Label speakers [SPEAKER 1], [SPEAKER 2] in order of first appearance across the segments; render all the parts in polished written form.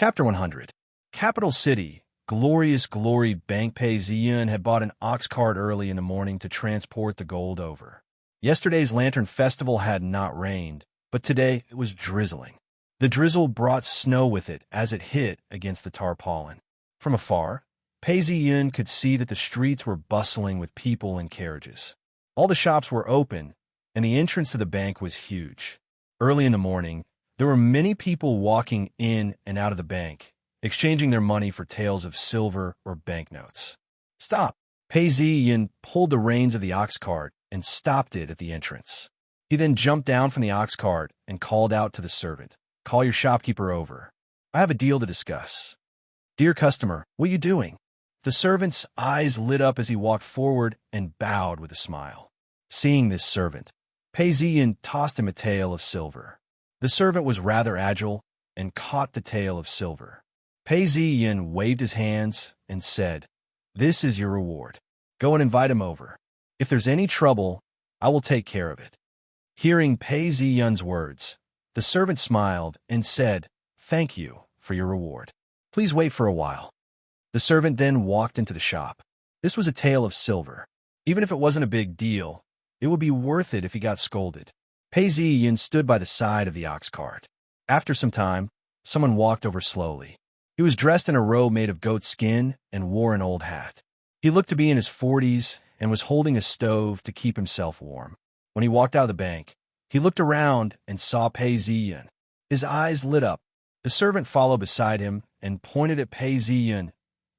[SPEAKER 1] Chapter 100. Capital City. Glorious glory. Bank Pei Ziyun had bought an ox cart early in the morning to transport the gold over. Yesterday's Lantern Festival had not rained, but today it was drizzling. The drizzle brought snow with it as it hit against the tarpaulin. From afar, Pei Ziyun could see that the streets were bustling with people and carriages. All the shops were open, and the entrance to the bank was huge. Early in the morning, there were many people walking in and out of the bank, exchanging their money for taels of silver or banknotes. Stop! Pei Ziyun pulled the reins of the ox cart and stopped it at the entrance. He then jumped down from the ox cart and called out to the servant, "Call your shopkeeper over. I have a deal to discuss." "Dear customer, what are you doing?" The servant's eyes lit up as he walked forward and bowed with a smile. Seeing this servant, Pei Ziyun tossed him a tael of silver. The servant was rather agile and caught the tael of silver. Pei Ziyun waved his hands and said, "This is your reward. Go and invite him over. If there's any trouble, I will take care of it." Hearing Pei Ziyun's words, the servant smiled and said, "Thank you for your reward. Please wait for a while." The servant then walked into the shop. This was a tael of silver. Even if it wasn't a big deal, it would be worth it if he got scolded. Pei Ziyun stood by the side of the ox cart. After some time, someone walked over slowly. He was dressed in a robe made of goat skin and wore an old hat. He looked to be in his 40s and was holding a stove to keep himself warm. When he walked out of the bank, he looked around and saw Pei Ziyun. His eyes lit up. The servant followed beside him and pointed at Pei Ziyun.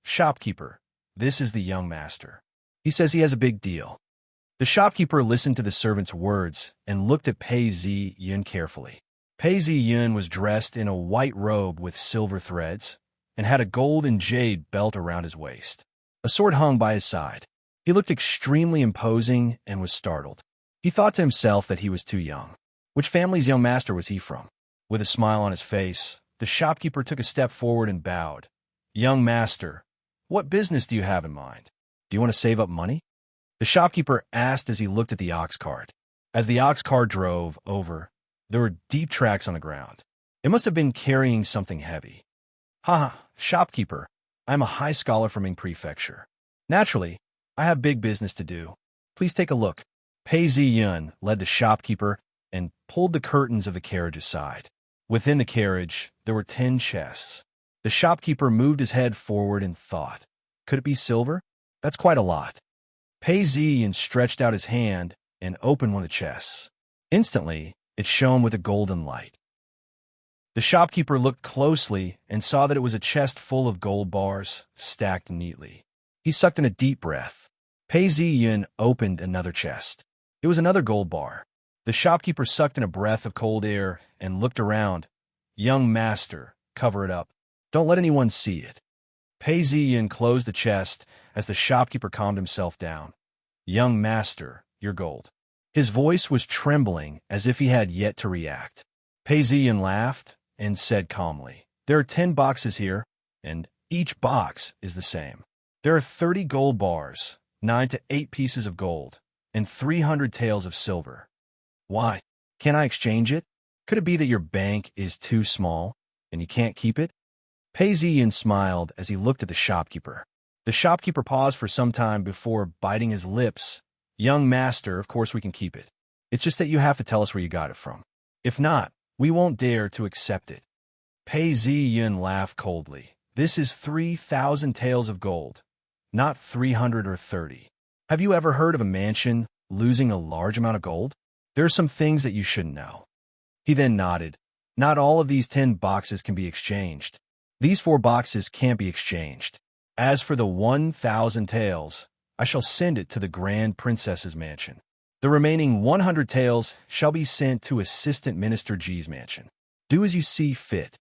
[SPEAKER 1] "Shopkeeper, this is the young master. He says he has a big deal." The shopkeeper listened to the servant's words and looked at Pei Ziyun carefully. Pei Ziyun was dressed in a white robe with silver threads and had a gold and jade belt around his waist. A sword hung by his side. He looked extremely imposing and was startled. He thought to himself that he was too young. Which family's young master was he from? With a smile on his face, the shopkeeper took a step forward and bowed. "Young master, what business do you have in mind? Do you want to save up money?" The shopkeeper asked as he looked at the ox cart. As the ox cart drove over, there were deep tracks on the ground. It must have been carrying something heavy. "Ha, shopkeeper, I am a high scholar from Ming Prefecture. Naturally, I have big business to do. Please take a look." Pei Ziyun led the shopkeeper and pulled the curtains of the carriage aside. Within the carriage, there were 10 chests. The shopkeeper moved his head forward and thought, "Could it be silver? That's quite a lot." Pei Ziyun stretched out his hand and opened one of the chests. Instantly, it shone with a golden light. The shopkeeper looked closely and saw that it was a chest full of gold bars, stacked neatly. He sucked in a deep breath. Pei Ziyun opened another chest. It was another gold bar. The shopkeeper sucked in a breath of cold air and looked around. "Young master, cover it up. Don't let anyone see it." Pei Ziyun closed the chest as the shopkeeper calmed himself down. "Young master, your gold." His voice was trembling as if he had yet to react. Pei Ziyun laughed and said calmly, "There are 10 boxes here, and each box is the same. There are 30 gold bars, 9 to 8 pieces of gold, and 300 taels of silver. Why? Can I exchange it? Could it be that your bank is too small and you can't keep it?" Pei Ziyun smiled as he looked at the shopkeeper. The shopkeeper paused for some time before biting his lips. "Young master, of course we can keep it. It's just that you have to tell us where you got it from. If not, we won't dare to accept it." Pei Ziyun laughed coldly. "This is 3,000 taels of gold, not 300 or 30. Have you ever heard of a mansion losing a large amount of gold? There are some things that you shouldn't know." He then nodded. "Not all of these 10 boxes can be exchanged. These 4 boxes can't be exchanged. As for the 1,000 taels, I shall send it to the Grand Princess's mansion. The remaining 100 taels shall be sent to Assistant Minister Ji's mansion. Do as you see fit."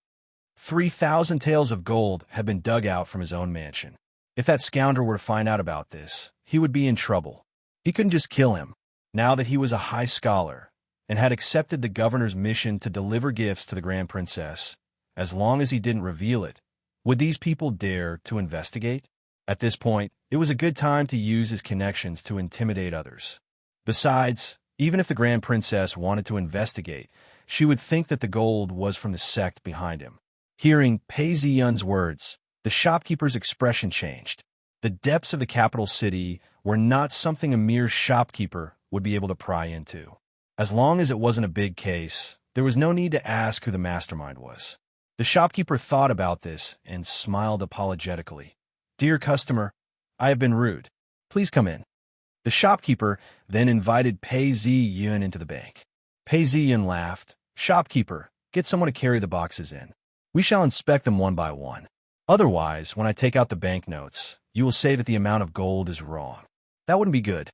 [SPEAKER 1] 3,000 taels of gold had been dug out from his own mansion. If that scoundrel were to find out about this, he would be in trouble. He couldn't just kill him. Now that he was a high scholar and had accepted the governor's mission to deliver gifts to the Grand Princess, as long as he didn't reveal it, would these people dare to investigate? At this point, it was a good time to use his connections to intimidate others. Besides, even if the Grand Princess wanted to investigate, she would think that the gold was from the sect behind him. Hearing Pei Ziyun's words, the shopkeeper's expression changed. The depths of the capital city were not something a mere shopkeeper would be able to pry into. As long as it wasn't a big case, there was no need to ask who the mastermind was. The shopkeeper thought about this and smiled apologetically. "Dear customer, I have been rude. Please come in." The shopkeeper then invited Pei Ziyun into the bank. Pei Ziyun laughed. "Shopkeeper, get someone to carry the boxes in. We shall inspect them one by one. Otherwise, when I take out the banknotes, you will say that the amount of gold is wrong. That wouldn't be good."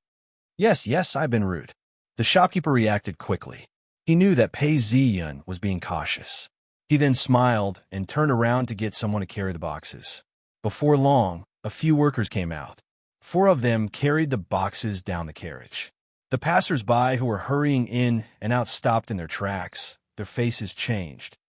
[SPEAKER 1] Yes, I've been rude." The shopkeeper reacted quickly. He knew that Pei Ziyun was being cautious. He then smiled and turned around to get someone to carry the boxes. Before long, a few workers came out. 4 of them carried the boxes down the carriage. The passers-by who were hurrying in and out stopped in their tracks. Their faces changed.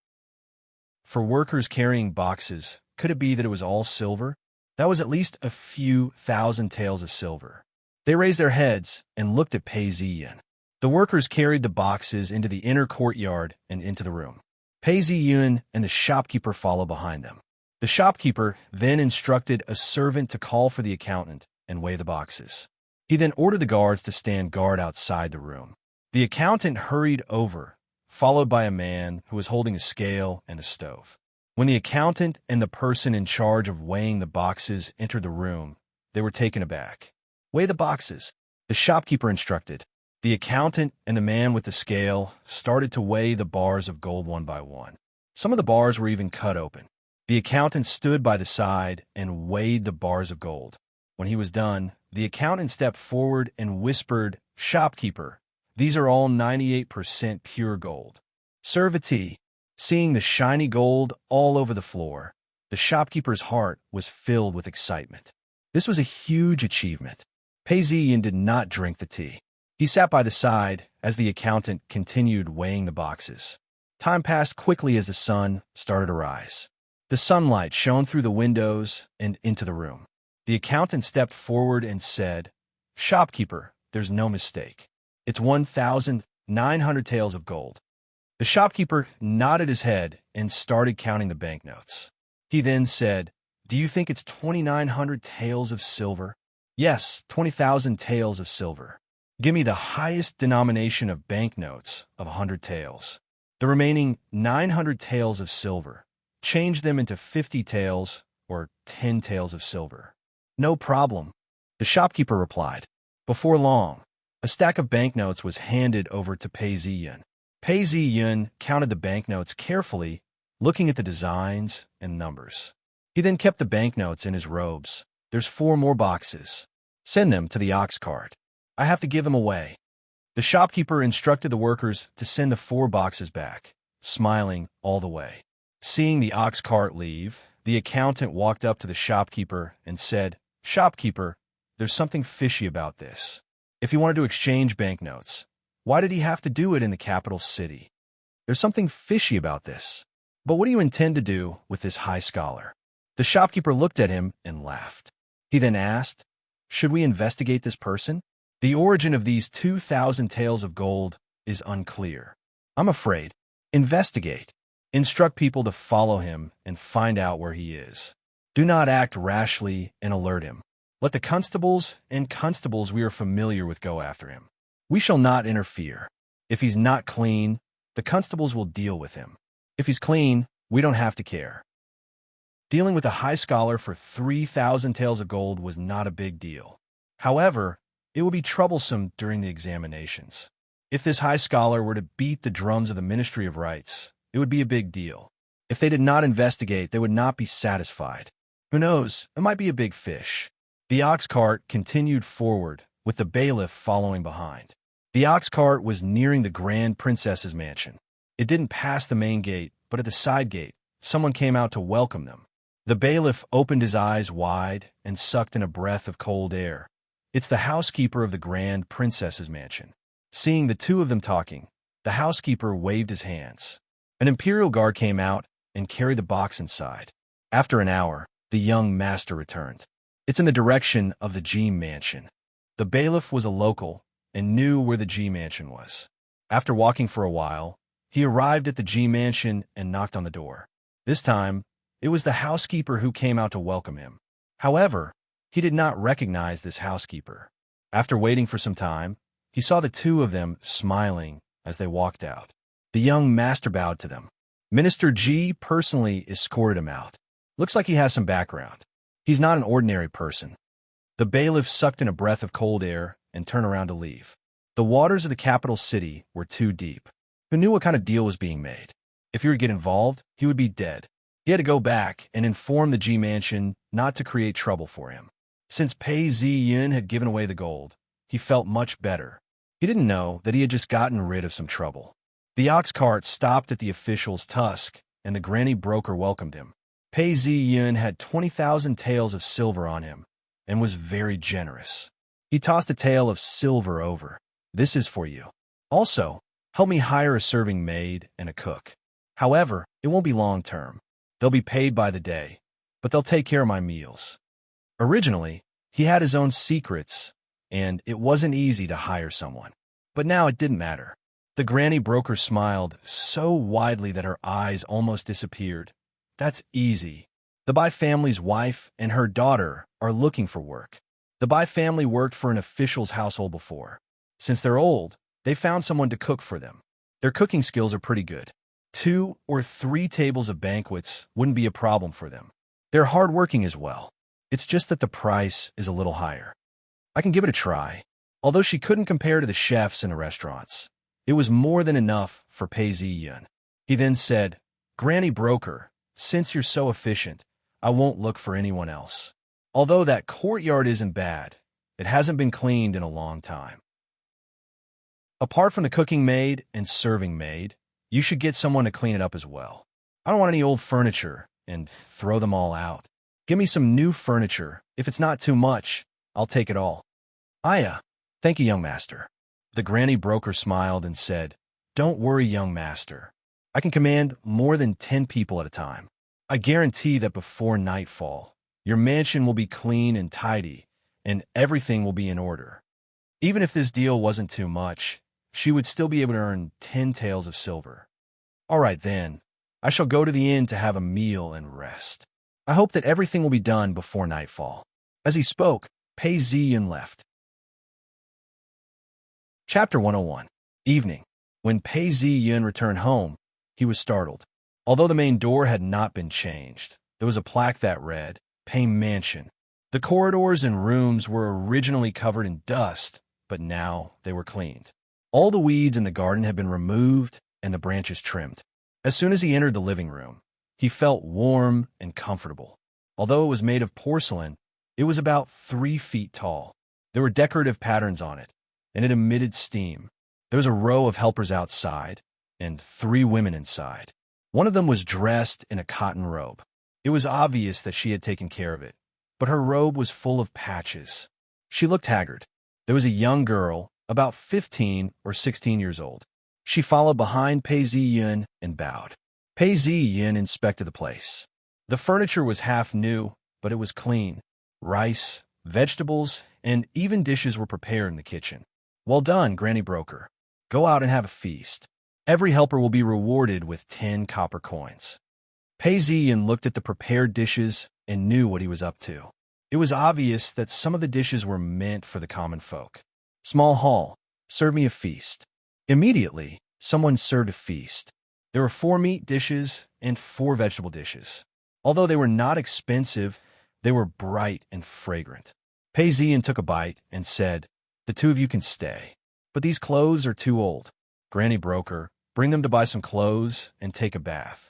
[SPEAKER 1] For workers carrying boxes, could it be that it was all silver? That was at least a few thousand taels of silver. They raised their heads and looked at Pei Ziyun. The workers carried the boxes into the inner courtyard and into the room. Pei Ziyun and the shopkeeper followed behind them. The shopkeeper then instructed a servant to call for the accountant and weigh the boxes. He then ordered the guards to stand guard outside the room. The accountant hurried over, followed by a man who was holding a scale and a stove. When the accountant and the person in charge of weighing the boxes entered the room, they were taken aback. "Weigh the boxes," the shopkeeper instructed. The accountant and the man with the scale started to weigh the bars of gold one by one. Some of the bars were even cut open. The accountant stood by the side and weighed the bars of gold. When he was done, the accountant stepped forward and whispered, "Shopkeeper, these are all 98% pure gold. Serve a tea." Seeing the shiny gold all over the floor, the shopkeeper's heart was filled with excitement. This was a huge achievement. Pei Ziyun did not drink the tea. He sat by the side as the accountant continued weighing the boxes. Time passed quickly as the sun started to rise. The sunlight shone through the windows and into the room. The accountant stepped forward and said, "Shopkeeper, there's no mistake. It's 1,900 taels of gold." The shopkeeper nodded his head and started counting the banknotes. He then said, "Do you think it's 2,900 taels of silver?" "Yes, 20,000 taels of silver." "Give me the highest denomination of banknotes of 100 taels. The remaining 900 taels of silver. Change them into 50 taels or 10 taels of silver." "No problem," the shopkeeper replied. Before long, a stack of banknotes was handed over to Pei Ziyun. Pei Ziyun counted the banknotes carefully, looking at the designs and numbers. He then kept the banknotes in his robes. "There's 4 more boxes. Send them to the ox cart. I have to give them away." The shopkeeper instructed the workers to send the 4 boxes back, smiling all the way. Seeing the ox cart leave, the accountant walked up to the shopkeeper and said, "Shopkeeper, there's something fishy about this. If he wanted to exchange banknotes, why did he have to do it in the capital city? There's something fishy about this. But what do you intend to do with this high scholar?" The shopkeeper looked at him and laughed. He then asked, "Should we investigate this person? The origin of these 2,000 taels of gold is unclear. I'm afraid. Investigate. Instruct people to follow him and find out where he is. Do not act rashly and alert him. Let the constables we are familiar with go after him. We shall not interfere. If he's not clean, the constables will deal with him. If he's clean, we don't have to care." Dealing with a high scholar for 3,000 taels of gold was not a big deal. However, it would be troublesome during the examinations. If this high scholar were to beat the drums of the Ministry of Rights, it would be a big deal. If they did not investigate, they would not be satisfied. Who knows, it might be a big fish. The ox cart continued forward, with the bailiff following behind. The ox cart was nearing the Grand Princess's mansion. It didn't pass the main gate, but at the side gate, someone came out to welcome them. The bailiff opened his eyes wide and sucked in a breath of cold air. It's the housekeeper of the Grand Princess's mansion. Seeing the 2 of them talking, the housekeeper waved his hands. An imperial guard came out and carried the box inside. After an hour, the young master returned. It's in the direction of the G mansion. The bailiff was a local and knew where the G mansion was. After walking for a while, he arrived at the G mansion and knocked on the door. This time, it was the housekeeper who came out to welcome him. However, he did not recognize this housekeeper. After waiting for some time, he saw the two of them smiling as they walked out. The young master bowed to them. Minister G personally escorted him out. Looks like he has some background. He's not an ordinary person. The bailiff sucked in a breath of cold air and turned around to leave. The waters of the capital city were too deep. Who knew what kind of deal was being made? If he were to get involved, he would be dead. He had to go back and inform the G mansion not to create trouble for him. Since Pei Ziyun had given away the gold, he felt much better. He didn't know that he had just gotten rid of some trouble. The ox cart stopped at the official's tusk, and the granny broker welcomed him. Pei Ziyun had 20,000 taels of silver on him, and was very generous. He tossed a tael of silver over. This is for you. Also, help me hire a serving maid and a cook. However, it won't be long-term. They'll be paid by the day, but they'll take care of my meals. Originally, he had his own secrets, and it wasn't easy to hire someone. But now it didn't matter. The granny broker smiled so widely that her eyes almost disappeared. That's easy. The Bai family's wife and her daughter are looking for work. The Bai family worked for an official's household before. Since they're old, they found someone to cook for them. Their cooking skills are pretty good. 2 or 3 tables of banquets wouldn't be a problem for them. They're hardworking as well. It's just that the price is a little higher. I can give it a try. Although she couldn't compare to the chefs in the restaurants, it was more than enough for Pei Ziyun. He then said, Granny Broker, since you're so efficient, I won't look for anyone else. Although that courtyard isn't bad, it hasn't been cleaned in a long time. Apart from the cooking maid and serving maid, you should get someone to clean it up as well. I don't want any old furniture and throw them all out. Give me some new furniture. If it's not too much, I'll take it all. Aya, thank you, young master. The granny broker smiled and said, Don't worry, young master. I can command more than 10 people at a time. I guarantee that before nightfall, your mansion will be clean and tidy, and everything will be in order. Even if this deal wasn't too much, she would still be able to earn 10 taels of silver. All right, then. I shall go to the inn to have a meal and rest. I hope that everything will be done before nightfall. As he spoke, Pei Ziyun left. Chapter 101. Evening. When Pei Ziyun returned home, he was startled. Although the main door had not been changed, there was a plaque that read, Pei Mansion. The corridors and rooms were originally covered in dust, but now they were cleaned. All the weeds in the garden had been removed and the branches trimmed. As soon as he entered the living room, he felt warm and comfortable. Although it was made of porcelain, it was about 3 feet tall. There were decorative patterns on it, and it emitted steam. There was a row of helpers outside, and 3 women inside. One of them was dressed in a cotton robe. It was obvious that she had taken care of it, but her robe was full of patches. She looked haggard. There was a young girl, about 15 or 16 years old. She followed behind Pei Ziyun and bowed. Pei Ziyun inspected the place. The furniture was half new, but it was clean. Rice, vegetables, and even dishes were prepared in the kitchen. Well done, Granny Broker. Go out and have a feast. Every helper will be rewarded with 10 copper coins. Pei Ziyun looked at the prepared dishes and knew what he was up to. It was obvious that some of the dishes were meant for the common folk. Small hall, serve me a feast. Immediately, someone served a feast. There were 4 meat dishes and 4 vegetable dishes. Although they were not expensive, they were bright and fragrant. Pei Ziyun took a bite and said, The 2 of you can stay. But these clothes are too old. Granny Broker, bring them to buy some clothes and take a bath.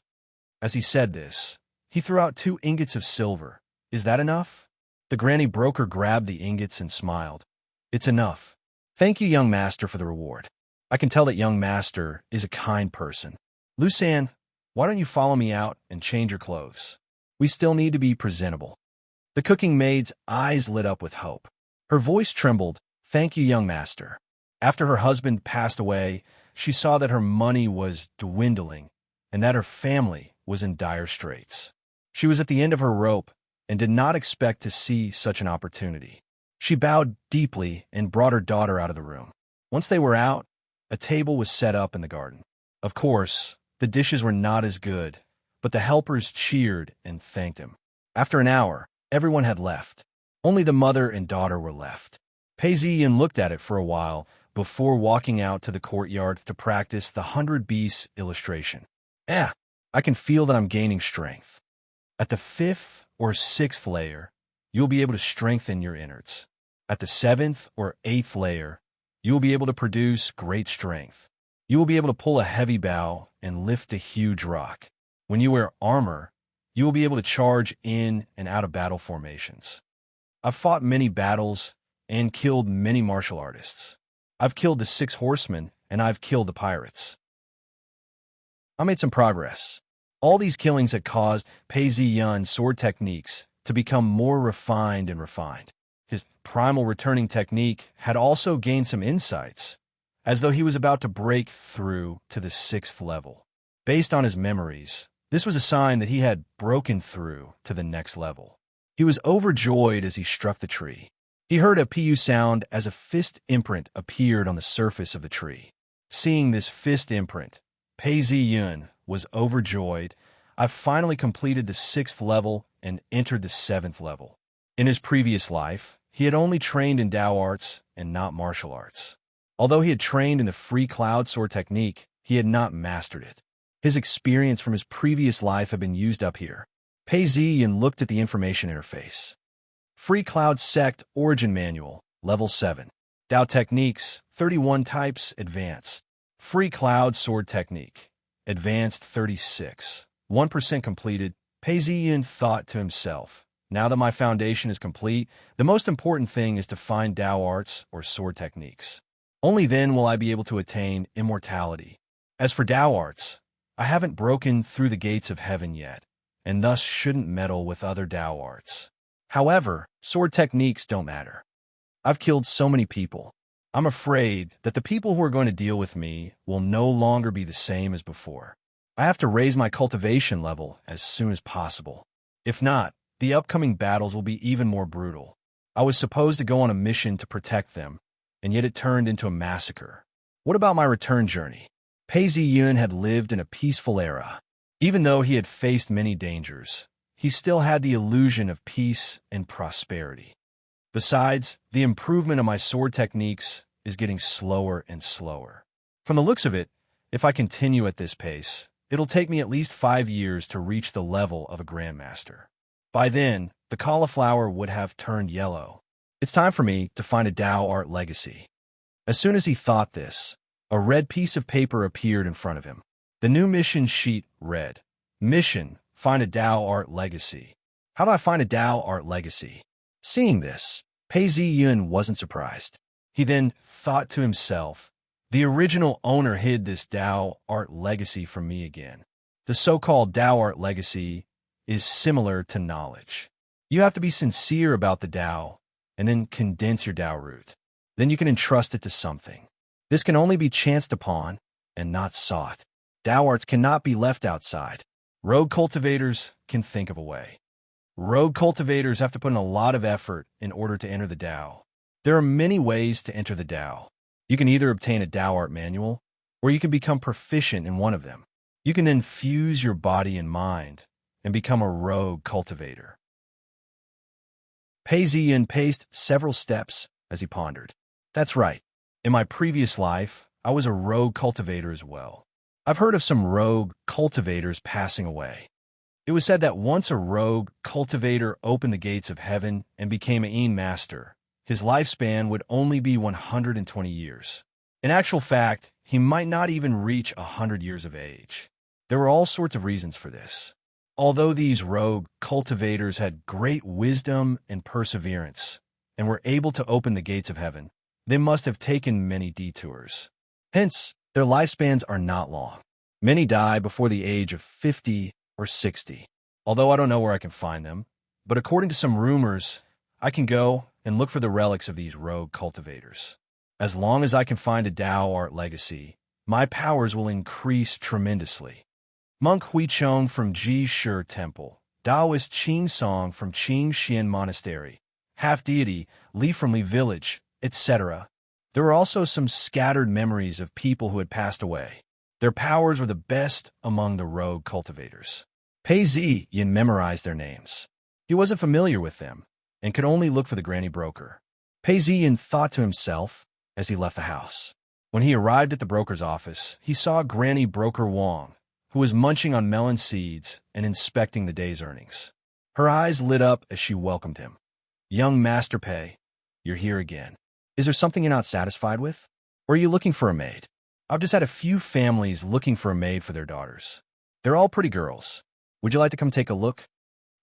[SPEAKER 1] As he said this, he threw out 2 ingots of silver. Is that enough? The Granny Broker grabbed the ingots and smiled. It's enough. Thank you, young master, for the reward. I can tell that young master is a kind person. Lusan, why don't you follow me out and change your clothes? We still need to be presentable. The cooking maid's eyes lit up with hope. Her voice trembled. Thank you, young master. After her husband passed away, she saw that her money was dwindling and that her family was in dire straits. She was at the end of her rope and did not expect to see such an opportunity. She bowed deeply and brought her daughter out of the room. Once they were out, a table was set up in the garden. Of course, the dishes were not as good, but the helpers cheered and thanked him. After an hour, everyone had left. Only the mother and daughter were left. Pei Ziyin looked at it for a while before walking out to the courtyard to practice the 100 beasts illustration. I can feel that I'm gaining strength. At the 5th or 6th layer, you'll be able to strengthen your innards. At the 7th or 8th layer, you will be able to produce great strength. You will be able to pull a heavy bow and lift a huge rock. When you wear armor, you will be able to charge in and out of battle formations. I've fought many battles and killed many martial artists. I've killed the 6 horsemen, and I've killed the pirates. I made some progress. All these killings had caused Pei Ziyun's sword techniques to become more refined and refined. His primal returning technique had also gained some insights, as though he was about to break through to the 6th level. Based on his memories, this was a sign that he had broken through to the next level. He was overjoyed as he struck the tree. He heard a pu sound as a fist imprint appeared on the surface of the tree. Seeing this fist imprint, Pei Ziyun was overjoyed. I've finally completed the 6th level and entered the 7th level. In his previous life, he had only trained in Dao arts and not martial arts. Although he had trained in the free cloud sword technique, he had not mastered it. His experience from his previous life had been used up here. Pei Ziyun looked at the information interface. Free Cloud Sect Origin Manual, Level 7. Dao Techniques, 31 Types, Advanced. Free Cloud Sword Technique, Advanced 36. 1% completed. Pei Ziyun thought to himself, now that my foundation is complete, the most important thing is to find Dao arts or sword techniques. Only then will I be able to attain immortality. As for Dao arts, I haven't broken through the gates of heaven yet, and thus shouldn't meddle with other Dao arts. However, sword techniques don't matter. I've killed so many people. I'm afraid that the people who are going to deal with me will no longer be the same as before. I have to raise my cultivation level as soon as possible. If not, the upcoming battles will be even more brutal. I was supposed to go on a mission to protect them, and yet it turned into a massacre. What about my return journey? Pei Ziyun had lived in a peaceful era. Even though he had faced many dangers, he still had the illusion of peace and prosperity. Besides, the improvement of my sword techniques is getting slower and slower. From the looks of it, if I continue at this pace, it'll take me at least 5 years to reach the level of a grandmaster. By then, the cauliflower would have turned yellow. It's time for me to find a Dao art legacy. As soon as he thought this, a red piece of paper appeared in front of him. The new mission sheet read, Mission, find a Dao art legacy. How do I find a Dao art legacy? Seeing this, Pei Ziyun wasn't surprised. He then thought to himself, the original owner hid this Dao art legacy from me again. The so-called Dao art legacy is similar to knowledge. You have to be sincere about the Dao, and then condense your Dao root. Then you can entrust it to something. This can only be chanced upon and not sought. Dao arts cannot be left outside. Rogue cultivators can think of a way. Rogue cultivators have to put in a lot of effort in order to enter the Dao. There are many ways to enter the Dao. You can either obtain a Dao art manual, or you can become proficient in one of them. You can then fuse your body and mind and become a rogue cultivator. Pei Ziyun paced several steps as he pondered. That's right. In my previous life, I was a rogue cultivator as well. I've heard of some rogue cultivators passing away. It was said that once a rogue cultivator opened the gates of heaven and became a Yin master, his lifespan would only be 120 years. In actual fact, he might not even reach 100 years of age. There were all sorts of reasons for this. Although these rogue cultivators had great wisdom and perseverance and were able to open the gates of heaven, they must have taken many detours. Hence, their lifespans are not long. Many die before the age of 50 or 60. Although I don't know where I can find them, but according to some rumors, I can go and look for the relics of these rogue cultivators. As long as I can find a Dao art legacy, my powers will increase tremendously. Monk Huichong from Ji Shi Temple, Taoist Qing Song from Qing Xian Monastery, half-deity Li from Li Village, etc. There were also some scattered memories of people who had passed away. Their powers were the best among the rogue cultivators. Pei Ziyin memorized their names. He wasn't familiar with them and could only look for the granny broker. Pei Ziyin thought to himself as he left the house. When he arrived at the broker's office, he saw Granny Broker Wong, who was munching on melon seeds and inspecting the day's earnings. Her eyes lit up as she welcomed him. "Young Master Pei, you're here again. Is there something you're not satisfied with? Or are you looking for a maid? I've just had a few families looking for a maid for their daughters. They're all pretty girls. Would you like to come take a look?"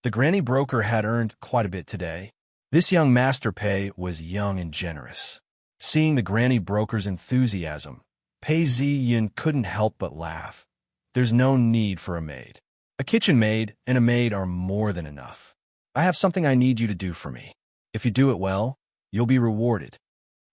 [SPEAKER 1] The granny broker had earned quite a bit today. This young Master Pei was young and generous. Seeing the granny broker's enthusiasm, Pei Ziyin couldn't help but laugh. "There's no need for a maid. A kitchen maid and a maid are more than enough. I have something I need you to do for me. If you do it well, you'll be rewarded."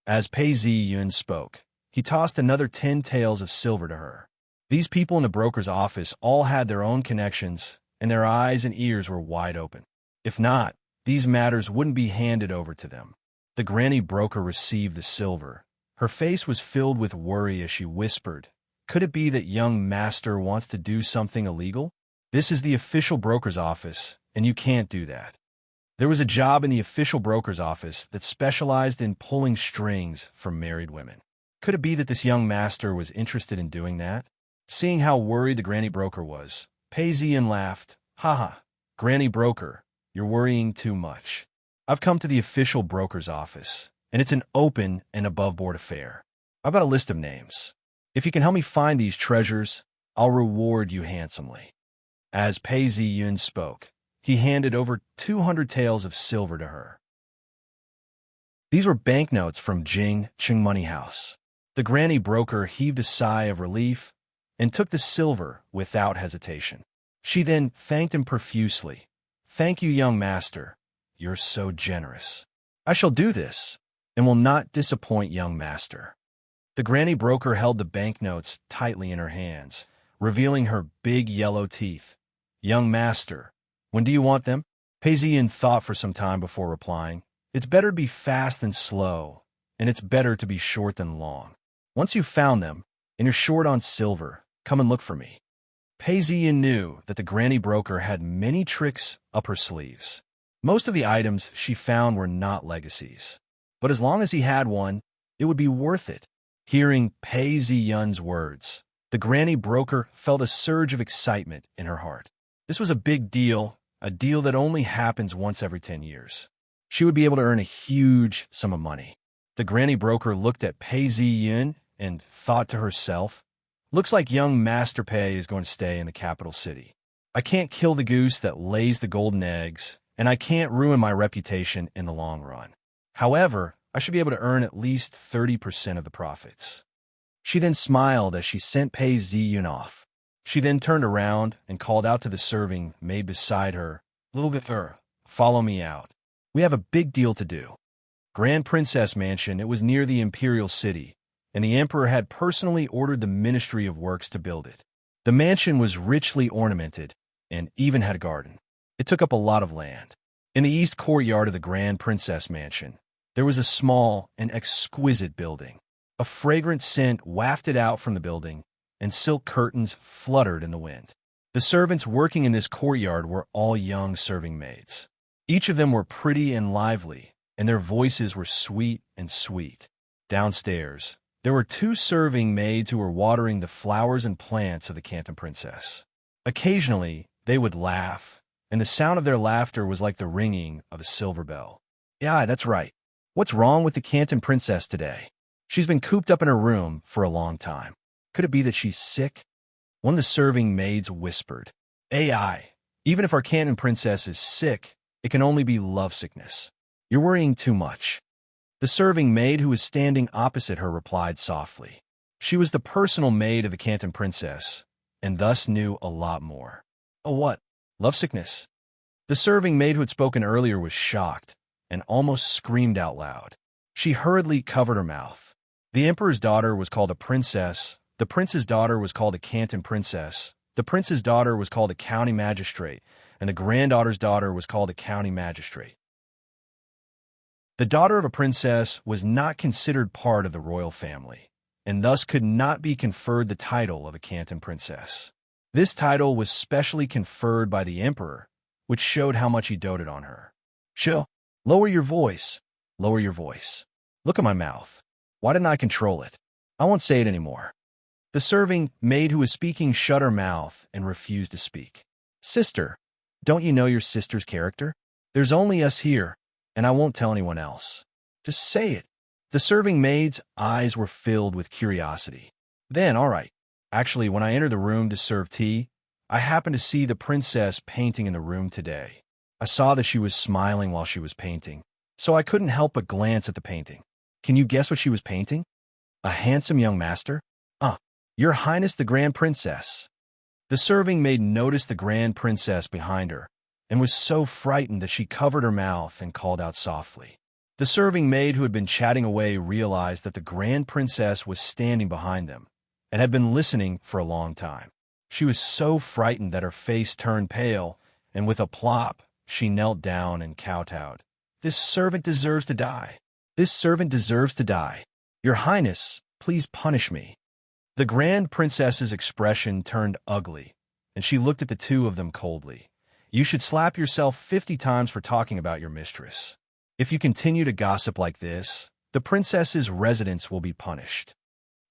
[SPEAKER 1] As Pei Ziyin spoke, he tossed another 10 taels of silver to her. These people in the broker's office all had their own connections, and their eyes and ears were wide open. If not, these matters wouldn't be handed over to them. The granny broker received the silver. Her face was filled with worry as she whispered, "Could it be that young master wants to do something illegal? This is the official broker's office, and you can't do that." There was a job in the official broker's office that specialized in pulling strings for married women. Could it be that this young master was interested in doing that? Seeing how worried the granny broker was, Pei Ziyin laughed. "Haha, Granny Broker, you're worrying too much. I've come to the official broker's office, and it's an open and above-board affair. I've got a list of names. If you can help me find these treasures, I'll reward you handsomely." As Pei Ziyin spoke, he handed over 200 taels of silver to her. These were banknotes from Jing Money House. The granny broker heaved a sigh of relief and took the silver without hesitation. She then thanked him profusely. "Thank you, young master. You're so generous. I shall do this, and will not disappoint young master." The granny broker held the banknotes tightly in her hands, revealing her big yellow teeth. "Young master, when do you want them?" Pei Ziyin thought for some time before replying. "It's better to be fast than slow, and it's better to be short than long. Once you've found them, and you're short on silver, come and look for me." Pei Ziyin knew that the granny broker had many tricks up her sleeves. Most of the items she found were not legacies, but as long as he had one, it would be worth it. Hearing Pei Ziyin's words, the granny broker felt a surge of excitement in her heart. This was a big deal, a deal that only happens once every 10 years. She would be able to earn a huge sum of money. The granny broker looked at Pei Ziyin and thought to herself, "Looks like young Master Pei is going to stay in the capital city. I can't kill the goose that lays the golden eggs, and I can't ruin my reputation in the long run. However, I should be able to earn at least 30% of the profits." She then smiled as she sent Pei Ziyin off. She then turned around and called out to the serving maid beside her, "Little Victor, follow me out. We have a big deal to do." Grand Princess Mansion, it was near the imperial city, and the emperor had personally ordered the Ministry of Works to build it. The mansion was richly ornamented and even had a garden. It took up a lot of land. In the east courtyard of the Grand Princess Mansion, there was a small and exquisite building. A fragrant scent wafted out from the building, and silk curtains fluttered in the wind. The servants working in this courtyard were all young serving maids. Each of them were pretty and lively, and their voices were sweet and sweet. Downstairs, there were 2 serving maids who were watering the flowers and plants of the Canton Princess. Occasionally, they would laugh, and the sound of their laughter was like the ringing of a silver bell. "Yeah, that's right. What's wrong with the Canton Princess today? She's been cooped up in her room for a long time. Could it be that she's sick?" One of the serving maids whispered. "AI, even if our Canton Princess is sick, it can only be lovesickness. You're worrying too much." The serving maid who was standing opposite her replied softly. She was the personal maid of the Canton Princess, and thus knew a lot more. "Oh, what? Lovesickness?" The serving maid who had spoken earlier was shocked and almost screamed out loud. She hurriedly covered her mouth. The emperor's daughter was called a princess, the prince's daughter was called a Canton Princess, the prince's daughter was called a county magistrate, and the granddaughter's daughter was called a county magistrate. The daughter of a princess was not considered part of the royal family, and thus could not be conferred the title of a Canton Princess. This title was specially conferred by the emperor, which showed how much he doted on her. Chill. Lower your voice. Lower your voice. Look at my mouth. Why didn't I control it? I won't say it anymore. The serving maid who was speaking shut her mouth and refused to speak. Sister, don't you know your sister's character? There's only us here, and I won't tell anyone else. Just say it. The serving maid's eyes were filled with curiosity. Then, all right. Actually, when I entered the room to serve tea, I happened to see the princess painting in the room today. I saw that she was smiling while she was painting, so I couldn't help but glance at the painting. Can you guess what she was painting? A handsome young master? Your Highness the Grand Princess. The serving maid noticed the Grand Princess behind her and was so frightened that she covered her mouth and called out softly. The serving maid who had been chatting away realized that the Grand Princess was standing behind them and had been listening for a long time. She was so frightened that her face turned pale, and with a plop, she knelt down and kowtowed. This servant deserves to die. This servant deserves to die. Your Highness, please punish me. The Grand Princess's expression turned ugly, and she looked at the two of them coldly. You should slap yourself 50 times for talking about your mistress. If you continue to gossip like this, the princess's residence will be punished.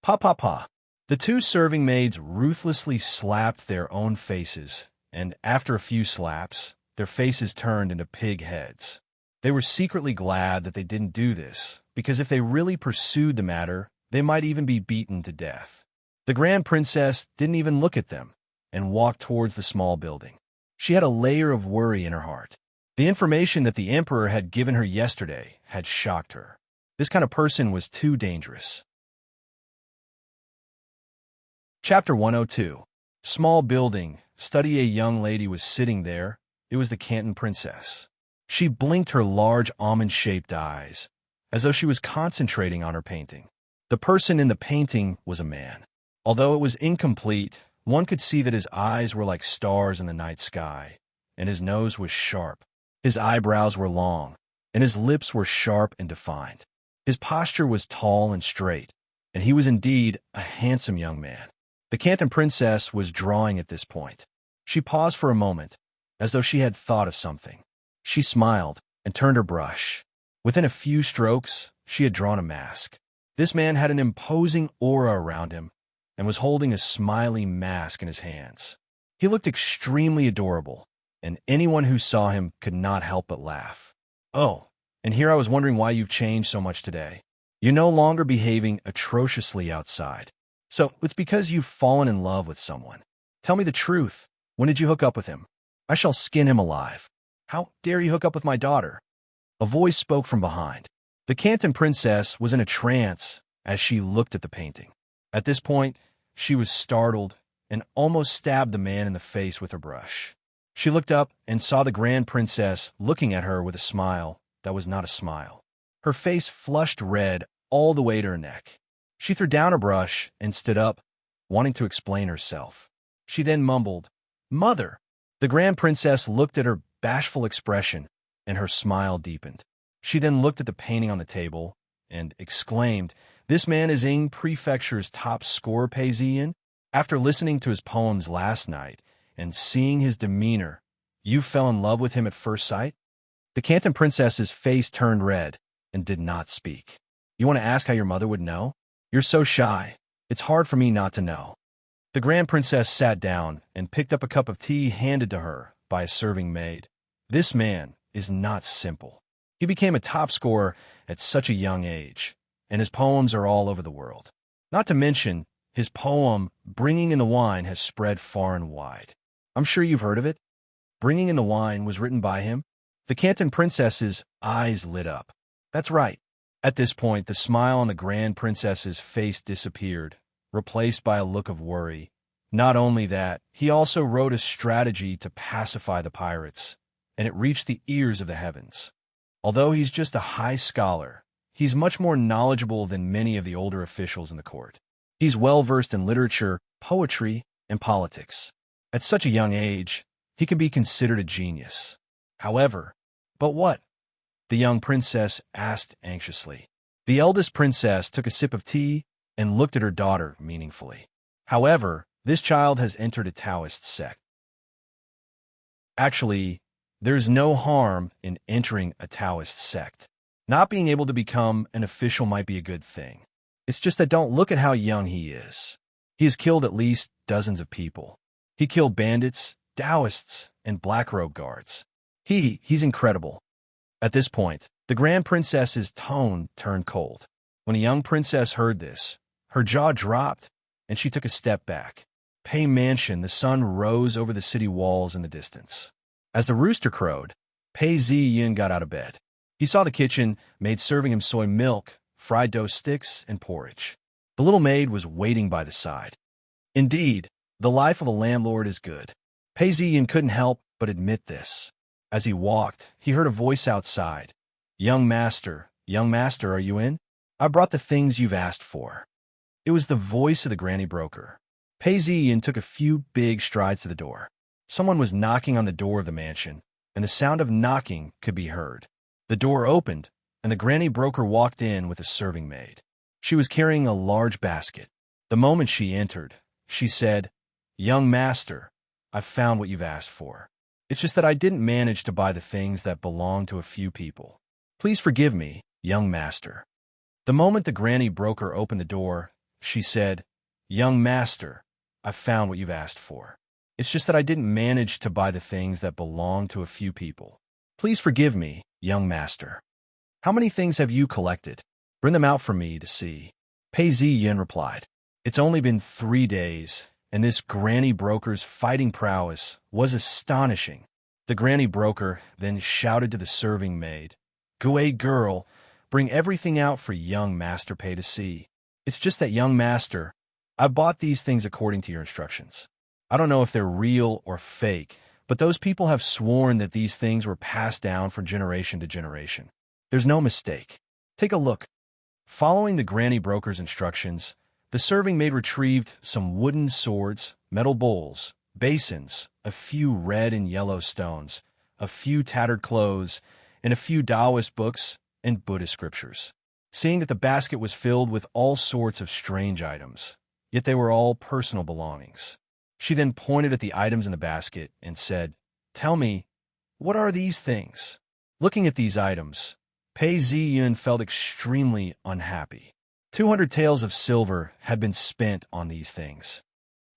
[SPEAKER 1] Pa pa pa. The two serving maids ruthlessly slapped their own faces, and after a few slaps, their faces turned into pig heads. They were secretly glad that they didn't do this, because if they really pursued the matter, they might even be beaten to death. The Grand Princess didn't even look at them and walked towards the small building. She had a layer of worry in her heart. The information that the emperor had given her yesterday had shocked her. This kind of person was too dangerous. Chapter 102. Small building. Study. A young lady was sitting there. It was the Canton Princess. She blinked her large almond-shaped eyes, as though she was concentrating on her painting. The person in the painting was a man. Although it was incomplete, one could see that his eyes were like stars in the night sky, and his nose was sharp. His eyebrows were long, and his lips were sharp and defined. His posture was tall and straight, and he was indeed a handsome young man. The Canton Princess was drawing at this point. She paused for a moment, as though she had thought of something. She smiled and turned her brush. Within a few strokes, she had drawn a mask. This man had an imposing aura around him and was holding a smiley mask in his hands. He looked extremely adorable, and anyone who saw him could not help but laugh. Oh, and here I was wondering why you've changed so much today. You're no longer behaving atrociously outside. So it's because you've fallen in love with someone. Tell me the truth. When did you hook up with him? I shall skin him alive. How dare you hook up with my daughter? A voice spoke from behind. The Canton Princess was in a trance as she looked at the painting. At this point, she was startled and almost stabbed the man in the face with her brush. She looked up and saw the Grand Princess looking at her with a smile that was not a smile. Her face flushed red all the way to her neck. She threw down her brush and stood up, wanting to explain herself. She then mumbled, "Mother!" The Grand Princess looked at her bashful expression, and her smile deepened. She then looked at the painting on the table and exclaimed, "This man is Ing Prefecture's top scorer, Paysian. After listening to his poems last night and seeing his demeanor, you fell in love with him at first sight?" The Canton Princess's face turned red and did not speak. "You want to ask how your mother would know? You're so shy. It's hard for me not to know." The Grand Princess sat down and picked up a cup of tea handed to her by a serving maid. This man is not simple. He became a top scorer at such a young age, and his poems are all over the world. Not to mention, his poem, Bringing in the Wine, has spread far and wide. I'm sure you've heard of it. Bringing in the Wine was written by him. The Canton Princess's eyes lit up. That's right. At this point, the smile on the Grand Princess's face disappeared, replaced by a look of worry. Not only that, he also wrote a strategy to pacify the pirates, and it reached the ears of the heavens. Although he's just a high scholar, he's much more knowledgeable than many of the older officials in the court. He's well-versed in literature, poetry, and politics. At such a young age, he can be considered a genius. However, but what? The young princess asked anxiously. The eldest princess took a sip of tea and looked at her daughter meaningfully. However, This child has entered a Taoist sect. Actually, there's no harm in entering a Taoist sect. Not being able to become an official might be a good thing. It's just that don't look at how young he is. He has killed at least dozens of people. He killed bandits, Taoists, and black robe guards. He's incredible. At this point, the Grand Princess's tone turned cold. When a young princess heard this, her jaw dropped, and she took a step back. Pei Mansion, the sun rose over the city walls in the distance. As the rooster crowed, Pei Ziyin got out of bed. He saw the kitchen maid serving him soy milk, fried dough sticks, and porridge. The little maid was waiting by the side. Indeed, the life of a landlord is good. Pei Ziyin couldn't help but admit this. As he walked, he heard a voice outside. Young master, are you in? I brought the things you've asked for. It was the voice of the granny broker. Pei Ziyin took a few big strides to the door. Someone was knocking on the door of the mansion, and the sound of knocking could be heard. The door opened, and the granny broker walked in with a serving maid. She was carrying a large basket. The moment she entered, she said, Young master, I've found what you've asked for. It's just that I didn't manage to buy the things that belong to a few people. Please forgive me, young master. The moment the granny broker opened the door, she said, Young master, I've found what you've asked for. It's just that I didn't manage to buy the things that belong to a few people. Please forgive me, young master. How many things have you collected? Bring them out for me to see. Pei Ziyin replied. It's only been 3 days, and this granny broker's fighting prowess was astonishing. The granny broker then shouted to the serving maid, Gui girl, bring everything out for young Master Pei to see. It's just that, young master, I bought these things according to your instructions. I don't know if they're real or fake, but those people have sworn that these things were passed down from generation to generation. There's no mistake. Take a look. Following the granny broker's instructions, the serving maid retrieved some wooden swords, metal bowls, basins, a few red and yellow stones, a few tattered clothes, and a few Taoist books and Buddhist scriptures. Seeing that the basket was filled with all sorts of strange items, yet they were all personal belongings. She then pointed at the items in the basket and said, Tell me, what are these things? Looking at these items, Pei Ziyin felt extremely unhappy. 200 taels of silver had been spent on these things.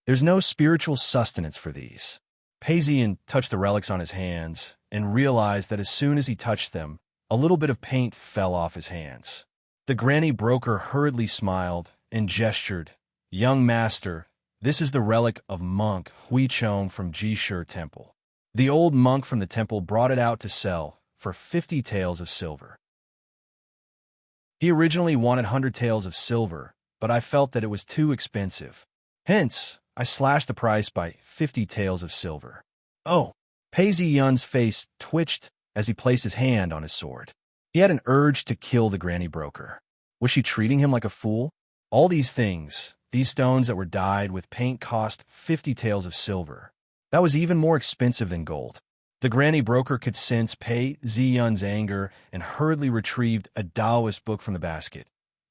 [SPEAKER 1] There's no spiritual sustenance for these. Pei Ziyin touched the relics on his hands and realized that as soon as he touched them, a little bit of paint fell off his hands. The granny broker hurriedly smiled and gestured, Young master, this is the relic of monk Huichong from Jishur Temple. The old monk from the temple brought it out to sell for 50 taels of silver. He originally wanted 100 taels of silver, but I felt that it was too expensive. Hence, I slashed the price by 50 taels of silver. Oh, Pei Ziyun's face twitched as he placed his hand on his sword. He had an urge to kill the granny broker. Was she treating him like a fool? All these things, these stones that were dyed with paint, cost 50 taels of silver. That was even more expensive than gold. The granny broker could sense Pei Ziyun's anger and hurriedly retrieved a Taoist book from the basket.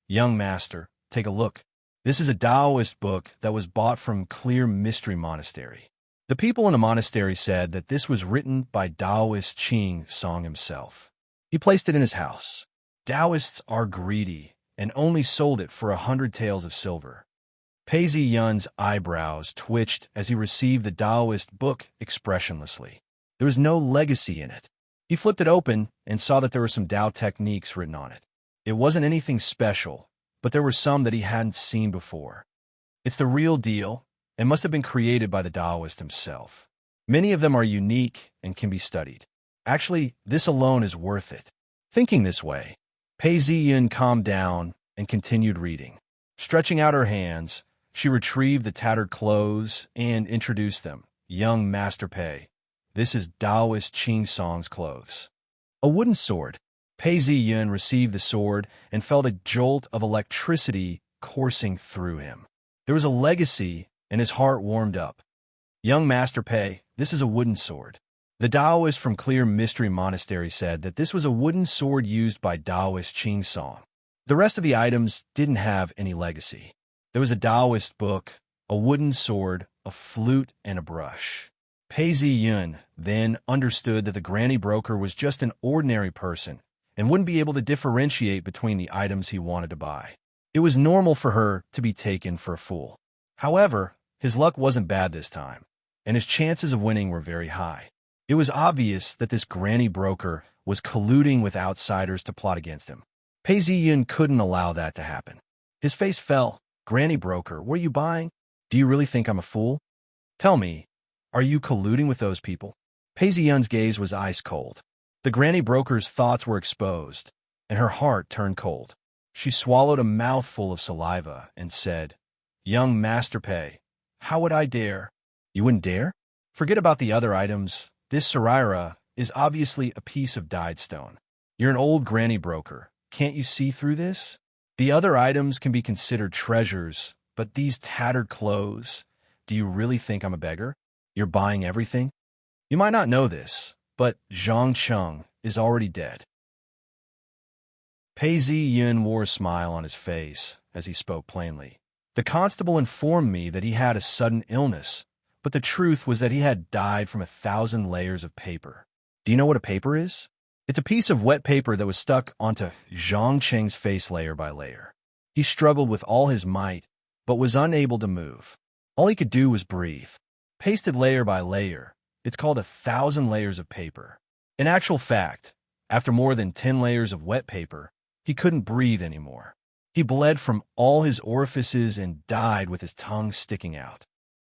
[SPEAKER 1] Young master, take a look. This is a Taoist book that was bought from Clear Mystery Monastery. The people in the monastery said that this was written by Taoist Qing Song himself. He placed it in his house. Taoists are greedy and only sold it for 100 taels of silver. Pei Ziyun's eyebrows twitched as he received the Taoist book expressionlessly. There was no legacy in it. He flipped it open and saw that there were some Tao techniques written on it. It wasn't anything special, but there were some that he hadn't seen before. It's the real deal and must have been created by the Taoist himself. Many of them are unique and can be studied. Actually, this alone is worth it. Thinking this way, Pei Ziyun calmed down and continued reading. Stretching out her hands, she retrieved the tattered clothes and introduced them. Young Master Pei, this is Taoist Qing Song's clothes. A wooden sword. Pei Ziyun received the sword and felt a jolt of electricity coursing through him. There was a legacy, and his heart warmed up. Young Master Pei, this is a wooden sword. The Taoist from Clear Mystery Monastery said that this was a wooden sword used by Taoist Qing Song. The rest of the items didn't have any legacy. There was a Taoist book, a wooden sword, a flute, and a brush. Pei Zi-yun then understood that the granny broker was just an ordinary person and wouldn't be able to differentiate between the items he wanted to buy. It was normal for her to be taken for a fool. However, his luck wasn't bad this time, and his chances of winning were very high. It was obvious that this granny broker was colluding with outsiders to plot against him. Pei Zi-yun couldn't allow that to happen. His face fell. Granny broker, what are you buying? Do you really think I'm a fool? Tell me, are you colluding with those people? Pei Zi-yun's gaze was ice cold. The granny broker's thoughts were exposed, and her heart turned cold. She swallowed a mouthful of saliva and said, "Young Master Pei, how would I dare?" You wouldn't dare? Forget about the other items. This Sarira is obviously a piece of dyed stone. You're an old granny broker. Can't you see through this? The other items can be considered treasures, but these tattered clothes, do you really think I'm a beggar? You're buying everything? You might not know this, but Zhang Cheng is already dead. Pei Zi-yun wore a smile on his face as he spoke plainly. The constable informed me that he had a sudden illness, but the truth was that he had died from 1,000 layers of paper. Do you know what a paper is? It's a piece of wet paper that was stuck onto Zhang Cheng's face layer by layer. He struggled with all his might, but was unable to move. All he could do was breathe. Pasted layer by layer, it's called 1,000 layers of paper. In actual fact, after more than 10 layers of wet paper, he couldn't breathe anymore. He bled from all his orifices and died with his tongue sticking out.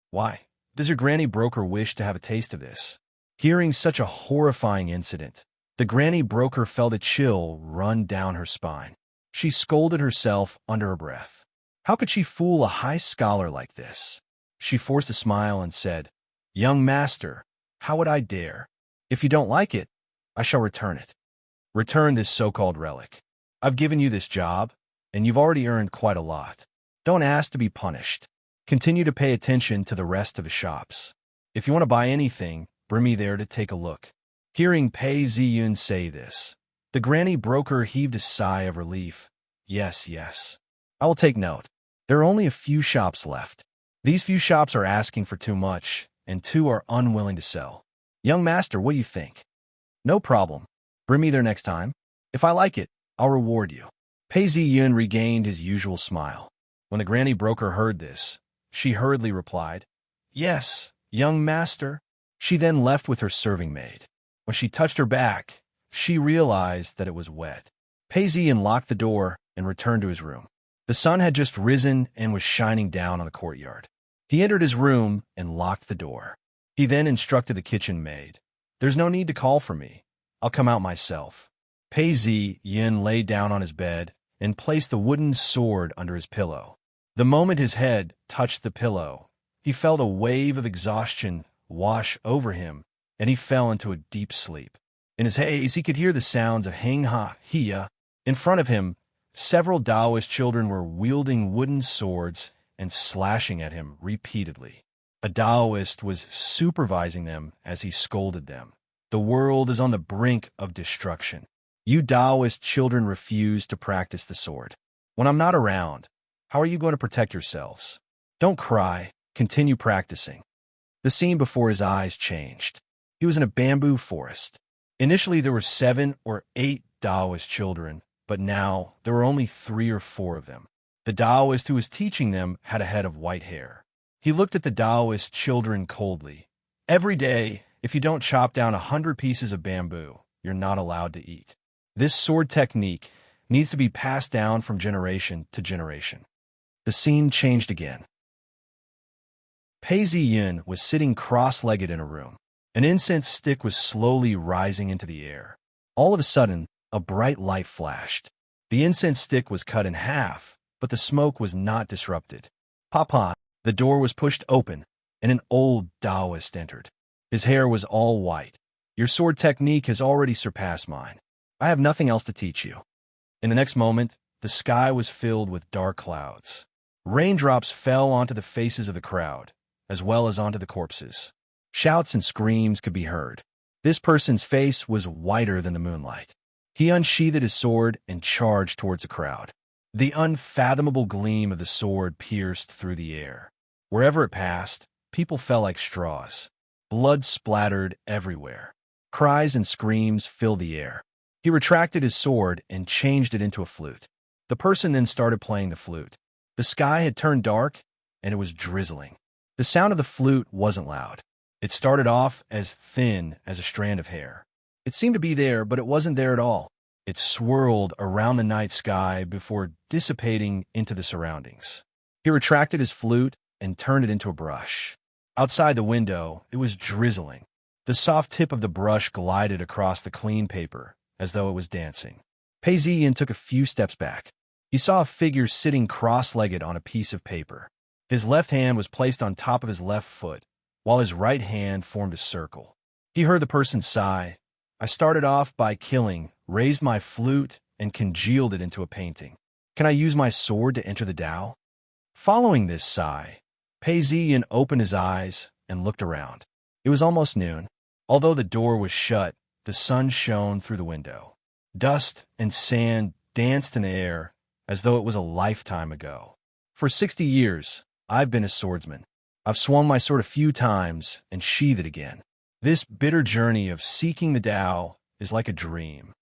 [SPEAKER 1] Why? Does your granny broker wish to have a taste of this? Hearing such a horrifying incident, the granny broker felt a chill run down her spine. She scolded herself under her breath. How could she fool a high scholar like this? She forced a smile and said, "Young master, how would I dare? If you don't like it, I shall return it. Return this so-called relic. I've given you this job, and you've already earned quite a lot. Don't ask to be punished. Continue to pay attention to the rest of the shops. If you want to buy anything, bring me there to take a look." Hearing Pei Zi-yun say this, the granny broker heaved a sigh of relief. Yes, I will take note. There are only a few shops left. These few shops are asking for too much, and two are unwilling to sell. Young master, what do you think? No problem. Bring me there next time. If I like it, I'll reward you. Pei Zi-yun regained his usual smile. When the granny broker heard this, she hurriedly replied, "Yes, young master." She then left with her serving maid. When she touched her back, she realized that it was wet. Pei Zi-yun locked the door and returned to his room. The sun had just risen and was shining down on the courtyard. He entered his room and locked the door. He then instructed the kitchen maid, "There's no need to call for me. I'll come out myself." Pei Zi-yun lay down on his bed and placed the wooden sword under his pillow. The moment his head touched the pillow, he felt a wave of exhaustion wash over him, and he fell into a deep sleep. In his haze, he could hear the sounds of Heng Ha Hia. In front of him, several Taoist children were wielding wooden swords and slashing at him repeatedly. A Taoist was supervising them as he scolded them. The world is on the brink of destruction. You Taoist children refuse to practice the sword. When I'm not around, how are you going to protect yourselves? Don't cry. Continue practicing. The scene before his eyes changed. He was in a bamboo forest. Initially, there were 7 or 8 Taoist children, but now there were only 3 or 4 of them. The Taoist who was teaching them had a head of white hair. He looked at the Taoist children coldly. Every day, if you don't chop down 100 pieces of bamboo, you're not allowed to eat. This sword technique needs to be passed down from generation to generation. The scene changed again. Pei Zi-yun was sitting cross-legged in a room. An incense stick was slowly rising into the air. All of a sudden, a bright light flashed. The incense stick was cut in half, but the smoke was not disrupted. Papa, the door was pushed open, and an old Taoist entered. His hair was all white. Your sword technique has already surpassed mine. I have nothing else to teach you. In the next moment, the sky was filled with dark clouds. Raindrops fell onto the faces of the crowd, as well as onto the corpses. Shouts and screams could be heard. This person's face was whiter than the moonlight. He unsheathed his sword and charged towards the crowd. The unfathomable gleam of the sword pierced through the air. Wherever it passed, People fell like straws. Blood splattered everywhere. Cries and screams filled the air. He retracted his sword and changed it into a flute. The person then started playing the flute. The sky had turned dark, and it was drizzling. The sound of the flute wasn't loud. It started off as thin as a strand of hair. It seemed to be there, but it wasn't there at all. It swirled around the night sky before dissipating into the surroundings. He retracted his flute and turned it into a brush. Outside the window, it was drizzling. The soft tip of the brush glided across the clean paper, as though it was dancing. Pei Ziyin took a few steps back. He saw a figure sitting cross-legged on a piece of paper. His left hand was placed on top of his left foot, while his right hand formed a circle. He heard the person sigh. I started off by killing, raised my flute, and congealed it into a painting. Can I use my sword to enter the Tao? Following this sigh, Pei Ziyin opened his eyes and looked around. It was almost noon. Although the door was shut, the sun shone through the window. Dust and sand danced in the air as though it was a lifetime ago. For 60 years, I've been a swordsman. I've swung my sword a few times and sheathed it again. This bitter journey of seeking the Tao is like a dream.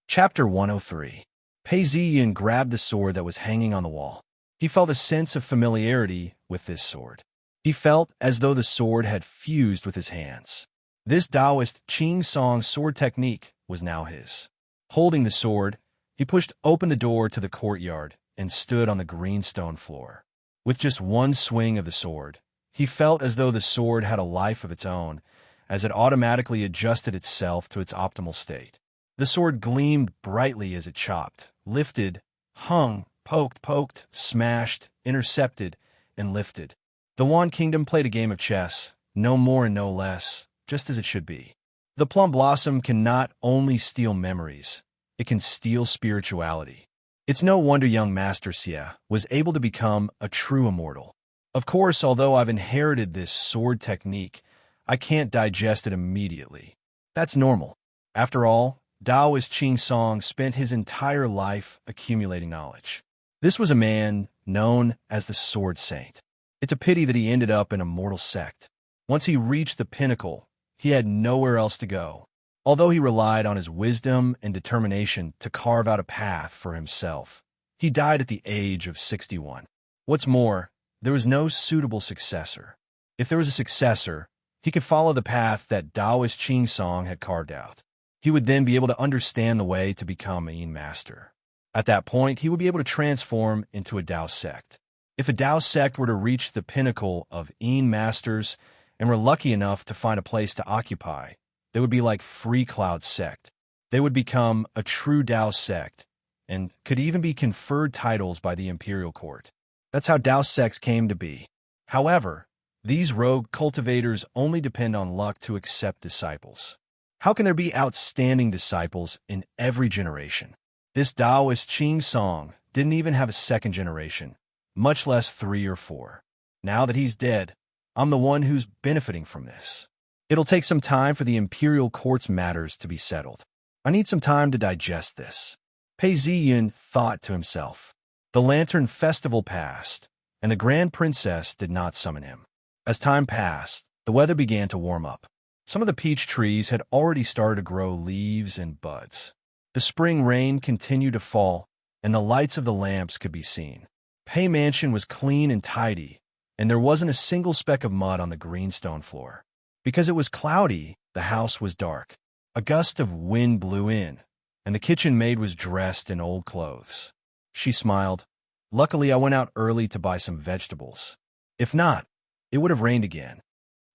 [SPEAKER 1] Chapter 103. Pei Ziyin grabbed the sword that was hanging on the wall. He felt a sense of familiarity with this sword. He felt as though the sword had fused with his hands. This Taoist Qing Song sword technique was now his. Holding the sword, he pushed open the door to the courtyard and stood on the green stone floor. With just one swing of the sword, he felt as though the sword had a life of its own, as it automatically adjusted itself to its optimal state. The sword gleamed brightly as it chopped, lifted, hung, poked, smashed, intercepted, and lifted. The Wand Kingdom played a game of chess, no more and no less, just as it should be. The plum blossom can not only steal memories, it can steal spirituality. It's no wonder young Master Xie was able to become a true immortal. Of course, although I've inherited this sword technique, I can't digest it immediately. That's normal. After all, Taoist Qing Song spent his entire life accumulating knowledge. This was a man known as the Sword Saint. It's a pity that he ended up in a mortal sect. Once he reached the pinnacle, he had nowhere else to go. Although he relied on his wisdom and determination to carve out a path for himself, he died at the age of 61. What's more, there was no suitable successor. If there was a successor, he could follow the path that Taoist Qing Song had carved out. He would then be able to understand the way to become a Yin master. At that point, he would be able to transform into a Tao sect. If a Tao sect were to reach the pinnacle of Yin masters and were lucky enough to find a place to occupy, they would be like Free Cloud sect. They would become a true Tao sect and could even be conferred titles by the imperial court. That's how Tao sects came to be. However, these rogue cultivators only depend on luck to accept disciples. How can there be outstanding disciples in every generation? This Taoist Qing Song didn't even have a second generation, much less 3 or 4. Now that he's dead, I'm the one who's benefiting from this. It'll take some time for the imperial court's matters to be settled. I need some time to digest this. Pei Ziyin thought to himself. The Lantern Festival passed, and the Grand Princess did not summon him. As time passed, the weather began to warm up. Some of the peach trees had already started to grow leaves and buds. The spring rain continued to fall, and the lights of the lamps could be seen. Pei Mansion was clean and tidy, and there wasn't a single speck of mud on the greenstone floor. Because it was cloudy, the house was dark. A gust of wind blew in, and the kitchen maid was dressed in old clothes. She smiled. Luckily, I went out early to buy some vegetables. If not, it would have rained again.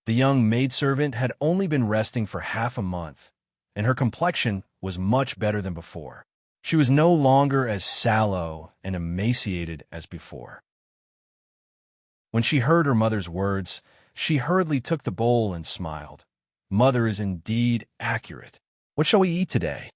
[SPEAKER 1] The young maidservant had only been resting for half a month, and her complexion was much better than before. She was no longer as sallow and emaciated as before. When she heard her mother's words, she hurriedly took the bowl and smiled. Mother is indeed accurate. What shall we eat today?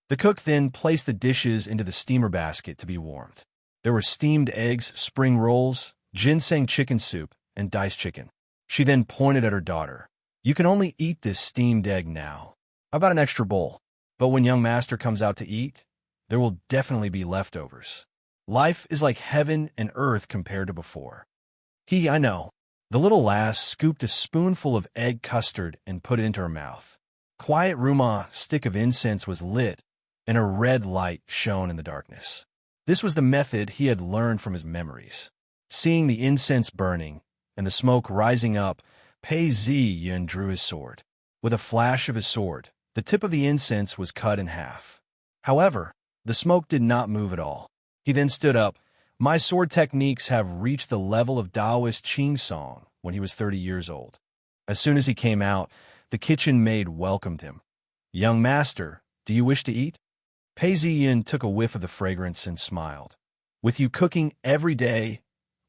[SPEAKER 1] The cook then placed the dishes into the steamer basket to be warmed. There were steamed eggs, spring rolls, ginseng chicken soup, and diced chicken. She then pointed at her daughter. You can only eat this steamed egg now. I've got an extra bowl, but when young master comes out to eat, there will definitely be leftovers. Life is like heaven and earth compared to before. I know. The little lass scooped a spoonful of egg custard and put it into her mouth. Quiet Ruma stick of incense was lit, and a red light shone in the darkness. This was the method he had learned from his memories. Seeing the incense burning and the smoke rising up, Pei Ziyun drew his sword. With a flash of his sword, the tip of the incense was cut in half. However, the smoke did not move at all. He then stood up. My sword techniques have reached the level of Taoist Qing Song when he was 30 years old. As soon as he came out, the kitchen maid welcomed him. Young master, do you wish to eat? Pei Ziyin took a whiff of the fragrance and smiled. With you cooking every day,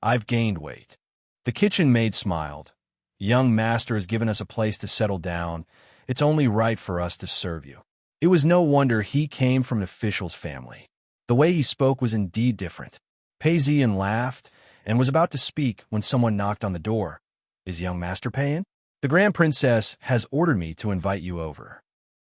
[SPEAKER 1] I've gained weight. The kitchen maid smiled. Young master has given us a place to settle down. It's only right for us to serve you. It was no wonder he came from an official's family. The way he spoke was indeed different. Pei Ziyin laughed and was about to speak when someone knocked on the door. Is young master Pei in? The Grand Princess has ordered me to invite you over.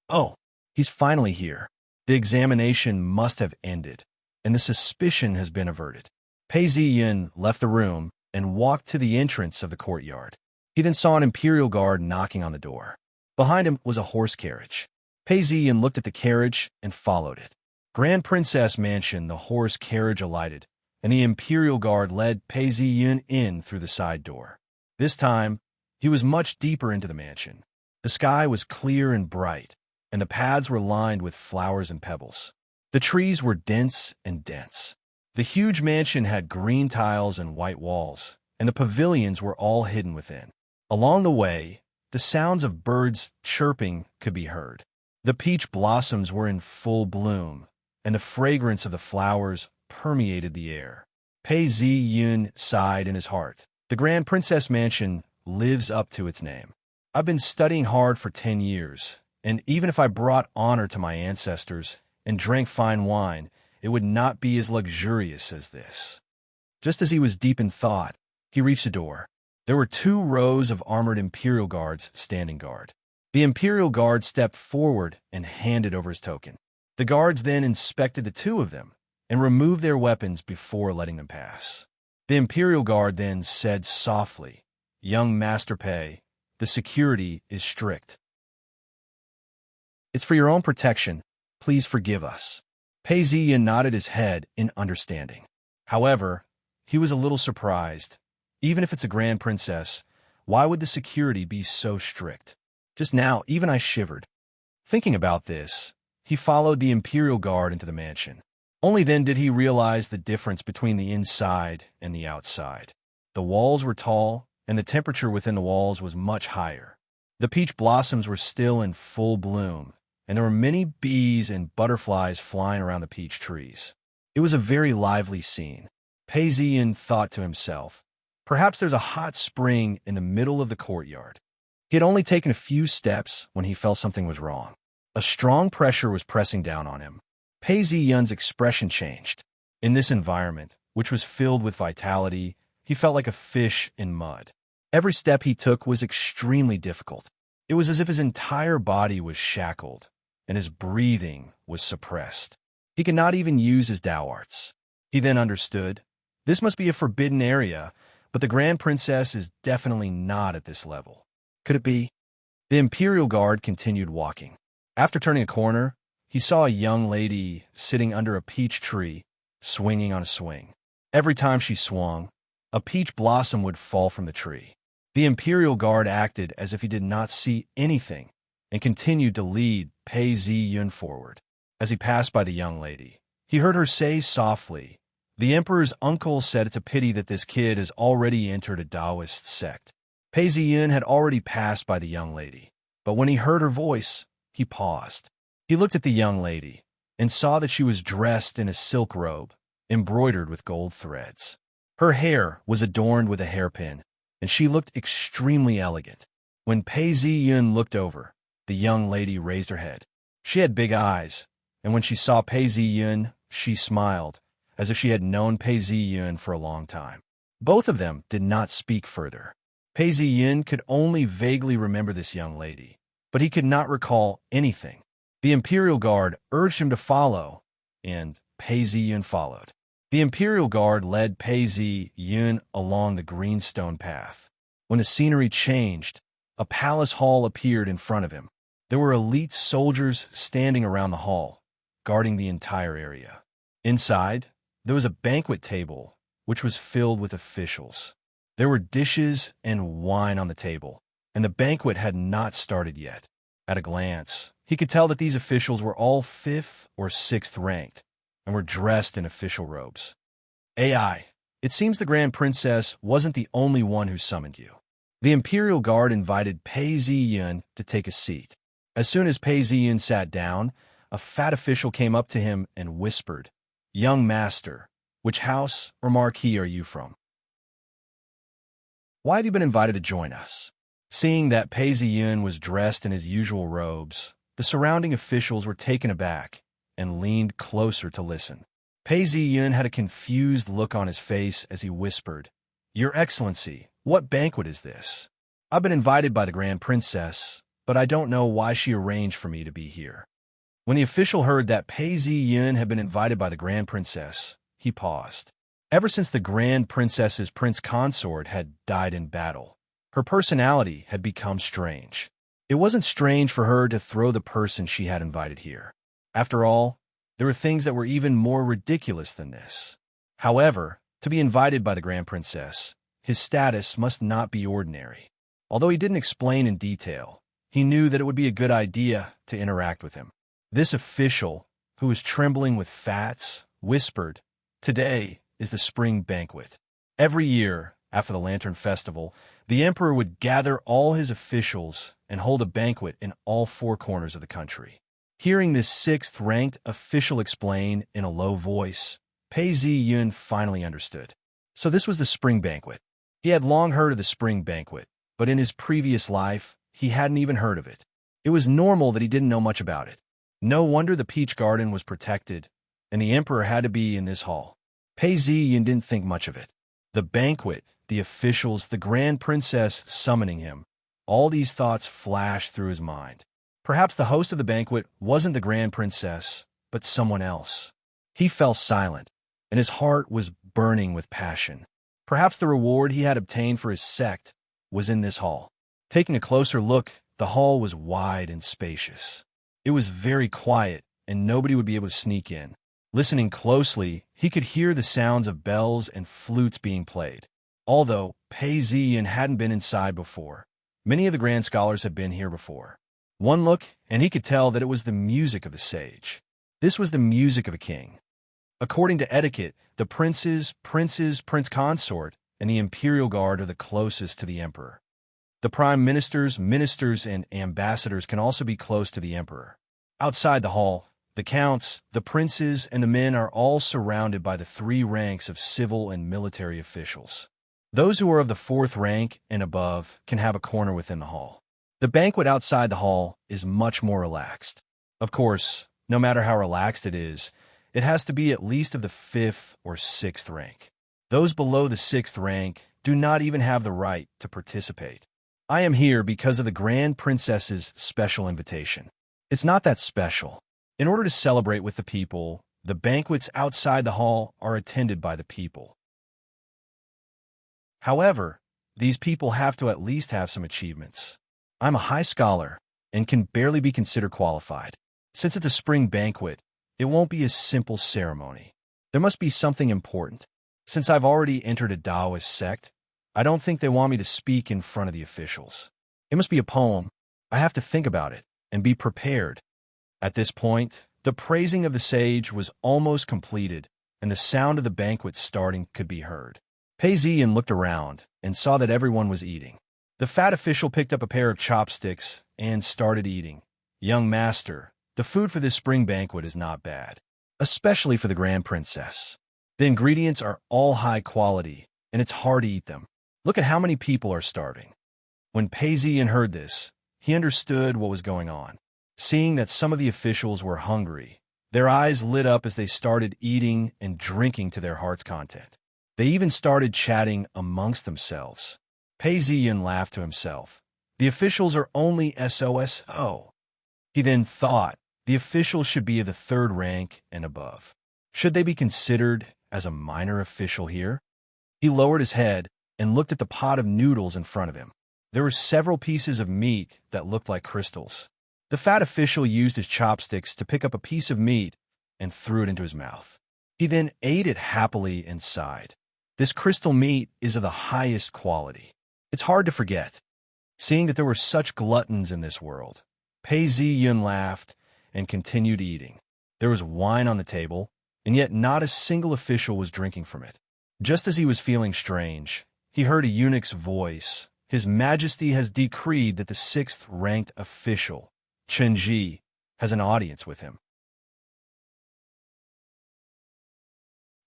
[SPEAKER 1] Oh, he's finally here. The examination must have ended, and the suspicion has been averted. Pei Ziyin left the room and walked to the entrance of the courtyard. He then saw an imperial guard knocking on the door. Behind him was a horse carriage. Pei Ziyin looked at the carriage and followed it. Grand Princess Mansion, the horse carriage alighted, and the imperial guard led Pei Ziyin in through the side door. This time, he was much deeper into the mansion. The sky was clear and bright, and the paths were lined with flowers and pebbles. The trees were dense and dense. The huge mansion had green tiles and white walls, and the pavilions were all hidden within. Along the way, the sounds of birds chirping could be heard. The peach blossoms were in full bloom, and the fragrance of the flowers permeated the air. Pei Ziyun sighed in his heart. The Grand Princess Mansion lives up to its name. I've been studying hard for 10 years, and even if I brought honor to my ancestors and drank fine wine, it would not be as luxurious as this. Just as he was deep in thought, he reached the door. There were 2 rows of armored imperial guards standing guard. The imperial guard stepped forward and handed over his token. The guards then inspected the 2 of them and removed their weapons before letting them pass. The imperial guard then said softly, Young Master Pei, the security is strict. It's for your own protection. Please forgive us. Pei Ziyin nodded his head in understanding. However, he was a little surprised. Even if it's a grand princess, why would the security be so strict? Just now, even I shivered. Thinking about this, he followed the imperial guard into the mansion. Only then did he realize the difference between the inside and the outside. The walls were tall, and the temperature within the walls was much higher. The peach blossoms were still in full bloom, and there were many bees and butterflies flying around the peach trees. It was a very lively scene. Pei Ziyin thought to himself, perhaps there's a hot spring in the middle of the courtyard. He had only taken a few steps when he felt something was wrong. A strong pressure was pressing down on him. Pei Ziyun's expression changed. In this environment, which was filled with vitality, he felt like a fish in mud. Every step he took was extremely difficult. It was as if his entire body was shackled, and his breathing was suppressed. He could not even use his Tao arts. He then understood. This must be a forbidden area, but the Grand Princess is definitely not at this level. Could it be? The Imperial Guard continued walking. After turning a corner, he saw a young lady sitting under a peach tree, swinging on a swing. Every time she swung, a peach blossom would fall from the tree. The Imperial Guard acted as if he did not see anything and continued to lead Pei Ziyun forward. As he passed by the young lady, he heard her say softly, "The Emperor's uncle said it's a pity that this kid has already entered a Taoist sect." Pei Ziyun had already passed by the young lady, but when he heard her voice, he paused. He looked at the young lady and saw that she was dressed in a silk robe, embroidered with gold threads. Her hair was adorned with a hairpin, and she looked extremely elegant. When Pei Ziyun looked over, the young lady raised her head. She had big eyes, and when she saw Pei Ziyun, she smiled, as if she had known Pei Ziyun for a long time. Both of them did not speak further. Pei Ziyun could only vaguely remember this young lady, but he could not recall anything. The Imperial Guard urged him to follow, and Pei Ziyun followed. The Imperial Guard led Pei Zi-yun along the greenstone path. When the scenery changed, a palace hall appeared in front of him. There were elite soldiers standing around the hall, guarding the entire area. Inside, there was a banquet table, which was filled with officials. There were dishes and wine on the table, and the banquet had not started yet. At a glance, he could tell that these officials were all 5th or 6th ranked, and were dressed in official robes. AI, it seems the Grand Princess wasn't the only one who summoned you. The Imperial Guard invited Pei Zi-yun to take a seat. As soon as Pei Zi-yun sat down, a fat official came up to him and whispered, "Young master, which house or marquee are you from? Why have you been invited to join us?" Seeing that Pei Zi-yun was dressed in his usual robes, the surrounding officials were taken aback and leaned closer to listen. Pei Zi-yun had a confused look on his face as he whispered, "Your Excellency, what banquet is this? I've been invited by the Grand Princess, but I don't know why she arranged for me to be here." When the official heard that Pei Zi-yun had been invited by the Grand Princess, he paused. Ever since the Grand Princess's prince consort had died in battle, her personality had become strange. It wasn't strange for her to throw the person she had invited here. After all, there were things that were even more ridiculous than this. However, to be invited by the Grand Princess, his status must not be ordinary. Although he didn't explain in detail, he knew that it would be a good idea to interact with him. This official, who was trembling with fats, whispered, "Today is the spring banquet. Every year, after the Lantern Festival, the emperor would gather all his officials and hold a banquet in all 4 corners of the country." Hearing this 6th-ranked official explain in a low voice, Pei Zi-yun finally understood. So this was the spring banquet. He had long heard of the spring banquet, but in his previous life, he hadn't even heard of it. It was normal that he didn't know much about it. No wonder the Peach Garden was protected, and the emperor had to be in this hall. Pei Zi-yun didn't think much of it. The banquet, the officials, the Grand Princess summoning him, all these thoughts flashed through his mind. Perhaps the host of the banquet wasn't the Grand Princess, but someone else. He fell silent, and his heart was burning with passion. Perhaps the reward he had obtained for his sect was in this hall. Taking a closer look, the hall was wide and spacious. It was very quiet, and nobody would be able to sneak in. Listening closely, he could hear the sounds of bells and flutes being played. Although Pei Zi-yun hadn't been inside before, many of the grand scholars had been here before. One look, and he could tell that it was the music of the sage. This was the music of a king. According to etiquette, the princes, prince consort, and the Imperial Guard are the closest to the emperor. The prime ministers, ministers, and ambassadors can also be close to the emperor. Outside the hall, the counts, the princes, and the men are all surrounded by the 3 ranks of civil and military officials. Those who are of the 4th rank and above can have a corner within the hall. The banquet outside the hall is much more relaxed. Of course, no matter how relaxed it is, it has to be at least of the 5th or 6th rank. Those below the 6th rank do not even have the right to participate. I am here because of the Grand Princess's special invitation. It's not that special. In order to celebrate with the people, the banquets outside the hall are attended by the people. However, these people have to at least have some achievements. I'm a high scholar and can barely be considered qualified. Since it's a spring banquet, it won't be a simple ceremony. There must be something important. Since I've already entered a Taoist sect, I don't think they want me to speak in front of the officials. It must be a poem. I have to think about it and be prepared. At this point, the praising of the sage was almost completed, and the sound of the banquet starting could be heard. Pei Zi-yun looked around and saw that everyone was eating. The fat official picked up a pair of chopsticks and started eating. "Young master, the food for this spring banquet is not bad, especially for the Grand Princess. The ingredients are all high quality, and it's hard to eat them. Look at how many people are starving." When Pei Zi-yun heard this, he understood what was going on. Seeing that some of the officials were hungry, their eyes lit up as they started eating and drinking to their heart's content. They even started chatting amongst themselves. Pei Zi-yun laughed to himself. The officials are only SOSO. He then thought the officials should be of the 3rd rank and above. Should they be considered as a minor official here? He lowered his head and looked at the pot of noodles in front of him. There were several pieces of meat that looked like crystals. The fat official used his chopsticks to pick up a piece of meat and threw it into his mouth. He then ate it happily and sighed. This crystal meat is of the highest quality. It's hard to forget, seeing that there were such gluttons in this world. Pei Ziyun laughed and continued eating. There was wine on the table, and yet not a single official was drinking from it. Just as he was feeling strange, he heard a eunuch's voice. His Majesty has decreed that the 6th-ranked official, Chen Ji, has an audience with him.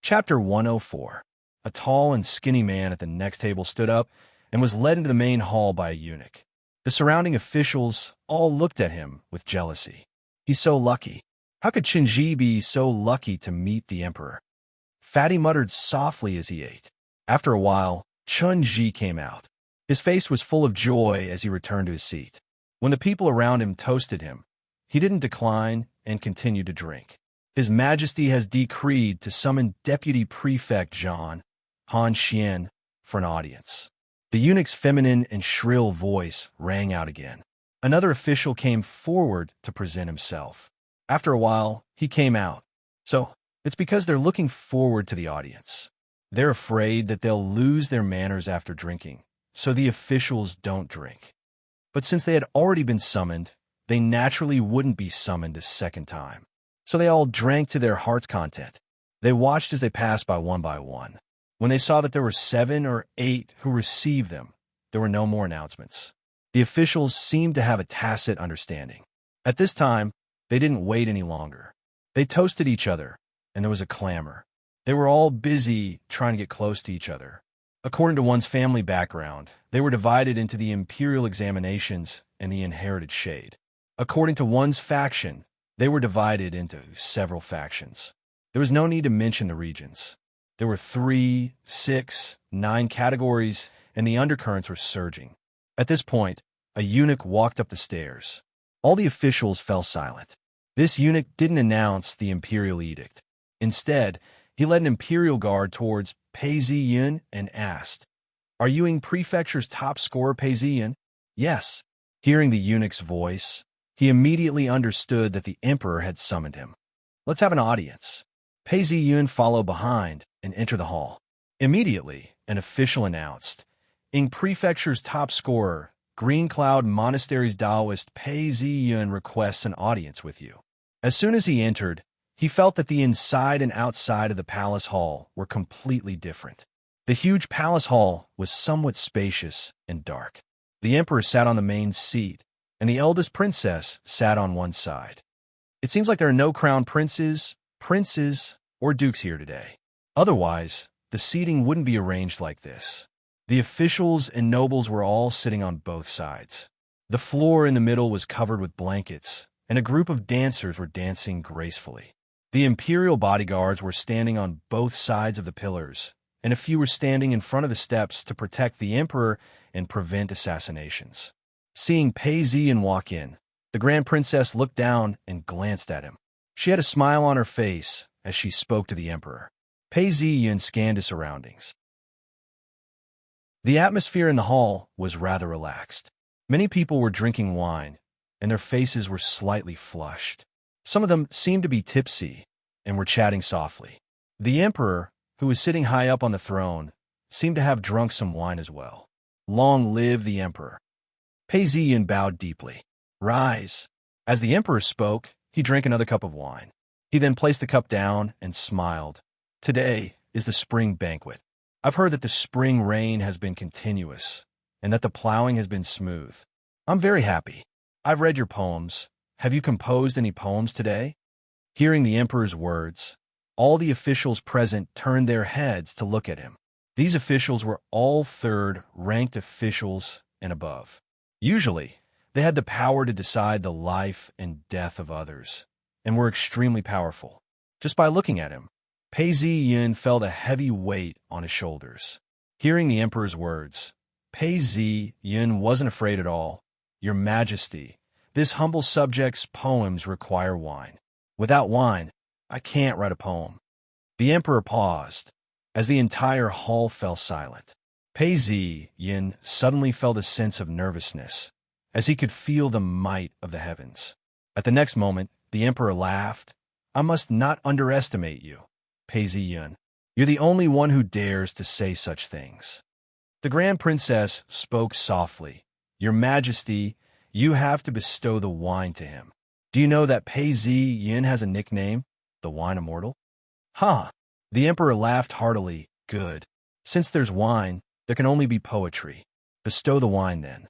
[SPEAKER 1] Chapter 104. A tall and skinny man at the next table stood up and was led into the main hall by a eunuch. The surrounding officials all looked at him with jealousy. He's so lucky. How could Chen Ji be so lucky to meet the emperor? Fatty muttered softly as he ate. After a while, Chen Ji came out. His face was full of joy as he returned to his seat. When the people around him toasted him, he didn't decline and continued to drink. His Majesty has decreed to summon Deputy Prefect Zhan, Han Xian, for an audience. The eunuch's feminine and shrill voice rang out again. Another official came forward to present himself. After a while, he came out. So, it's because they're looking forward to the audience. They're afraid that they'll lose their manners after drinking, so the officials don't drink. But since they had already been summoned, they naturally wouldn't be summoned a second time. So they all drank to their heart's content. They watched as they passed by one. When they saw that there were 7 or 8 who received them, there were no more announcements. The officials seemed to have a tacit understanding. At this time, they didn't wait any longer. They toasted each other, and there was a clamor. They were all busy trying to get close to each other. According to one's family background, they were divided into the imperial examinations and the inherited shade. According to one's faction, they were divided into several factions. There was no need to mention the regions. There were 3, 6, 9 categories, and the undercurrents were surging. At this point, a eunuch walked up the stairs. All the officials fell silent. This eunuch didn't announce the imperial edict. Instead, he led an imperial guard towards Pei Ziyun and asked, "Are you Ying Prefecture's top scorer, Pei Ziyun?" "Yes." Hearing the eunuch's voice, he immediately understood that the emperor had summoned him. "Let's have an audience." Pei Ziyun followed behind and entered the hall. Immediately, an official announced, "Ying Prefecture's top scorer, Green Cloud Monastery's Taoist Pei Ziyun requests an audience with you." As soon as he entered, he felt that the inside and outside of the palace hall were completely different. The huge palace hall was somewhat spacious and dark. The emperor sat on the main seat, and the eldest princess sat on one side. It seems like there are no crown princes, or dukes here today. Otherwise, the seating wouldn't be arranged like this. The officials and nobles were all sitting on both sides. The floor in the middle was covered with blankets, and a group of dancers were dancing gracefully. The imperial bodyguards were standing on both sides of the pillars, and a few were standing in front of the steps to protect the emperor and prevent assassinations. Seeing Pei Ziyun walk in, the Grand Princess looked down and glanced at him. She had a smile on her face as she spoke to the emperor. Pei Ziyun scanned his surroundings. The atmosphere in the hall was rather relaxed. Many people were drinking wine, and their faces were slightly flushed. Some of them seemed to be tipsy and were chatting softly. The emperor, who was sitting high up on the throne, seemed to have drunk some wine as well. Long live the emperor. Pei Ziyun bowed deeply. Rise. As the emperor spoke, he drank another cup of wine. He then placed the cup down and smiled. Today is the spring banquet. I've heard that the spring rain has been continuous and that the plowing has been smooth. I'm very happy. I've read your poems. Have you composed any poems today? Hearing the emperor's words, all the officials present turned their heads to look at him. These officials were all 3rd-ranked officials and above. Usually, they had the power to decide the life and death of others, and were extremely powerful. Just by looking at him, Pei Ziyun felt a heavy weight on his shoulders. Hearing the emperor's words, Pei Ziyun wasn't afraid at all. Your Majesty, this humble subject's poems require wine. Without wine, I can't write a poem. The emperor paused, as the entire hall fell silent. Pei Yin suddenly felt a sense of nervousness, as he could feel the might of the heavens. At the next moment, the emperor laughed. I must not underestimate you, Pei Yin. You're the only one who dares to say such things. The Grand Princess spoke softly. Your Majesty, you have to bestow the wine to him. Do you know that Pei Yin has a nickname, the Wine Immortal? Huh. The emperor laughed heartily. Good. Since there's wine, there can only be poetry. Bestow the wine, then.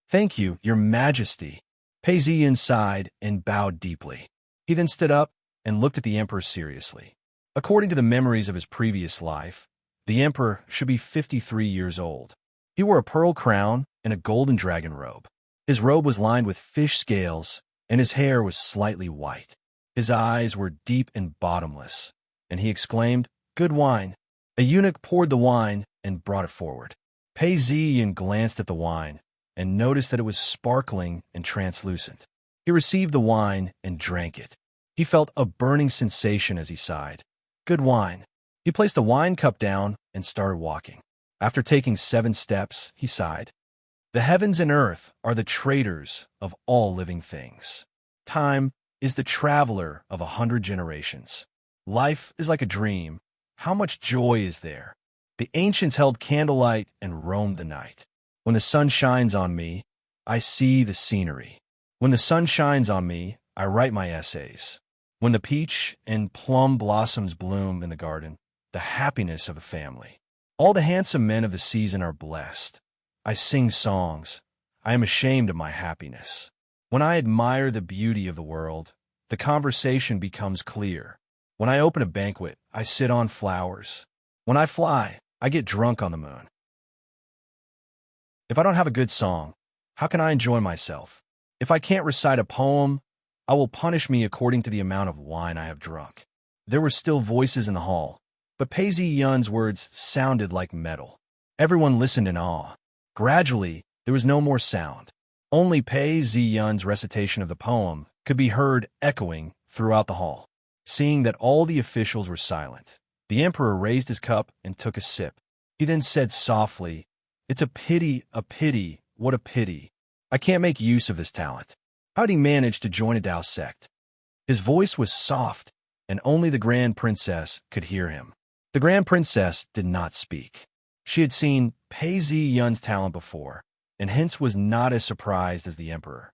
[SPEAKER 1] Thank you, Your Majesty. Pei Yin sighed and bowed deeply. He then stood up and looked at the emperor seriously. According to the memories of his previous life, the emperor should be 53 years old. He wore a pearl crown and a golden dragon robe. His robe was lined with fish scales, and his hair was slightly white. His eyes were deep and bottomless, and he exclaimed, Good wine. A eunuch poured the wine and brought it forward. Pei Yin glanced at the wine and noticed that it was sparkling and translucent. He received the wine and drank it. He felt a burning sensation as he sighed. Good wine. He placed the wine cup down and started walking. After taking 7 steps, he sighed. The heavens and earth are the traders of all living things. Time is the traveler of 100 generations. Life is like a dream. How much joy is there? The ancients held candlelight and roamed the night. When the sun shines on me, I see the scenery. When the sun shines on me, I write my essays. When the peach and plum blossoms bloom in the garden, the happiness of a family. All the handsome men of the season are blessed. I sing songs. I am ashamed of my happiness. When I admire the beauty of the world, the conversation becomes clear. When I open a banquet, I sit on flowers. When I fly, I get drunk on the moon. If I don't have a good song, how can I enjoy myself? If I can't recite a poem, I will punish me according to the amount of wine I have drunk. There were still voices in the hall, but Pei Yin's words sounded like metal. Everyone listened in awe. Gradually, there was no more sound. Only Pei Yin's recitation of the poem could be heard echoing throughout the hall. Seeing that all the officials were silent, the emperor raised his cup and took a sip. He then said softly, It's a pity, what a pity. I can't make use of this talent. How'd he manage to join a Tao sect? His voice was soft, and only the Grand Princess could hear him. The Grand Princess did not speak. She had seen Pei Yin's talent before, and hence was not as surprised as the emperor.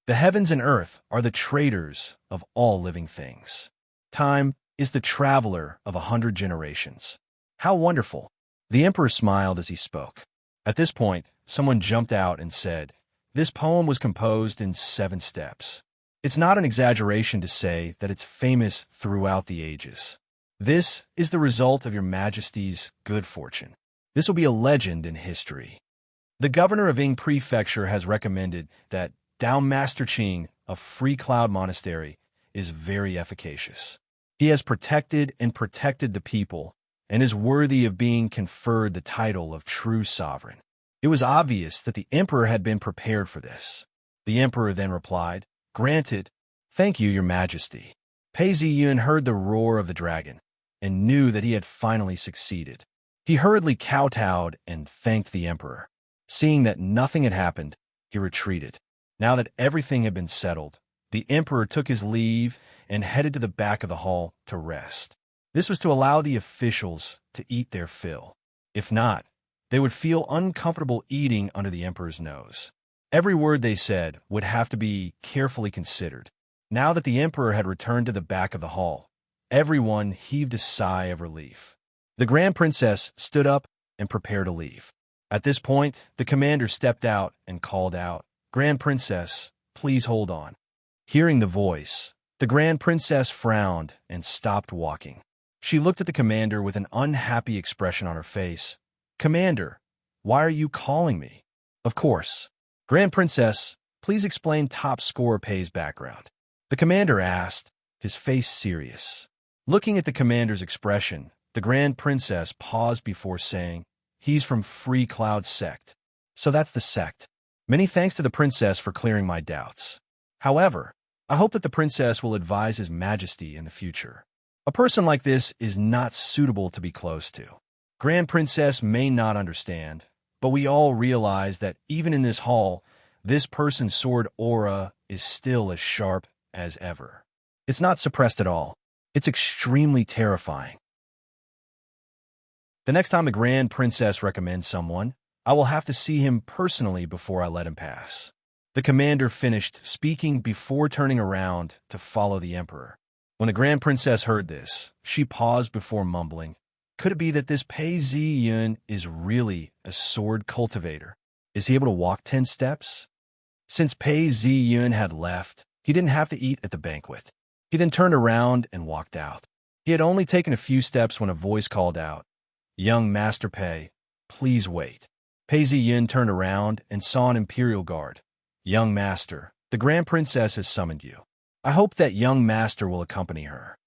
[SPEAKER 1] The heavens and earth are the traders of all living things. Time is the traveler of 100 generations. How wonderful! The emperor smiled as he spoke. At this point, someone jumped out and said, This poem was composed in 7 steps. It's not an exaggeration to say that it's famous throughout the ages. This is the result of Your Majesty's good fortune. This will be a legend in history. The governor of Ying Prefecture has recommended that Dao Master Qing of Free Cloud Monastery is very efficacious. He has protected the people and is worthy of being conferred the title of true sovereign. It was obvious that the emperor had been prepared for this. The emperor then replied, Granted. Thank you, Your Majesty. Pei Yin heard the roar of the dragon and knew that he had finally succeeded. He hurriedly kowtowed and thanked the emperor. Seeing that nothing had happened, he retreated. Now that everything had been settled, the emperor took his leave and headed to the back of the hall to rest. This was to allow the officials to eat their fill. If not, they would feel uncomfortable eating under the emperor's nose. Every word they said would have to be carefully considered. Now that the emperor had returned to the back of the hall, everyone heaved a sigh of relief. The Grand Princess stood up and prepared to leave. At this point, the commander stepped out and called out, Grand Princess, please hold on. Hearing the voice, the Grand Princess frowned and stopped walking. She looked at the commander with an unhappy expression on her face. Commander, why are you calling me? Of course. Grand Princess, please explain top scorer Pei's background. The commander asked, his face serious. Looking at the commander's expression, the Grand Princess paused before saying, He's from Free Cloud Sect. So that's the sect. Many thanks to the princess for clearing my doubts. However, I hope that the princess will advise His Majesty in the future. A person like this is not suitable to be close to. Grand Princess may not understand, but we all realize that even in this hall, this person's sword aura is still as sharp as ever. It's not suppressed at all. It's extremely terrifying. The next time the Grand Princess recommends someone, I will have to see him personally before I let him pass. The commander finished speaking before turning around to follow the Emperor. When the Grand Princess heard this, she paused before mumbling, "Could it be that this Pei Ziyun is really a sword cultivator? Is he able to walk 10 steps?" Since Pei Ziyun had left, he didn't have to eat at the banquet. He then turned around and walked out. He had only taken a few steps when a voice called out, "Young Master Pei, please wait." Pei Ziyun turned around and saw an Imperial Guard. "Young Master, the Grand Princess has summoned you. I hope that young Master will accompany her."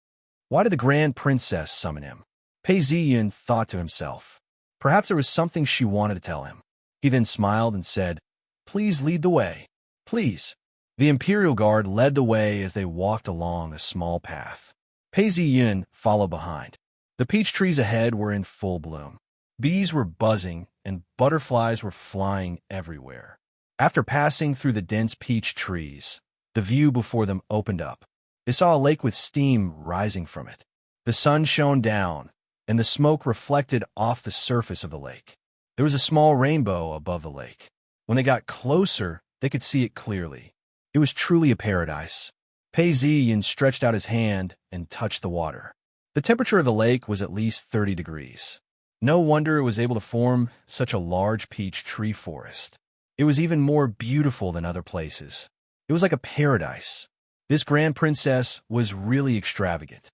[SPEAKER 1] Why did the Grand Princess summon him? Pei Ziyun thought to himself. Perhaps there was something she wanted to tell him. He then smiled and said, "Please lead the way. Please." The Imperial Guard led the way as they walked along a small path. Pei Ziyun followed behind. The peach trees ahead were in full bloom. Bees were buzzing and butterflies were flying everywhere. After passing through the dense peach trees, the view before them opened up. They saw a lake with steam rising from it. The sun shone down, and the smoke reflected off the surface of the lake. There was a small rainbow above the lake. When they got closer, they could see it clearly. It was truly a paradise. Pei Ziyun stretched out his hand and touched the water. The temperature of the lake was at least 30 degrees. No wonder it was able to form such a large peach tree forest. It was even more beautiful than other places. It was like a paradise. This Grand Princess was really extravagant.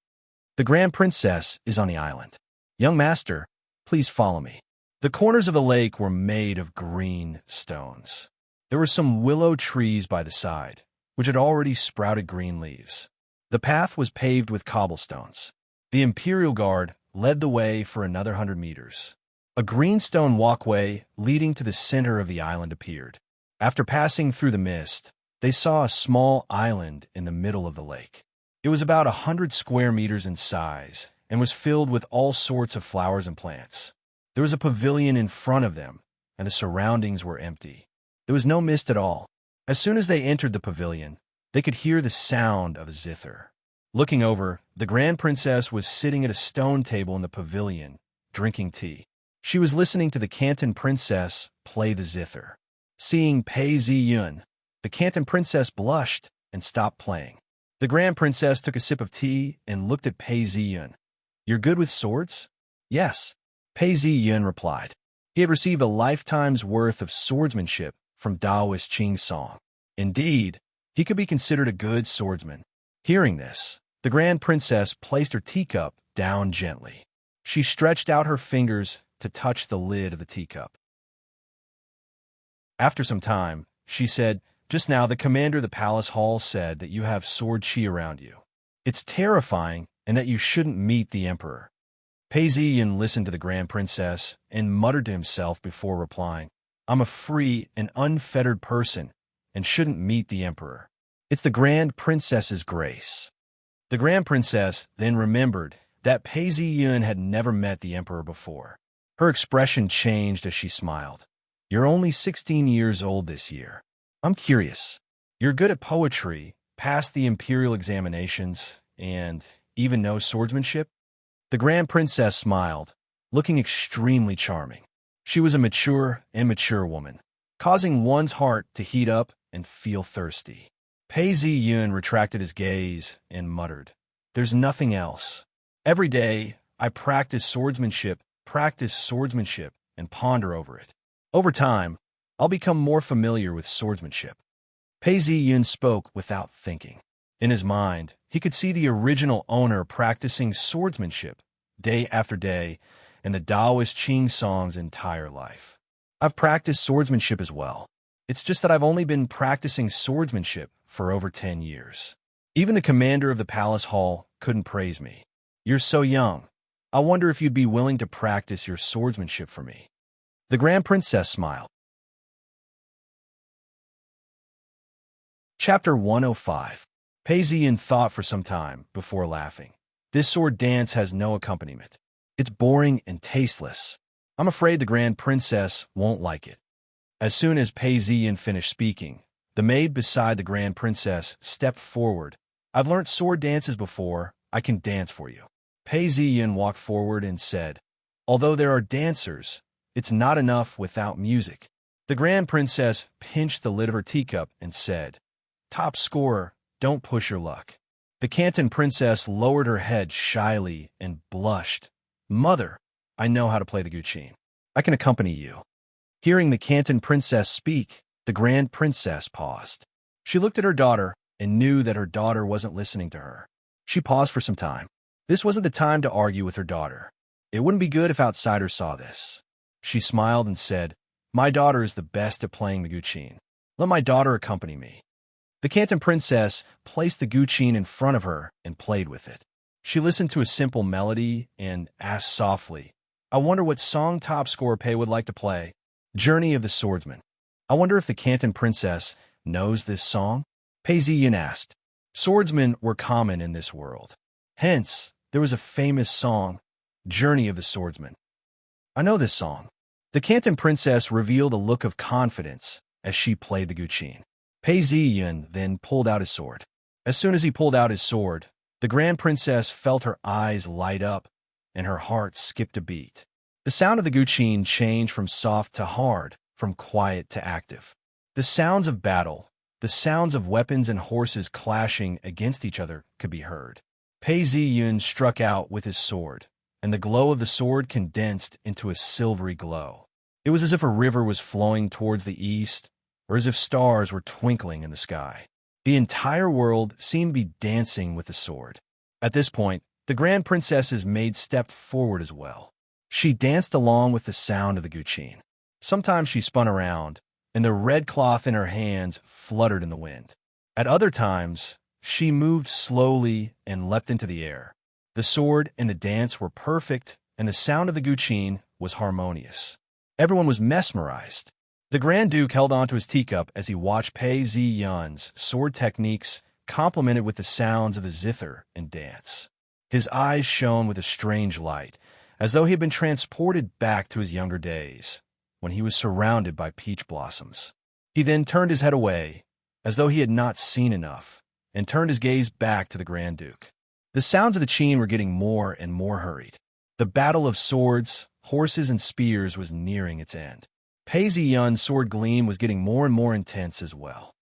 [SPEAKER 1] The Grand Princess is on the island. "Young Master, please follow me." The corners of the lake were made of green stones. There were some willow trees by the side, which had already sprouted green leaves. The path was paved with cobblestones. The Imperial Guard led the way for another 100 meters. A green stone walkway leading to the center of the island appeared. After passing through the mist, they saw a small island in the middle of the lake. It was about 100 square meters in size and was filled with all sorts of flowers and plants. There was a pavilion in front of them, and the surroundings were empty. There was no mist at all. As soon as they entered the pavilion, they could hear the sound of a zither. Looking over, the Grand Princess was sitting at a stone table in the pavilion, drinking tea. She was listening to the Canton Princess play the zither. Seeing Pei Ziyun, the Canton Princess blushed and stopped playing. The Grand Princess took a sip of tea and looked at Pei Ziyun. "You're good with swords?" "Yes," Pei Ziyun replied. He had received a lifetime's worth of swordsmanship from Taoist Qing Song. Indeed, he could be considered a good swordsman. Hearing this, the Grand Princess placed her teacup down gently. She stretched out her fingers to touch the lid of the teacup. After some time, she said, "Just now the commander of the palace hall said that you have sword chi around you. It's terrifying and that you shouldn't meet the Emperor." Pei Ziyun listened to the Grand Princess and muttered to himself before replying, "I'm a free and unfettered person and shouldn't meet the Emperor. It's the Grand Princess's grace." The Grand Princess then remembered that Pei Ziyun had never met the Emperor before. Her expression changed as she smiled. "You're only 16 years old this year. I'm curious. You're good at poetry, passed the imperial examinations, and even know swordsmanship?" The Grand Princess smiled, looking extremely charming. She was a mature and mature woman, causing one's heart to heat up and feel thirsty. Pei Ziyun retracted his gaze and muttered, "There's nothing else. Every day, I practice swordsmanship, and ponder over it. Over time, I'll become more familiar with swordsmanship." Pei Ziyun spoke without thinking. In his mind, he could see the original owner practicing swordsmanship day after day in the Taoist Qing Song's entire life. "I've practiced swordsmanship as well. It's just that I've only been practicing swordsmanship for over 10 years. Even the commander of the palace hall couldn't praise me. You're so young. I wonder if you'd be willing to practice your swordsmanship for me." The Grand Princess smiled. Chapter 105. Pei Ziyun thought for some time before laughing. This sword dance has no accompaniment. It's boring and tasteless. I'm afraid the Grand Princess won't like it." As soon as Pei Ziyin finished speaking, the maid beside the Grand Princess stepped forward. "I've learnt sword dances before. I can dance for you." Pei Ziyin walked forward and said, "Although there are dancers, it's not enough without music." The Grand Princess pinched the lid of her teacup and said, "Top scorer, don't push your luck." The Canton Princess lowered her head shyly and blushed. "Mother, I know how to play the guqin. I can accompany you." Hearing the Canton Princess speak, the Grand Princess paused. She looked at her daughter and knew that her daughter wasn't listening to her. She paused for some time. This wasn't the time to argue with her daughter. It wouldn't be good if outsiders saw this. She smiled and said, "My daughter is the best at playing the guqin. Let my daughter accompany me." The Canton Princess placed the guqin in front of her and played with it. She listened to a simple melody and asked softly, "I wonder what song top scorer Pei would like to play." "Journey of the Swordsman." "I wonder if the Canton Princess knows this song?" Pei Ziyin asked. Swordsmen were common in this world. Hence, there was a famous song, Journey of the Swordsman. "I know this song." The Canton Princess revealed a look of confidence as she played the guqin. Pei Ziyin then pulled out his sword. As soon as he pulled out his sword, the Grand Princess felt her eyes light up and her heart skipped a beat. The sound of the guqin changed from soft to hard, from quiet to active. The sounds of battle, the sounds of weapons and horses clashing against each other could be heard. Pei Ziyin struck out with his sword, and the glow of the sword condensed into a silvery glow. It was as if a river was flowing towards the east, or as if stars were twinkling in the sky. The entire world seemed to be dancing with the sword. At this point, the Grand Princess's maid stepped forward as well. She danced along with the sound of the guqin. Sometimes she spun around, and the red cloth in her hands fluttered in the wind. At other times, she moved slowly and leapt into the air. The sword and the dance were perfect, and the sound of the guqin was harmonious. Everyone was mesmerized. The Grand Duke held onto his teacup as he watched Pei Ziyun's sword techniques complemented with the sounds of the zither and dance. His eyes shone with a strange light, as though he had been transported back to his younger days, when he was surrounded by peach blossoms. He then turned his head away, as though he had not seen enough, and turned his gaze back to the Grand Duke. The sounds of the qin were getting more and more hurried. The battle of swords, horses, and spears was nearing its end. Pei Ziyun's sword gleam was getting more and more intense as well.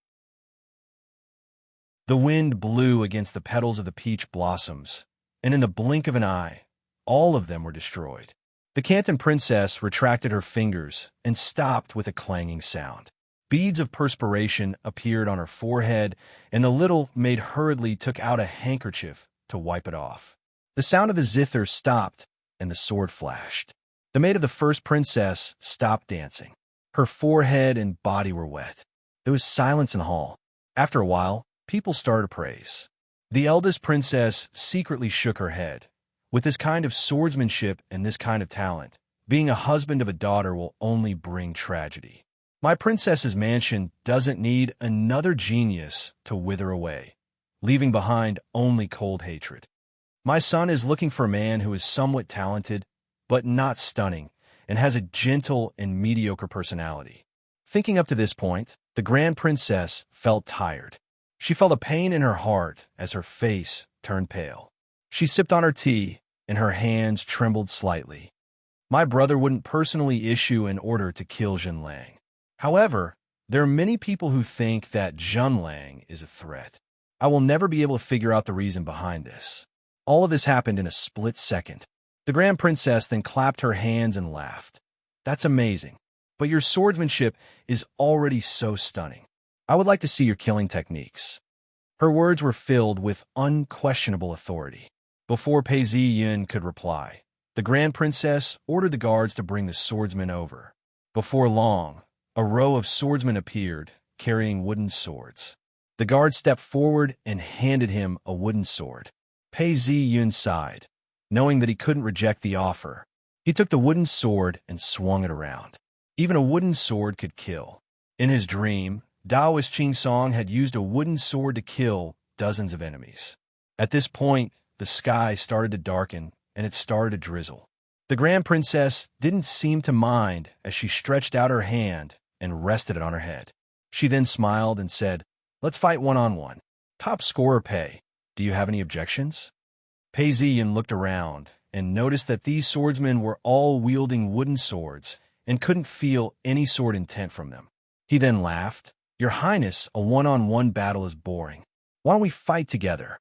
[SPEAKER 1] The wind blew against the petals of the peach blossoms, and in the blink of an eye, all of them were destroyed. The Canton Princess retracted her fingers and stopped with a clanging sound. Beads of perspiration appeared on her forehead, and the little maid hurriedly took out a handkerchief to wipe it off. The sound of the zither stopped, and the sword flashed. The maid of the first princess stopped dancing. Her forehead and body were wet. There was silence in the hall. After a while, people started to praise. The eldest princess secretly shook her head. With this kind of swordsmanship and this kind of talent, being a husband of a daughter will only bring tragedy. My princess's mansion doesn't need another genius to wither away, leaving behind only cold hatred. My son is looking for a man who is somewhat talented, but not stunning, and has a gentle and mediocre personality. Thinking up to this point, the Grand Princess felt tired. She felt a pain in her heart as her face turned pale. She sipped on her tea, and her hands trembled slightly. My brother wouldn't personally issue an order to kill Zhen Lang. However, there are many people who think that Zhen Lang is a threat. I will never be able to figure out the reason behind this. All of this happened in a split second. The Grand Princess then clapped her hands and laughed. "That's amazing, but your swordsmanship is already so stunning. I would like to see your killing techniques." Her words were filled with unquestionable authority. Before Pei Ziyun could reply, the Grand Princess ordered the guards to bring the swordsmen over. Before long, a row of swordsmen appeared, carrying wooden swords. The guard stepped forward and handed him a wooden sword. Pei Ziyun sighed, knowing that he couldn't reject the offer. He took the wooden sword and swung it around. Even a wooden sword could kill. In his dream, Daoist Qing Song had used a wooden sword to kill dozens of enemies. At this point, the sky started to darken and it started to drizzle. The Grand Princess didn't seem to mind as she stretched out her hand and rested it on her head. She then smiled and said, "Let's fight one-on-one. Top scorer pay. Do you have any objections?" Pei Ziyin looked around and noticed that these swordsmen were all wielding wooden swords and couldn't feel any sword intent from them. He then laughed. "Your Highness, a one-on-one battle is boring. Why don't we fight together?"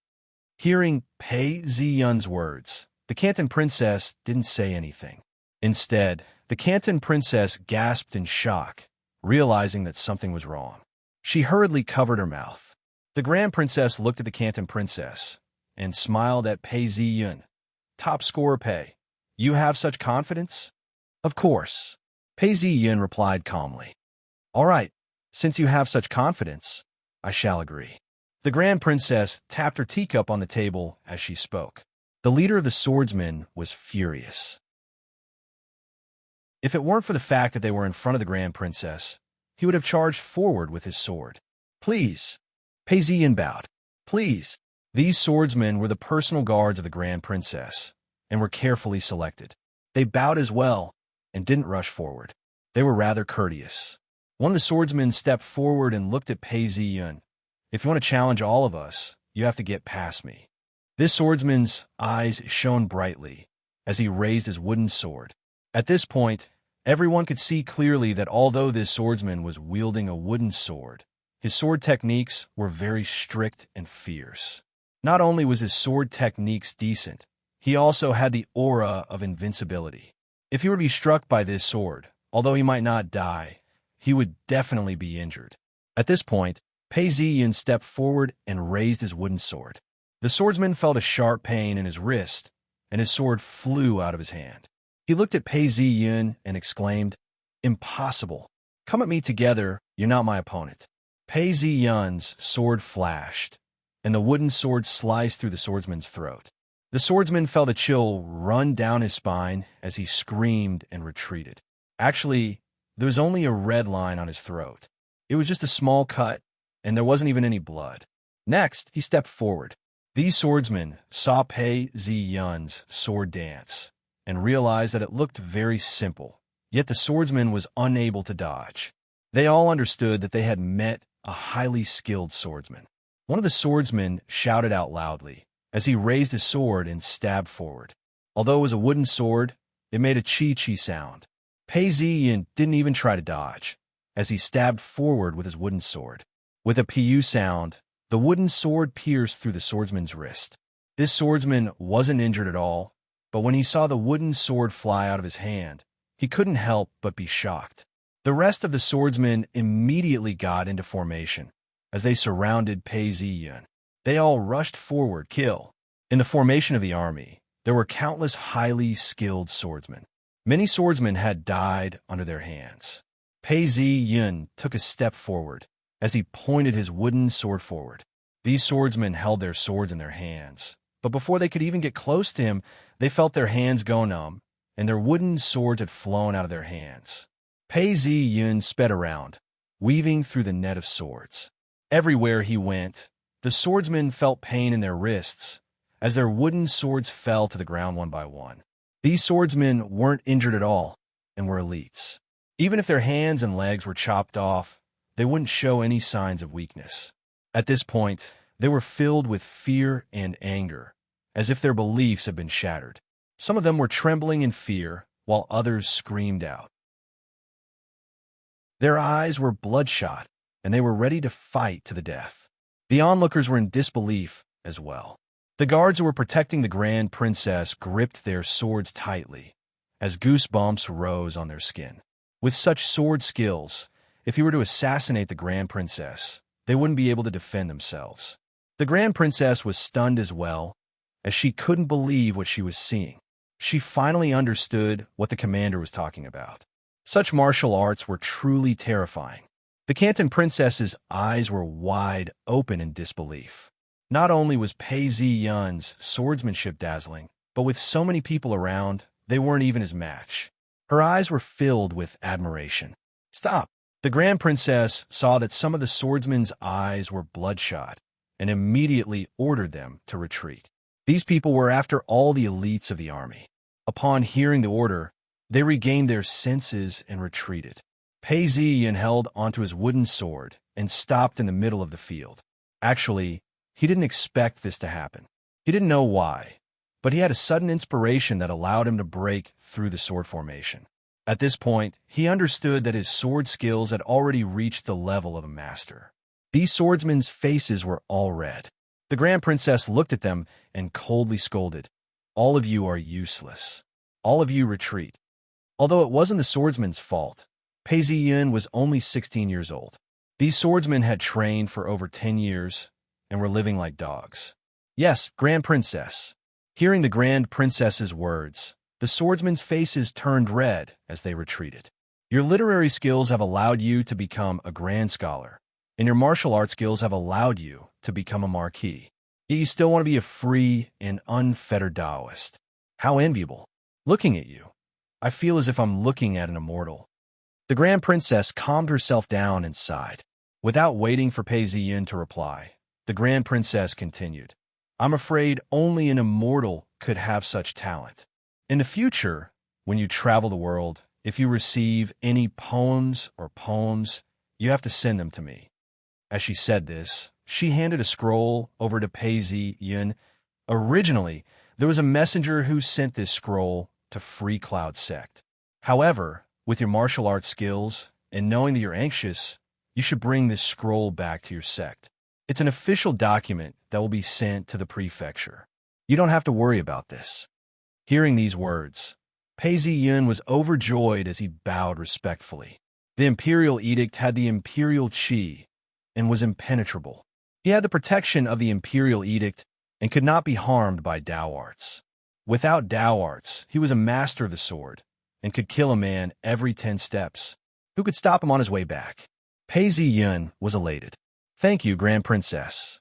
[SPEAKER 1] Hearing Pei Ziyun's words, the Canton Princess didn't say anything. Instead, the Canton Princess gasped in shock, realizing that something was wrong. She hurriedly covered her mouth. The Grand Princess looked at the Canton Princess and smiled at Pei Ziyun. "Top scorer Pei, you have such confidence?" "Of course," Pei Ziyun replied calmly. "All right, since you have such confidence, I shall agree." The Grand Princess tapped her teacup on the table as she spoke. The leader of the swordsmen was furious. If it weren't for the fact that they were in front of the Grand Princess, he would have charged forward with his sword. "Please." Pei Ziyin bowed. "Please." These swordsmen were the personal guards of the Grand Princess and were carefully selected. They bowed as well and didn't rush forward. They were rather courteous. One of the swordsmen stepped forward and looked at Pei Ziyun. "If you want to challenge all of us, you have to get past me." This swordsman's eyes shone brightly as he raised his wooden sword. At this point, everyone could see clearly that although this swordsman was wielding a wooden sword, his sword techniques were very strict and fierce. Not only was his sword techniques decent, he also had the aura of invincibility. If he were to be struck by this sword, although he might not die, he would definitely be injured. At this point, Pei Ziyin stepped forward and raised his wooden sword. The swordsman felt a sharp pain in his wrist, and his sword flew out of his hand. He looked at Pei Ziyun and exclaimed, "Impossible. Come at me together, you're not my opponent." Pei Ziyun's sword flashed, and the wooden sword sliced through the swordsman's throat. The swordsman felt a chill run down his spine as he screamed and retreated. Actually, there was only a red line on his throat. It was just a small cut, and there wasn't even any blood. Next, he stepped forward. These swordsmen saw Pei Ziyun's sword dance and realized that it looked very simple, yet the swordsman was unable to dodge. They all understood that they had met a highly skilled swordsman. One of the swordsmen shouted out loudly as he raised his sword and stabbed forward. Although it was a wooden sword, it made a chi-chi sound. Pei Ziyun didn't even try to dodge as he stabbed forward with his wooden sword. With a pu sound, the wooden sword pierced through the swordsman's wrist. This swordsman wasn't injured at all, but when he saw the wooden sword fly out of his hand, he couldn't help but be shocked. The rest of the swordsmen immediately got into formation as they surrounded Pei Ziyun. They all rushed forward, kill. In the formation of the army, there were countless highly skilled swordsmen. Many swordsmen had died under their hands. Pei Ziyun took a step forward as he pointed his wooden sword forward. These swordsmen held their swords in their hands, but before they could even get close to him, they felt their hands go numb, and their wooden swords had flown out of their hands. Pei Ziyun sped around, weaving through the net of swords. Everywhere he went, the swordsmen felt pain in their wrists as their wooden swords fell to the ground one by one. These swordsmen weren't injured at all and were elites. Even if their hands and legs were chopped off, they wouldn't show any signs of weakness. At this point, they were filled with fear and anger, as if their beliefs had been shattered. Some of them were trembling in fear, while others screamed out. Their eyes were bloodshot, and they were ready to fight to the death. The onlookers were in disbelief as well. The guards who were protecting the Grand Princess gripped their swords tightly, as goosebumps rose on their skin. With such sword skills, if he were to assassinate the Grand Princess, they wouldn't be able to defend themselves. The Grand Princess was stunned as well, as she couldn't believe what she was seeing. She finally understood what the commander was talking about. Such martial arts were truly terrifying. The Canton Princess's eyes were wide open in disbelief. Not only was Pei Ziyun's swordsmanship dazzling, but with so many people around, they weren't even his match. Her eyes were filled with admiration. "Stop!" The Grand Princess saw that some of the swordsmen's eyes were bloodshot and immediately ordered them to retreat. These people were after all the elites of the army. Upon hearing the order, they regained their senses and retreated. Pei Ziyin held onto his wooden sword and stopped in the middle of the field. Actually, he didn't expect this to happen. He didn't know why, but he had a sudden inspiration that allowed him to break through the sword formation. At this point, he understood that his sword skills had already reached the level of a master. These swordsmen's faces were all red. The Grand Princess looked at them and coldly scolded, "All of you are useless. All of you retreat." Although it wasn't the swordsman's fault, Pei Ziyin was only 16 years old. These swordsmen had trained for over 10 years and were living like dogs. "Yes, Grand Princess." Hearing the Grand Princess's words, the swordsmen's faces turned red as they retreated. "Your literary skills have allowed you to become a grand scholar, and your martial arts skills have allowed you to become a marquis. Yet you still want to be a free and unfettered Taoist. How enviable. Looking at you, I feel as if I'm looking at an immortal." The Grand Princess calmed herself down and sighed. Without waiting for Pei Ziyin to reply, the Grand Princess continued, "I'm afraid only an immortal could have such talent. In the future, when you travel the world, if you receive any poems, you have to send them to me." As she said this, she handed a scroll over to Pei Ziyin. Originally, there was a messenger who sent this scroll to Free Cloud Sect. However, with your martial arts skills and knowing that you're anxious, you should bring this scroll back to your sect. It's an official document that will be sent to the prefecture. You don't have to worry about this. Hearing these words, Pei Ziyin was overjoyed as he bowed respectfully. The imperial edict had the imperial qi and was impenetrable. He had the protection of the imperial edict and could not be harmed by Dao arts. Without Dao arts, he was a master of the sword and could kill a man every 10 steps. Who could stop him on his way back? Pei Ziyin was elated. "Thank you, Grand Princess."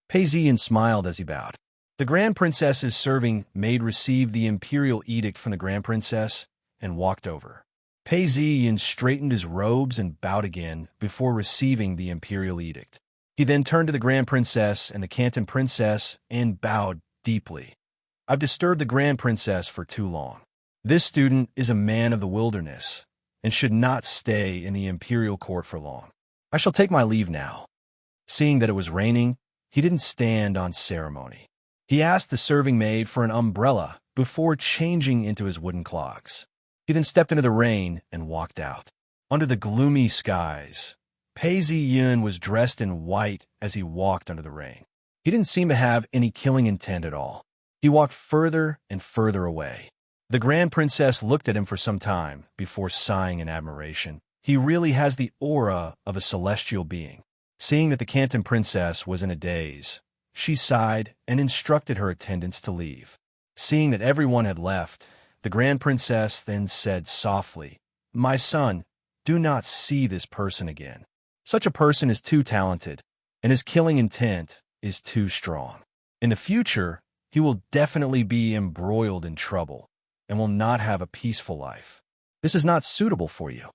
[SPEAKER 1] Pei Ziyin smiled as he bowed. The Grand Princess's serving maid received the imperial edict from the Grand Princess and walked over. Pei Ziyin straightened his robes and bowed again before receiving the imperial edict. He then turned to the Grand Princess and the Canton Princess and bowed deeply. "I've disturbed the Grand Princess for too long. This student is a man of the wilderness and should not stay in the imperial court for long. I shall take my leave now." Seeing that it was raining, he didn't stand on ceremony. He asked the serving maid for an umbrella before changing into his wooden clogs. He then stepped into the rain and walked out. Under the gloomy skies, Pei Ziyin was dressed in white as he walked under the rain. He didn't seem to have any killing intent at all. He walked further and further away. The Grand Princess looked at him for some time before sighing in admiration. He really has the aura of a celestial being. Seeing that the Canton Princess was in a daze, she sighed and instructed her attendants to leave. Seeing that everyone had left, the Grand Princess then said softly, "My son, do not see this person again. Such a person is too talented, and his killing intent is too strong. In the future, he will definitely be embroiled in trouble and will not have a peaceful life. This is not suitable for you.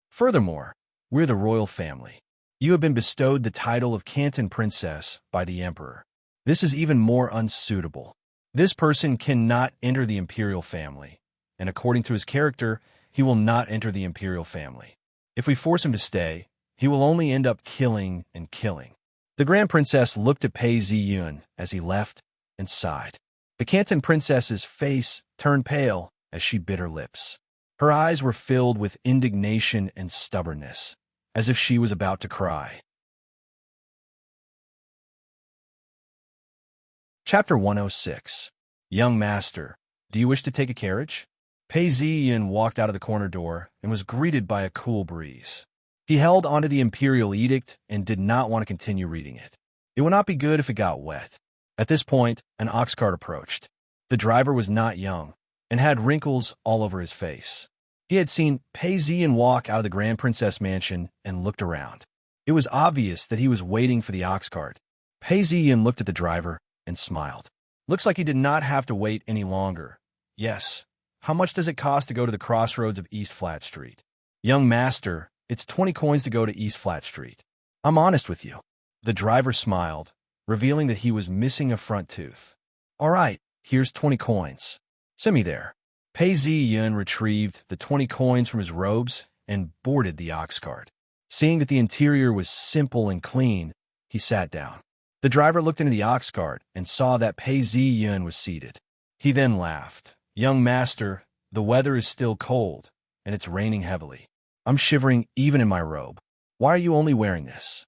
[SPEAKER 1] Furthermore, we're the royal family. You have been bestowed the title of Canton Princess by the Emperor. This is even more unsuitable. This person cannot enter the imperial family, and according to his character, he will not enter the imperial family. If we force him to stay, he will only end up killing and killing." The Grand Princess looked at Pei Ziyin as he left and sighed. The Canton Princess's face turned pale as she bit her lips. Her eyes were filled with indignation and stubbornness, as if she was about to cry. Chapter 106. Young Master, do you wish to take a carriage? Pei Ziyin walked out of the corner door and was greeted by a cool breeze. He held onto the imperial edict and did not want to continue reading it. It would not be good if it got wet. At this point, an ox cart approached. The driver was not young and had wrinkles all over his face. He had seen Pei Ziyin walk out of the Grand Princess mansion and looked around. It was obvious that he was waiting for the ox cart. Pei Ziyin looked at the driver and smiled. Looks like he did not have to wait any longer. Yes. How much does it cost to go to the crossroads of East Flat Street? Young Master, it's 20 coins to go to East Flat Street. I'm honest with you. The driver smiled revealing that he was missing a front tooth. "All right, here's 20 coins. Send me there." Pei Ziyun retrieved the 20 coins from his robes and boarded the ox cart. Seeing that the interior was simple and clean, he sat down. The driver looked into the ox cart and saw that Pei Ziyun was seated. He then laughed. "Young master, the weather is still cold, and it's raining heavily. I'm shivering even in my robe. Why are you only wearing this?"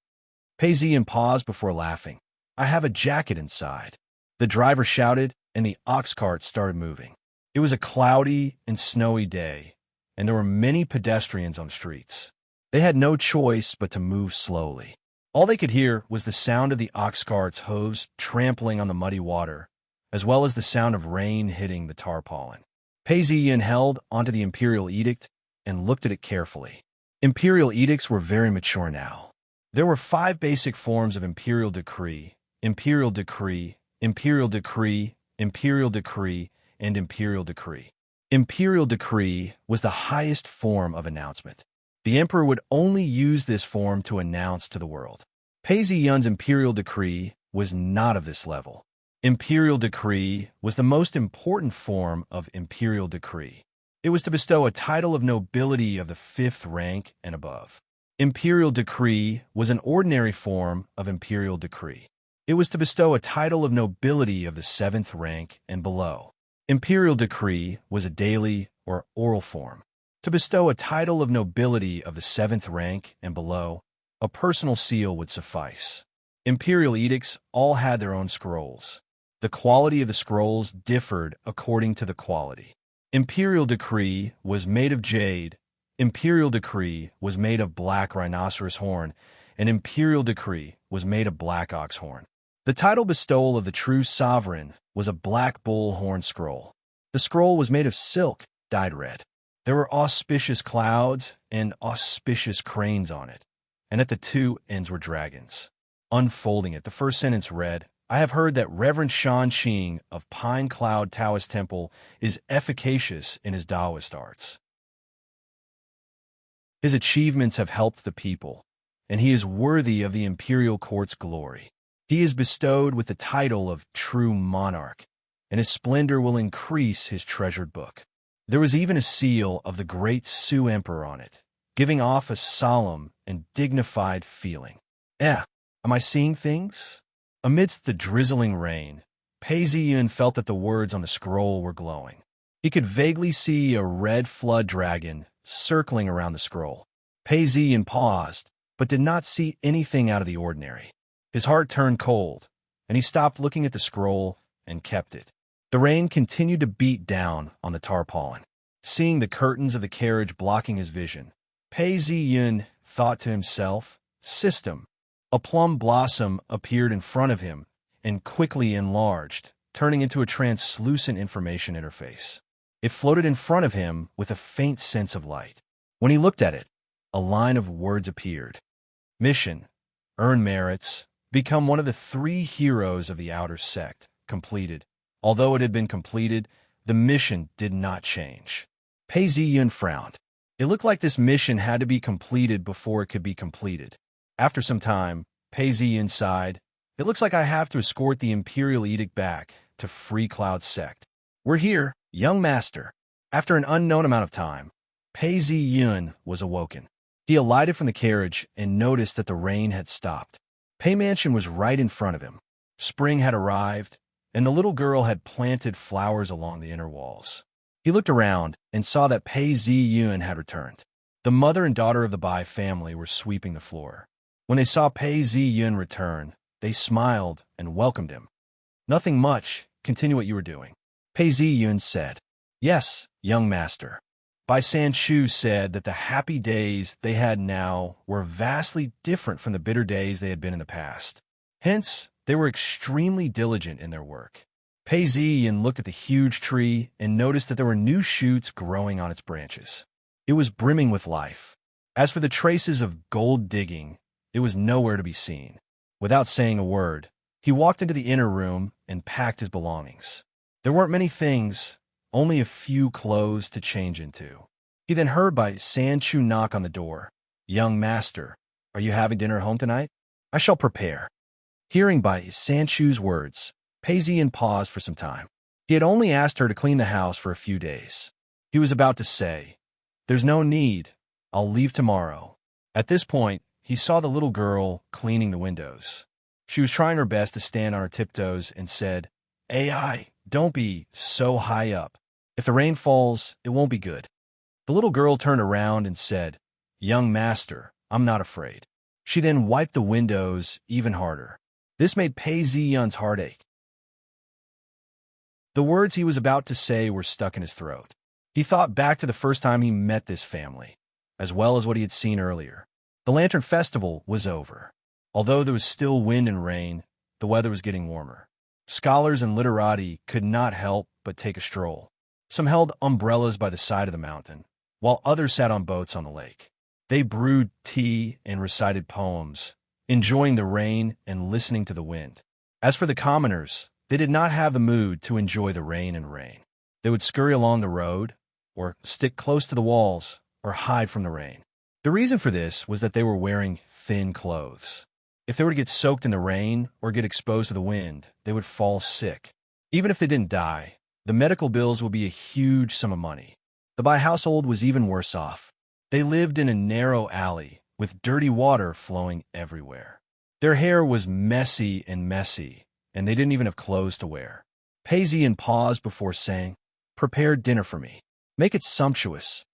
[SPEAKER 1] Pei Ziyun paused before laughing. "I have a jacket inside." The driver shouted, and the ox cart started moving. It was a cloudy and snowy day, and there were many pedestrians on the streets. They had no choice but to move slowly. All they could hear was the sound of the ox cart's hooves trampling on the muddy water, as well as the sound of rain hitting the tarpaulin. Pei Ziyun held onto the imperial edict and looked at it carefully. Imperial edicts were very mature now. There were 5 basic forms of imperial decree: imperial decree, imperial decree, imperial decree, and imperial decree. Imperial decree was the highest form of announcement. The emperor would only use this form to announce to the world. Pei Ziyun's imperial decree was not of this level. Imperial decree was the most important form of imperial decree. It was to bestow a title of nobility of the 5th rank and above. Imperial decree was an ordinary form of imperial decree. It was to bestow a title of nobility of the 7th rank and below. Imperial decree was a daily or oral form. To bestow a title of nobility of the 7th rank and below, a personal seal would suffice. Imperial edicts all had their own scrolls. The quality of the scrolls differed according to the quality. Imperial decree was made of jade, imperial decree was made of black rhinoceros horn, and imperial decree was made of black ox horn. The title bestowal of the true sovereign was a black bull horn scroll. The scroll was made of silk, dyed red. There were auspicious clouds and auspicious cranes on it, and at the 2 ends were dragons. Unfolding it, the first sentence read, "I have heard that Reverend Shan Qing of Pine Cloud Taoist Temple is efficacious in his Taoist arts. His achievements have helped the people, and he is worthy of the imperial court's glory. He is bestowed with the title of true monarch, and his splendor will increase his treasured book." There was even a seal of the great Su Emperor on it, giving off a solemn and dignified feeling. Am I seeing things? Amidst the drizzling rain, Pei Ziyun felt that the words on the scroll were glowing. He could vaguely see a red flood dragon circling around the scroll. Pei Ziyun paused, but did not see anything out of the ordinary. His heart turned cold, and he stopped looking at the scroll and kept it. The rain continued to beat down on the tarpaulin. Seeing the curtains of the carriage blocking his vision, Pei Ziyun thought to himself, "System." A plum blossom appeared in front of him and quickly enlarged, turning into a translucent information interface. It floated in front of him with a faint sense of light. When he looked at it, a line of words appeared. Mission: earn merits, become one of the 3 heroes of the outer sect. Completed. Although it had been completed, the mission did not change. Pei Ziyun frowned. It looked like this mission had to be completed before it could be completed. After some time, Pei Ziyun sighed. "It looks like I have to escort the Imperial Edict back to Free Cloud Sect. We're here, young master." After an unknown amount of time, Pei Ziyun was awoken. He alighted from the carriage and noticed that the rain had stopped. Pei Mansion was right in front of him. Spring had arrived, and the little girl had planted flowers along the inner walls. He looked around and saw that Pei Ziyun had returned. The mother and daughter of the Bai family were sweeping the floor. When they saw Pei Ziyun return, they smiled and welcomed him. "Nothing much. Continue what you were doing," Pei Ziyun said. "Yes, young master." Bai Sanchu said that the happy days they had now were vastly different from the bitter days they had been in the past. Hence, they were extremely diligent in their work. Pei Ziyun looked at the huge tree and noticed that there were new shoots growing on its branches. It was brimming with life. As for the traces of gold digging, it was nowhere to be seen. Without saying a word, he walked into the inner room and packed his belongings. There weren't many things, only a few clothes to change into. He then heard Bai Sanchu knock on the door. "Young master, are you having dinner home tonight?" "I shall prepare." Hearing by Sanchu's words, Pei Ziyan paused for some time. He had only asked her to clean the house for a few days. He was about to say, "There's no need. I'll leave tomorrow." At this point, he saw the little girl cleaning the windows. She was trying her best to stand on her tiptoes and said, "AI, don't be so high up. If the rain falls, it won't be good." The little girl turned around and said, "Young master, I'm not afraid." She then wiped the windows even harder. This made Pei Ziyan's heart ache. The words he was about to say were stuck in his throat. He thought back to the first time he met this family, as well as what he had seen earlier. The Lantern Festival was over. Although there was still wind and rain, the weather was getting warmer. Scholars and literati could not help but take a stroll. Some held umbrellas by the side of the mountain, while others sat on boats on the lake. They brewed tea and recited poems, enjoying the rain and listening to the wind. As for the commoners, they did not have the mood to enjoy the rain and rain. They would scurry along the road, or stick close to the walls, or hide from the rain. The reason for this was that they were wearing thin clothes. If they were to get soaked in the rain or get exposed to the wind, they would fall sick. Even if they didn't die, the medical bills would be a huge sum of money. The Bai household was even worse off. They lived in a narrow alley with dirty water flowing everywhere. Their hair was messy, and they didn't even have clothes to wear. Pei Ziyan paused before saying, "Prepare dinner for me. Make it sumptuous."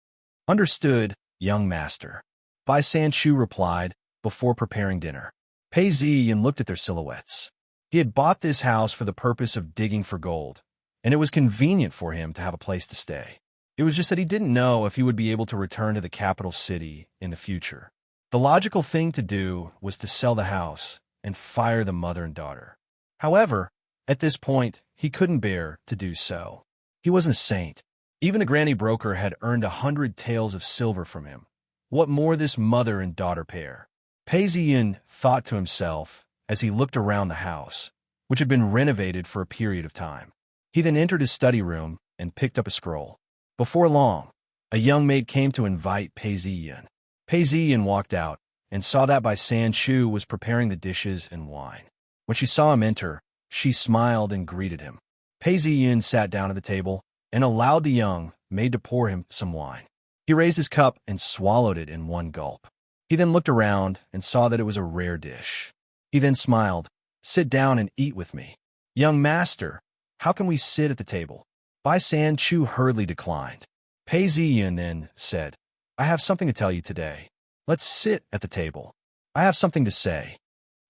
[SPEAKER 1] "Understood, young master," Bai Sanchu replied before preparing dinner. Pei Ziyan looked at their silhouettes. He had bought this house for the purpose of digging for gold, and it was convenient for him to have a place to stay. It was just that he didn't know if he would be able to return to the capital city in the future. The logical thing to do was to sell the house and fire the mother and daughter. However, at this point, he couldn't bear to do so. He wasn't a saint. Even the granny broker had earned 100 taels of silver from him. What more this mother and daughter pair? Pei Ziyan thought to himself as he looked around the house, which had been renovated for a period of time. He then entered his study room and picked up a scroll. Before long, a young maid came to invite Pei Ziyan. Pei Ziyan walked out and saw that Bai Sanchu was preparing the dishes and wine. When she saw him enter, she smiled and greeted him. Pei Ziyan sat down at the table and allowed the young maid to pour him some wine. He raised his cup and swallowed it in one gulp. He then looked around and saw that it was a rare dish. He then smiled, "Sit down and eat with me." "Young master, how can we sit at the table?" Bai Sanchu hurriedly declined. Pei Ziyan then said, "I have something to tell you today. Let's sit at the table. I have something to say."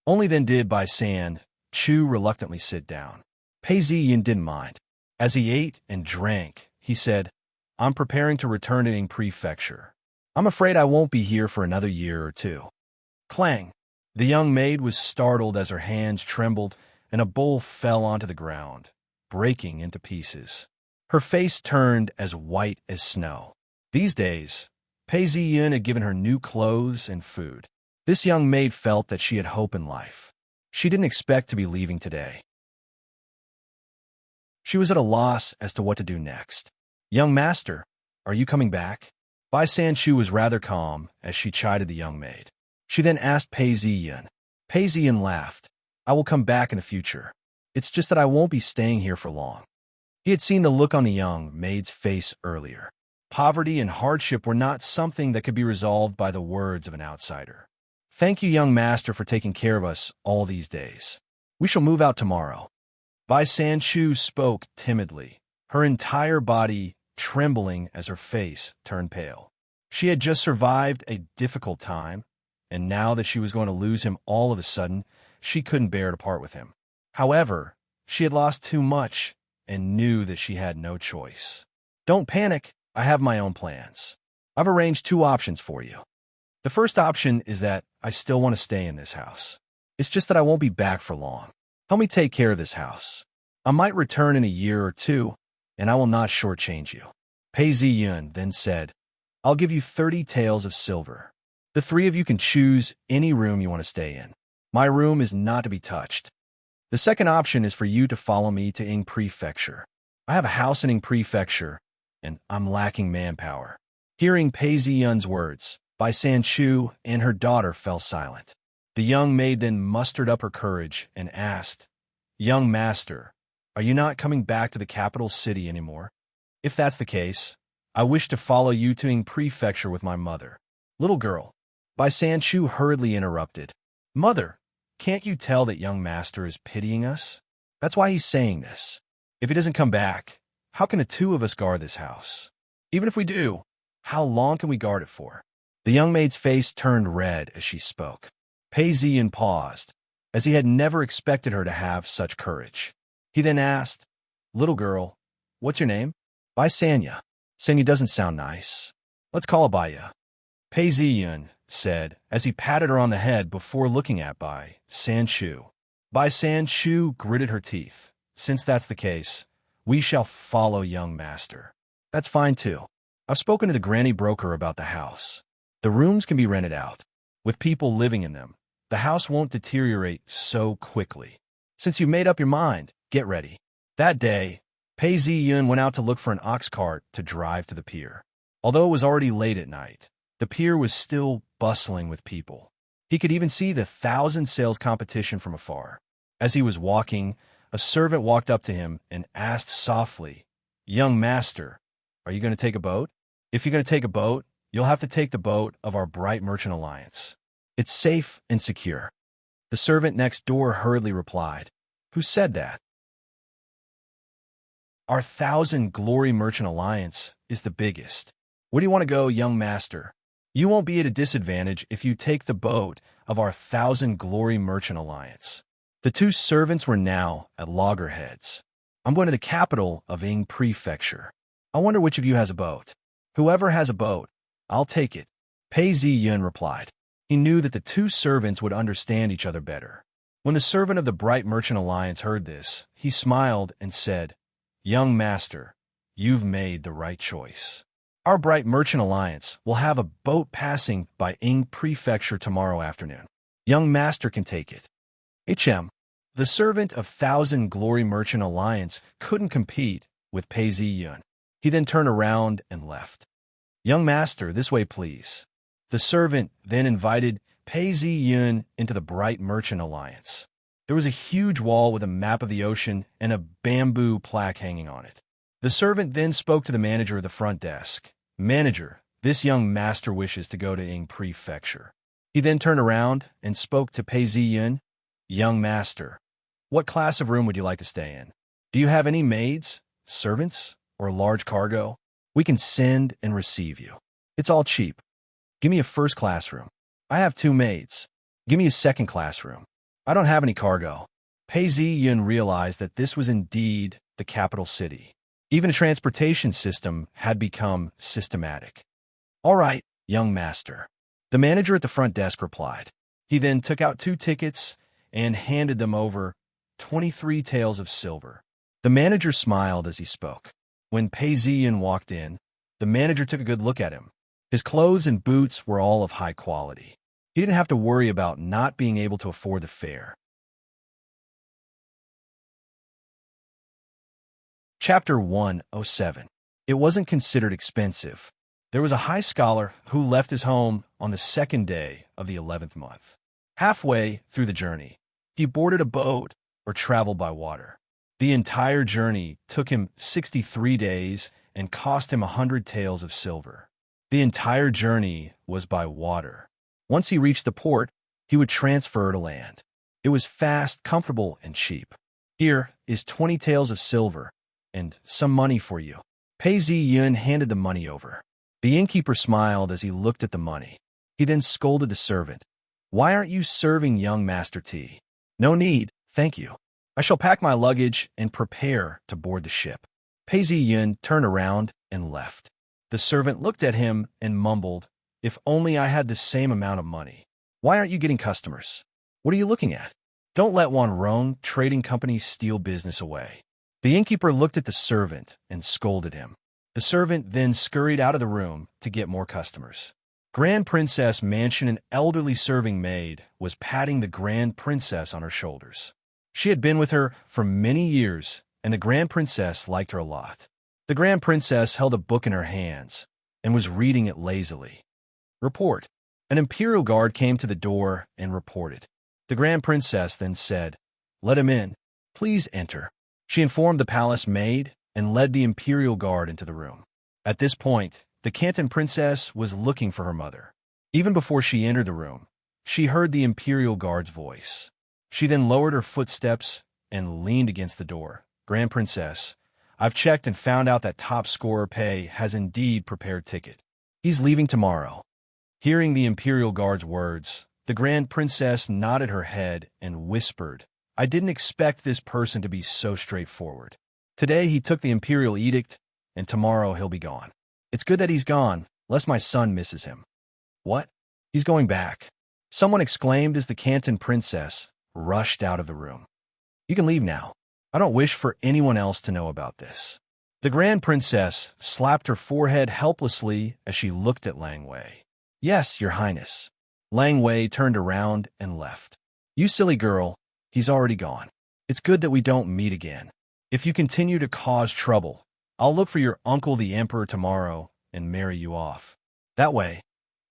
[SPEAKER 1] Only then did Bai Sanchu reluctantly sit down. Pei Ziyan didn't mind. As he ate and drank, he said, "I'm preparing to return to Ing Prefecture. I'm afraid I won't be here for another year or two." Clang! The young maid was startled as her hands trembled and a bowl fell onto the ground, breaking into pieces. Her face turned as white as snow. These days, Pei Ziyan had given her new clothes and food. This young maid felt that she had hope in life. She didn't expect to be leaving today. She was at a loss as to what to do next. "Young master, are you coming back?" Bai Sanchu was rather calm as she chided the young maid. She then asked Pei Ziyan. Pei Ziyan laughed. "I will come back in the future. It's just that I won't be staying here for long." He had seen the look on the young maid's face earlier. Poverty and hardship were not something that could be resolved by the words of an outsider. "Thank you, young master, for taking care of us all these days. We shall move out tomorrow." Bai Sanchu spoke timidly, her entire body trembling as her face turned pale. She had just survived a difficult time, and now that she was going to lose him all of a sudden, she couldn't bear to part with him. However, she had lost too much and knew that she had no choice. "Don't panic, I have my own plans. I've arranged two options for you. The first option is that I still want to stay in this house. It's just that I won't be back for long. Help me take care of this house. I might return in a year or two, and I will not shortchange you." Pei Ziyan then said, "I'll give you 30 taels of silver. The three of you can choose any room you want to stay in. My room is not to be touched. The second option is for you to follow me to Ing Prefecture. I have a house in Ing Prefecture, and I'm lacking manpower." Hearing Pei Ziyan's words, Bai Sanchu and her daughter fell silent. The young maid then mustered up her courage and asked, "Young master, are you not coming back to the capital city anymore? If that's the case, I wish to follow you to Ing Prefecture with my mother." "Little girl," Bai Sanchu hurriedly interrupted. "Mother, can't you tell that young master is pitying us? That's why he's saying this. If he doesn't come back, how can the two of us guard this house? Even if we do, how long can we guard it for?" The young maid's face turned red as she spoke. Pei Ziyan paused, as he had never expected her to have such courage. He then asked, "Little girl, what's your name?" "Bai Sanya." "Sanya doesn't sound nice. Let's call it Baya." Pei Ziyan said, as he patted her on the head before looking at Bai Sanchu. Bai Sanchu gritted her teeth. "Since that's the case, we shall follow young master." "That's fine too. I've spoken to the granny broker about the house. The rooms can be rented out. With people living in them, the house won't deteriorate so quickly. Since you made up your mind, get ready." That day, Pei Ziyun went out to look for an ox cart to drive to the pier. Although it was already late at night, the pier was still bustling with people. He could even see the 1,000 sails competition from afar. As he was walking, a servant walked up to him and asked softly, "Young master, are you going to take a boat? If you're going to take a boat, you'll have to take the boat of our Bright Merchant Alliance. It's safe and secure." The servant next door hurriedly replied, "Who said that?" "Our 1,000 Glory Merchant Alliance is the biggest. Where do you want to go, young master? You won't be at a disadvantage if you take the boat of our 1,000 Glory Merchant Alliance." The two servants were now at loggerheads. "I'm going to the capital of Ing Prefecture. I wonder which of you has a boat." "Whoever has a boat, I'll take it," Pei Ziyun replied. He knew that the two servants would understand each other better. When the servant of the Bright Merchant Alliance heard this, he smiled and said, "Young master, you've made the right choice. Our Bright Merchant Alliance will have a boat passing by Ing Prefecture tomorrow afternoon. Young master can take it." HM. The servant of 1,000 Glory Merchant Alliance couldn't compete with Pei Ziyun. He then turned around and left. "Young master, this way please." The servant then invited Pei Ziyun into the Bright Merchant Alliance. There was a huge wall with a map of the ocean and a bamboo plaque hanging on it. The servant then spoke to the manager of the front desk. "Manager, this young master wishes to go to Ing Prefecture." He then turned around and spoke to Pei Ziyun. "Young master, what class of room would you like to stay in? Do you have any maids, servants, or a large cargo? We can send and receive you. It's all cheap. Give me a first-class room. I have 2 maids. Give me a second-class room. I don't have any cargo." Pei Ziyun realized that this was indeed the capital city. Even a transportation system had become systematic. "All right, young master," the manager at the front desk replied. He then took out 2 tickets and handed them over, 23 taels of silver. The manager smiled as he spoke. When Pei Ziyun walked in, the manager took a good look at him. His clothes and boots were all of high quality. He didn't have to worry about not being able to afford the fare. Chapter 107. It wasn't considered expensive. There was a high scholar who left his home on the 2nd day of the 11th month. Halfway through the journey, he boarded a boat or traveled by water. The entire journey took him 63 days and cost him 100 taels of silver. The entire journey was by water. Once he reached the port, he would transfer to land. It was fast, comfortable, and cheap. "Here is 20 taels of silver and some money for you." Pei Ziyun handed the money over. The innkeeper smiled as he looked at the money. He then scolded the servant. "Why aren't you serving young master tea?" "No need, thank you. I shall pack my luggage and prepare to board the ship." Pei Ziyun turned around and left. The servant looked at him and mumbled, "If only I had the same amount of money. Why aren't you getting customers? What are you looking at? Don't let Wanrong Trading Company steal business away." The innkeeper looked at the servant and scolded him. The servant then scurried out of the room to get more customers. Grand Princess Mansion, an elderly serving maid, was patting the Grand Princess on her shoulders. She had been with her for many years, and the Grand Princess liked her a lot. The Grand Princess held a book in her hands and was reading it lazily. "Report. An imperial guard came to the door and reported. The Grand Princess then said, "Let him in. Please enter." She informed the palace maid and led the imperial guard into the room. At this point, the Canton Princess was looking for her mother. Even before she entered the room, she heard the imperial guard's voice. She then lowered her footsteps and leaned against the door. "Grand Princess, I've checked and found out that top scorer Pei has indeed prepared ticket. He's leaving tomorrow." Hearing the imperial guard's words, the Grand Princess nodded her head and whispered, "I didn't expect this person to be so straightforward. Today he took the imperial edict, and tomorrow he'll be gone. It's good that he's gone, lest my son misses him." "What? He's going back?" someone exclaimed as the Canton Princess rushed out of the room. "You can leave now. I don't wish for anyone else to know about this." The Grand Princess slapped her forehead helplessly as she looked at Lang Wei. "Yes, Your Highness." Lang Wei turned around and left. "You silly girl, he's already gone. It's good that we don't meet again. If you continue to cause trouble, I'll look for your uncle the Emperor tomorrow and marry you off. That way,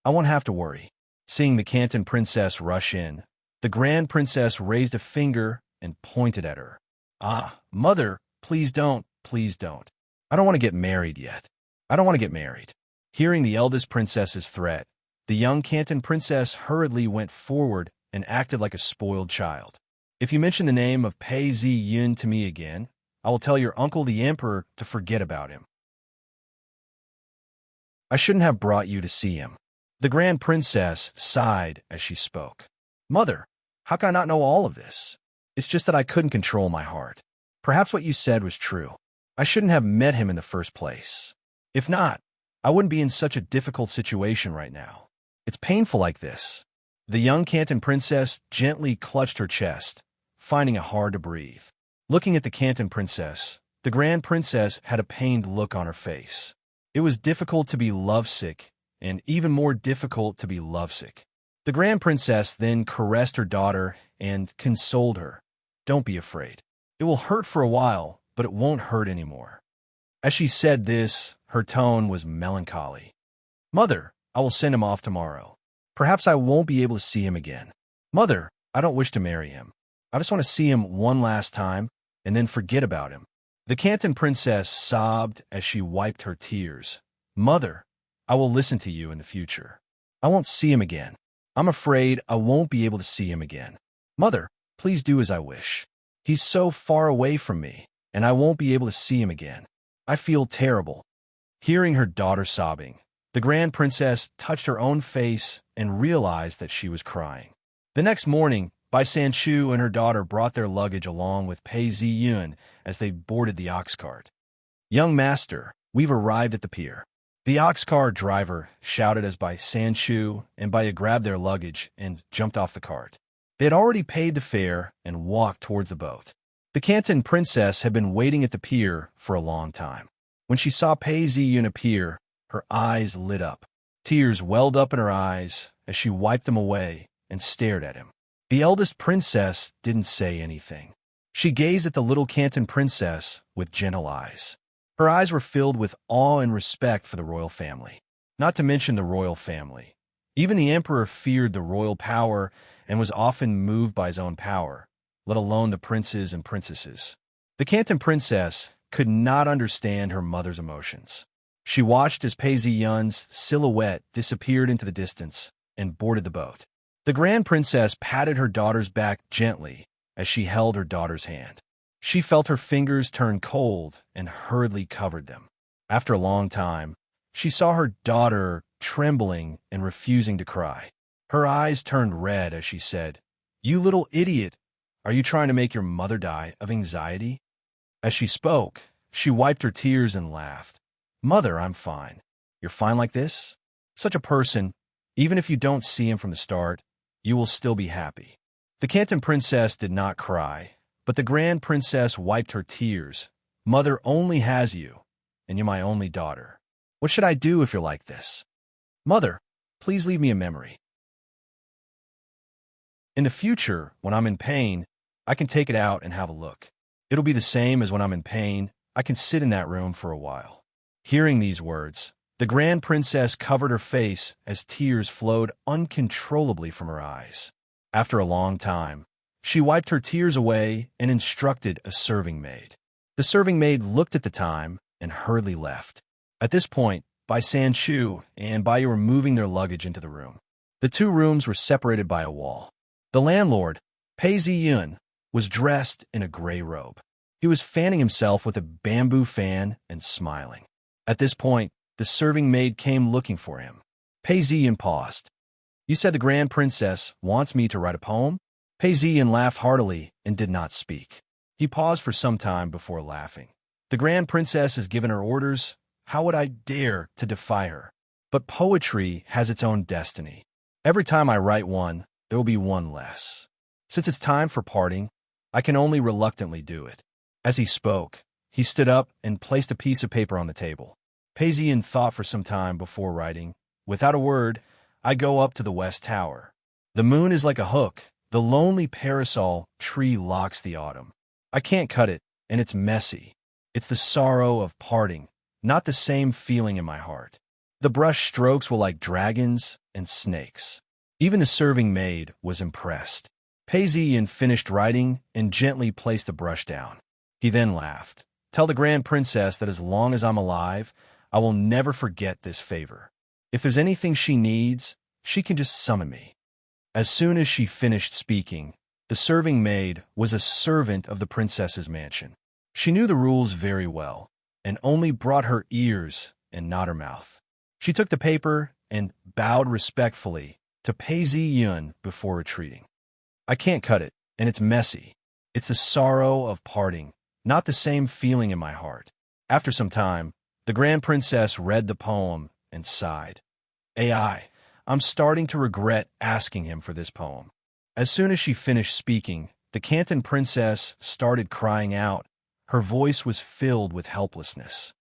[SPEAKER 1] I won't have to worry." Seeing the Canton Princess rush in, the Grand Princess raised a finger and pointed at her. "Ah, mother, please don't, please don't. I don't want to get married yet. I don't want to get married." Hearing the eldest princess's threat, the young Canton Princess hurriedly went forward and acted like a spoiled child. "If you mention the name of Pei Ziyun to me again, I will tell your uncle the Emperor to forget about him. I shouldn't have brought you to see him." The Grand Princess sighed as she spoke. "Mother, how can I not know all of this? It's just that I couldn't control my heart. Perhaps what you said was true. I shouldn't have met him in the first place. If not, I wouldn't be in such a difficult situation right now. It's painful like this." The young Canton Princess gently clutched her chest, finding it hard to breathe. Looking at the Canton Princess, the Grand Princess had a pained look on her face. It was difficult to be lovesick, and even more difficult to be lovesick. The Grand Princess then caressed her daughter and consoled her. "Don't be afraid. It will hurt for a while, but it won't hurt anymore." As she said this, her tone was melancholy. "Mother, I will send him off tomorrow. Perhaps I won't be able to see him again. Mother, I don't wish to marry him. I just want to see him one last time and then forget about him." The Canton Princess sobbed as she wiped her tears. "Mother, I will listen to you in the future. I won't see him again. I'm afraid I won't be able to see him again. Mother, please do as I wish. He's so far away from me, and I won't be able to see him again. I feel terrible." Hearing her daughter sobbing, the Grand Princess touched her own face and realized that she was crying. The next morning, Bai Sanchu and her daughter brought their luggage along with Pei Ziyun as they boarded the ox cart. "Young master, we've arrived at the pier." The ox cart driver shouted as Bai Sanchu and Bai grabbed their luggage and jumped off the cart. They had already paid the fare and walked towards the boat. The Canton Princess had been waiting at the pier for a long time. When she saw Pei Ziyun appear, her eyes lit up. Tears welled up in her eyes as she wiped them away and stared at him. The eldest princess didn't say anything. She gazed at the little Canton Princess with gentle eyes. Her eyes were filled with awe and respect for the royal family. Not to mention the royal family. Even the emperor feared the royal power and was often moved by his own power, let alone the princes and princesses. The Canton Princess could not understand her mother's emotions. She watched as Pei Ziyun's silhouette disappeared into the distance and boarded the boat. The Grand Princess patted her daughter's back gently as she held her daughter's hand. She felt her fingers turn cold and hurriedly covered them. After a long time, she saw her daughter trembling and refusing to cry. Her eyes turned red as she said, "You little idiot, are you trying to make your mother die of anxiety?" As she spoke, she wiped her tears and laughed. "Mother, I'm fine. You're fine like this? Such a person, even if you don't see him from the start, you will still be happy." The Canton Princess did not cry, but the Grand Princess wiped her tears. "Mother only has you, and you're my only daughter. What should I do if you're like this? Mother, please leave me a memory. In the future, when I'm in pain, I can take it out and have a look. It'll be the same as when I'm in pain. I can sit in that room for a while." Hearing these words, The Grand Princess covered her face as tears flowed uncontrollably from her eyes. After a long time, she wiped her tears away and instructed a serving maid. The serving maid looked at the time and hurriedly left. At this point, Bai Sanchu and Bai were moving their luggage into the room. The two rooms were separated by a wall. The landlord, Pei Ziyun, was dressed in a gray robe. He was fanning himself with a bamboo fan and smiling. At this point, the serving maid came looking for him. Pei Ziyun paused. "You said the Grand Princess wants me to write a poem?" Pei Ziyun laughed heartily and did not speak. He paused for some time before laughing. "The Grand Princess has given her orders. How would I dare to defy her? But poetry has its own destiny. Every time I write one, there will be one less. Since it's time for parting, I can only reluctantly do it." As he spoke, he stood up and placed a piece of paper on the table. Pei Ziyun thought for some time before writing, "Without a word, I go up to the West Tower. The moon is like a hook. The lonely parasol tree locks the autumn. I can't cut it, and it's messy. It's the sorrow of parting, not the same feeling in my heart. The brush strokes were like dragons and snakes." Even the serving maid was impressed. Pei Ziyun finished writing and gently placed the brush down. He then laughed. "Tell the Grand Princess that as long as I'm alive, I will never forget this favor. If there's anything she needs, she can just summon me." As soon as she finished speaking, the serving maid was a servant of the princess's mansion. She knew the rules very well, and only brought her ears and not her mouth. She took the paper and bowed respectfully to Pei Ziyun before retreating. "I can't cut it, and it's messy. It's the sorrow of parting, not the same feeling in my heart." After some time, the Grand Princess read the poem and sighed. I'm starting to regret asking him for this poem." As soon as she finished speaking, the Canton Princess started crying out. Her voice was filled with helplessness.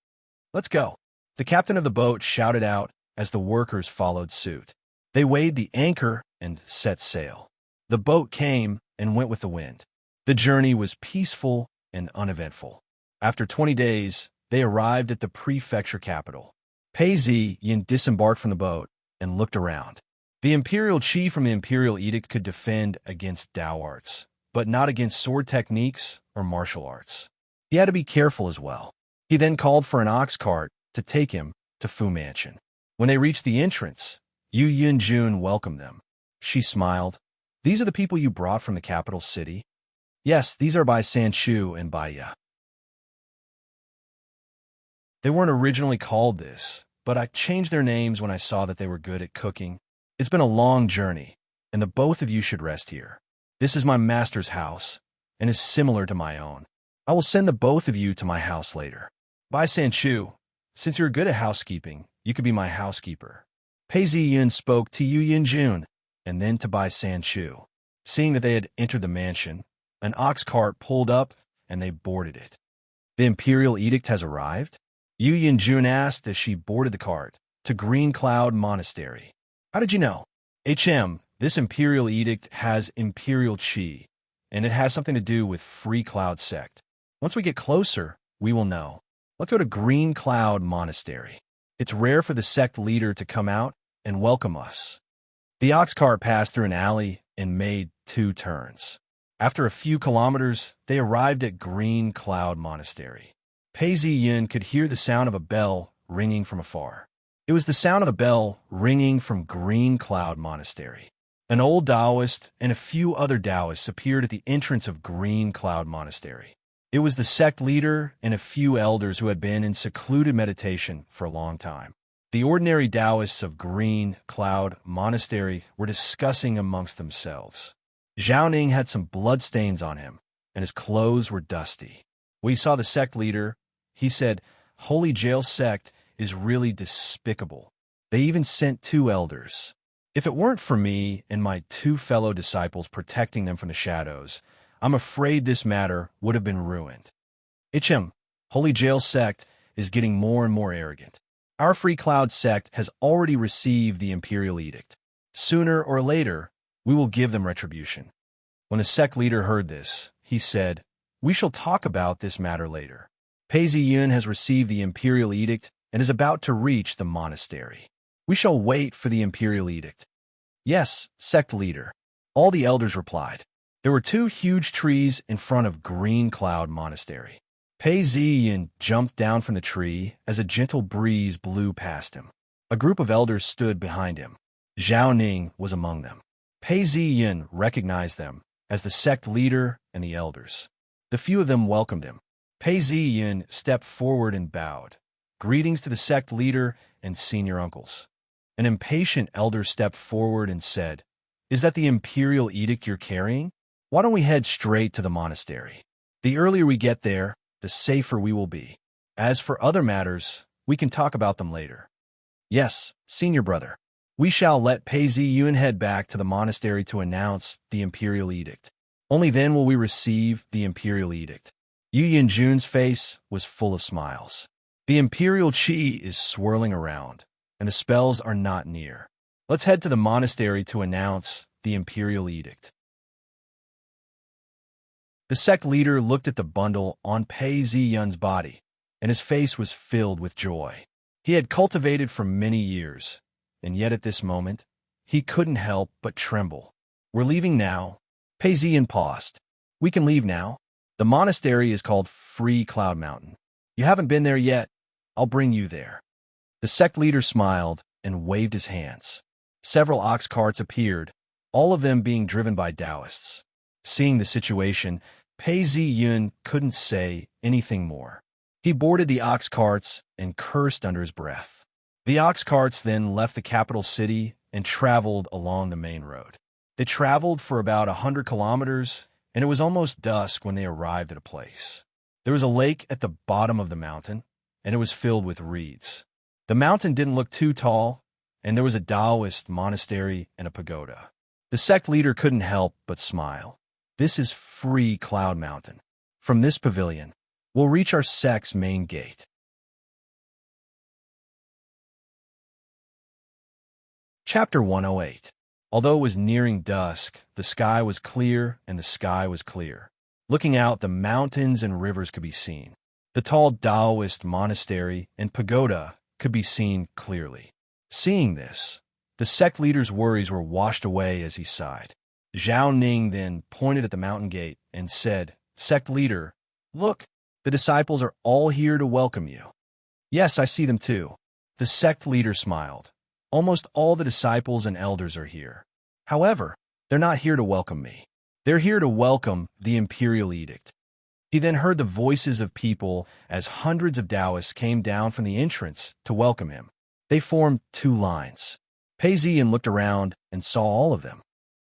[SPEAKER 1] "Let's go." The captain of the boat shouted out as the workers followed suit. They weighed the anchor and set sail. The boat came and went with the wind. The journey was peaceful and uneventful. After 20 days, they arrived at the prefecture capital. Pei Ziyun disembarked from the boat and looked around. The imperial chief from the imperial edict could defend against Dao arts, but not against sword techniques or martial arts. He had to be careful as well. He then called for an ox cart to take him to Fu Mansion. When they reached the entrance, Yu Yunjun welcomed them. She smiled. "These are the people you brought from the capital city?" "Yes, these are Bai Sanchu and Bai Ya." They weren't originally called this, but I changed their names when I saw that they were good at cooking. It's been a long journey, and the both of you should rest here. This is my master's house, and is similar to my own. I will send the both of you to my house later. Bai Sanchu, since you're good at housekeeping, you could be my housekeeper." Pei Ziyun spoke to Yu Yunjun, and then to Bai Sanchu. Seeing that they had entered the mansion, an ox cart pulled up, and they boarded it. "The imperial edict has arrived?" Yu Yunjun asked as she boarded the cart. "To Green Cloud Monastery." "How did you know?" This imperial edict has imperial chi, and it has something to do with Free Cloud sect. Once we get closer, we will know. Let's go to Green Cloud Monastery. It's rare for the sect leader to come out and welcome us." The ox cart passed through an alley and made 2 turns. After a few kilometers, they arrived at Green Cloud Monastery. Pei Ziyun could hear the sound of a bell ringing from afar. It was the sound of a bell ringing from Green Cloud Monastery. An old Taoist and a few other Taoists appeared at the entrance of Green Cloud Monastery. It was the sect leader and a few elders who had been in secluded meditation for a long time. The ordinary Taoists of Green Cloud Monastery were discussing amongst themselves. Zhao Ning had some bloodstains on him, and his clothes were dusty. When he saw the sect leader, he said, "Holy Jail sect is really despicable. They even sent 2 elders. If it weren't for me and my 2 fellow disciples protecting them from the shadows, I'm afraid this matter would have been ruined." Holy Jail sect is getting more and more arrogant. Our Free Cloud sect has already received the imperial edict. Sooner or later, we will give them retribution. When the sect leader heard this, he said, "We shall talk about this matter later. Pei Ziyun has received the imperial edict and is about to reach the monastery. We shall wait for the imperial edict. Yes, sect leader. All the elders replied. There were 2 huge trees in front of Green Cloud Monastery. Pei Ziyin jumped down from the tree as a gentle breeze blew past him. A group of elders stood behind him. Zhao Ning was among them. Pei Ziyin recognized them as the sect leader and the elders. The few of them welcomed him. Pei Ziyin stepped forward and bowed. Greetings to the sect leader and senior uncles. An impatient elder stepped forward and said, Is that the imperial edict you're carrying? Why don't we head straight to the monastery? The earlier we get there, the safer we will be. As for other matters, we can talk about them later. Yes, senior brother. We shall let Pei Ziyun head back to the monastery to announce the imperial edict. Only then will we receive the imperial edict. Yu Yinjun's face was full of smiles. The imperial qi is swirling around, and the spells are not near. Let's head to the monastery to announce the imperial edict. The sect leader looked at the bundle on Pei Ziyun's body, and his face was filled with joy. He had cultivated for many years, and yet at this moment, he couldn't help but tremble. We're leaving now. Pei Ziyun paused. We can leave now. The monastery is called Free Cloud Mountain. You haven't been there yet. I'll bring you there. The sect leader smiled and waved his hands. Several ox carts appeared, all of them being driven by Taoists. Seeing the situation, Pei Ziyun couldn't say anything more. He boarded the ox carts and cursed under his breath. The ox carts then left the capital city and traveled along the main road. They traveled for about 100 kilometers, and it was almost dusk when they arrived at a place. There was a lake at the bottom of the mountain, and it was filled with reeds. The mountain didn't look too tall, and there was a Taoist monastery and a pagoda. The sect leader couldn't help but smile. This is Free Cloud Mountain. From this pavilion, we'll reach our sect's main gate. Chapter 108. Although it was nearing dusk, the sky was clear and the sky was clear. Looking out, the mountains and rivers could be seen. The tall Taoist monastery and pagoda could be seen clearly. Seeing this, the sect leader's worries were washed away as he sighed. Zhao Ning then pointed at the mountain gate and said, Sect leader, look, the disciples are all here to welcome you. Yes, I see them too. The sect leader smiled. Almost all the disciples and elders are here. However, they're not here to welcome me. They're here to welcome the imperial edict. He then heard the voices of people as hundreds of Taoists came down from the entrance to welcome him. They formed 2 lines. Pei Ziyin looked around and saw all of them.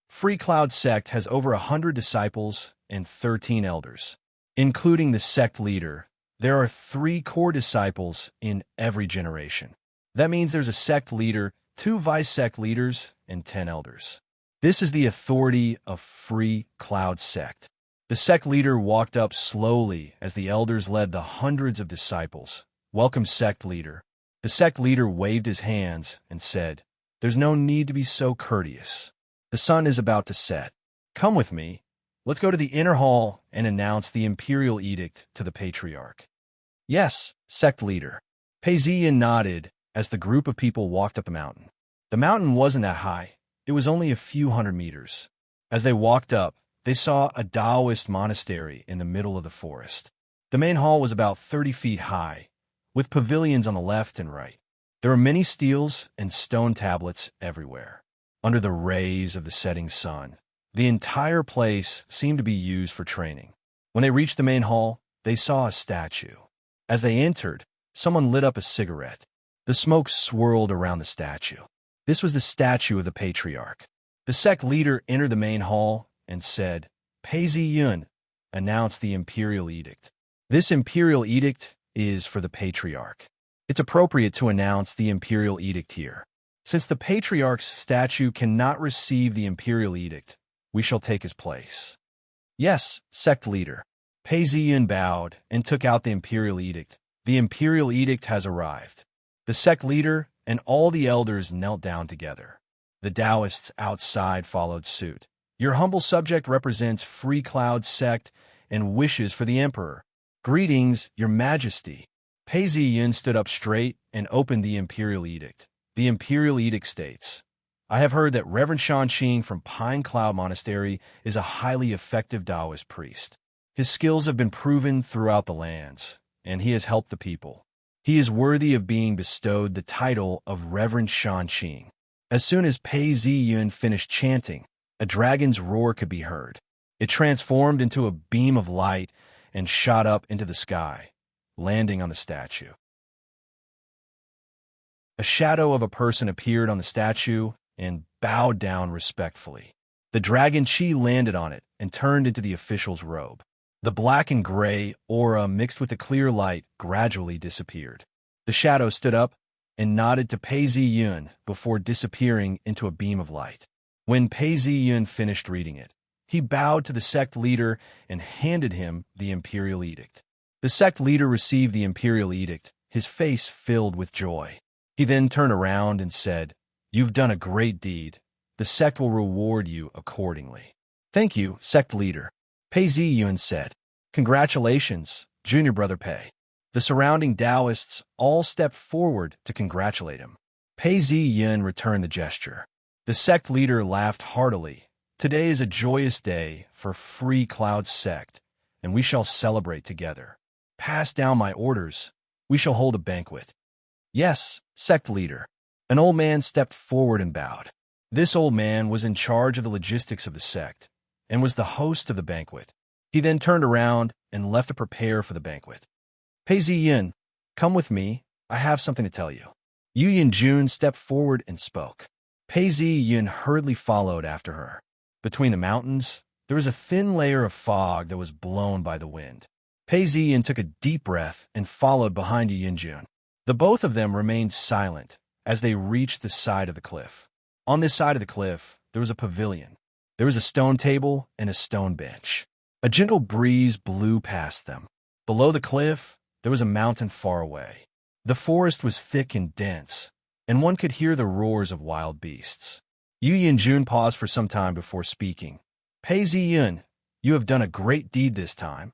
[SPEAKER 1] Free Cloud Sect has over 100 disciples and 13 elders. Including the sect leader, there are 3 core disciples in every generation. That means there's a sect leader, 2 vice-sect leaders, and 10 elders. This is the authority of Free Cloud Sect. The sect leader walked up slowly as the elders led the hundreds of disciples. Welcome, sect leader. The sect leader waved his hands and said, There's no need to be so courteous. The sun is about to set. Come with me. Let's go to the inner hall and announce the imperial edict to the patriarch. Yes, sect leader. Pei Ziyin nodded as the group of people walked up the mountain. The mountain wasn't that high. It was only a few hundred meters. As they walked up, they saw a Taoist monastery in the middle of the forest. The main hall was about 30 feet high, with pavilions on the left and right. There were many steels and stone tablets everywhere. Under the rays of the setting sun, the entire place seemed to be used for training. When they reached the main hall, they saw a statue. As they entered, someone lit up a cigarette. The smoke swirled around the statue. This was the statue of the patriarch. The sect leader entered the main hall and said, Pei Ziyun announced the imperial edict. This imperial edict is for the patriarch. It's appropriate to announce the imperial edict here. Since the patriarch's statue cannot receive the imperial edict, we shall take his place. Yes, sect leader. Pei Ziyun bowed and took out the imperial edict. The imperial edict has arrived. The sect leader and all the elders knelt down together. The Taoists outside followed suit. Your humble subject represents Free Cloud Sect and wishes for the emperor. Greetings, your majesty. Pei Ziyun stood up straight and opened the Imperial Edict. The Imperial Edict states, I have heard that Reverend Shanqing from Pine Cloud Monastery is a highly effective Taoist priest. His skills have been proven throughout the lands, and he has helped the people. He is worthy of being bestowed the title of Reverend Shanqing. As soon as Pei Ziyun finished chanting, a dragon's roar could be heard. It transformed into a beam of light and shot up into the sky, landing on the statue. A shadow of a person appeared on the statue and bowed down respectfully. The dragon chi landed on it and turned into the official's robe. The black and gray aura mixed with the clear light gradually disappeared. The shadow stood up and nodded to Pei Ziyun before disappearing into a beam of light. When Pei Ziyun finished reading it, he bowed to the sect leader and handed him the Imperial Edict. The sect leader received the Imperial Edict, his face filled with joy. He then turned around and said, You've done a great deed. The sect will reward you accordingly. Thank you, sect leader. Pei Ziyun said, Congratulations, junior brother Pei. The surrounding Taoists all stepped forward to congratulate him. Pei Ziyun returned the gesture. The sect leader laughed heartily. Today is a joyous day for Free Cloud Sect, and we shall celebrate together. Pass down my orders. We shall hold a banquet. Yes, sect leader. An old man stepped forward and bowed. This old man was in charge of the logistics of the sect and was the host of the banquet. He then turned around and left to prepare for the banquet. Pei Ziyun, come with me. I have something to tell you. Yu Yanjun stepped forward and spoke. Pei Ziyun hurriedly followed after her. Between the mountains, there was a thin layer of fog that was blown by the wind. Pei Ziyun took a deep breath and followed behind Yu Yanjun. The both of them remained silent as they reached the side of the cliff. On this side of the cliff, there was a pavilion. There was a stone table and a stone bench. A gentle breeze blew past them. Below the cliff, there was a mountain far away. The forest was thick and dense, and one could hear the roars of wild beasts. Yu Yanjun paused for some time before speaking. Pei Ziyun, you have done a great deed this time,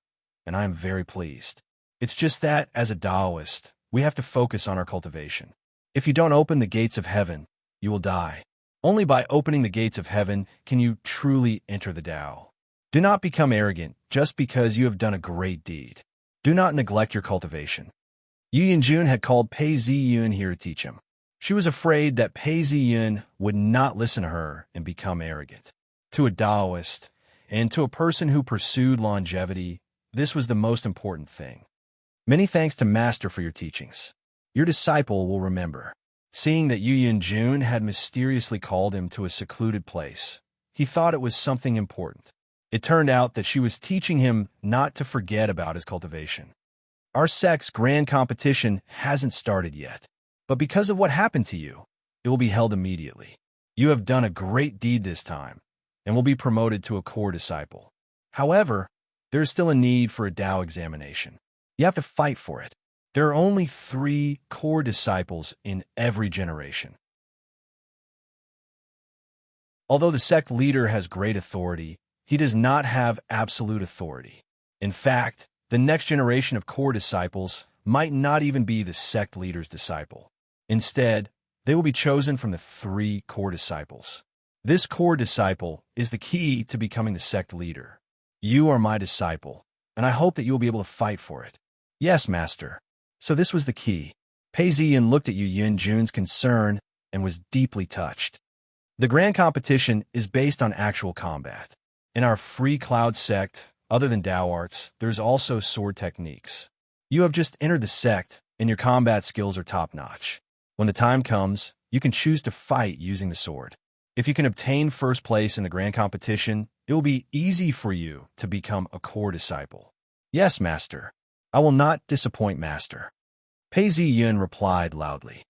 [SPEAKER 1] and I am very pleased. It's just that, as a Taoist, we have to focus on our cultivation. If you don't open the gates of heaven, you will die. Only by opening the gates of heaven can you truly enter the Tao. Do not become arrogant just because you have done a great deed. Do not neglect your cultivation. Yu Yanjun had called Pei Ziyun here to teach him. She was afraid that Pei Ziyun would not listen to her and become arrogant. To a Taoist, and to a person who pursued longevity, this was the most important thing. Many thanks to Master for your teachings. Your disciple will remember. Seeing that Yu Yanjun had mysteriously called him to a secluded place, he thought it was something important. It turned out that she was teaching him not to forget about his cultivation. Our sect's grand competition hasn't started yet, but because of what happened to you, it will be held immediately. You have done a great deed this time, and will be promoted to a core disciple. However, there is still a need for a Tao examination. You have to fight for it. There are only 3 core disciples in every generation. Although the sect leader has great authority, he does not have absolute authority. In fact, the next generation of core disciples might not even be the sect leader's disciple. Instead, they will be chosen from the 3 core disciples. This core disciple is the key to becoming the sect leader. You are my disciple, and I hope that you will be able to fight for it. Yes, Master. So this was the key. Pei Ziyun looked at Yu Yanjun's concern and was deeply touched. The grand competition is based on actual combat. In our Free Cloud sect, other than Tao arts, there's also sword techniques. You have just entered the sect, and your combat skills are top-notch. When the time comes, you can choose to fight using the sword. If you can obtain first place in the grand competition, it will be easy for you to become a core disciple. Yes, Master. I will not disappoint Master. Pei Ziyun replied loudly.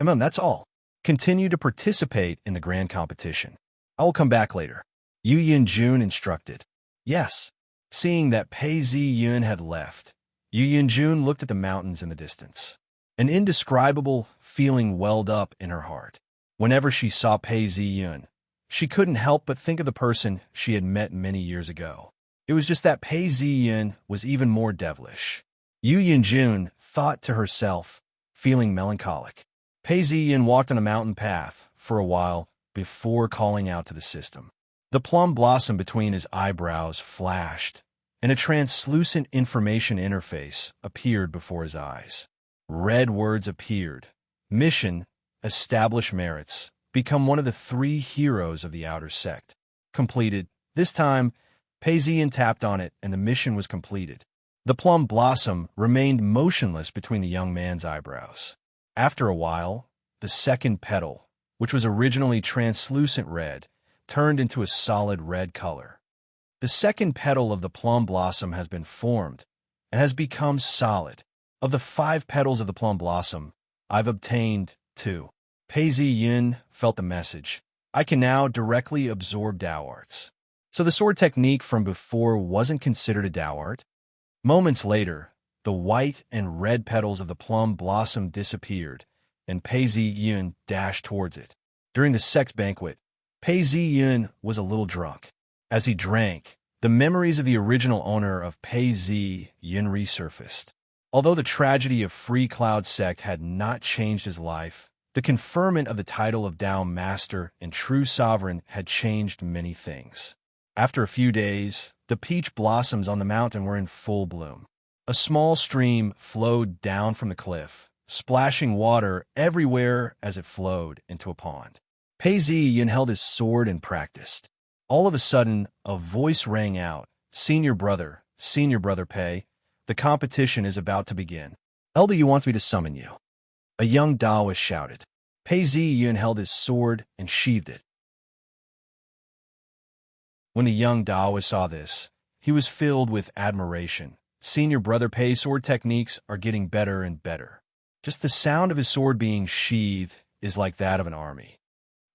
[SPEAKER 1] That's all. Continue to participate in the grand competition. I will come back later. Yu Yanjun instructed. Yes. Seeing that Pei Ziyun had left, Yu Yanjun looked at the mountains in the distance. An indescribable feeling welled up in her heart. Whenever she saw Pei Ziyun, she couldn't help but think of the person she had met many years ago. It was just that Pei Ziyun was even more devilish. Yu Yanjun thought to herself, feeling melancholic. Pei Ziyin walked on a mountain path for a while before calling out to the system. The plum blossom between his eyebrows flashed, and a translucent information interface appeared before his eyes. Red words appeared. Mission, establish merits, become one of the 3 heroes of the outer sect. Completed. This time, Pei Ziyin tapped on it, and the mission was completed. The plum blossom remained motionless between the young man's eyebrows. After a while, the second petal, which was originally translucent red, turned into a solid red color. The second petal of the plum blossom has been formed and has become solid. Of the 5 petals of the plum blossom, I've obtained 2. Pei Ziyin felt the message. I can now directly absorb Dao arts. So the sword technique from before wasn't considered a Dao art? Moments later, the white and red petals of the plum blossom disappeared, and Pei Ziyin dashed towards it. During the sex banquet, Pei Ziyin was a little drunk. As he drank, the memories of the original owner of Pei Ziyin resurfaced. Although the tragedy of Free Cloud Sect had not changed his life, the conferment of the title of Dao Master and True Sovereign had changed many things. After a few days, the peach blossoms on the mountain were in full bloom. A small stream flowed down from the cliff, splashing water everywhere as it flowed into a pond. Pei Ziyin held his sword and practiced. All of a sudden, a voice rang out, Senior brother Pei, the competition is about to begin. Elder wants me to summon you. A young Taoist shouted. Pei Ziyin held his sword and sheathed it. When the young Taoist saw this, he was filled with admiration. Senior brother Pei's sword techniques are getting better and better. Just the sound of his sword being sheathed is like that of an army.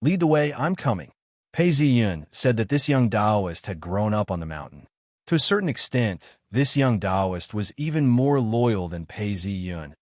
[SPEAKER 1] Lead the way, I'm coming. Pei Ziyin said that this young Taoist had grown up on the mountain. To a certain extent, this young Taoist was even more loyal than Pei Ziyin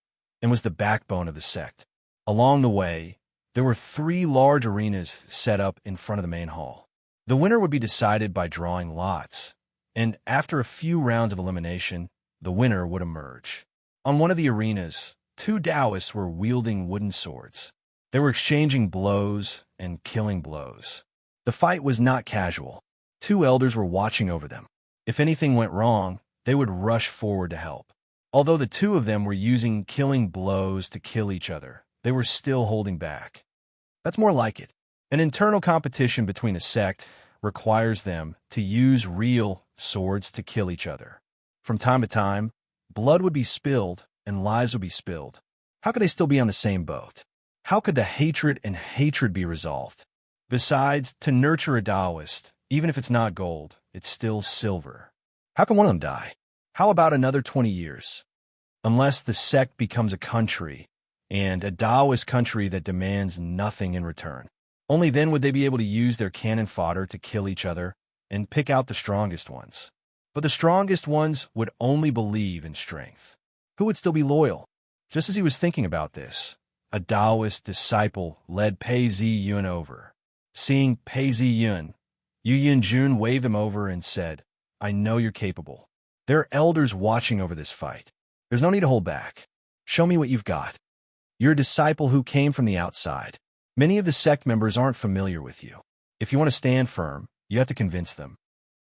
[SPEAKER 1] and was the backbone of the sect. Along the way, there were 3 large arenas set up in front of the main hall. The winner would be decided by drawing lots, and after a few rounds of elimination, the winner would emerge. On one of the arenas, 2 Taoists were wielding wooden swords. They were exchanging blows and killing blows. The fight was not casual. 2 elders were watching over them. If anything went wrong, they would rush forward to help. Although the 2 of them were using killing blows to kill each other, they were still holding back. That's more like it. An internal competition between a sect requires them to use real swords to kill each other. From time to time, blood would be spilled and lives would be spilled. How could they still be on the same boat? How could the hatred be resolved? Besides, to nurture a Taoist, even if it's not gold, it's still silver. How can one of them die? How about another 20 years? Unless the sect becomes a country, and a Taoist country that demands nothing in return. Only then would they be able to use their cannon fodder to kill each other and pick out the strongest ones. But the strongest ones would only believe in strength. Who would still be loyal? Just as he was thinking about this, a Taoist disciple led Pei Ziyin over. Seeing Pei Ziyin, Yu Yinjun waved him over and said, I know you're capable. There are elders watching over this fight. There's no need to hold back. Show me what you've got. You're a disciple who came from the outside. Many of the sect members aren't familiar with you. If you want to stand firm, you have to convince them.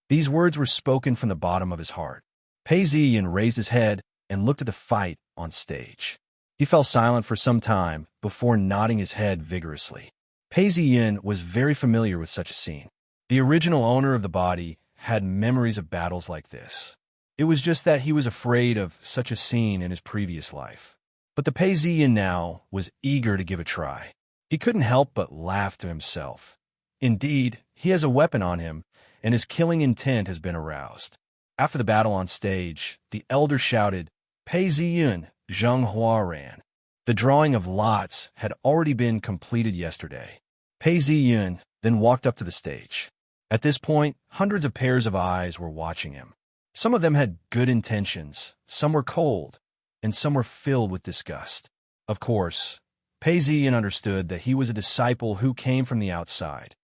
[SPEAKER 1] These words were spoken from the bottom of his heart. Pei Ziyin raised his head and looked at the fight on stage. He fell silent for some time before nodding his head vigorously. Pei Ziyin was very familiar with such a scene. The original owner of the body had memories of battles like this. It was just that he was afraid of such a scene in his previous life. But the Pei Ziyin now was eager to give a try. He couldn't help but laugh to himself. Indeed, he has a weapon on him, and his killing intent has been aroused. After the battle on stage, the elder shouted, Pei Ziyin, Zheng Hua ran. The drawing of lots had already been completed yesterday. Pei Ziyin then walked up to the stage. At this point, hundreds of pairs of eyes were watching him. Some of them had good intentions, some were cold, and some were filled with disgust. Of course, Pei Ziyin understood that he was a disciple who came from the outside.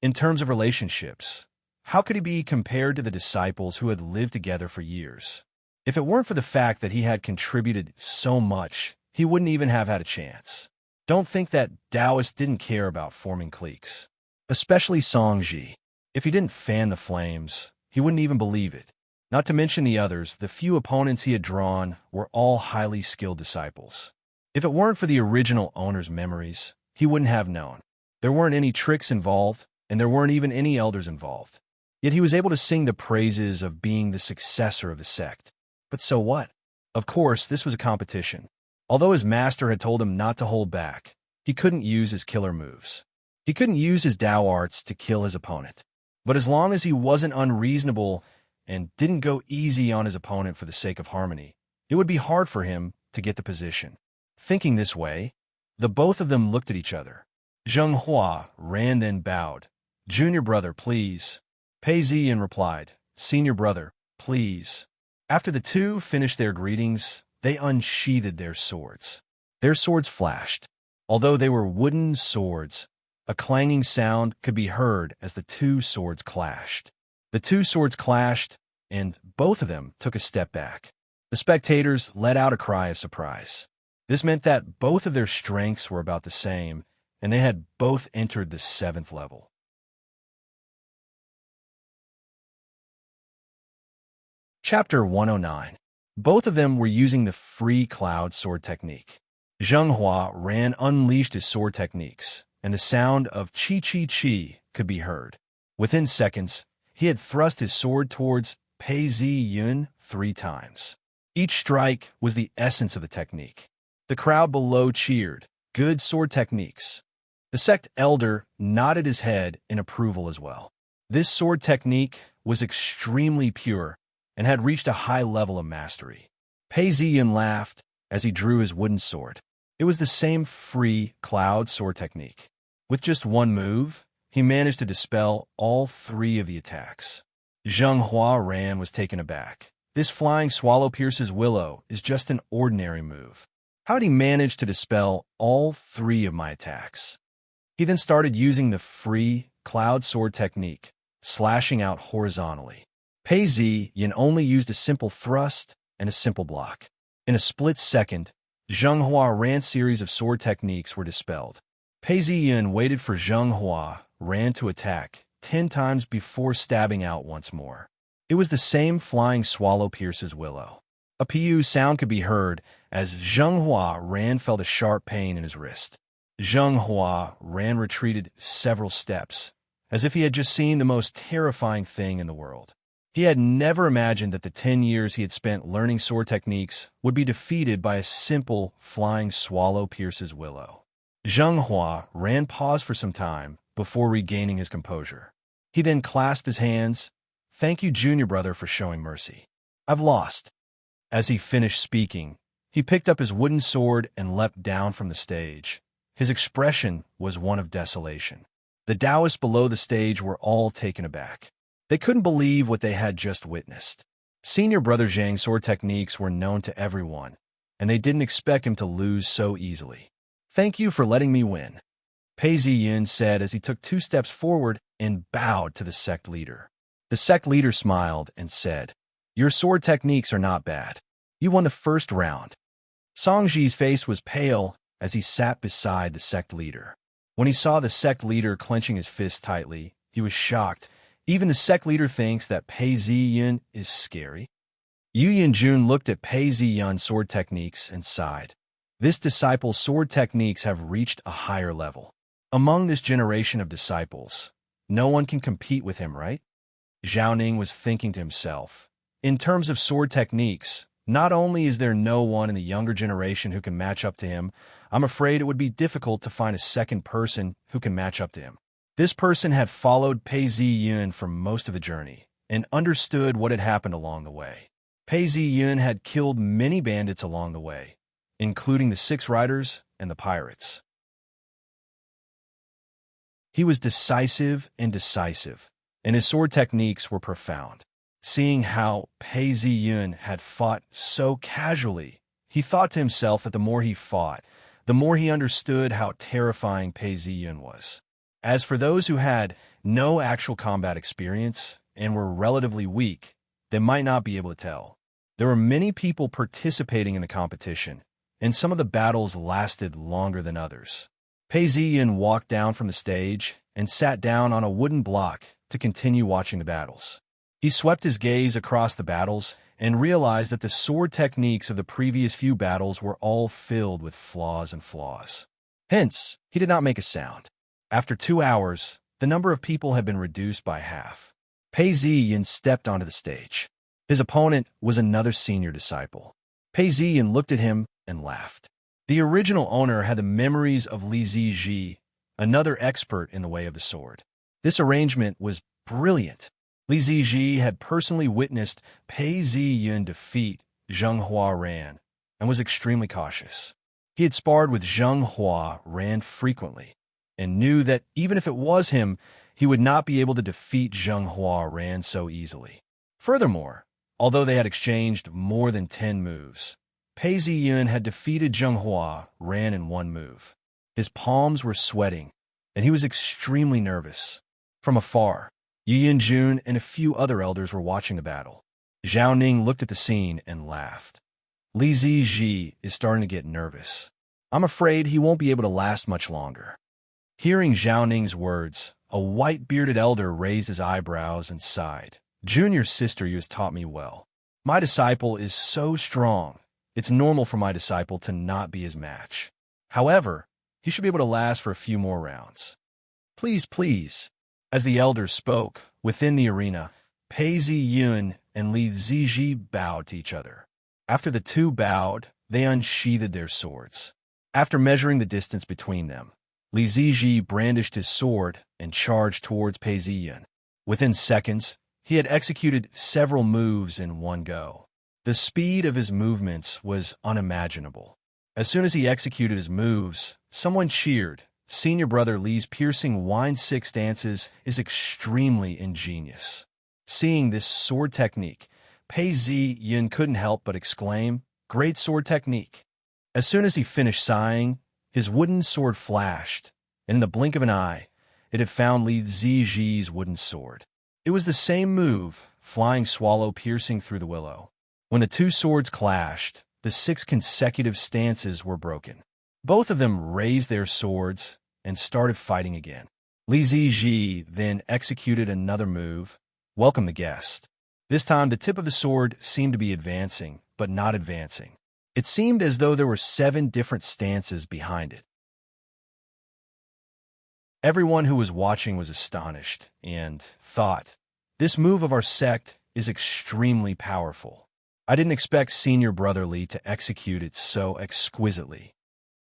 [SPEAKER 1] In terms of relationships, how could he be compared to the disciples who had lived together for years? If it weren't for the fact that he had contributed so much, he wouldn't even have had a chance. Don't think that Taoist didn't care about forming cliques. Especially Song Ji. If he didn't fan the flames, he wouldn't even believe it. Not to mention the others, the few opponents he had drawn were all highly skilled disciples. If it weren't for the original owner's memories, he wouldn't have known. There weren't any tricks involved, and there weren't even any elders involved. Yet he was able to sing the praises of being the successor of the sect. But so what? Of course, this was a competition. Although his master had told him not to hold back, he couldn't use his killer moves. He couldn't use his Dao arts to kill his opponent. But as long as he wasn't unreasonable and didn't go easy on his opponent for the sake of harmony, it would be hard for him to get the position. Thinking this way, the both of them looked at each other. Zheng Hua ran then bowed. "Junior brother, please." Pei Ziyan replied, "Senior brother, please." After the two finished their greetings, they unsheathed their swords. Their swords flashed. Although they were wooden swords, a clanging sound could be heard as the two swords clashed. The two swords clashed, and both of them took a step back. The spectators let out a cry of surprise. This meant that both of their strengths were about the same, and they had both entered the 7th level. Chapter 109. Both of them were using the free cloud sword technique. Zheng Hua ran unleashed his sword techniques, and the sound of chi-chi-chi could be heard. Within seconds, he had thrust his sword towards Pei Ziyan 3 times. Each strike was the essence of the technique. The crowd below cheered. Good sword techniques. The sect elder nodded his head in approval as well. This sword technique was extremely pure and had reached a high level of mastery. Pei Ziyan laughed as he drew his wooden sword. It was the same free cloud sword technique. With just one move, he managed to dispel all 3 of the attacks. Zheng Hua Ran was taken aback. This flying swallow pierces willow is just an ordinary move. How did he manage to dispel all 3 of my attacks? He then started using the free cloud sword technique, slashing out horizontally. Pei Ziyan only used a simple thrust and a simple block. In a split second, Zheng Hua Ran's series of sword techniques were dispelled. Pei Ziyan waited for Zheng Hua Ran to attack 10 times before stabbing out once more. It was the same flying swallow pierces willow. A pu sound could be heard as Zheng Hua Ran felt a sharp pain in his wrist. Zheng Hua Ran retreated several steps, as if he had just seen the most terrifying thing in the world. He had never imagined that the 10 years he had spent learning sword techniques would be defeated by a simple flying swallow pierces willow. Zheng Hua Ran paused for some time before regaining his composure. He then clasped his hands. "Thank you, junior brother, for showing mercy. I've lost." As he finished speaking, he picked up his wooden sword and leapt down from the stage. His expression was one of desolation. The Taoists below the stage were all taken aback. They couldn't believe what they had just witnessed. Senior brother Zhang's sword techniques were known to everyone, and they didn't expect him to lose so easily. "Thank you for letting me win," Pei Ziyan said as he took 2 steps forward and bowed to the sect leader. The sect leader smiled and said, "Your sword techniques are not bad. You won the first round." Songji's face was pale as he sat beside the sect leader. When he saw the sect leader clenching his fist tightly, he was shocked. Even the sect leader thinks that Pei Ziyan is scary. Yu Yanjun looked at Pei Ziyan's sword techniques and sighed. This disciple's sword techniques have reached a higher level. Among this generation of disciples, no one can compete with him, right? Zhao Ning was thinking to himself. In terms of sword techniques, not only is there no one in the younger generation who can match up to him, I'm afraid it would be difficult to find a second person who can match up to him. This person had followed Pei Ziyan for most of the journey and understood what had happened along the way. Pei Ziyan had killed many bandits along the way, including the 6 riders and the pirates. He was decisive, and his sword techniques were profound. Seeing how Pei Ziyan had fought so casually, he thought to himself that the more he fought, the more he understood how terrifying Pei Ziyan was. As for those who had no actual combat experience and were relatively weak, they might not be able to tell. There were many people participating in the competition, and some of the battles lasted longer than others. Pei Ziyin walked down from the stage and sat down on a wooden block to continue watching the battles. He swept his gaze across the battles and realized that the sword techniques of the previous few battles were all filled with flaws and flaws. Hence, he did not make a sound. After 2 hours, the number of people had been reduced by half. Pei Ziyin stepped onto the stage. His opponent was another senior disciple. Pei Ziyin looked at him and laughed. The original owner had the memories of Li Ziji, another expert in the way of the sword. This arrangement was brilliant. Li Ziji had personally witnessed Pei Ziyin defeat Zheng Hua Ran and was extremely cautious. He had sparred with Zheng Hua Ran frequently and knew that even if it was him, he would not be able to defeat Zheng Hua Ran so easily. Furthermore, although they had exchanged more than 10 moves, Pei Ziyin had defeated Zheng Hua Ran in 1 move. His palms were sweating, and he was extremely nervous. From afar, Yi Yanjun and a few other elders were watching the battle. Zhao Ning looked at the scene and laughed. Li Ziji is starting to get nervous. I'm afraid he won't be able to last much longer. Hearing Zhao Ning's words, a white-bearded elder raised his eyebrows and sighed. Junior sister, you has taught me well. My disciple is so strong. It's normal for my disciple to not be his match. However, he should be able to last for a few more rounds. Please, please. As the elders spoke, within the arena, Pei Ziyun and Li Ziji bowed to each other. After the two bowed, they unsheathed their swords. After measuring the distance between them, Li Ziji brandished his sword and charged towards Pei Ziyun. Within seconds, he had executed several moves in one go. The speed of his movements was unimaginable. As soon as he executed his moves, someone cheered. Senior brother Li's piercing wine 6 dances is extremely ingenious. Seeing this sword technique, Pei Ziyun couldn't help but exclaim, "Great sword technique." As soon as he finished sighing, his wooden sword flashed, and in the blink of an eye, it had found Li Ziji's wooden sword. It was the same move, flying swallow piercing through the willow. When the two swords clashed, the 6 consecutive stances were broken. Both of them raised their swords and started fighting again. Li Ziji then executed another move, Welcome the Guest. This time, the tip of the sword seemed to be advancing, but not advancing. It seemed as though there were 7 different stances behind it. Everyone who was watching was astonished and thought, this move of our sect is extremely powerful. I didn't expect Senior Brother Li to execute it so exquisitely.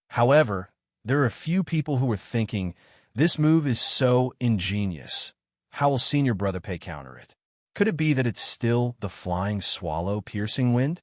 [SPEAKER 1] However, there are a few people who were thinking, this move is so ingenious. How will Senior Brother Pei counter it? Could it be that it's still the flying swallow piercing wind?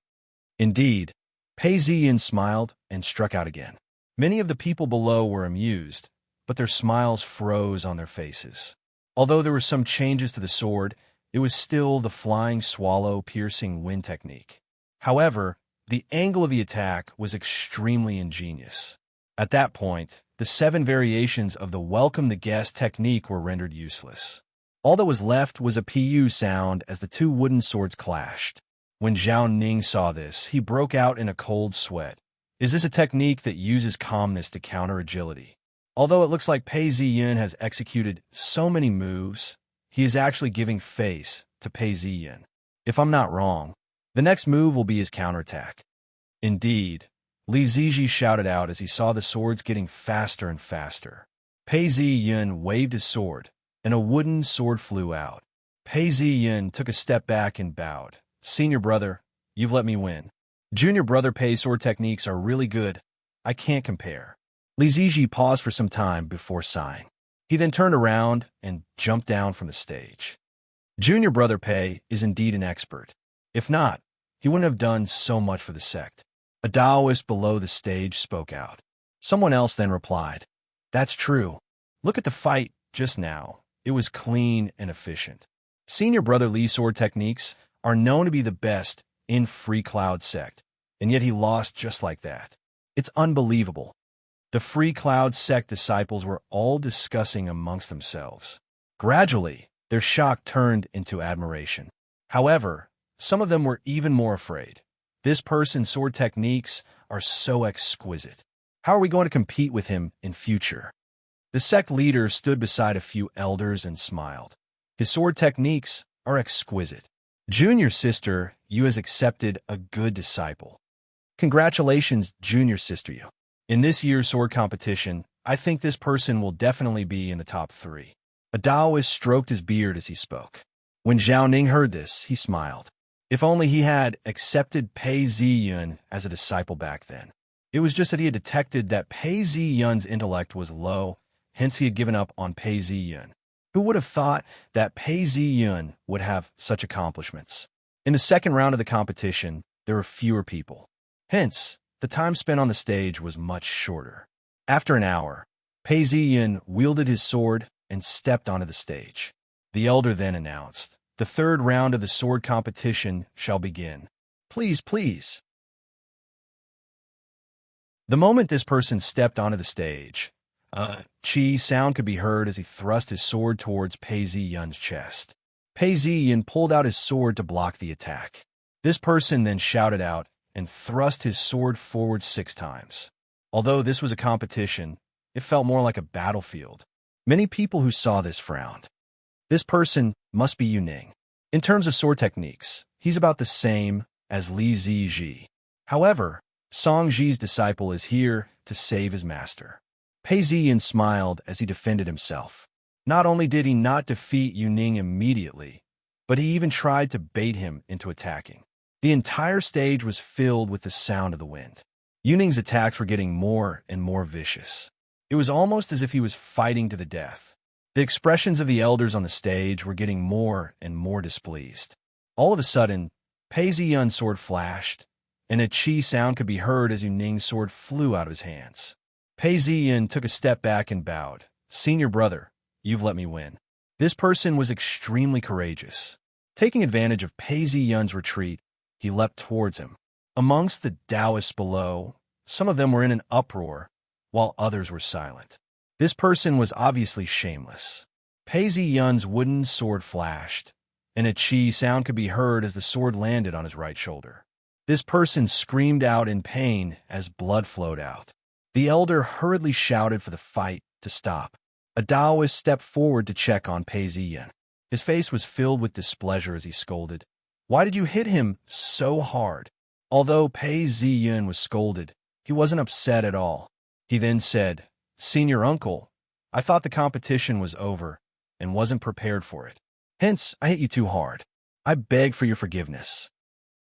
[SPEAKER 1] Indeed, Pei Ziyin smiled and struck out again. Many of the people below were amused, but their smiles froze on their faces. Although there were some changes to the sword, it was still the flying swallow piercing wind technique. However, the angle of the attack was extremely ingenious. At that point, the 7 variations of the Welcome the Guest technique were rendered useless. All that was left was a PU sound as the 2 wooden swords clashed. When Zhao Ning saw this, he broke out in a cold sweat. Is this a technique that uses calmness to counter agility? Although it looks like Pei Ziyun has executed so many moves, he is actually giving face to Pei Ziyun. If I'm not wrong, the next move will be his counterattack. Indeed, Li Ziji shouted out as he saw the swords getting faster and faster. Pei Ziyun waved his sword, and a wooden sword flew out. Pei Ziyun took a step back and bowed. Senior brother, you've let me win. Junior brother Pei's sword techniques are really good. I can't compare. Li Ziji paused for some time before sighing. He then turned around and jumped down from the stage. Junior brother Pei is indeed an expert. If not, he wouldn't have done so much for the sect. A Taoist below the stage spoke out. Someone else then replied, That's true. Look at the fight just now. It was clean and efficient. Senior brother Li's sword techniques are known to be the best in Free Cloud sect, and yet he lost just like that. It's unbelievable. The Free Cloud sect disciples were all discussing amongst themselves. Gradually, their shock turned into admiration. However, Some of them were even more afraid. This person's sword techniques are so exquisite. How are we going to compete with him in future? The sect leader stood beside a few elders and smiled. His sword techniques are exquisite. Junior sister, you has accepted a good disciple. Congratulations, junior sister you. In this year's sword competition, I think this person will definitely be in the top 3. A Taoist stroked his beard as he spoke. When Zhao Ning heard this, he smiled. If only he had accepted Pei Ziyun as a disciple back then. It was just that he had detected that Pei Ziyun's intellect was low, hence he had given up on Pei Ziyun. Who would have thought that Pei Ziyun would have such accomplishments? In the second round of the competition, there were fewer people. Hence, the time spent on the stage was much shorter. After an hour, Pei Ziyun wielded his sword and stepped onto the stage. The elder then announced, "The third round of the sword competition shall begin. Please, please." The moment this person stepped onto the stage, chi sound could be heard as he thrust his sword towards Pei Ziyun's chest. Pei Ziyun pulled out his sword to block the attack. This person then shouted out and thrust his sword forward 6 times. Although this was a competition, it felt more like a battlefield. Many people who saw this frowned. This person must be Yu Ning. In terms of sword techniques, he's about the same as Li Ziji. However, Song Ji's disciple is here to save his master. Pei Ziyun smiled as he defended himself. Not only did he not defeat Yu Ning immediately, but he even tried to bait him into attacking. The entire stage was filled with the sound of the wind. Yu Ning's attacks were getting more and more vicious. It was almost as if he was fighting to the death. The expressions of the elders on the stage were getting more and more displeased. All of a sudden, Pei Ziyun's sword flashed, and a chi sound could be heard as Yu Ning's sword flew out of his hands. Pei Ziyun took a step back and bowed. "Senior brother, you've let me win." This person was extremely courageous. Taking advantage of Pei Ziyun's retreat, he leapt towards him. Amongst the Taoists below, some of them were in an uproar, while others were silent. This person was obviously shameless. Pei Ziyun's wooden sword flashed, and a chi sound could be heard as the sword landed on his right shoulder. This person screamed out in pain as blood flowed out. The elder hurriedly shouted for the fight to stop. A Taoist stepped forward to check on Pei Ziyun. His face was filled with displeasure as he scolded, "Why did you hit him so hard?" Although Pei Ziyun was scolded, he wasn't upset at all. He then said, "Senior uncle, I thought the competition was over and wasn't prepared for it. Hence, I hit you too hard. I beg for your forgiveness."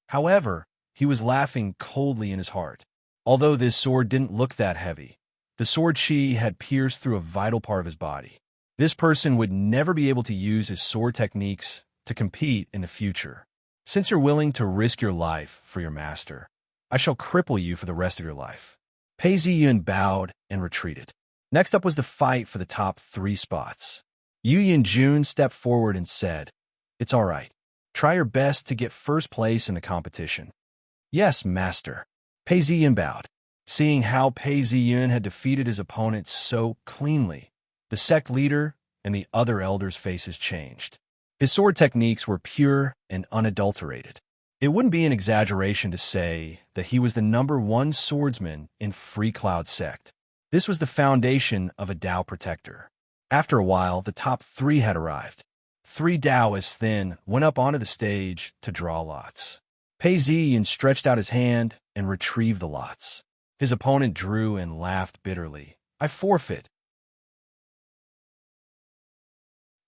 [SPEAKER 1] However, he was laughing coldly in his heart. Although this sword didn't look that heavy, the sword chi had pierced through a vital part of his body. This person would never be able to use his sword techniques to compete in the future. Since you're willing to risk your life for your master, I shall cripple you for the rest of your life. Pei Ziyun bowed and retreated. Next up was the fight for the top 3 spots. Yu Yinjun stepped forward and said, "It's all right. Try your best to get first place in the competition." "Yes, master." Pei Ziyun bowed. Seeing how Pei Ziyun had defeated his opponent so cleanly, the sect leader and the other elders' faces changed. His sword techniques were pure and unadulterated. It wouldn't be an exaggeration to say that he was the #1 swordsman in Free Cloud sect. This was the foundation of a Tao protector. After a while, the top 3 had arrived. 3 Taoists then went up onto the stage to draw lots. Pei Ziyun stretched out his hand and retrieved the lots. His opponent drew and laughed bitterly. "I forfeit."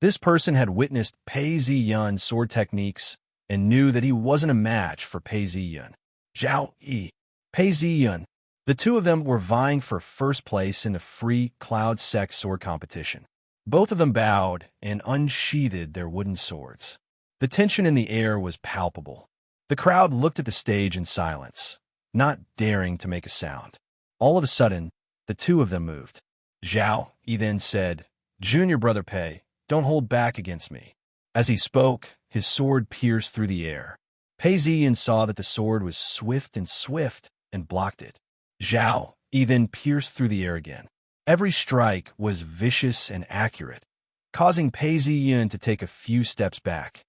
[SPEAKER 1] This person had witnessed Pei Ziyun's sword techniques and knew that he wasn't a match for Pei Ziyun. Zhao Yi, Pei Ziyun. The two of them were vying for first place in the Free Cloud sect sword competition. Both of them bowed and unsheathed their wooden swords. The tension in the air was palpable. The crowd looked at the stage in silence, not daring to make a sound. All of a sudden, the two of them moved. Zhao Yi then said, "Junior brother Pei, don't hold back against me." As he spoke, his sword pierced through the air. Pei Ziyun saw that the sword was swift and blocked it. Zhao Yi then pierced through the air again. Every strike was vicious and accurate, causing Pei Ziyun to take a few steps back.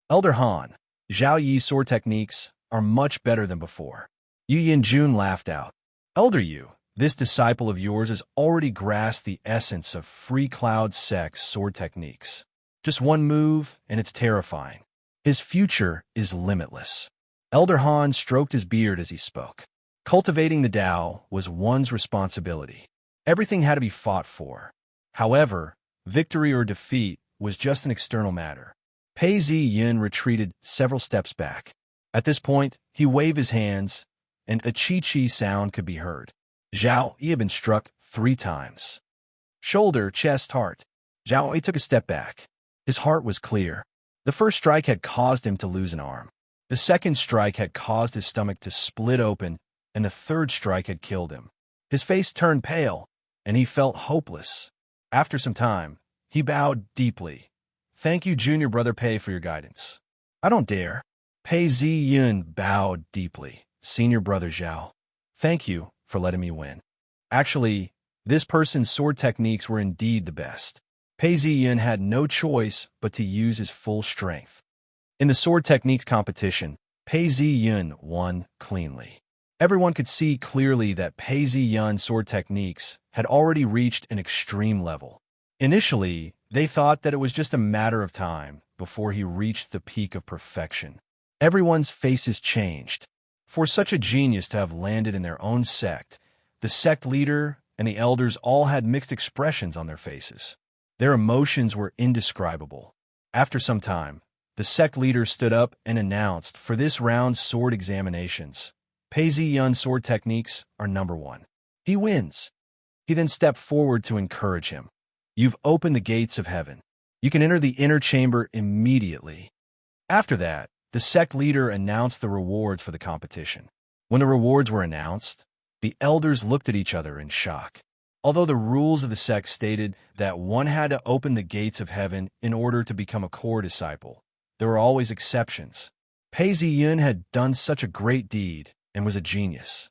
[SPEAKER 1] "Elder Han, Zhao Yi's sword techniques are much better than before. Yu Yinjun laughed out. Elder Yu, this disciple of yours has already grasped the essence of Free Cloud Sect's sword techniques. Just one move, and it's terrifying. His future is limitless. Elder Han stroked his beard as he spoke. Cultivating the Tao was one's responsibility. Everything had to be fought for. However, victory or defeat was just an external matter. Pei Ziyin retreated several steps back. At this point, he waved his hands, and a chi-chi sound could be heard. Zhao Yi had been struck 3 times. Shoulder, chest, heart. Zhao Yi took a step back. His heart was clear. The first strike had caused him to lose an arm. The second strike had caused his stomach to split open, and the third strike had killed him. His face turned pale, and he felt hopeless. After some time, he bowed deeply. Thank you, junior brother Pei, for your guidance. I don't dare. Pei Ziyun bowed deeply. Senior brother Zhao. Thank you for letting me win. Actually, this person's sword techniques were indeed the best. Pei Ziyun had no choice but to use his full strength. In the sword techniques competition, Pei Ziyun won cleanly. Everyone could see clearly that Pei Ziyun's sword techniques had already reached an extreme level. Initially, they thought that it was just a matter of time before he reached the peak of perfection. Everyone's faces changed. For such a genius to have landed in their own sect, the sect leader and the elders all had mixed expressions on their faces. Their emotions were indescribable. After some time, the sect leader stood up and announced, for this round's sword examinations, Pei Ziyun's sword techniques are number 1. He wins. He then stepped forward to encourage him. You've opened the gates of heaven. You can enter the inner chamber immediately. After that, the sect leader announced the rewards for the competition. When the rewards were announced, the elders looked at each other in shock. Although the rules of the sect stated that one had to open the gates of heaven in order to become a core disciple, there were always exceptions. Pei Ziyun had done such a great deed and was a genius.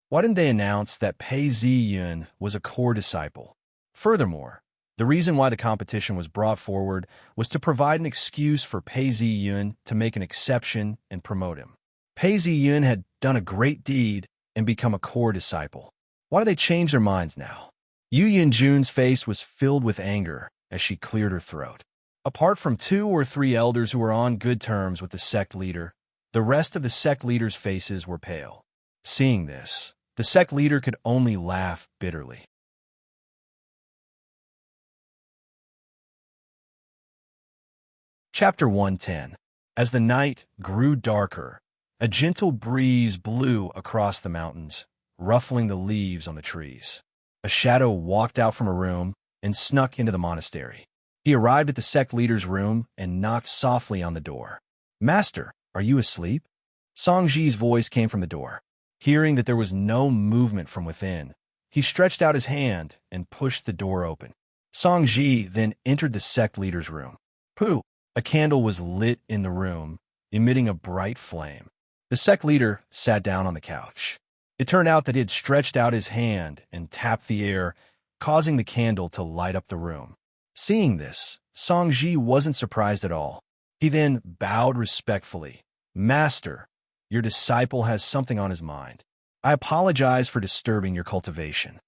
[SPEAKER 1] Why didn't they announce that Pei Ziyun was a core disciple? Furthermore, the reason why the competition was brought forward was to provide an excuse for Pei Ziyun to make an exception and promote him. Pei Ziyun had done a great deed and become a core disciple. Why do they change their minds now? Yu Yinjun's face was filled with anger as she cleared her throat. Apart from 2 or 3 elders who were on good terms with the sect leader, the rest of the sect leaders' faces were pale. Seeing this, the sect leader could only laugh bitterly. Chapter 110. As the night grew darker, a gentle breeze blew across the mountains, ruffling the leaves on the trees. A shadow walked out from a room and snuck into the monastery. He arrived at the sect leader's room and knocked softly on the door. "Master, are you asleep?" Songji's voice came from the door. Hearing that there was no movement from within, he stretched out his hand and pushed the door open. Songji then entered the sect leader's room. Pooh! A candle was lit in the room, emitting a bright flame. The sect leader sat down on the couch. It turned out that he had stretched out his hand and tapped the air, causing the candle to light up the room. Seeing this, Songji wasn't surprised at all. He then bowed respectfully. "Master, your disciple has something on his mind. I apologize for disturbing your cultivation.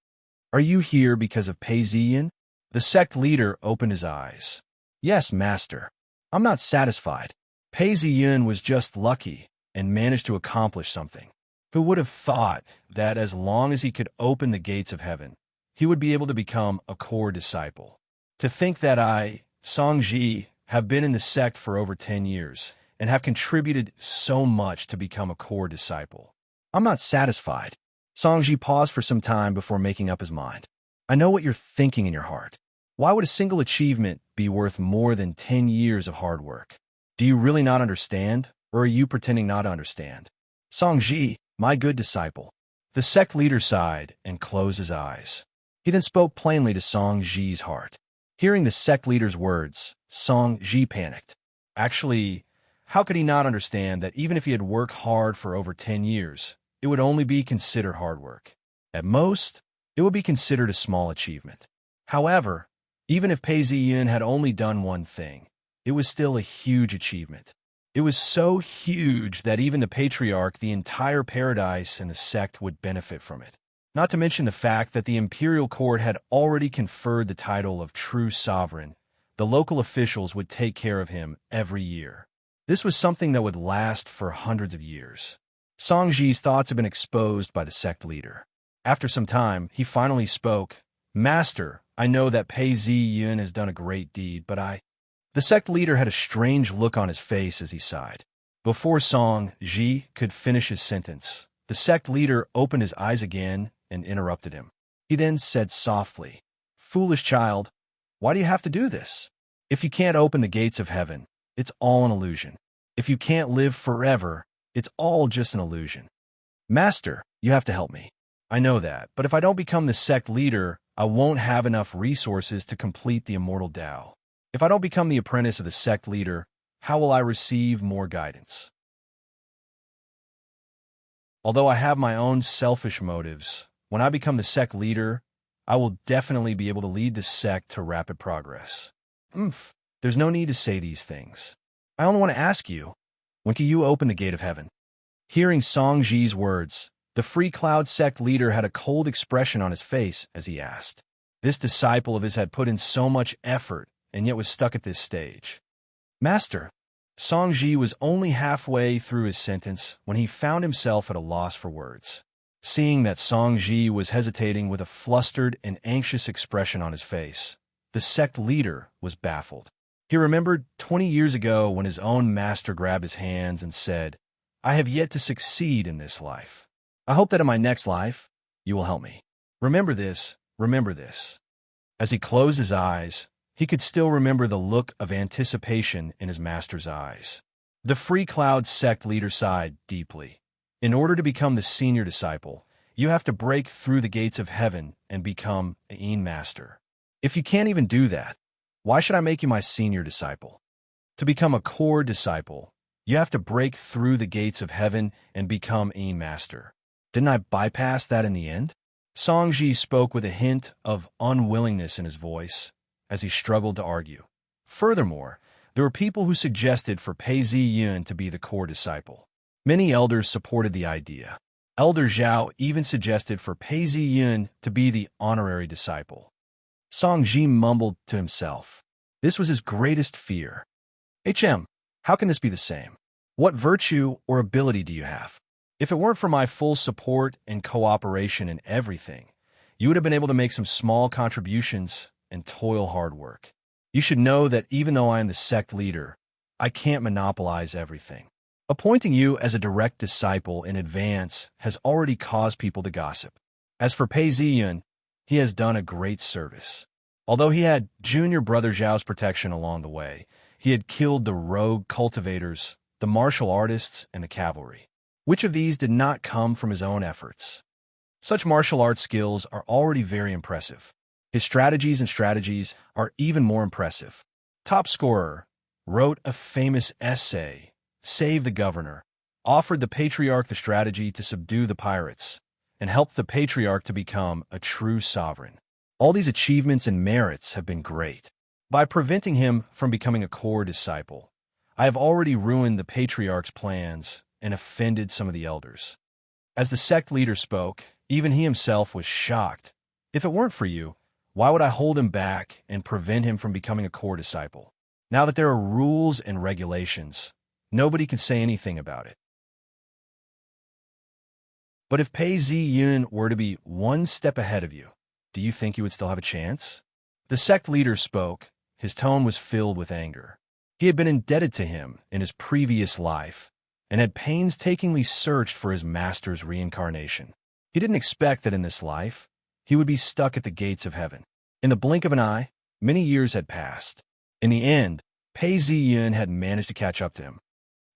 [SPEAKER 1] Are you here because of Pei Ziyin?" The sect leader opened his eyes. "Yes, master. I'm not satisfied. Pei Ziyin was just lucky and managed to accomplish something. Who would have thought that as long as he could open the gates of heaven, he would be able to become a core disciple? To think that I, Songji, have been in the sect for over 10 years and have contributed so much to become a core disciple. I'm not satisfied." Songji paused for some time before making up his mind. "I know what you're thinking in your heart. Why would a single achievement be worth more than 10 years of hard work? Do you really not understand, or are you pretending not to understand?" "Songji, my good disciple." The sect leader sighed and closed his eyes. He then spoke plainly to Songji's heart. Hearing the sect leader's words, Songji panicked. Actually, how could he not understand that even if he had worked hard for over 10 years, it would only be considered hard work? At most, it would be considered a small achievement. However, even if Pei Ziyin had only done one thing, it was still a huge achievement. It was so huge that even the patriarch, the entire paradise, and the sect would benefit from it. Not to mention the fact that the imperial court had already conferred the title of true sovereign. The local officials would take care of him every year. This was something that would last for hundreds of years. Songji's thoughts had been exposed by the sect leader. After some time, he finally spoke. "Master, I know that Pei Ziyun has done a great deed, but The sect leader had a strange look on his face as he sighed. Before Song Ji could finish his sentence, the sect leader opened his eyes again and interrupted him. He then said softly, "Foolish child, why do you have to do this? If you can't open the gates of heaven, it's all an illusion. If you can't live forever, it's all just an illusion. Master, you have to help me. I know that, but if I don't become the sect leader, I won't have enough resources to complete the immortal Tao. If I don't become the apprentice of the sect leader, how will I receive more guidance? Although I have my own selfish motives, when I become the sect leader, I will definitely be able to lead the sect to rapid progress." There's no need to say these things. I only want to ask you, when can you open the gate of heaven? Hearing Song Ji's words, the Free Cloud sect leader had a cold expression on his face as he asked. This disciple of his had put in so much effort and yet was stuck at this stage. "Master," Song Ji was only halfway through his sentence when he found himself at a loss for words. Seeing that Song Ji was hesitating with a flustered and anxious expression on his face, the sect leader was baffled. He remembered 20 years ago when his own master grabbed his hands and said, "I have yet to succeed in this life. I hope that in my next life, you will help me. Remember this, remember this." As he closed his eyes, he could still remember the look of anticipation in his master's eyes. The Free Cloud sect leader sighed deeply. In order to become the senior disciple, you have to break through the gates of heaven and become an master. If you can't even do that, why should I make you my senior disciple? To become a core disciple, you have to break through the gates of heaven and become a master. Didn't I bypass that in the end? Song Ji spoke with a hint of unwillingness in his voice as he struggled to argue. Furthermore, there were people who suggested for Pei Ziyun to be the core disciple. Many elders supported the idea. Elder Zhao even suggested for Pei Ziyun to be the honorary disciple. Song Ji mumbled to himself. This was his greatest fear. How can this be the same? What virtue or ability do you have? If it weren't for my full support and cooperation in everything, you would have been able to make some small contributions and toil hard work. You should know that even though I am the sect leader, I can't monopolize everything. Appointing you as a direct disciple in advance has already caused people to gossip. As for Pei Ziyun, he has done a great service. Although he had junior brother Zhao's protection along the way, he had killed the rogue cultivators, the martial artists, and the cavalry. Which of these did not come from his own efforts? Such martial arts skills are already very impressive. His strategies are even more impressive. Top scorer wrote a famous essay, saved the governor, offered the patriarch the strategy to subdue the pirates, and helped the patriarch to become a true sovereign. All these achievements and merits have been great. By preventing him from becoming a core disciple, I have already ruined the patriarch's plans and offended some of the elders. As the sect leader spoke, even he himself was shocked. If it weren't for you, why would I hold him back and prevent him from becoming a core disciple? Now that there are rules and regulations, nobody can say anything about it. But if Pei Ziyun were to be one step ahead of you, do you think you would still have a chance? The sect leader spoke. His tone was filled with anger. He had been indebted to him in his previous life and had painstakingly searched for his master's reincarnation. He didn't expect that in this life, he would be stuck at the gates of heaven. In the blink of an eye, many years had passed. In the end, Pei Ziyun had managed to catch up to him.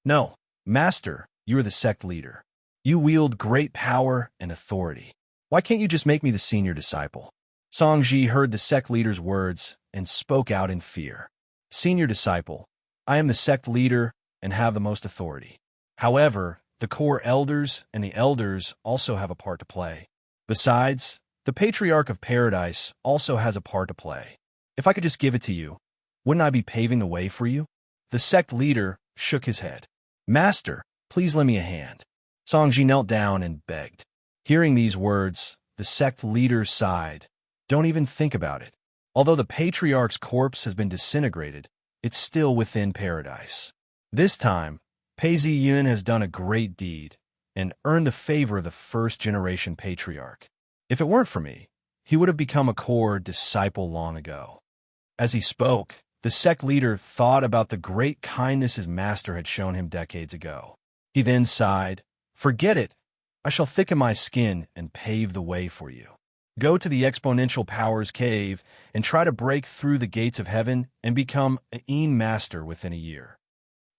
[SPEAKER 1] "No, Master, you are the sect leader. You wield great power and authority. Why can't you just make me the senior disciple?" Song Ji heard the sect leader's words and spoke out in fear. "Senior disciple, I am the sect leader and have the most authority. However, the core elders and the elders also have a part to play. Besides, the Patriarch of Paradise also has a part to play. If I could just give it to you, wouldn't I be paving the way for you?" The sect leader shook his head. Master, please lend me a hand. Songji knelt down and begged. Hearing these words, the sect leader sighed. Don't even think about it. Although the patriarch's corpse has been disintegrated, it's still within paradise. This time, Pei Ziyun has done a great deed and earned the favor of the first-generation patriarch. If it weren't for me, he would have become a core disciple long ago. As he spoke, the sect leader thought about the great kindness his master had shown him decades ago. He then sighed, Forget it. I shall thicken my skin and pave the way for you. Go to the exponential powers cave and try to break through the gates of heaven and become an master within a year.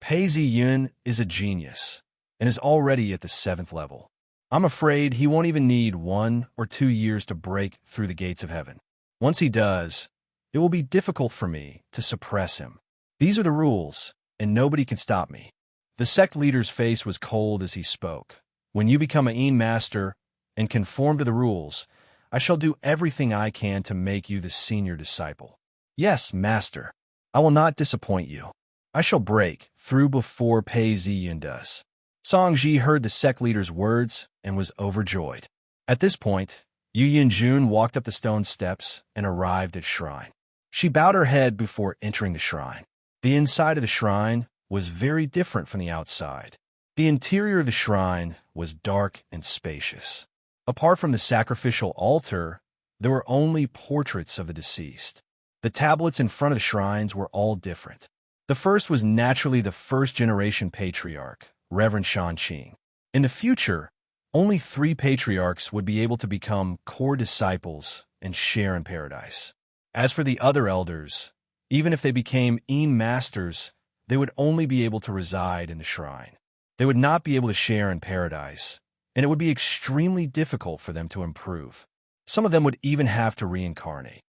[SPEAKER 1] Pei Ziyun is a genius and is already at the 7th level. I'm afraid he won't even need 1 or 2 years to break through the gates of heaven. Once he does, it will be difficult for me to suppress him. These are the rules, and nobody can stop me. The sect leader's face was cold as he spoke. When you become a master and conform to the rules, I shall do everything I can to make you the senior disciple. Yes, master, I will not disappoint you. I shall break through before Pei Ziyun does. Songji heard the sect leader's words and was overjoyed. At this point, Yu Yunjun walked up the stone steps and arrived at shrine. She bowed her head before entering the shrine. The inside of the shrine was very different from the outside. The interior of the shrine was dark and spacious. Apart from the sacrificial altar, there were only portraits of the deceased. The tablets in front of the shrines were all different. The first was naturally the first-generation patriarch, Reverend Shanqing. In the future, only 3 patriarchs would be able to become core disciples and share in paradise. As for the other elders, even if they became masters, they would only be able to reside in the shrine. They would not be able to share in paradise, and it would be extremely difficult for them to improve. Some of them would even have to reincarnate.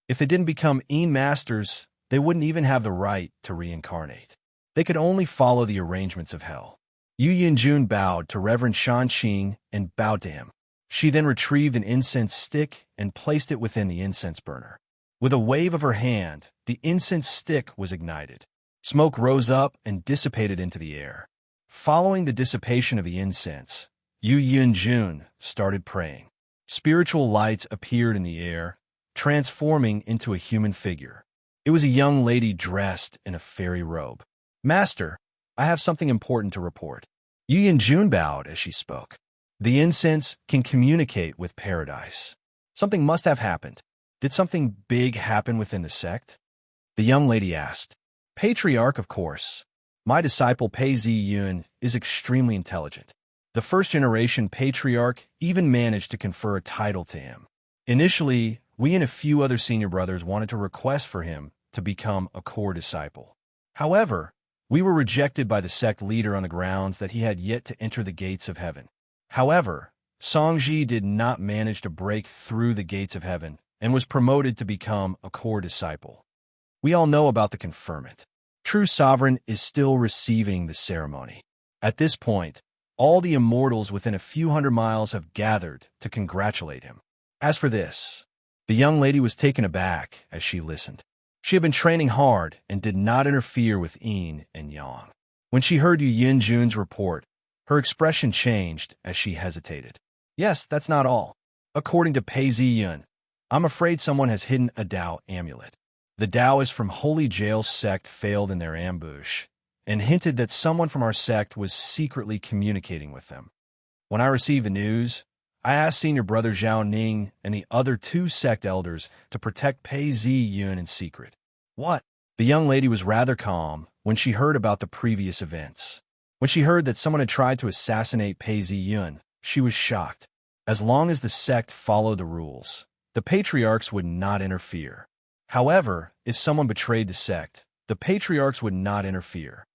[SPEAKER 1] If they didn't become masters, they wouldn't even have the right to reincarnate. They could only follow the arrangements of hell. Yu Yunjun bowed to Reverend Shanqing and bowed to him. She then retrieved an incense stick and placed it within the incense burner. With a wave of her hand, the incense stick was ignited. Smoke rose up and dissipated into the air. Following the dissipation of the incense, Yu Yunjun started praying. Spiritual lights appeared in the air, transforming into a human figure. It was a young lady dressed in a fairy robe. Master, I have something important to report. Yu Yunjun bowed as she spoke. The incense can communicate with paradise. Something must have happened. Did something big happen within the sect? The young lady asked. Patriarch, of course. My disciple Pei Ziyun is extremely intelligent. The first-generation patriarch even managed to confer a title to him. Initially, we and a few other senior brothers wanted to request for him to become a core disciple. However, we were rejected by the sect leader on the grounds that he had yet to enter the gates of heaven. However, Songji did not manage to break through the gates of heaven and was promoted to become a core disciple. We all know about the conferment. True Sovereign is still receiving the ceremony. At this point, all the immortals within a few hundred miles have gathered to congratulate him. As for this, the young lady was taken aback as she listened. She had been training hard and did not interfere with yin and yang. When she heard Yu Yunjun's report, her expression changed as she hesitated. Yes, that's not all. According to Pei Ziyun, I'm afraid someone has hidden a Dao amulet. The Taoists from Holy Jail's sect failed in their ambush and hinted that someone from our sect was secretly communicating with them. When I received the news, I asked Senior Brother Zhao Ning and the other 2 sect elders to protect Pei Ziyun in secret. What? The young lady was rather calm when she heard about the previous events. When she heard that someone had tried to assassinate Pei Ziyun, she was shocked. As long as the sect followed the rules, the patriarchs would not interfere. However, if someone betrayed the sect, the patriarchs would not interfere.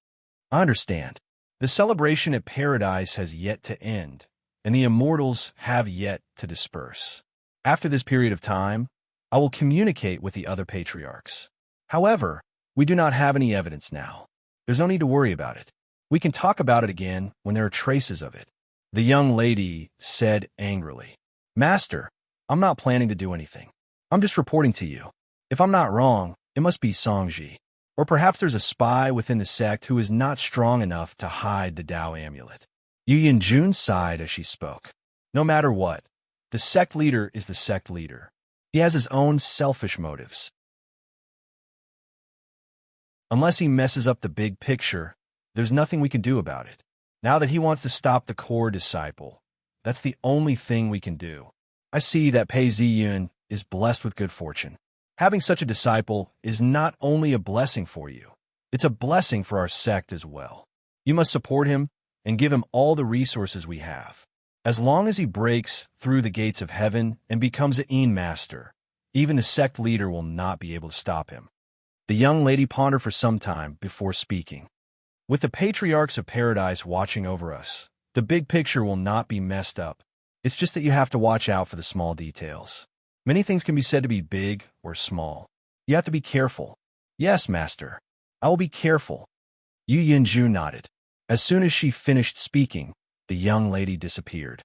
[SPEAKER 1] I understand. The celebration at paradise has yet to end, and the immortals have yet to disperse. After this period of time, I will communicate with the other patriarchs. However, we do not have any evidence now. There's no need to worry about it. We can talk about it again when there are traces of it. The young lady said angrily. Master, I'm not planning to do anything. I'm just reporting to you. If I'm not wrong, It must be Songji. Or perhaps there's a spy within the sect who is not strong enough to hide the Dao amulet. Yu Yinjun sighed as she spoke. No matter what, the sect leader is the sect leader. He has his own selfish motives. Unless he messes up the big picture, there's nothing we can do about it. Now that he wants to stop the core disciple, that's the only thing we can do. I see that Pei Ziyun is blessed with good fortune. Having such a disciple is not only a blessing for you, it's a blessing for our sect as well. You must support him and give him all the resources we have. As long as he breaks through the gates of heaven and becomes an master, even the sect leader will not be able to stop him. The young lady pondered for some time before speaking. With the patriarchs of paradise watching over us, the big picture will not be messed up. It's just that you have to watch out for the small details. Many things can be said to be big or small. You have to be careful. Yes, master. I will be careful. Yu Yinju nodded. As soon as she finished speaking, the young lady disappeared.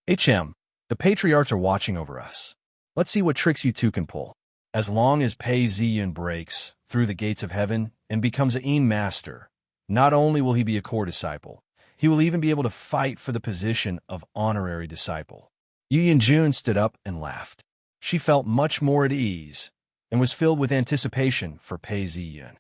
[SPEAKER 1] The patriarchs are watching over us. Let's see what tricks you two can pull. As long as Pei Ziyun breaks through the gates of heaven and becomes an master, not only will he be a core disciple, he will even be able to fight for the position of honorary disciple. Yu Yinjun stood up and laughed. She felt much more at ease and was filled with anticipation for Pei Ziyun.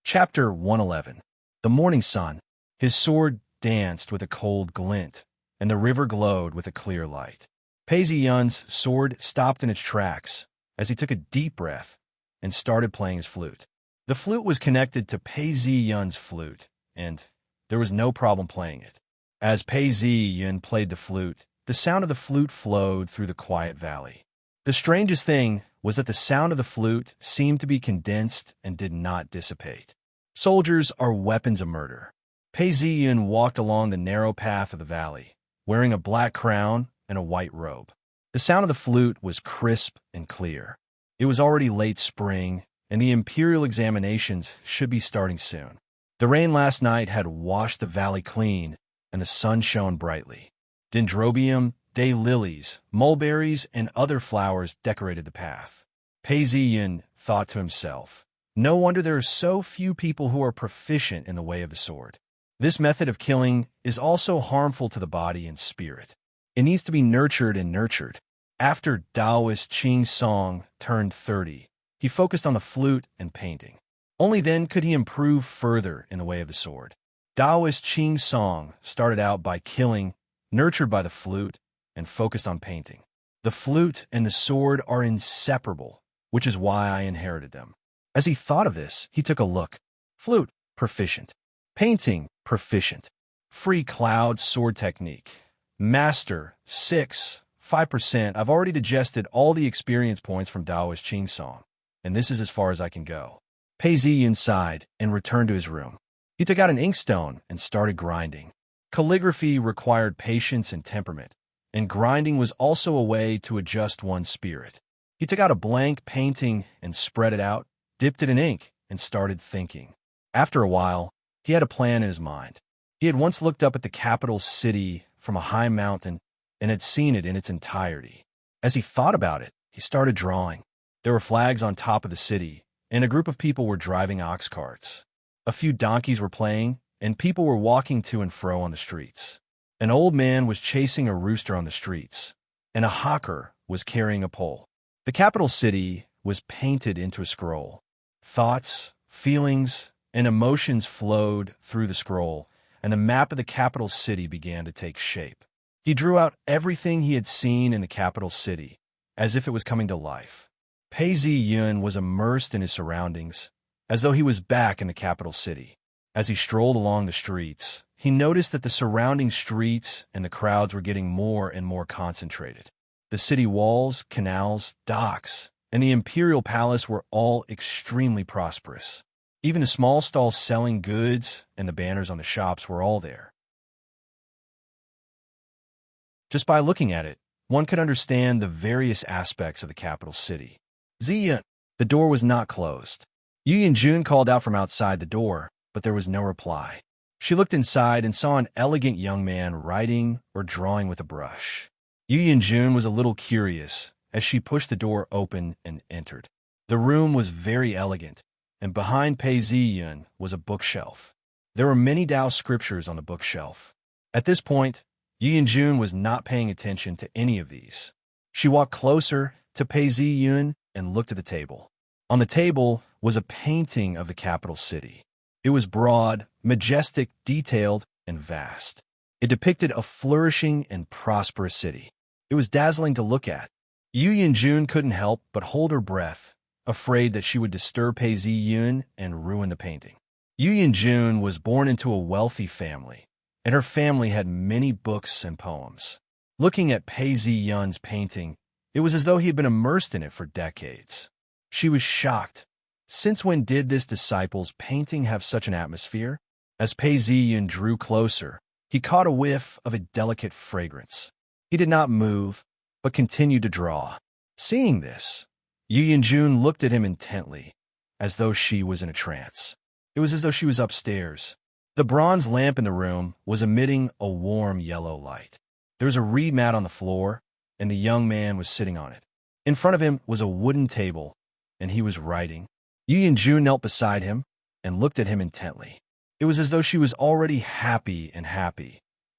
[SPEAKER 1] Chapter 111. The morning sun. His sword danced with a cold glint, and the river glowed with a clear light. Pei Ziyun's sword stopped in its tracks as he took a deep breath and started playing his flute. The flute was connected to Pei Ziyun's flute, and there was no problem playing it. As Pei Ziyun played the flute, the sound of the flute flowed through the quiet valley. The strangest thing was that the sound of the flute seemed to be condensed and did not dissipate. Soldiers are weapons of murder. Pei Ziyun walked along the narrow path of the valley, wearing a black crown and a white robe. The sound of the flute was crisp and clear. It was already late spring, and the imperial examinations should be starting soon. The rain last night had washed the valley clean, and the sun shone brightly. Dendrobium, daylilies, mulberries, and other flowers decorated the path. Pei Ziyun thought to himself, no wonder there are so few people who are proficient in the way of the sword. This method of killing is also harmful to the body and spirit. It needs to be nurtured and nurtured. After Taoist Qing Song turned 30, he focused on the flute and painting. Only then could he improve further in the way of the sword. Taoist Qing Song started out by killing, nurtured by the flute, and focused on painting. The flute and the sword are inseparable, which is why I inherited them. As he thought of this, he took a look. Flute, proficient. Painting, proficient. Free cloud sword technique. Master, 5%. I've already digested all the experience points from Taoist Qing Song, and this is as far as I can go. Pei Ziyun sighed and returned to his room. He took out an inkstone and started grinding. Calligraphy required patience and temperament, and grinding was also a way to adjust one's spirit. He took out a blank painting and spread it out, dipped it in ink, and started thinking. After a while, he had a plan in his mind. He had once looked up at the capital city from a high mountain and had seen it in its entirety. As he thought about it, he started drawing. There were flags on top of the city, and a group of people were driving ox carts. A few donkeys were playing, and people were walking to and fro on the streets. An old man was chasing a rooster on the streets, and a hawker was carrying a pole. The capital city was painted into a scroll. Thoughts, feelings, and emotions flowed through the scroll, and the map of the capital city began to take shape. He drew out everything he had seen in the capital city, as if it was coming to life. Pei Ziyun was immersed in his surroundings, as though he was back in the capital city. As he strolled along the streets, he noticed that the surrounding streets and the crowds were getting more and more concentrated. The city walls, canals, docks, and the imperial palace were all extremely prosperous. Even the small stalls selling goods and the banners on the shops were all there. Just by looking at it, one could understand the various aspects of the capital city. Ziyun. The door was not closed. Yu Yinjun called out from outside the door, but there was no reply. She looked inside and saw an elegant young man writing or drawing with a brush. Yu Yunjun was a little curious as she pushed the door open and entered. The room was very elegant, and behind Pei Ziyun was a bookshelf. There were many Tao scriptures on the bookshelf. At this point, Yu Yunjun was not paying attention to any of these. She walked closer to Pei Ziyun and looked at the table. On the table was a painting of the capital city. It was broad, majestic, detailed, and vast. It depicted a flourishing and prosperous city. It was dazzling to look at. Yu Yunjun couldn't help but hold her breath, afraid that she would disturb Pei Ziyun and ruin the painting. Yu Yunjun was born into a wealthy family, and her family had many books and poems. Looking at Pei Ziyun's painting, it was as though he had been immersed in it for decades. She was shocked. Since when did this disciple's painting have such an atmosphere? As Pei Ziyun drew closer, he caught a whiff of a delicate fragrance. He did not move, but continued to draw. Seeing this, Yu Yunjun looked at him intently, as though she was in a trance. It was as though she was upstairs. The bronze lamp in the room was emitting a warm yellow light. There was a reed mat on the floor, and the young man was sitting on it. In front of him was a wooden table, and he was writing. Yu Yunjun knelt beside him and looked at him intently. It was as though she was already happy, and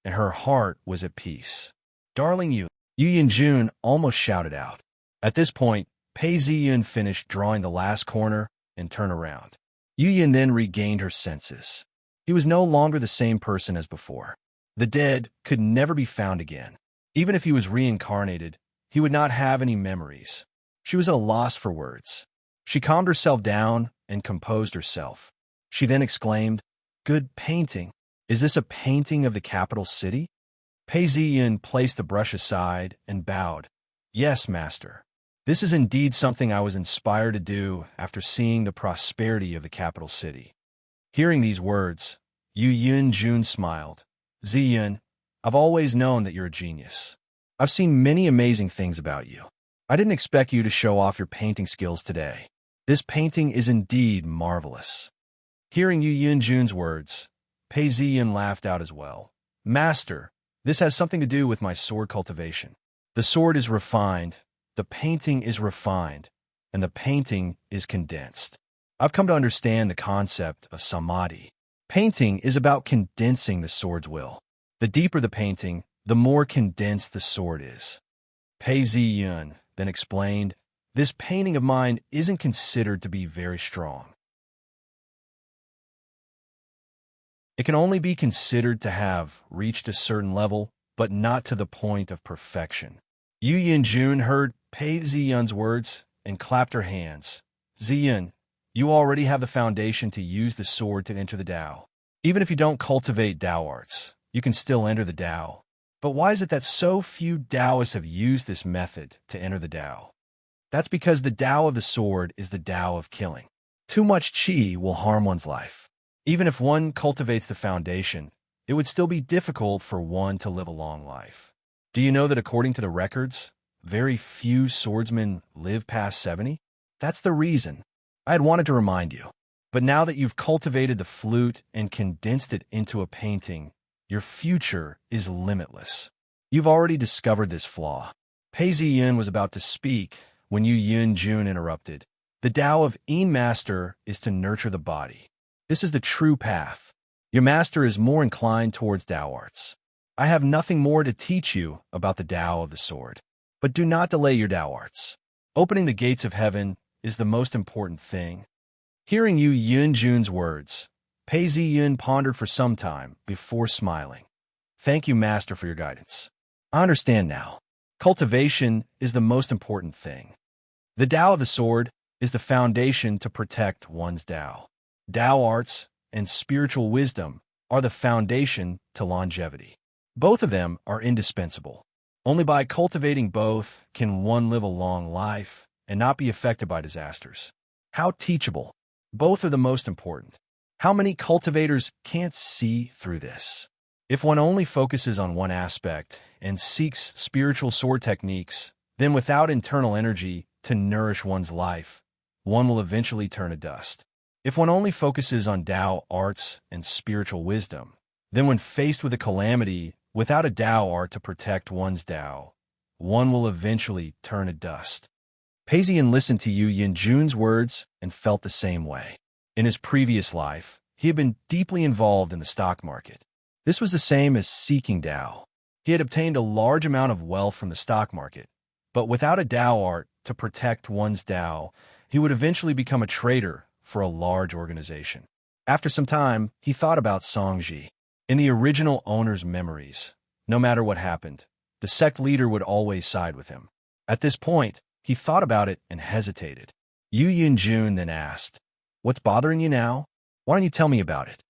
[SPEAKER 1] her heart was at peace. "Darling Yu," Yu Yunjun almost shouted out. At this point, Pei Ziyun finished drawing the last corner and turned around. Yu Yun then regained her senses. He was no longer the same person as before. The dead could never be found again. Even if he was reincarnated, he would not have any memories. She was at a loss for words. She calmed herself down and composed herself. She then exclaimed, "Good painting. Is this a painting of the capital city?" Pei Ziyun placed the brush aside and bowed. "Yes, master. This is indeed something I was inspired to do after seeing the prosperity of the capital city." Hearing these words, Yu Yunjun smiled. "Ziyun, I've always known that you're a genius. I've seen many amazing things about you. I didn't expect you to show off your painting skills today. This painting is indeed marvelous." Hearing Yu Yunjun's words, Pei Ziyun laughed out as well. "Master, this has something to do with my sword cultivation. The sword is refined, the painting is refined, and the painting is condensed. I've come to understand the concept of samadhi. Painting is about condensing the sword's will. The deeper the painting, the more condensed the sword is." Pei Ziyun then explained, "This painting of mine isn't considered to be very strong. It can only be considered to have reached a certain level, but not to the point of perfection." Yu Yunjun heard Pei Ziyun's words and clapped her hands. "Ziyun, you already have the foundation to use the sword to enter the Tao. Even if you don't cultivate Tao arts, you can still enter the Tao. But why is it that so few Taoists have used this method to enter the Tao? That's because the Tao of the sword is the Tao of killing. Too much qi will harm one's life. Even if one cultivates the foundation, it would still be difficult for one to live a long life. Do you know that according to the records, very few swordsmen live past 70? That's the reason. I had wanted to remind you. But now that you've cultivated the flute and condensed it into a painting, your future is limitless. You've already discovered this flaw." Pei Ziyun was about to speak when Yu Yunjun interrupted. "The Tao of Yin Master is to nurture the body. This is the true path. Your master is more inclined towards Tao arts. I have nothing more to teach you about the Tao of the sword. But do not delay your Tao arts. Opening the gates of heaven is the most important thing." Hearing Yu Yunjun's words, Pei Ziyun pondered for some time before smiling. "Thank you, master, for your guidance. I understand now. Cultivation is the most important thing. The Tao of the sword is the foundation to protect one's Tao. Tao arts and spiritual wisdom are the foundation to longevity. Both of them are indispensable. Only by cultivating both can one live a long life and not be affected by disasters. How teachable. Both are the most important. How many cultivators can't see through this? If one only focuses on one aspect and seeks spiritual sword techniques, then without internal energy to nourish one's life, one will eventually turn to dust. If one only focuses on Tao arts and spiritual wisdom, then when faced with a calamity without a Tao art to protect one's Tao, one will eventually turn to dust. Pei listened to Yu Yinjun's words and felt the same way. In his previous life, he had been deeply involved in the stock market. This was the same as seeking Tao. He had obtained a large amount of wealth from the stock market, but without a Tao art to protect one's Tao, he would eventually become a trader for a large organization. After some time, he thought about Songji. In the original owner's memories, no matter what happened, the sect leader would always side with him. At this point, he thought about it and hesitated. Yu Yinjun then asked, "What's bothering you now? Why don't you tell me about it?"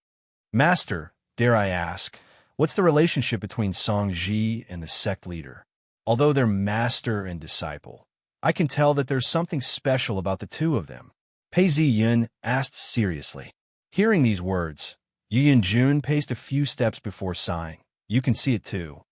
[SPEAKER 1] "Master, dare I ask, what's the relationship between Songji and the sect leader? Although they're master and disciple, I can tell that there's something special about the two of them." Pei Ziyun asked seriously. Hearing these words, Yu Yinjun paced a few steps before sighing. "You can see it too.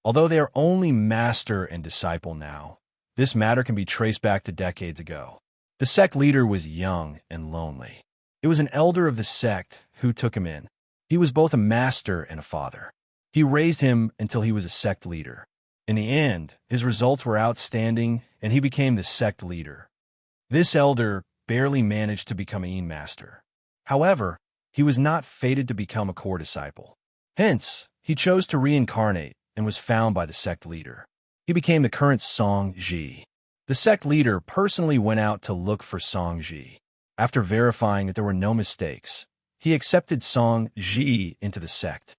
[SPEAKER 1] Although they are only master and disciple now, this matter can be traced back to decades ago. The sect leader was young and lonely. It was an elder of the sect who took him in. He was both a master and a father. He raised him until he was a sect leader. In the end, his results were outstanding, and he became the sect leader. This elder barely managed to become a master. However, he was not fated to become a core disciple. Hence, he chose to reincarnate and was found by the sect leader. He became the current Songji. The sect leader personally went out to look for Songji. After verifying that there were no mistakes, he accepted Songji into the sect.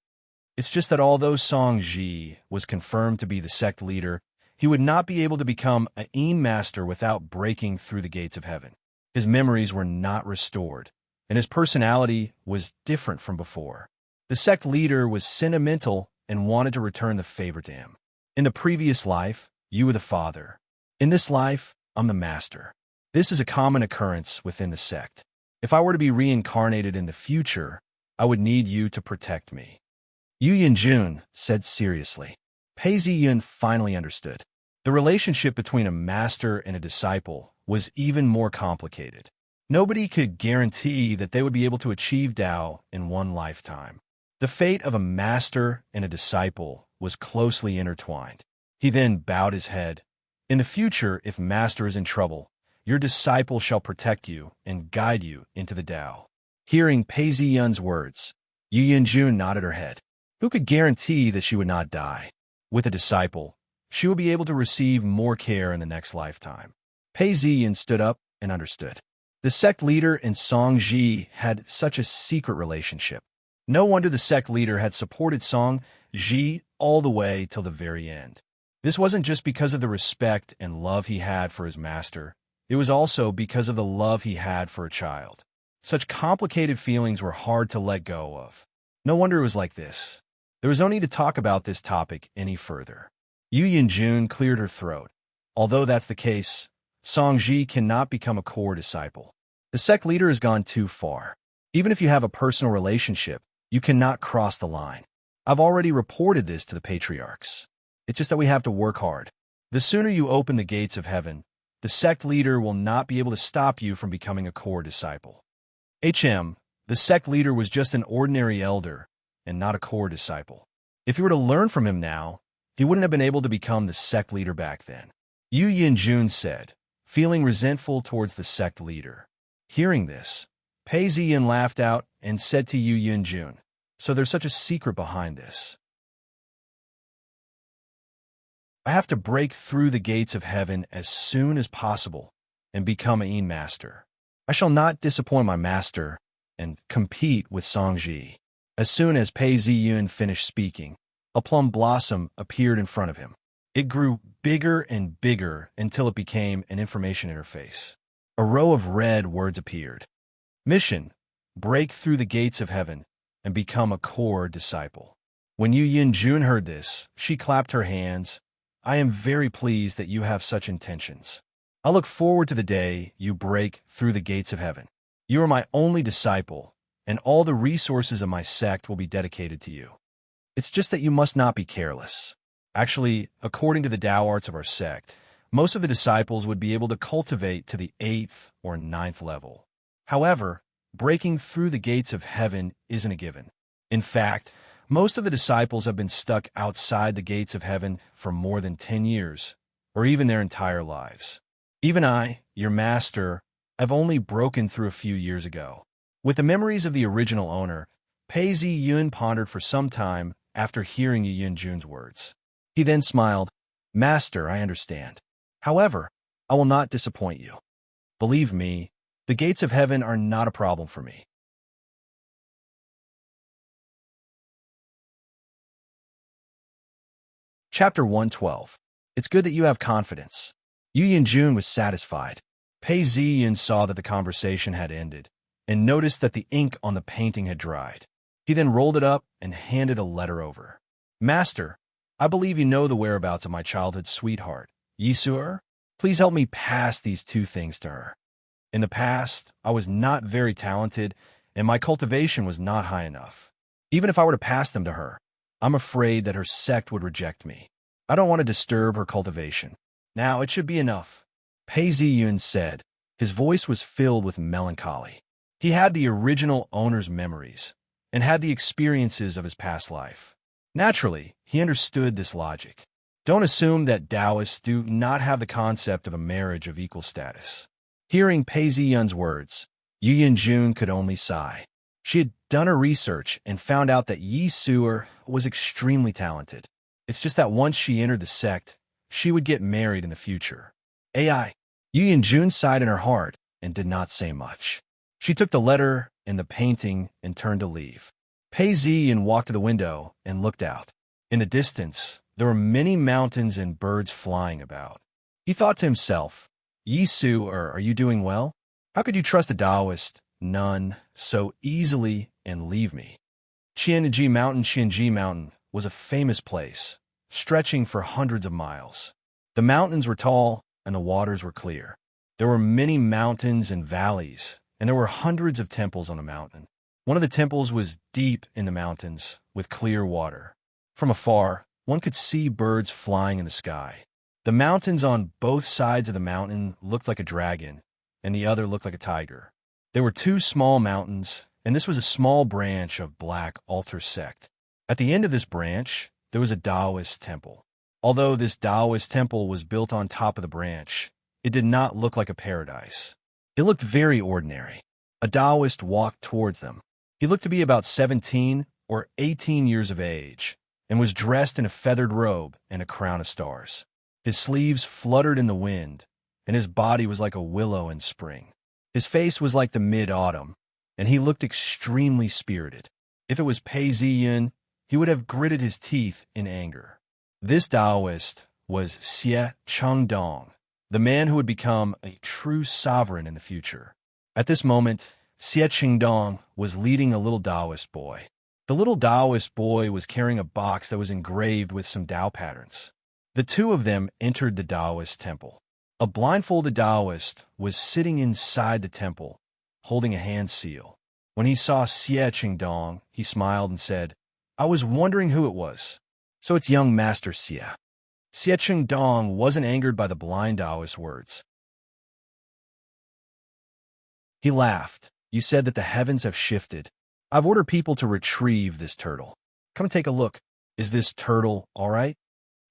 [SPEAKER 1] It's just that although Songji was confirmed to be the sect leader, he would not be able to become a master without breaking through the gates of heaven. His memories were not restored, and his personality was different from before. The sect leader was sentimental and wanted to return the favor to him. "In the previous life, you were the father. In this life, I'm the master. This is a common occurrence within the sect. If I were to be reincarnated in the future, I would need you to protect me." Yu Yinjun said seriously. Pei Ziyun finally understood. The relationship between a master and a disciple was even more complicated. Nobody could guarantee that they would be able to achieve Tao in one lifetime. The fate of a master and a disciple was closely intertwined. He then bowed his head. "In the future, if master is in trouble, your disciple shall protect you and guide you into the Tao." Hearing Pei Ziyun's words, Yu Yinjun nodded her head. Who could guarantee that she would not die? With a disciple, she would be able to receive more care in the next lifetime. Pei Ziyun stood up and understood. The sect leader and Songji had such a secret relationship. No wonder the sect leader had supported Songji all the way till the very end. This wasn't just because of the respect and love he had for his master. It was also because of the love he had for a child. Such complicated feelings were hard to let go of. No wonder it was like this. There was no need to talk about this topic any further. Yu Yinjun cleared her throat. Although that's the case, Songji cannot become a core disciple. The sect leader has gone too far. Even if you have a personal relationship, you cannot cross the line. I've already reported this to the patriarchs. It's just that we have to work hard. The sooner you open the gates of heaven, the sect leader will not be able to stop you from becoming a core disciple. The sect leader was just an ordinary elder and not a core disciple. If you were to learn from him now, he wouldn't have been able to become the sect leader back then. Yu Yinjun said, feeling resentful towards the sect leader. Hearing this, Pei Ziyun laughed out and said to Yu Yinjun, "So there's such a secret behind this. I have to break through the gates of heaven as soon as possible and become a master. I shall not disappoint my master and compete with Songji." As soon as Pei Ziyun finished speaking, a plum blossom appeared in front of him. It grew bigger and bigger until it became an information interface. A row of red words appeared. Mission: break through the gates of heaven and become a core disciple. When Yu Yinjun heard this, she clapped her hands. "I am very pleased that you have such intentions. I look forward to the day you break through the gates of heaven. You are my only disciple, and all the resources of my sect will be dedicated to you. It's just that you must not be careless. Actually, according to the Tao arts of our sect, most of the disciples would be able to cultivate to the 8th or 9th level. However, breaking through the gates of heaven isn't a given. In fact, Most of the disciples have been stuck outside the gates of heaven for more than 10 years, or even their entire lives. Even I, your master, have only broken through a few years ago. With the memories of the original owner, Pei Zi Yun pondered for some time after hearing Yi Yun Jun's words. He then smiled. Master, I understand. However, I will not disappoint you. Believe me, the gates of heaven are not a problem for me. Chapter 112. It's good that you have confidence. Yu Yunjun was satisfied. Pei Ziyun saw that the conversation had ended, and noticed that the ink on the painting had dried. He then rolled it up and handed a letter over. Master, I believe you know the whereabouts of my childhood sweetheart, Yisuer. Please help me pass these two things to her. In the past, I was not very talented, and my cultivation was not high enough. Even if I were to pass them to her, I'm afraid that her sect would reject me. I don't want to disturb her cultivation. Now it should be enough, Pei Ziyun said. His voice was filled with melancholy. He had the original owner's memories, and had the experiences of his past life. Naturally, he understood this logic. Don't assume that Taoists do not have the concept of a marriage of equal status. Hearing Pei Ziyun's words, Yu Yunjun could only sigh. She had done her research and found out that Yi Suer was extremely talented. It's just that once she entered the sect, she would get married in the future. AI. Yu Yunjun sighed in her heart and did not say much. She took the letter and the painting and turned to leave. Pei Ziyun walked to the window and looked out. In the distance, there were many mountains and birds flying about. He thought to himself, Yi Suer, are you doing well? How could you trust a Taoist, nun, so easily and leave me? Qianji Mountain was a famous place, stretching for hundreds of miles. The mountains were tall and the waters were clear. There were many mountains and valleys, and there were hundreds of temples on the mountain. One of the temples was deep in the mountains, with clear water. From afar, one could see birds flying in the sky. The mountains on both sides of the mountain looked like a dragon, and the other looked like a tiger. There were two small mountains, and this was a small branch of Black Altar sect. At the end of this branch, there was a Taoist temple. Although this Taoist temple was built on top of the branch, it did not look like a paradise. It looked very ordinary. A Taoist walked towards them. He looked to be about 17 or 18 years of age, and was dressed in a feathered robe and a crown of stars. His sleeves fluttered in the wind, and his body was like a willow in spring. His face was like the mid-autumn, and he looked extremely spirited. If it was Pei Ziyun, he would have gritted his teeth in anger. This Taoist was Xie Chengdong, the man who would become a true sovereign in the future. At this moment, Xie Chengdong was leading a little Taoist boy. The little Taoist boy was carrying a box that was engraved with some Tao patterns. The two of them entered the Taoist temple. A blindfolded Taoist was sitting inside the temple, holding a hand seal. When he saw Xie Chengdong, he smiled and said, I was wondering who it was. So it's young Master Xie. Xie Chengdong wasn't angered by the blind Taoist's words. He laughed. You said that the heavens have shifted. I've ordered people to retrieve this turtle. Come take a look. Is this turtle all right?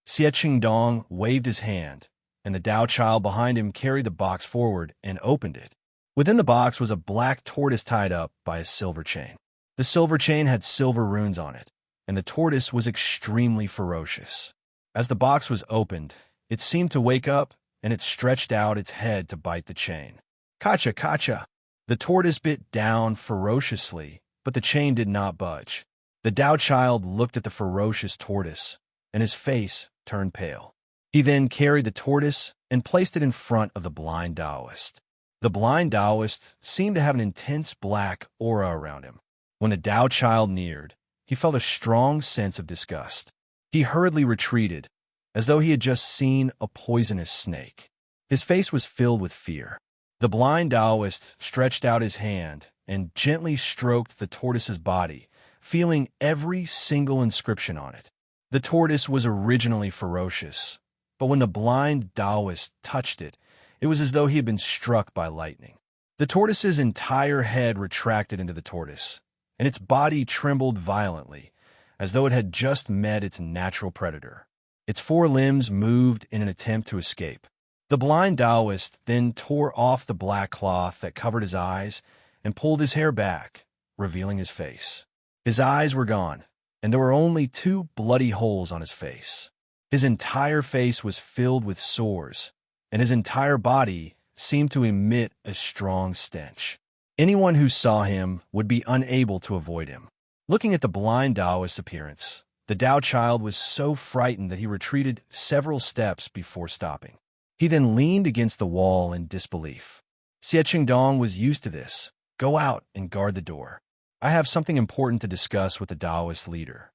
[SPEAKER 1] Xie Chengdong waved his hand, and the Tao child behind him carried the box forward and opened it. Within the box was a black tortoise tied up by a silver chain. The silver chain had silver runes on it, and the tortoise was extremely ferocious. As the box was opened, it seemed to wake up, and it stretched out its head to bite the chain. Kacha, kacha! The tortoise bit down ferociously, but the chain did not budge. The Tao child looked at the ferocious tortoise, and his face turned pale. He then carried the tortoise and placed it in front of the blind Taoist. The blind Taoist seemed to have an intense black aura around him. When the Tao child neared, he felt a strong sense of disgust. He hurriedly retreated, as though he had just seen a poisonous snake. His face was filled with fear. The blind Taoist stretched out his hand and gently stroked the tortoise's body, feeling every single inscription on it. The tortoise was originally ferocious, but when the blind Taoist touched it, it was as though he had been struck by lightning. The tortoise's entire head retracted into the tortoise, and its body trembled violently, as though it had just met its natural predator. Its four limbs moved in an attempt to escape. The blind Taoist then tore off the black cloth that covered his eyes and pulled his hair back, revealing his face. His eyes were gone, and there were only two bloody holes on his face. His entire face was filled with sores, and his entire body seemed to emit a strong stench. Anyone who saw him would be unable to avoid him. Looking at the blind Taoist's appearance, the Tao child was so frightened that he retreated several steps before stopping. He then leaned against the wall in disbelief. Xie Qingdong was used to this. Go out and guard the door. I have something important to discuss with the Taoist leader.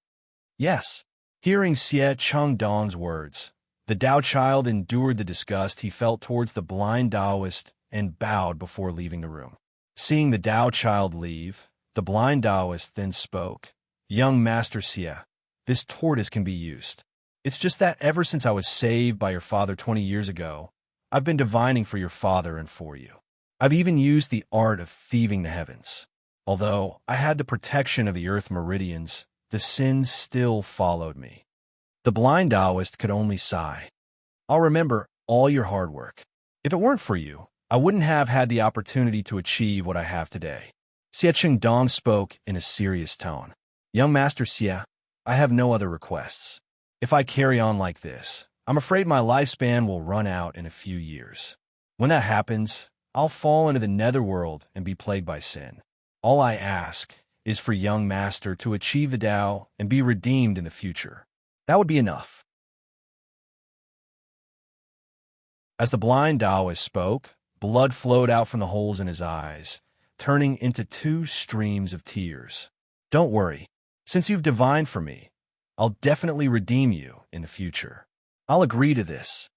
[SPEAKER 1] Yes. Hearing Xie Qingdong's words, the Tao child endured the disgust he felt towards the blind Taoist and bowed before leaving the room. Seeing the Tao child leave, the blind Taoist then spoke. Young Master Xie, this tortoise can be used. It's just that ever since I was saved by your father 20 years ago, I've been divining for your father and for you. I've even used the art of thieving the heavens. Although I had the protection of the earth meridians, the sins still followed me. The blind Taoist could only sigh. I'll remember all your hard work. If it weren't for you, I wouldn't have had the opportunity to achieve what I have today. Xie Qingdong spoke in a serious tone. Young Master Xie, I have no other requests. If I carry on like this, I'm afraid my lifespan will run out in a few years. When that happens, I'll fall into the netherworld and be plagued by sin. All I ask is for young Master to achieve the Tao and be redeemed in the future. That would be enough. As the blind Taoist spoke, blood flowed out from the holes in his eyes, turning into two streams of tears. Don't worry. Since you've divined for me, I'll definitely redeem you in the future. I'll agree to this.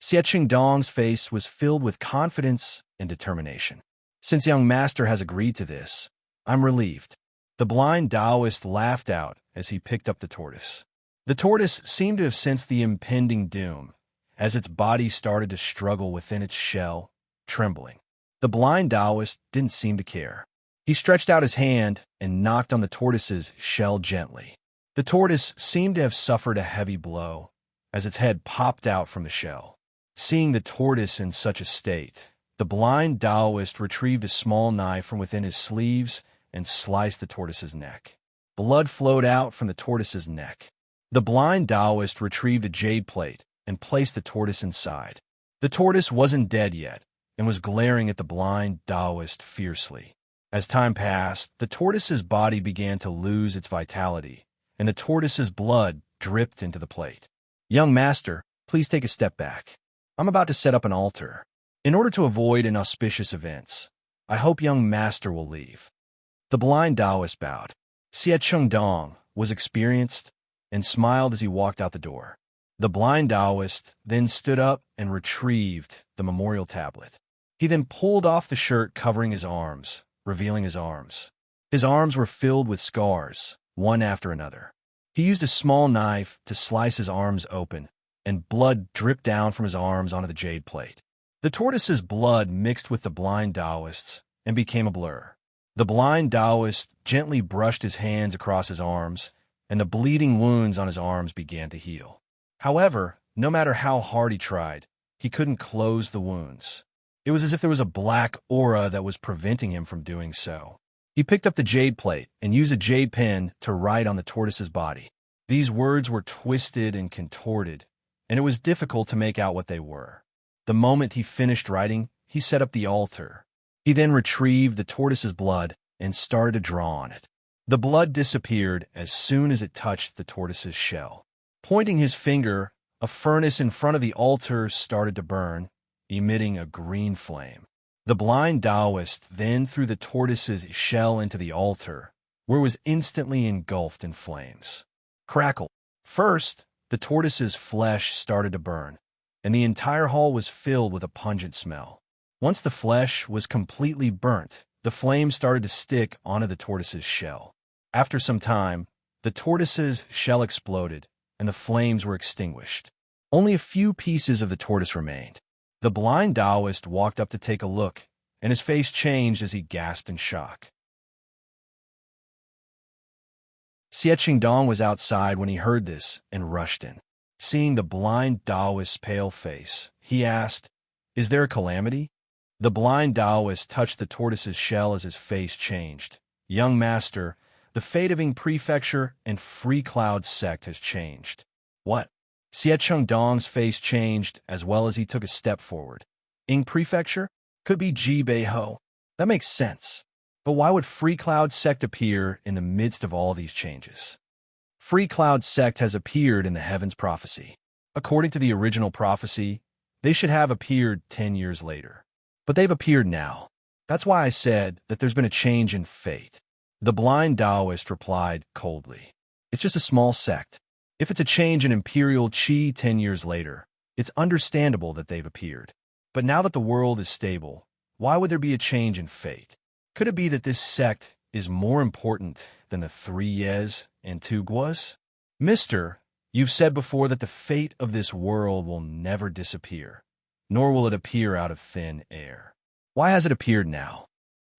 [SPEAKER 1] Xie Qingdong's face was filled with confidence and determination. Since young Master has agreed to this, I'm relieved. The blind Taoist laughed out as he picked up the tortoise. The tortoise seemed to have sensed the impending doom, as its body started to struggle within its shell, trembling. The blind Taoist didn't seem to care. He stretched out his hand and knocked on the tortoise's shell gently. The tortoise seemed to have suffered a heavy blow, as its head popped out from the shell. Seeing the tortoise in such a state, the blind Taoist retrieved a small knife from within his sleeves and sliced the tortoise's neck. Blood flowed out from the tortoise's neck. The blind Taoist retrieved a jade plate and placed the tortoise inside. The tortoise wasn't dead yet and was glaring at the blind Taoist fiercely. As time passed, the tortoise's body began to lose its vitality, and the tortoise's blood dripped into the plate. Young Master, please take a step back. I'm about to set up an altar. In order to avoid inauspicious events, I hope young Master will leave. The blind Taoist bowed. Xie Qingdong was experienced and smiled as he walked out the door. The blind Taoist then stood up and retrieved the memorial tablet. He then pulled off the shirt covering his arms, revealing his arms. His arms were filled with scars, one after another. He used a small knife to slice his arms open, and blood dripped down from his arms onto the jade plate. The tortoise's blood mixed with the blind Taoist's and became a blur. The blind Taoist gently brushed his hands across his arms, and the bleeding wounds on his arms began to heal. However, no matter how hard he tried, he couldn't close the wounds. It was as if there was a black aura that was preventing him from doing so. He picked up the jade plate and used a jade pen to write on the tortoise's body. These words were twisted and contorted, and it was difficult to make out what they were. The moment he finished writing, he set up the altar. He then retrieved the tortoise's blood and started to draw on it. The blood disappeared as soon as it touched the tortoise's shell. Pointing his finger, a furnace in front of the altar started to burn, emitting a green flame. The blind Taoist then threw the tortoise's shell into the altar, where it was instantly engulfed in flames. Crackle. First, the tortoise's flesh started to burn, and the entire hall was filled with a pungent smell. Once the flesh was completely burnt, the flame started to stick onto the tortoise's shell. After some time, the tortoise's shell exploded, and the flames were extinguished. Only a few pieces of the tortoise remained. The blind Taoist walked up to take a look, and his face changed as he gasped in shock. Xie Dong was outside when he heard this and rushed in. Seeing the blind Taoist's pale face, he asked, "Is there a calamity?" The blind Taoist touched the tortoise's shell as his face changed. "Young master, the fate of Ying Prefecture and Free Cloud sect has changed." "What?" Xie Dong's face changed as well as he took a step forward. "Ying Prefecture? Could be Ji Bei Ho. That makes sense. But why would Free Cloud sect appear in the midst of all these changes?" Free Cloud sect has appeared in the Heavens prophecy. According to the original prophecy, they should have appeared 10 years later. But they've appeared now. That's why I said that there's been a change in fate. The blind Taoist replied coldly, "It's just a small sect. If it's a change in imperial qi 10 years later, it's understandable that they've appeared. But now that the world is stable, why would there be a change in fate? Could it be that this sect is more important than the 3 Yes and 2 Guos? Mister, you've said before that the fate of this world will never disappear, nor will it appear out of thin air. Why has it appeared now?"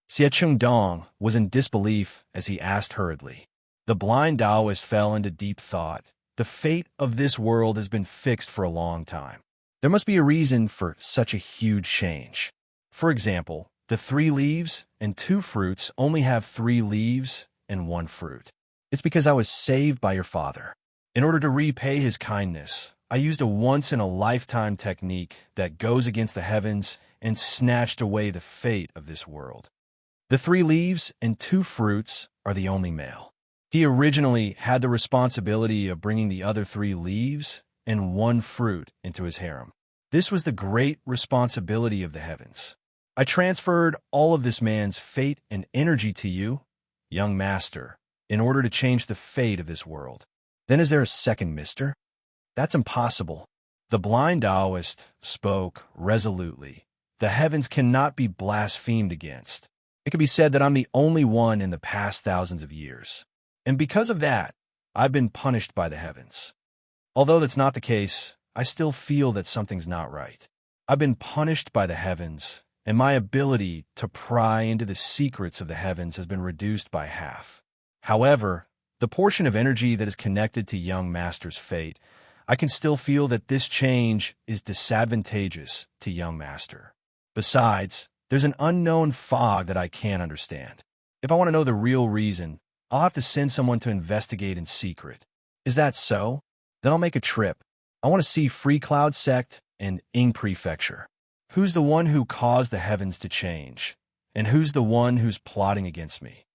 [SPEAKER 1] Xie Dong was in disbelief as he asked hurriedly. The blind Taoist fell into deep thought. The fate of this world has been fixed for a long time. There must be a reason for such a huge change. For example, the 3 leaves and 2 fruits only have 3 leaves and 1 fruit. It's because I was saved by your father. In order to repay his kindness, I used a once-in-a-lifetime technique that goes against the heavens and snatched away the fate of this world. The 3 leaves and 2 fruits are the only male. He originally had the responsibility of bringing the other 3 leaves and 1 fruit into his harem. This was the great responsibility of the heavens. I transferred all of this man's fate and energy to you, young master, in order to change the fate of this world. Then is there a second mister? That's impossible. The blind Taoist spoke resolutely. The heavens cannot be blasphemed against. It can be said that I'm the only one in the past thousands of years. And because of that, I've been punished by the heavens. Although that's not the case, I still feel that something's not right. I've been punished by the heavens, and my ability to pry into the secrets of the heavens has been reduced by half. However, the portion of energy that is connected to young master's fate, I can still feel that this change is disadvantageous to young master. Besides, there's an unknown fog that I can't understand. If I want to know the real reason, I'll have to send someone to investigate in secret. Is that so? Then I'll make a trip. I want to see Free Cloud sect and Ying Prefecture. Who's the one who caused the heavens to change? And who's the one who's plotting against me?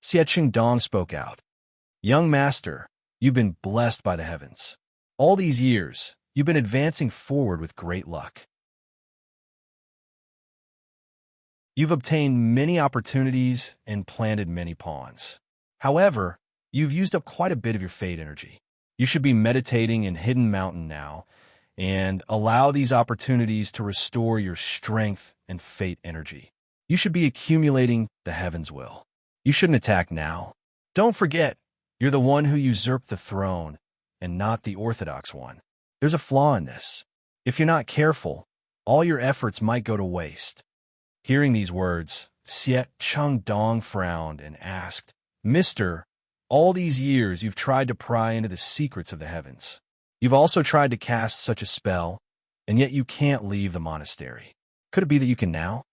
[SPEAKER 1] Xie Dong spoke out. "Young master, you've been blessed by the heavens. All these years, you've been advancing forward with great luck. You've obtained many opportunities and planted many pawns. However, you've used up quite a bit of your fate energy. You should be meditating in Hidden Mountain now, and allow these opportunities to restore your strength and fate energy. You should be accumulating the heaven's will. You shouldn't attack now. Don't forget, you're the one who usurped the throne, and not the orthodox one. There's a flaw in this. If you're not careful, all your efforts might go to waste." Hearing these words, Xie Dong frowned and asked, "Mister, all these years you've tried to pry into the secrets of the heavens. You've also tried to cast such a spell, and yet you can't leave the monastery. Could it be that you can now?"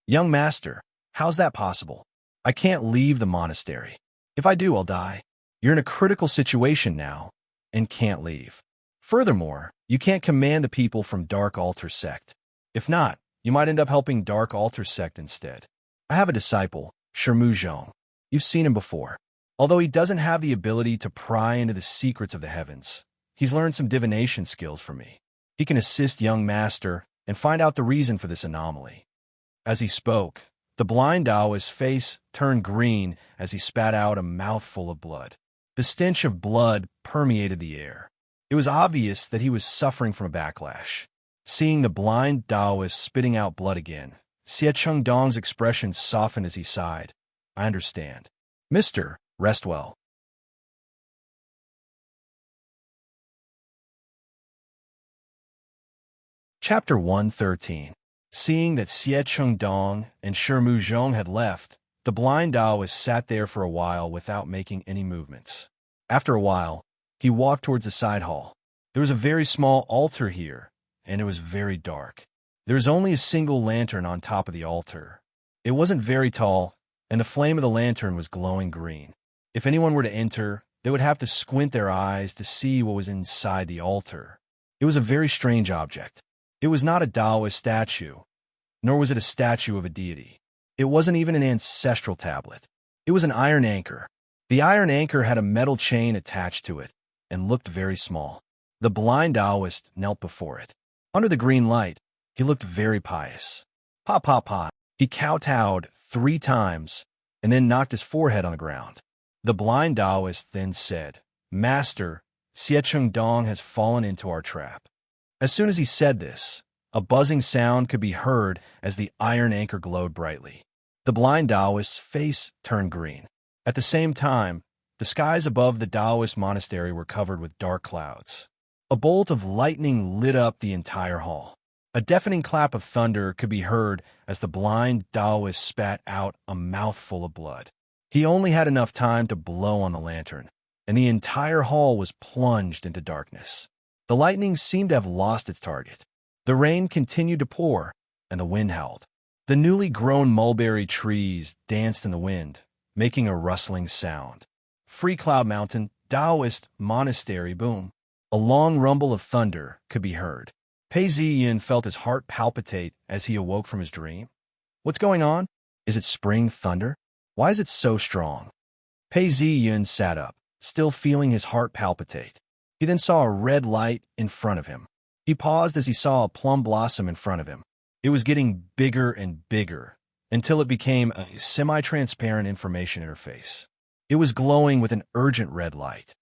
[SPEAKER 1] "Young master, how's that possible? I can't leave the monastery. If I do, I'll die. You're in a critical situation now, and can't leave. Furthermore, you can't command the people from Dark Altar sect. If not, you might end up helping Dark Altar sect instead. I have a disciple, Zhong. You've seen him before. Although he doesn't have the ability to pry into the secrets of the heavens, he's learned some divination skills from me. He can assist young master and find out the reason for this anomaly." As he spoke, the blind Taoist's face turned green as he spat out a mouthful of blood. The stench of blood permeated the air. It was obvious that he was suffering from a backlash. Seeing the blind Taoist spitting out blood again, Xie Dong's expression softened as he sighed. "I understand. Mister, rest well." Chapter 113. Seeing that Xie Dong and Zhong had left, the blind Taoist sat there for a while without making any movements. After a while, he walked towards the side hall. There was a very small altar here, and it was very dark. There was only a single lantern on top of the altar. It wasn't very tall, and the flame of the lantern was glowing green. If anyone were to enter, they would have to squint their eyes to see what was inside the altar. It was a very strange object. It was not a Taoist statue, nor was it a statue of a deity. It wasn't even an ancestral tablet. It was an iron anchor. The iron anchor had a metal chain attached to it and looked very small. The blind Taoist knelt before it. Under the green light, he looked very pious. Pa pa pa. He kowtowed 3 times and then knocked his forehead on the ground. The blind Taoist then said, "Master, Siecheng Dong has fallen into our trap." As soon as he said this, a buzzing sound could be heard as the iron anchor glowed brightly. The blind Taoist's face turned green. At the same time, the skies above the Taoist monastery were covered with dark clouds. A bolt of lightning lit up the entire hall. A deafening clap of thunder could be heard as the blind Taoist spat out a mouthful of blood. He only had enough time to blow on the lantern, and the entire hall was plunged into darkness. The lightning seemed to have lost its target. The rain continued to pour, and the wind howled. The newly grown mulberry trees danced in the wind, making a rustling sound. Free Cloud Mountain, Taoist monastery, boom. A long rumble of thunder could be heard. Pei Ziyin felt his heart palpitate as he awoke from his dream. What's going on? Is it spring thunder? Why is it so strong? Pei Ziyin sat up, still feeling his heart palpitate. He then saw a red light in front of him. He paused as he saw a plum blossom in front of him. It was getting bigger and bigger until it became a semi-transparent information interface. It was glowing with an urgent red light.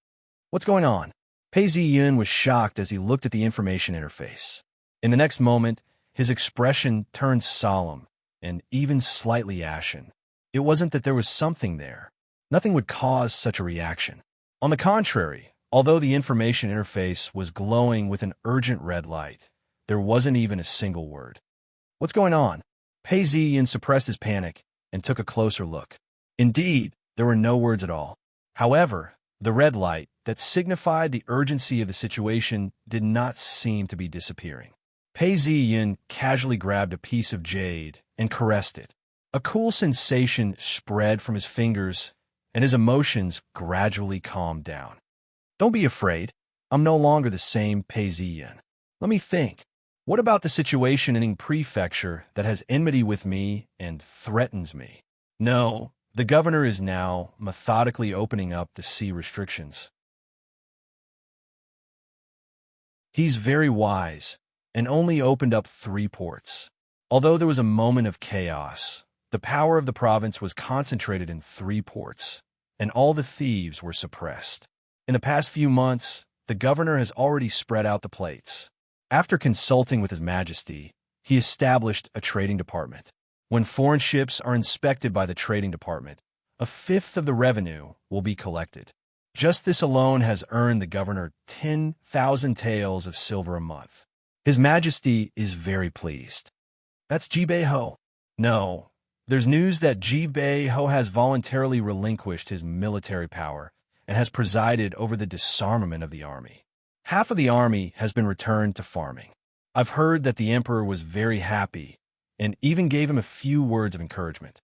[SPEAKER 1] What's going on? Pei Ziyin was shocked as he looked at the information interface. In the next moment, his expression turned solemn and even slightly ashen. It wasn't that there was something there. Nothing would cause such a reaction. On the contrary, although the information interface was glowing with an urgent red light, there wasn't even a single word. What's going on? Pei Ziyin suppressed his panic and took a closer look. Indeed, there were no words at all. However, the red light that signified the urgency of the situation did not seem to be disappearing. Pei Ziyin casually grabbed a piece of jade and caressed it. A cool sensation spread from his fingers, and his emotions gradually calmed down. Don't be afraid. I'm no longer the same Pei Ziyin. Let me think. What about the situation in Ying Prefecture that has enmity with me and threatens me? No, the governor is now methodically opening up the sea restrictions. He's very wise and only opened up 3 ports. Although there was a moment of chaos, the power of the province was concentrated in 3 ports, and all the thieves were suppressed. In the past few months, the governor has already spread out the plates. After consulting with His Majesty, he established a trading department. When foreign ships are inspected by the trading department, 1/5 of the revenue will be collected. Just this alone has earned the governor 10,000 taels of silver a month. His Majesty is very pleased. That's Jibei Ho. No, there's news that Jibei Ho has voluntarily relinquished his military power and has presided over the disarmament of the army. Half of the army has been returned to farming. I've heard that the emperor was very happy and even gave him a few words of encouragement.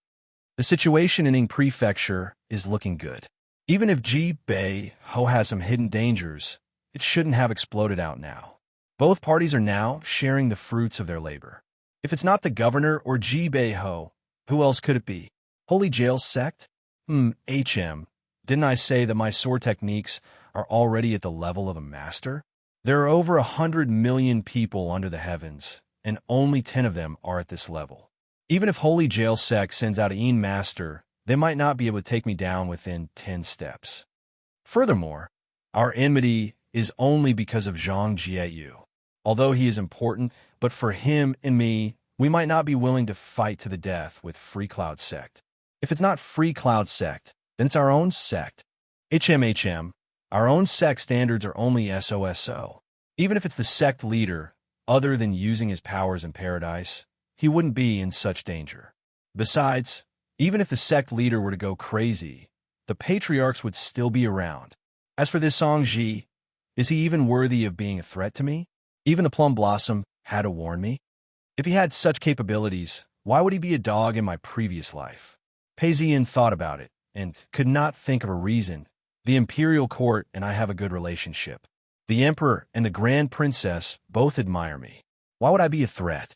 [SPEAKER 1] The situation in Ying Prefecture is looking good. Even if Jibei Ho has some hidden dangers, it shouldn't have exploded out now. Both parties are now sharing the fruits of their labor. If it's not the governor or Jibei Ho, who else could it be? Holy Jail Sect? Didn't I say that my sword techniques are already at the level of a master? There are over 100 million people under the heavens, and only 10 of them are at this level. Even if Holy Jail Sect sends out a master, they might not be able to take me down within 10 steps. Furthermore, our enmity is only because of Zhang Jieyu. Although he is important, but for him and me, we might not be willing to fight to the death with Free Cloud Sect. If it's not Free Cloud Sect, then it's our own sect. Our own sect standards are only SOSO. Even if it's the sect leader, other than using his powers in paradise, he wouldn't be in such danger. Besides, even if the sect leader were to go crazy, the patriarchs would still be around. As for this Song Ji, is he even worthy of being a threat to me? Even the plum blossom had to warn me. If he had such capabilities, why would he be a dog in my previous life? Pei Ziyin thought about it and could not think of a reason. The imperial court and I have a good relationship. The emperor and the grand princess both admire me. Why would I be a threat?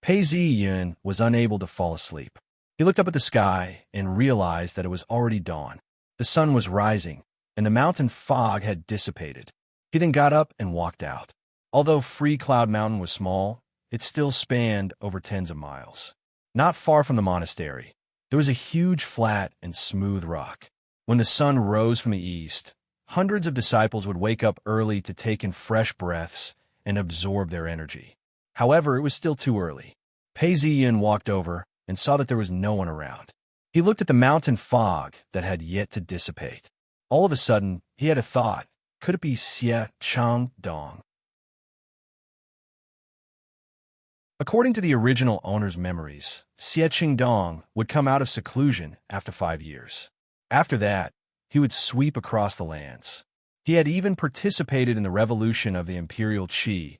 [SPEAKER 1] Pei Ziyin was unable to fall asleep. He looked up at the sky and realized that it was already dawn. The sun was rising, and the mountain fog had dissipated. He then got up and walked out. Although Free Cloud Mountain was small, it still spanned over tens of miles. Not far from the monastery, there was a huge flat and smooth rock. When the sun rose from the east, hundreds of disciples would wake up early to take in fresh breaths and absorb their energy. However, it was still too early. Pei Ziyin walked over and saw that there was no one around. He looked at the mountain fog that had yet to dissipate. All of a sudden, he had a thought. Could it be Xie Chang Dong? According to the original owner's memories, Xie Qingdong would come out of seclusion after 5 years. After that, he would sweep across the lands. He had even participated in the revolution of the imperial Qi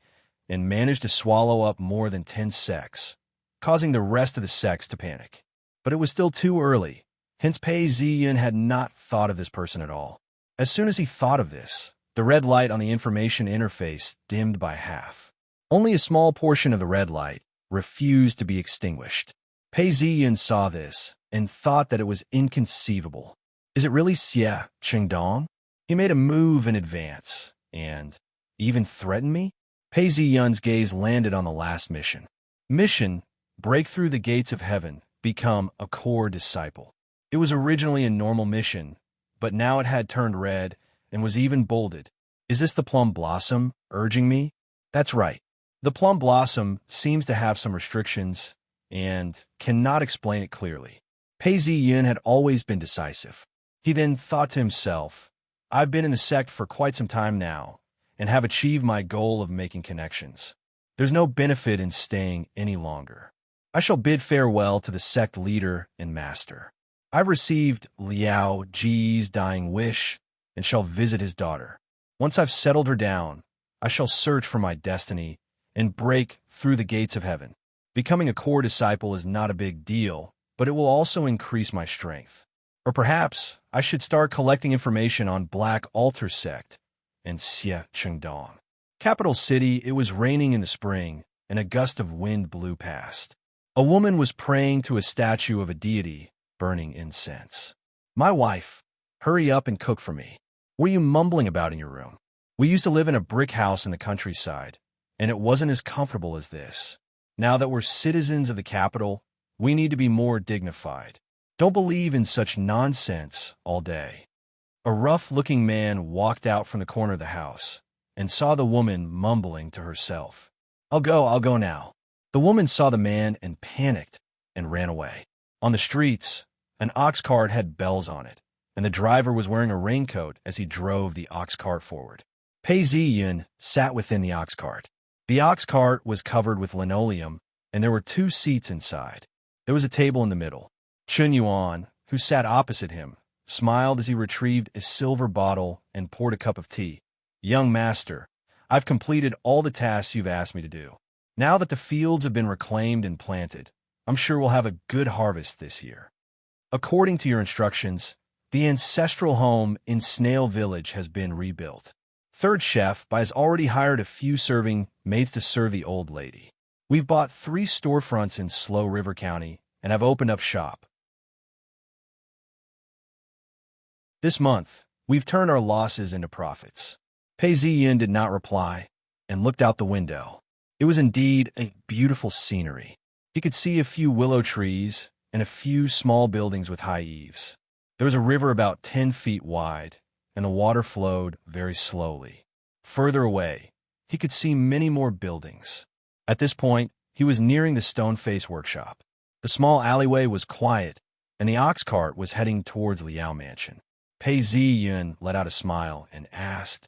[SPEAKER 1] and managed to swallow up more than 10 sects, causing the rest of the sects to panic. But it was still too early, hence Pei Ziyin had not thought of this person at all. As soon as he thought of this, the red light on the information interface dimmed by half. Only a small portion of the red light refused to be extinguished. Pei Ziyin saw this and thought that it was inconceivable. Is it really Xie Qingdong? He made a move in advance and even threatened me? Pei Ziyin's gaze landed on the last mission. Mission: break through the gates of heaven, become a core disciple. It was originally a normal mission, but now it had turned red and was even bolded. Is this the plum blossom urging me? That's right. The plum blossom seems to have some restrictions and cannot explain it clearly. Pei Ziyin had always been decisive. He then thought to himself, I've been in the sect for quite some time now and have achieved my goal of making connections. There's no benefit in staying any longer. I shall bid farewell to the sect leader and master. I've received Liao Ji's dying wish and shall visit his daughter. Once I've settled her down, I shall search for my destiny and break through the gates of heaven. Becoming a core disciple is not a big deal, but it will also increase my strength. Or perhaps I should start collecting information on Black Altar Sect and Xie Qingdong. Capital City, it was raining in the spring, and a gust of wind blew past. A woman was praying to a statue of a deity, burning incense. My wife, hurry up and cook for me. What are you mumbling about in your room? We used to live in a brick house in the countryside, and it wasn't as comfortable as this. Now that we're citizens of the capital, we need to be more dignified. Don't believe in such nonsense all day. A rough-looking man walked out from the corner of the house and saw the woman mumbling to herself. I'll go now. The woman saw the man and panicked and ran away. On the streets, an ox cart had bells on it, and the driver was wearing a raincoat as he drove the ox cart forward. Pei Ziyin sat within the ox cart. The ox cart was covered with linoleum, and there were 2 seats inside. There was a table in the middle. Chun Yuan, who sat opposite him, smiled as he retrieved a silver bottle and poured a cup of tea. Young master, I've completed all the tasks you've asked me to do. Now that the fields have been reclaimed and planted, I'm sure we'll have a good harvest this year. According to your instructions, the ancestral home in Snail Village has been rebuilt. Third chef has already hired a few serving maids to serve the old lady. We've bought 3 storefronts in Slow River County and have opened up shop. This month, we've turned our losses into profits. Pei Ziyin did not reply and looked out the window. It was indeed a beautiful scenery. He could see a few willow trees and a few small buildings with high eaves. There was a river about 10 feet wide, and the water flowed very slowly. Further away, he could see many more buildings. At this point, he was nearing the Stoneface workshop. The small alleyway was quiet, and the ox cart was heading towards Liao Mansion. Pei Ziyin let out a smile and asked,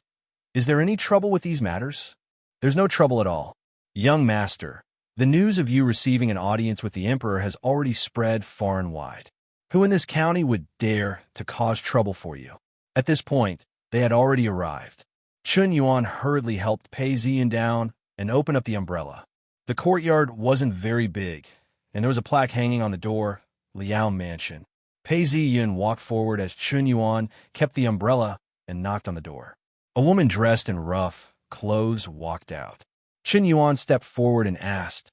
[SPEAKER 1] Is there any trouble with these matters? There's no trouble at all. Young master, the news of you receiving an audience with the emperor has already spread far and wide. Who in this county would dare to cause trouble for you? At this point, They had already arrived. Chun Yuan hurriedly helped Pei Ziyan down and opened up the umbrella. The courtyard wasn't very big, and there was a plaque hanging on the door, Liao Mansion. Pei Ziyan walked forward as Chun Yuan kept the umbrella and knocked on the door. A woman dressed in rough clothes walked out. Chun Yuan stepped forward and asked,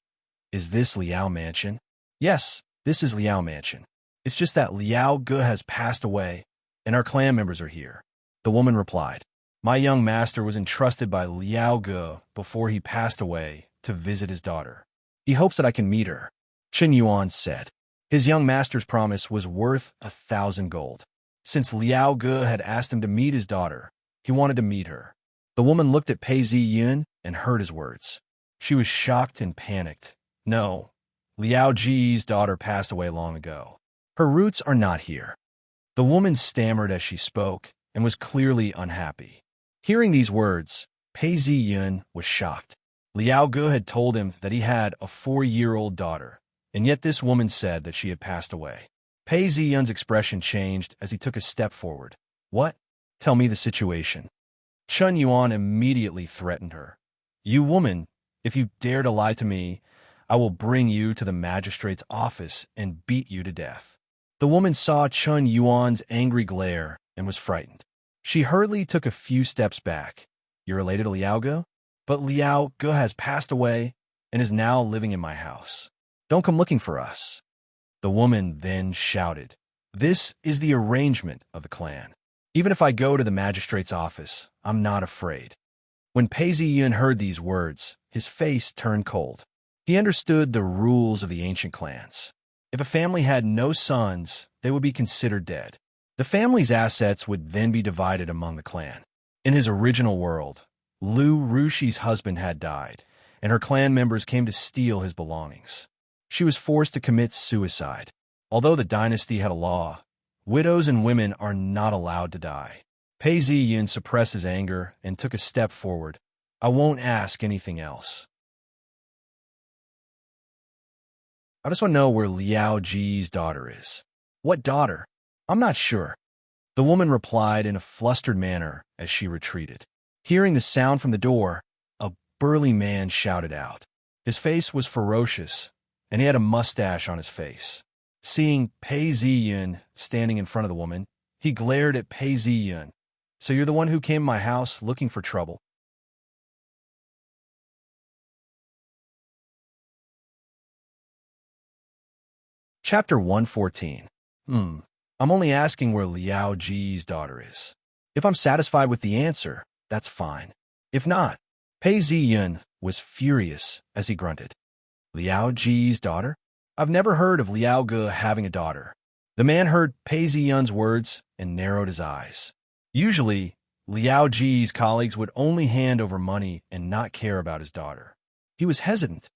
[SPEAKER 1] "Is this Liao Mansion?" "Yes, this is Liao Mansion. It's just that Liao Ge has passed away, and our clan members are here." The woman replied, "My young master was entrusted by Liao Ge before he passed away to visit his daughter. He hopes that I can meet her." Chun Yuan said. His young master's promise was worth 1,000 gold. Since Liao Ge had asked him to meet his daughter, he wanted to meet her. The woman looked at Pei Ziyan and heard his words. She was shocked and panicked. "No, Liao Ji's daughter passed away long ago. Her roots are not here." The woman stammered as she spoke and was clearly unhappy. Hearing these words, Pei Ziyan was shocked. Liao Ge had told him that he had a 4-year-old daughter, and yet this woman said that she had passed away. Pei Ziyan's expression changed as he took a step forward. "What? Tell me the situation." Chun Yuan immediately threatened her. "You woman, if you dare to lie to me, I will bring you to the magistrate's office and beat you to death." The woman saw Chun Yuan's angry glare and was frightened. She hurriedly took a few steps back. "You're related to Liao Ge? But Liao Ge has passed away and is now living in my house. Don't come looking for us." The woman then shouted, "This is the arrangement of the clan. Even if I go to the magistrate's office, I'm not afraid." When Pei Ziyan heard these words, his face turned cold. He understood the rules of the ancient clans. If a family had no sons, they would be considered dead. The family's assets would then be divided among the clan. In his original world, Lu Rushi's husband had died, and her clan members came to steal his belongings. She was forced to commit suicide. Although the dynasty had a law, widows and women are not allowed to die. Pei Ziyan suppressed his anger and took a step forward. "I won't ask anything else. I just want to know where Liao Ji's daughter is." "What daughter? I'm not sure." The woman replied in a flustered manner as she retreated. Hearing the sound from the door, a burly man shouted out. His face was ferocious, and he had a mustache on his face. Seeing Pei Ziyan standing in front of the woman, he glared at Pei Ziyan. "So you're the one who came to my house looking for trouble?" Chapter 114. I'm only asking where Liao Ji's daughter is. If I'm satisfied with the answer, that's fine. If not, Pei Ziyan was furious as he grunted. "Liao Ji's daughter? I've never heard of Liao Ge having a daughter." The man heard Pei Ziyan's words and narrowed his eyes. Usually, Liao Ji's colleagues would only hand over money and not care about his daughter. He was hesitant.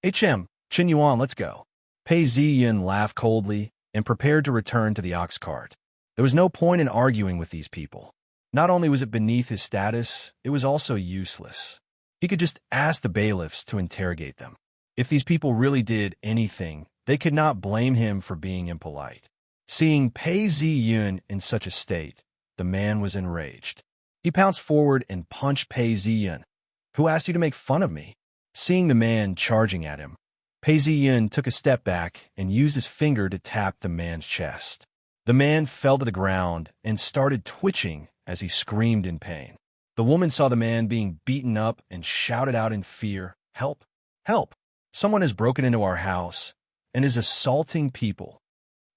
[SPEAKER 1] "HM, Chun Yuan, let's go." Pei Ziyan laughed coldly and prepared to return to the ox cart. There was no point in arguing with these people. Not only was it beneath his status, it was also useless. He could just ask the bailiffs to interrogate them. If these people really did anything, they could not blame him for being impolite. Seeing Pei Ziyan in such a state, the man was enraged. He pounced forward and punched Pei Ziyan. "Who asked you to make fun of me?" Seeing the man charging at him, Pei Ziyan took a step back and used his finger to tap the man's chest. The man fell to the ground and started twitching as he screamed in pain. The woman saw the man being beaten up and shouted out in fear, "Help! Help! Someone has broken into our house and is assaulting people."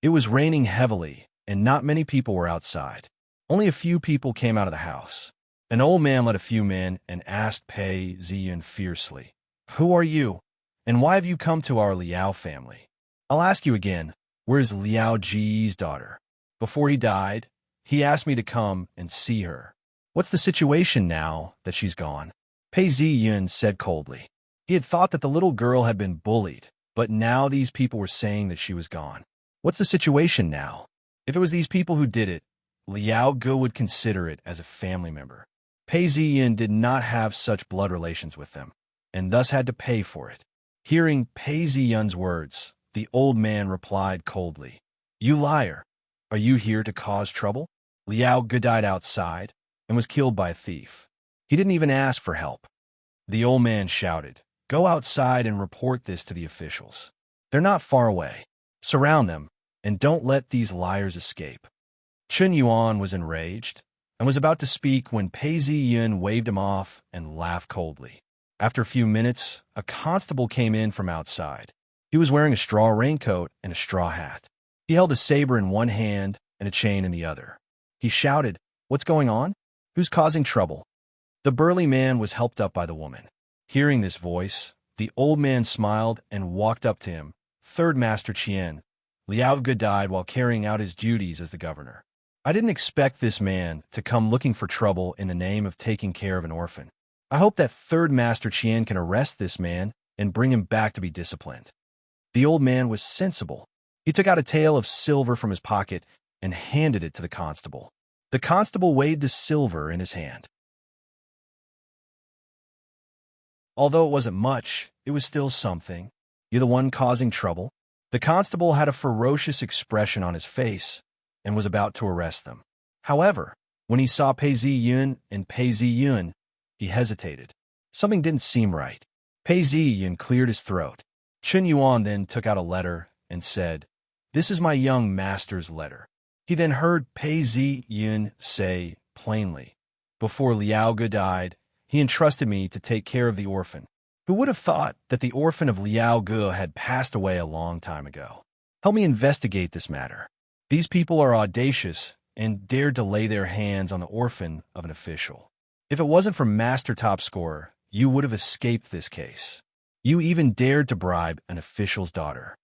[SPEAKER 1] It was raining heavily, and not many people were outside. Only a few people came out of the house. An old man led a few men and asked Pei Ziyan fiercely, "Who are you? And why have you come to our Liao family? I'll ask you again, where's Liao Ji's daughter? Before he died, he asked me to come and see her. What's the situation now that she's gone?" Pei Ziyan said coldly. He had thought that the little girl had been bullied, but now these people were saying that she was gone. What's the situation now? If it was these people who did it, Liao Ge would consider it as a family member. Pei Ziyan did not have such blood relations with them, and thus had to pay for it. Hearing Pei Ziyan's words, the old man replied coldly, "You liar! Are you here to cause trouble? Liao Ge died outside, and was killed by a thief. He didn't even ask for help. The old man shouted, "Go outside and report this to the officials. They're not far away. Surround them, and don't let these liars escape." Chun Yuan was enraged and was about to speak when Pei Ziyun waved him off and laughed coldly. After a few minutes, a constable came in from outside. He was wearing a straw raincoat and a straw hat. He held a saber in one hand and a chain in the other. He shouted, "What's going on? Who's causing trouble?" The burly man was helped up by the woman. Hearing this voice, the old man smiled and walked up to him. "Third Master Qian, Liao Ge died while carrying out his duties as the governor. I didn't expect this man to come looking for trouble in the name of taking care of an orphan. I hope that Third Master Qian can arrest this man and bring him back to be disciplined." The old man was sensible. He took out a tael of silver from his pocket and handed it to the constable. The constable weighed the silver in his hand. Although it wasn't much, it was still something. "You're the one causing trouble?" The constable had a ferocious expression on his face and was about to arrest them. However, when he saw Pei Ziyun and Pei Ziyun, he hesitated. Something didn't seem right. Pei Ziyun cleared his throat. Chun Yuan then took out a letter and said, "This is my young master's letter." He then heard Pei Ziyun say plainly, "Before Liao Ge died, he entrusted me to take care of the orphan." Who would have thought that the orphan of Liao Ge had passed away a long time ago? Help me investigate this matter. These people are audacious and dared to lay their hands on the orphan of an official. If it wasn't for Master Top Scorer, you would have escaped this case. You even dared to bribe an official's daughter.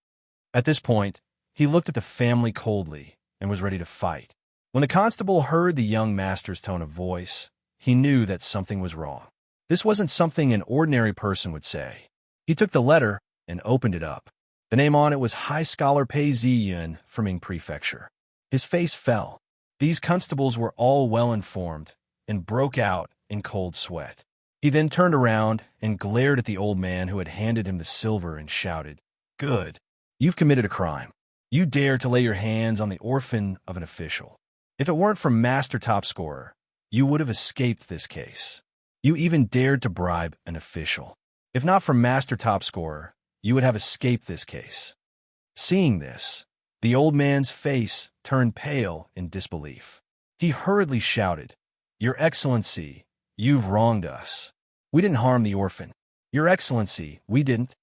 [SPEAKER 1] At this point, he looked at the family coldly and was ready to fight. When the constable heard the young master's tone of voice, he knew that something was wrong. This wasn't something an ordinary person would say. He took the letter and opened it up. The name on it was High Scholar Pei Ziyun from Ming Prefecture. His face fell. These constables were all well-informed and broke out in cold sweat. He then turned around and glared at the old man who had handed him the silver and shouted, "Good. You've committed a crime. You dare to lay your hands on the orphan of an official. If it weren't for Master Top Scorer, you would have escaped this case. You even dared to bribe an official. If not for Master Top Scorer, you would have escaped this case." Seeing this, the old man's face turned pale in disbelief. He hurriedly shouted, "Your Excellency, you've wronged us. We didn't harm the orphan. Your Excellency, we didn't."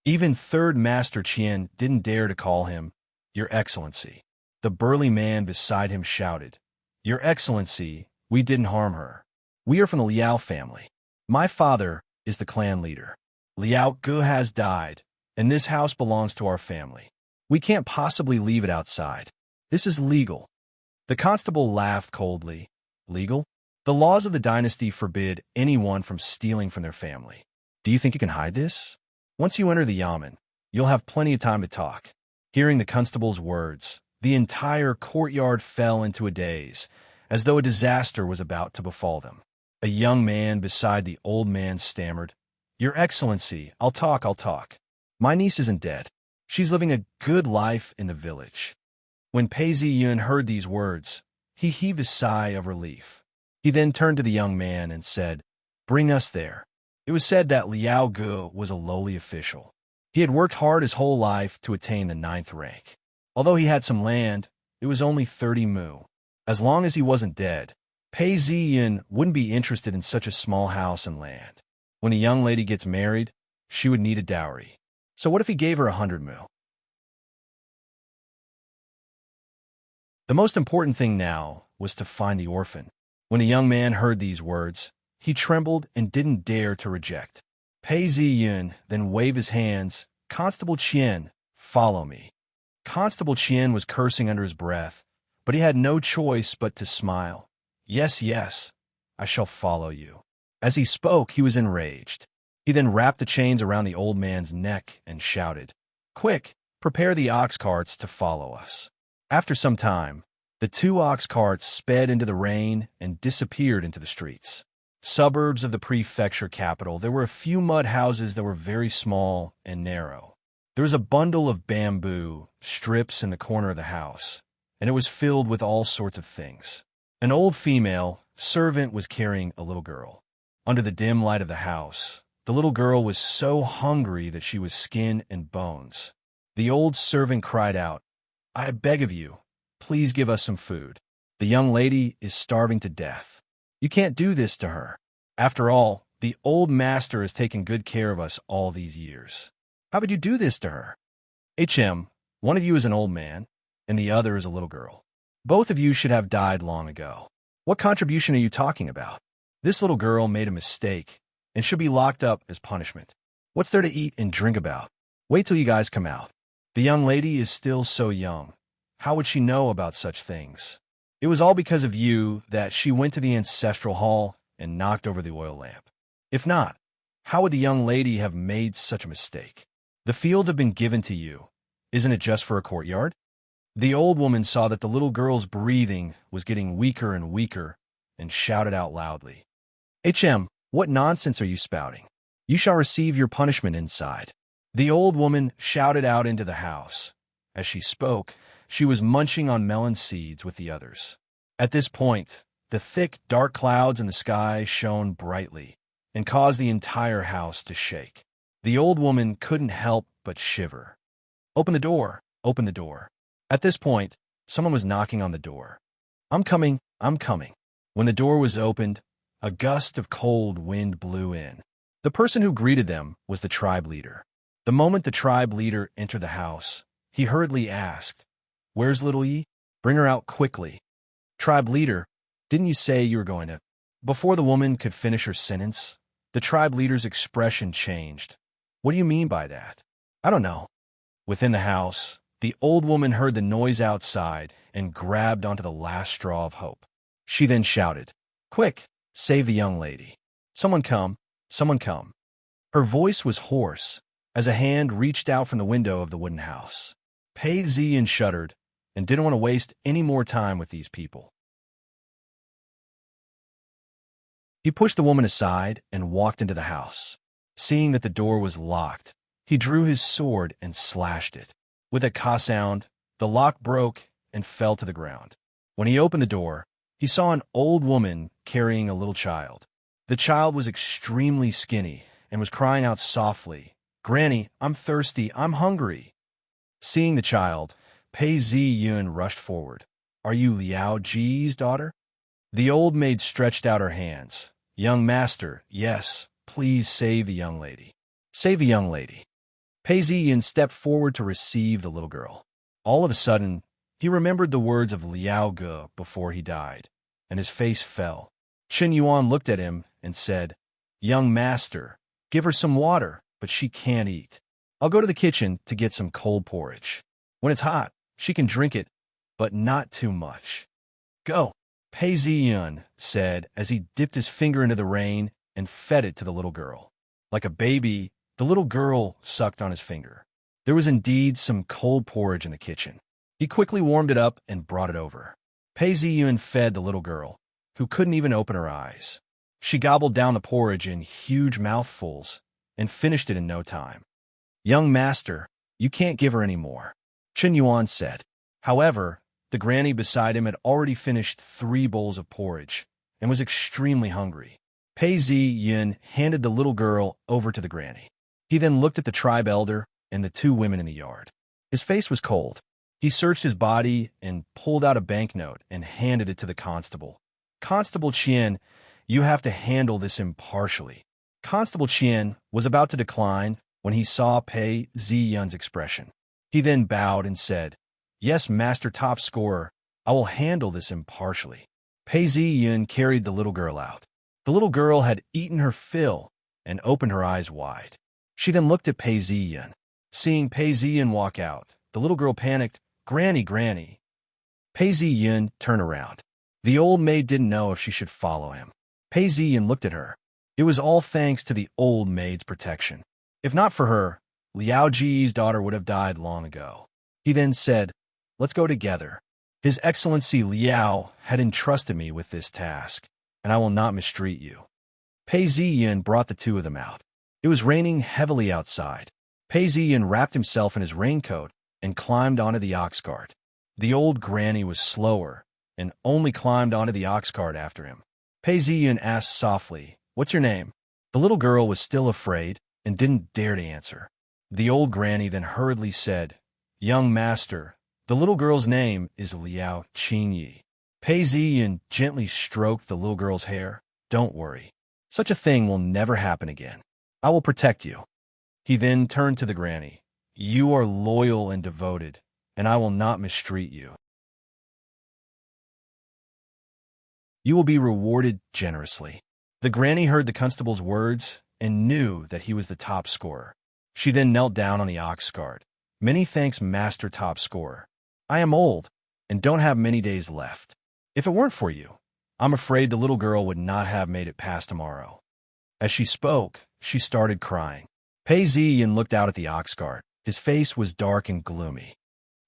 [SPEAKER 1] Even Third Master Qian didn't dare to call him Your Excellency. The burly man beside him shouted, "Your Excellency, we didn't harm her. We are from the Liao family. My father is the clan leader. Liao Ge has died, and this house belongs to our family. We can't possibly leave it outside. This is legal." The constable laughed coldly. "Legal? The laws of the dynasty forbid anyone from stealing from their family. Do you think you can hide this? Once you enter the yamen, you'll have plenty of time to talk." Hearing the constable's words, the entire courtyard fell into a daze, as though a disaster was about to befall them. A young man beside the old man stammered, "Your Excellency, I'll talk. My niece isn't dead. She's living a good life in the village." When Pei Ziyun heard these words, he heaved a sigh of relief. He then turned to the young man and said, "Bring us there." It was said that Liao Ge was a lowly official. He had worked hard his whole life to attain the 9th rank. Although he had some land, it was only 30 mu. As long as he wasn't dead, Pei Ziyun wouldn't be interested in such a small house and land. When a young lady gets married, she would need a dowry. So what if he gave her 100 mu? The most important thing now was to find the orphan. When the young man heard these words, he trembled and didn't dare to reject. Pei Ziyun then waved his hands, "Constable Qian, follow me." Constable Qian was cursing under his breath, but he had no choice but to smile. Yes, I shall follow you." As he spoke, he was enraged. He then wrapped the chains around the old man's neck and shouted, "Quick, prepare the ox carts to follow us." After some time, the 2 ox carts sped into the rain and disappeared into the streets. Suburbs of the prefecture capital, there were a few mud houses that were very small and narrow. There was a bundle of bamboo strips in the corner of the house, and it was filled with all sorts of things. An old female servant was carrying a little girl. Under the dim light of the house, the little girl was so hungry that she was skin and bones. The old servant cried out, "I beg of you, please give us some food. The young lady is starving to death. You can't do this to her. After all, the old master has taken good care of us all these years. How would you do this to her? One of you is an old man, and the other is a little girl. Both of you should have died long ago. What contribution are you talking about? This little girl made a mistake and should be locked up as punishment. What's there to eat and drink about? Wait till you guys come out. The young lady is still so young. How would she know about such things? It was all because of you that she went to the ancestral hall and knocked over the oil lamp. If not, how would the young lady have made such a mistake? The fields have been given to you. Isn't it just for a courtyard?" The old woman saw that the little girl's breathing was getting weaker and weaker and shouted out loudly, What nonsense are you spouting? You shall receive your punishment inside." The old woman shouted out into the house. As she spoke, she was munching on melon seeds with the others. At this point, the thick, dark clouds in the sky shone brightly and caused the entire house to shake. The old woman couldn't help but shiver. "Open the door! Open the door!" At this point, someone was knocking on the door. I'm coming. When the door was opened, a gust of cold wind blew in. The person who greeted them was the tribe leader. The moment the tribe leader entered the house, he hurriedly asked, "Where's little E? Bring her out quickly." "Tribe leader, didn't you say you were going to—" Before the woman could finish her sentence, the tribe leader's expression changed. "What do you mean by that?" "I don't know." Within the house, the old woman heard the noise outside and grabbed onto the last straw of hope. She then shouted, "Quick, save the young lady. Someone come, someone come." Her voice was hoarse as a hand reached out from the window of the wooden house. Pei Ziyan shuddered and didn't want to waste any more time with these people. He pushed the woman aside and walked into the house. Seeing that the door was locked, he drew his sword and slashed it. With a ka sound, the lock broke and fell to the ground. When he opened the door, he saw an old woman carrying a little child. The child was extremely skinny and was crying out softly, "Granny, I'm thirsty, I'm hungry." Seeing the child, Pei Ziyan rushed forward. "Are you Liao Ji's daughter?" The old maid stretched out her hands. "Young master, yes, please save the young lady. Save the young lady." Pei Ziyan stepped forward to receive the little girl. All of a sudden, he remembered the words of Liao Ge before he died, and his face fell. Chen Yuan looked at him and said, "Young master, give her some water, but she can't eat. I'll go to the kitchen to get some cold porridge. When it's hot, she can drink it, but not too much." "Go," Pei Ziyan said as he dipped his finger into the rain and fed it to the little girl. Like a baby, the little girl sucked on his finger. There was indeed some cold porridge in the kitchen. He quickly warmed it up and brought it over. Pei Ziyan fed the little girl, who couldn't even open her eyes. She gobbled down the porridge in huge mouthfuls and finished it in no time. "Young master, you can't give her any more," Chen Yuan said. However, the granny beside him had already finished 3 bowls of porridge and was extremely hungry. Pei Ziyan handed the little girl over to the granny. He then looked at the tribe elder and the 2 women in the yard. His face was cold. He searched his body and pulled out a banknote and handed it to the constable. "Constable Qian, you have to handle this impartially." Constable Qian was about to decline when he saw Pei Ziyan's expression. He then bowed and said, "Yes, Master Top Scorer, I will handle this impartially." Pei Ziyan carried the little girl out. The little girl had eaten her fill and opened her eyes wide. She then looked at Pei Ziyan. Seeing Pei Ziyan walk out, the little girl panicked, "Granny, Granny." Pei Ziyan turned around. The old maid didn't know if she should follow him. Pei Ziyan looked at her. It was all thanks to the old maid's protection. If not for her, Liao Ji's daughter would have died long ago. He then said, "Let's go together. His Excellency Liao had entrusted me with this task, and I will not mistreat you." Pei Ziyan brought the 2 of them out. It was raining heavily outside. Pei Ziyan wrapped himself in his raincoat and climbed onto the ox cart. The old granny was slower and only climbed onto the ox cart after him. Pei Ziyun asked softly, "What's your name?" The little girl was still afraid and didn't dare to answer. The old granny then hurriedly said, "Young master, the little girl's name is Liao Qingyi." Pei Ziyun gently stroked the little girl's hair. "Don't worry. Such a thing will never happen again. I will protect you." He then turned to the granny. "You are loyal and devoted, and I will not mistreat you. You will be rewarded generously." The granny heard the constable's words and knew that he was the top scorer. She then knelt down on the ox cart. "Many thanks, Master Top Scorer. I am old and don't have many days left. If it weren't for you, I'm afraid the little girl would not have made it past tomorrow." As she spoke, she started crying. Pei Ziyin looked out at the ox cart. His face was dark and gloomy.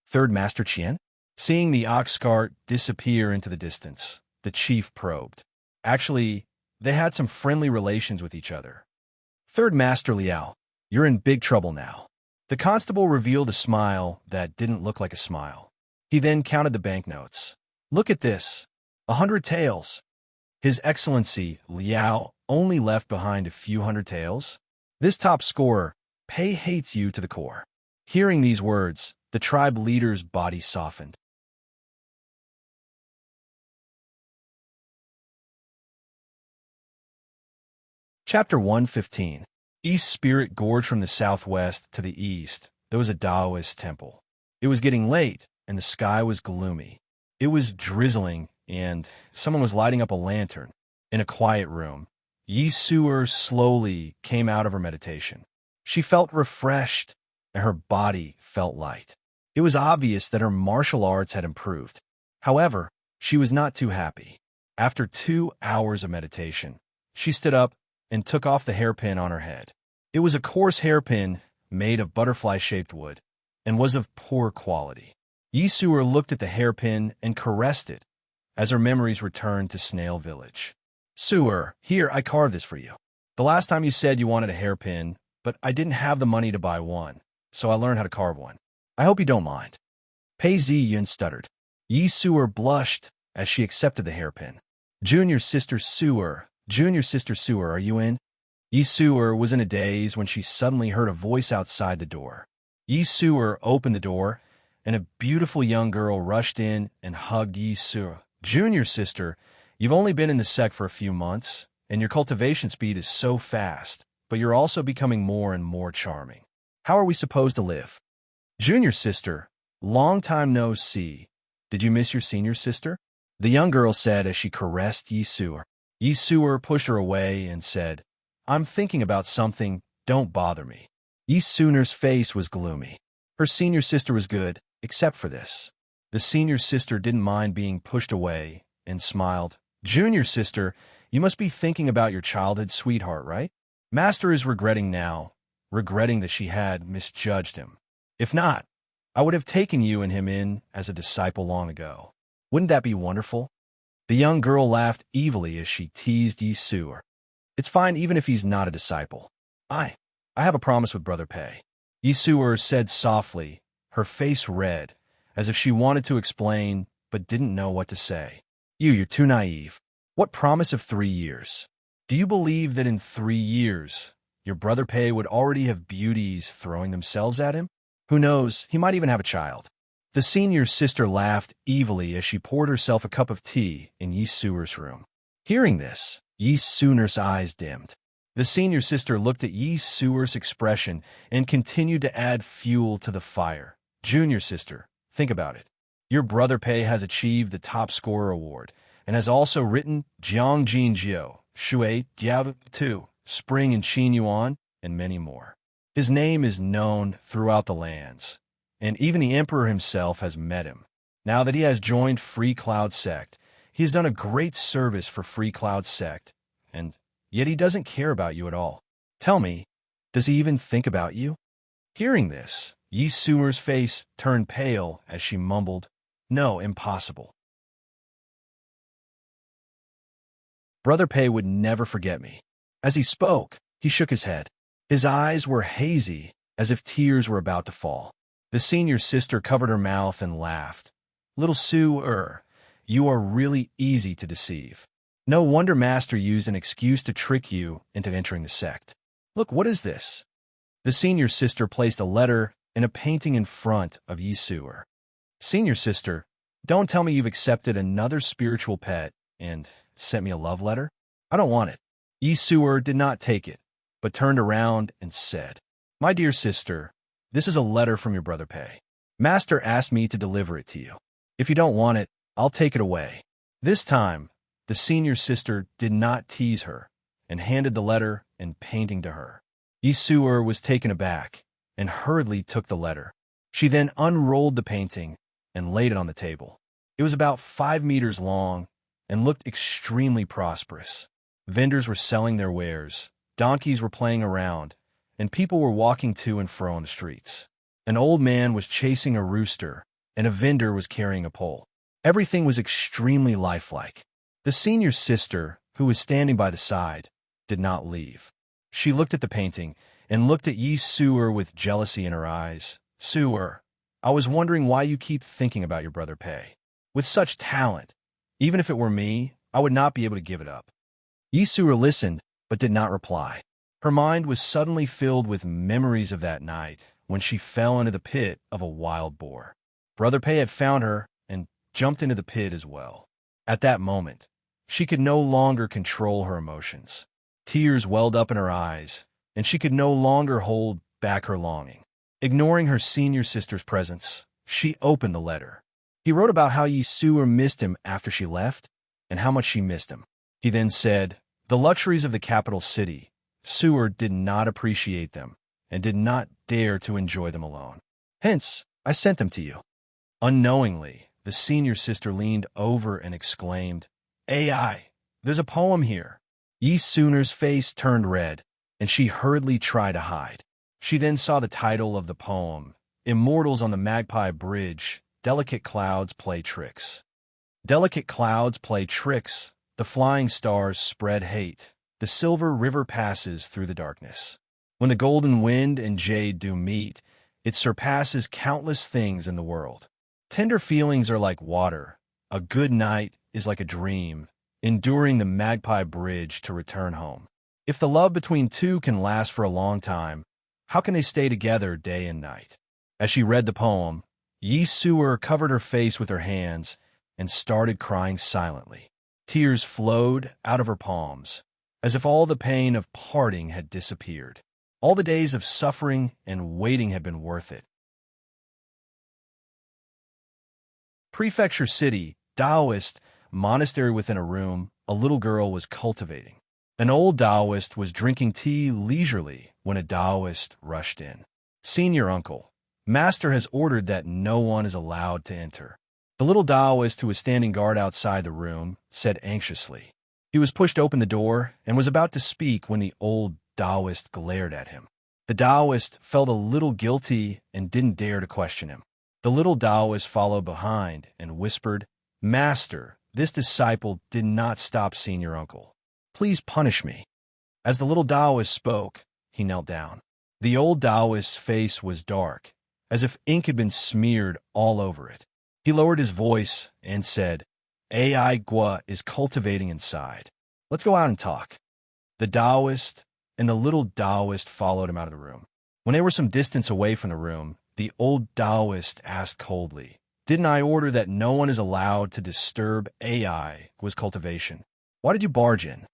[SPEAKER 1] "Third Master Qian?" Seeing the ox cart disappear into the distance, the chief probed. Actually, they had some friendly relations with each other. "Third Master Liao, you're in big trouble now." The constable revealed a smile that didn't look like a smile. He then counted the banknotes. "Look at this. 100 taels. His Excellency, Liao, only left behind a few hundred taels. This top scorer, Pei, hates you to the core." Hearing these words, the tribe leader's body softened. Chapter 115. East Spirit Gorge. From the southwest to the east, there was a Taoist temple. It was getting late, and the sky was gloomy. It was drizzling, and someone was lighting up a lantern. In a quiet room, Yi Suer slowly came out of her meditation. She felt refreshed, and her body felt light. It was obvious that her martial arts had improved. However, she was not too happy. After 2 hours of meditation, she stood up and took off the hairpin on her head. It was a coarse hairpin made of butterfly-shaped wood and was of poor quality. Yi Suer looked at the hairpin and caressed it as her memories returned to Snail Village. "Suer, here, I carved this for you. The last time you said you wanted a hairpin, but I didn't have the money to buy one, so I learned how to carve one. I hope you don't mind." Pei Ziyun stuttered. Yi Suer blushed as she accepted the hairpin. Junior Sister Suer, are you in?" Yi Suer was in a daze when she suddenly heard a voice outside the door. Yi Suer opened the door, and a beautiful young girl rushed in and hugged Yi Suer. "Junior Sister, you've only been in the sect for a few months, and your cultivation speed is so fast, but you're also becoming more and more charming. How are we supposed to live?" "Junior Sister, long time no see. Did you miss your senior sister?" the young girl said as she caressed Yi Suer. Yi Suer pushed her away and said, "I'm thinking about something, don't bother me." Yi Suer's face was gloomy. Her senior sister was good, except for this. The senior sister didn't mind being pushed away and smiled. "Junior Sister, you must be thinking about your childhood sweetheart, right? Master is regretting now, regretting that she had misjudged him. If not, I would have taken you and him in as a disciple long ago. Wouldn't that be wonderful?" The young girl laughed evilly as she teased Yi Suer. "It's fine even if he's not a disciple. I have a promise with Brother Pei," Yi Suer said softly, her face red, as if she wanted to explain but didn't know what to say. You're too naive. What promise of 3 years? Do you believe that in 3 years, your Brother Pei would already have beauties throwing themselves at him? Who knows, he might even have a child." The senior sister laughed evilly as she poured herself a cup of tea in Yi Suer's room. Hearing this, Yi Suer's eyes dimmed. The senior sister looked at Yi Suer's expression and continued to add fuel to the fire. "Junior Sister, think about it. Your Brother Pei has achieved the top scorer award and has also written Jiang Jin Jiu, Shui Diao Tu, Spring and Qin Yuan, and many more. His name is known throughout the lands, and even the Emperor himself has met him. Now that he has joined Free Cloud Sect, he has done a great service for Free Cloud Sect, and yet he doesn't care about you at all. Tell me, does he even think about you?" Hearing this, Yi Suer's face turned pale as she mumbled, "No, impossible. Brother Pei would never forget me." As he spoke, he shook his head. His eyes were hazy, as if tears were about to fall. The senior sister covered her mouth and laughed. "Little Suer, You are really easy to deceive. No wonder Master used an excuse to trick you into entering the sect. Look, what is this? The senior sister placed a letter and a painting in front of Yi Su'er. Senior sister, don't tell me you've accepted another spiritual pet and sent me a love letter. I don't want it. Yi Su'er did not take it, but turned around and said, My dear sister, this is a letter from your brother Pei. Master asked me to deliver it to you. If you don't want it, I'll take it away. This time, the senior sister did not tease her and handed the letter and painting to her. Yi Su'er was taken aback and hurriedly took the letter. She then unrolled the painting and laid it on the table. It was about 5 meters long and looked extremely prosperous. Vendors were selling their wares, donkeys were playing around, and people were walking to and fro on the streets. An old man was chasing a rooster, and a vendor was carrying a pole. Everything was extremely lifelike. The senior sister, who was standing by the side, did not leave. She looked at the painting and looked at Yi Su'er with jealousy in her eyes. Su'er, I was wondering why you keep thinking about your brother Pei. With such talent, even if it were me, I would not be able to give it up. Yi Su'er listened, but did not reply. Her mind was suddenly filled with memories of that night when she fell into the pit of a wild boar. Brother Pei had found her and jumped into the pit as well. At that moment, she could no longer control her emotions. Tears welled up in her eyes, and she could no longer hold back her longing. Ignoring her senior sister's presence, she opened the letter. He wrote about how Yi Su'er missed him after she left, and how much she missed him. He then said, The luxuries of the capital city, Su'er did not appreciate them, and did not dare to enjoy them alone. Hence, I sent them to you. Unknowingly, the senior sister leaned over and exclaimed, AI, there's a poem here. Yi Su'er's face turned red, and she hurriedly tried to hide. She then saw the title of the poem, Immortals on the Magpie Bridge, Delicate Clouds Play Tricks. Delicate clouds play tricks, the flying stars spread hate, the silver river passes through the darkness. When the golden wind and jade do meet, it surpasses countless things in the world. Tender feelings are like water, a good night is like a dream, enduring the Magpie Bridge to return home. If the love between two can last for a long time, how can they stay together day and night? As she read the poem, Yi Su'er covered her face with her hands and started crying silently. Tears flowed out of her palms, as if all the pain of parting had disappeared. All the days of suffering and waiting had been worth it. Prefecture City, Taoist, monastery within a room, a little girl was cultivating. An old Taoist was drinking tea leisurely when a Taoist rushed in. Senior uncle, Master has ordered that no one is allowed to enter. The little Taoist who was standing guard outside the room said anxiously. He was pushed open the door and was about to speak when the old Taoist glared at him. The Taoist felt a little guilty and didn't dare to question him. The little Taoist followed behind and whispered, Master, this disciple did not stop senior uncle. Please punish me. As the little Taoist spoke, he knelt down. The old Taoist's face was dark, as if ink had been smeared all over it. He lowered his voice and said, AI Gua is cultivating inside. Let's go out and talk. The Taoist and the little Taoist followed him out of the room. When they were some distance away from the room, the old Taoist asked coldly, Didn't I order that no one is allowed to disturb AI Gua's cultivation? Why did you barge in?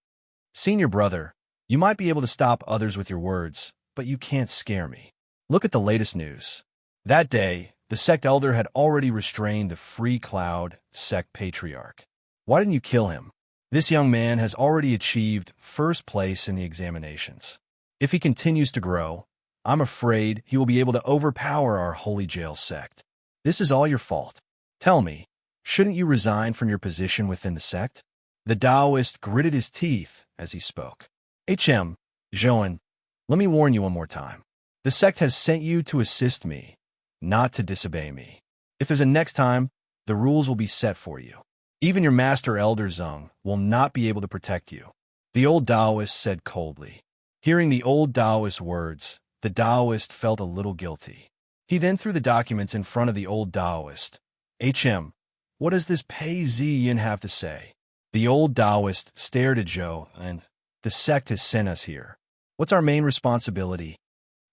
[SPEAKER 1] Senior brother, you might be able to stop others with your words, but you can't scare me. Look at the latest news. That day, the sect elder had already restrained the Free Cloud sect patriarch. Why didn't you kill him? This young man has already achieved first place in the examinations. If he continues to grow, I'm afraid he will be able to overpower our holy jail sect. This is all your fault. Tell me, shouldn't you resign from your position within the sect? The Taoist gritted his teeth as he spoke. Zhoan, let me warn you one more time. The sect has sent you to assist me, not to disobey me. If there's a next time, the rules will be set for you. Even your master elder Zheng will not be able to protect you. The old Taoist said coldly. Hearing the old Taoist's words, the Taoist felt a little guilty. He then threw the documents in front of the old Taoist. What does this Pei Ziyin have to say? The old Taoist stared at Zhou, and the sect has sent us here. What's our main responsibility?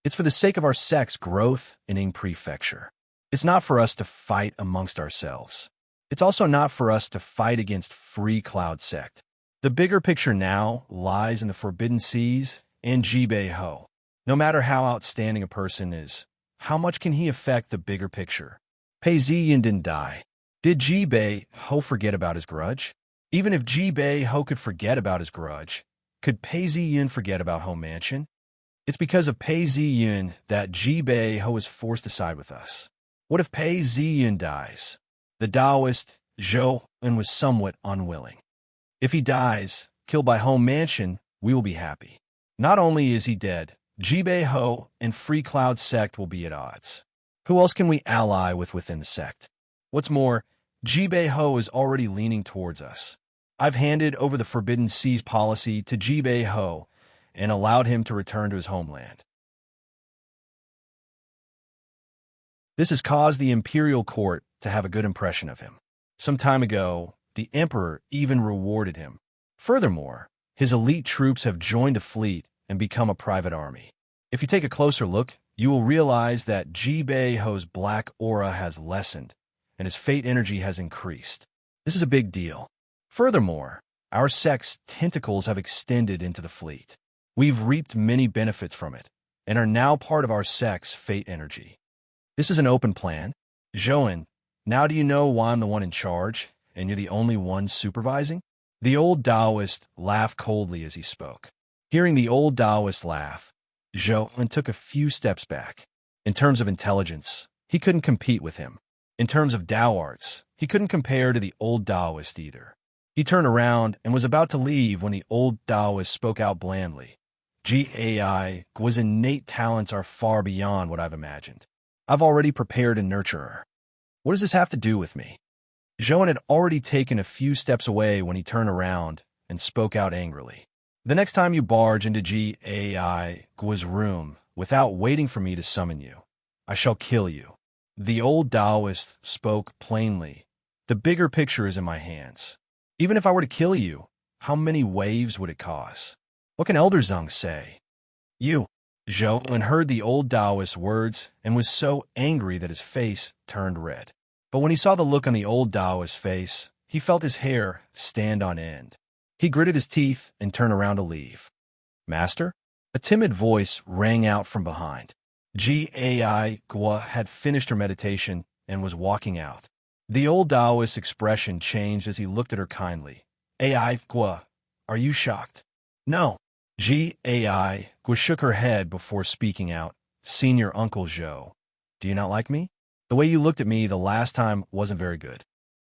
[SPEAKER 1] It's for the sake of our sect's growth in Ing Prefecture. It's not for us to fight amongst ourselves. It's also not for us to fight against Free Cloud Sect. The bigger picture now lies in the Forbidden Seas and Jibei Ho. No matter how outstanding a person is, how much can he affect the bigger picture? Pei Ziyin didn't die. Did Jibei Ho forget about his grudge? Even if Jibei Ho could forget about his grudge, could Pei Ziyin forget about Ho Mansion? It's because of Pei Ziyin that Jibei Ho is forced to side with us. What if Pei Ziyin dies? The Taoist, Zhou, was somewhat unwilling. If he dies, killed by Ho Mansion, we will be happy. Not only is he dead, Jibei Ho and Free Cloud Sect will be at odds. Who else can we ally with within the sect? What's more, Jibei Ho is already leaning towards us. I've handed over the Forbidden Seas policy to Jibei Ho and allowed him to return to his homeland. This has caused the imperial court to have a good impression of him. Some time ago, the emperor even rewarded him. Furthermore, his elite troops have joined a fleet and become a private army. If you take a closer look, you will realize that Jibei Ho's black aura has lessened, and his fate energy has increased. This is a big deal. Furthermore, our sect's tentacles have extended into the fleet. We've reaped many benefits from it, and are now part of our sect's fate energy. This is an open plan. Zhou, now do you know why I'm the one in charge, and you're the only one supervising? The old Taoist laughed coldly as he spoke. Hearing the old Taoist laugh, Zhou took a few steps back. In terms of intelligence, he couldn't compete with him. In terms of Tao arts, he couldn't compare to the old Taoist either. He turned around and was about to leave when the old Taoist spoke out blandly. Gai's innate talents are far beyond what I've imagined. I've already prepared a nurturer. What does this have to do with me? Zhou had already taken a few steps away when he turned around and spoke out angrily. The next time you barge into Gai's room without waiting for me to summon you, I shall kill you. The old Taoist spoke plainly. The bigger picture is in my hands. Even if I were to kill you, how many waves would it cause? What can Elder Zhang say? You. Zhou heard the old Taoist's words and was so angry that his face turned red. But when he saw the look on the old Taoist's face, he felt his hair stand on end. He gritted his teeth and turned around to leave. Master? A timid voice rang out from behind. Gai had finished her meditation and was walking out. The old Taoist's expression changed as he looked at her kindly. Ai, are you shocked? No. Gai shook her head before speaking out. Senior Uncle Zhou, do you not like me? The way you looked at me the last time wasn't very good.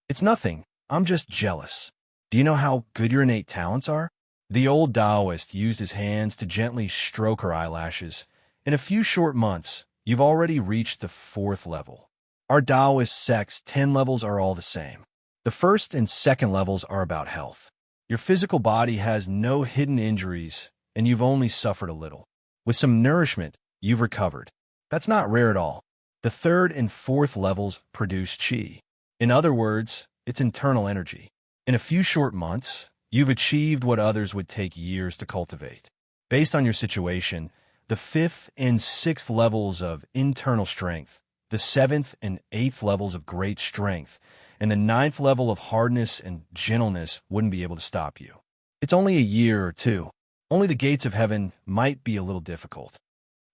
[SPEAKER 1] It's nothing. I'm just jealous. Do you know how good your innate talents are? The old Taoist used his hands to gently stroke her eyelashes. In a few short months, you've already reached the 4th level. Our Taoist sect's 10 levels are all the same. The 1st and 2nd levels are about health. Your physical body has no hidden injuries, and you've only suffered a little. With some nourishment, you've recovered. That's not rare at all. The 3rd and 4th levels produce qi. In other words, it's internal energy. In a few short months, you've achieved what others would take years to cultivate. Based on your situation, the 5th and 6th levels of internal strength, the 7th and 8th levels of great strength, and the 9th level of hardness and gentleness wouldn't be able to stop you. It's only a year or two. Only the gates of heaven might be a little difficult.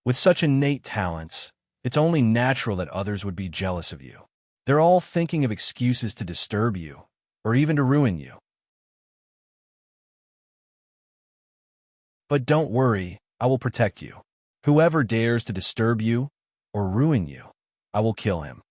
[SPEAKER 1] With such innate talents, it's only natural that others would be jealous of you. They're all thinking of excuses to disturb you, or even to ruin you. But don't worry, I will protect you. Whoever dares to disturb you or ruin you, I will kill him.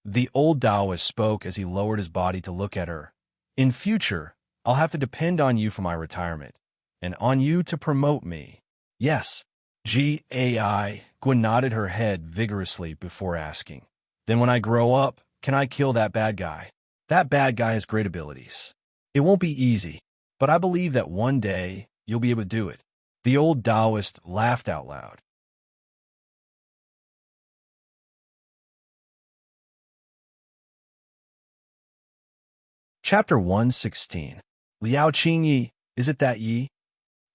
[SPEAKER 1] The old Taoist spoke as he lowered his body to look at her. In future, I'll have to depend on you for my retirement, and on you to promote me. Yes. Gai nodded her head vigorously before asking. Then when I grow up, can I kill that bad guy? That bad guy has great abilities. It won't be easy, but I believe that one day you'll be able to do it. The old Taoist laughed out loud. Chapter 116. Liao Qingyi, is it that ye?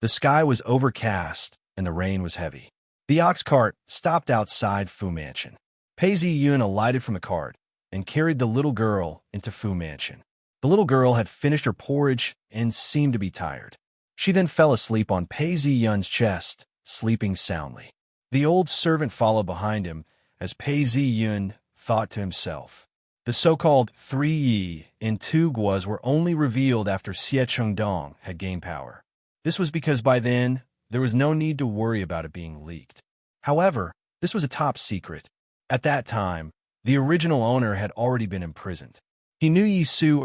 [SPEAKER 1] The sky was overcast, and the rain was heavy. The ox cart stopped outside Fu Mansion. Pei Ziyun alighted from the cart and carried the little girl into Fu Mansion. The little girl had finished her porridge and seemed to be tired. She then fell asleep on Pei Ziyun's chest, sleeping soundly. The old servant followed behind him as Pei Ziyun thought to himself. The so-called 3 Yi in 2 Guos were only revealed after Xie Chengdong had gained power. This was because by then, there was no need to worry about it being leaked. However, this was a top secret. At that time, the original owner had already been imprisoned. He knew Yi Su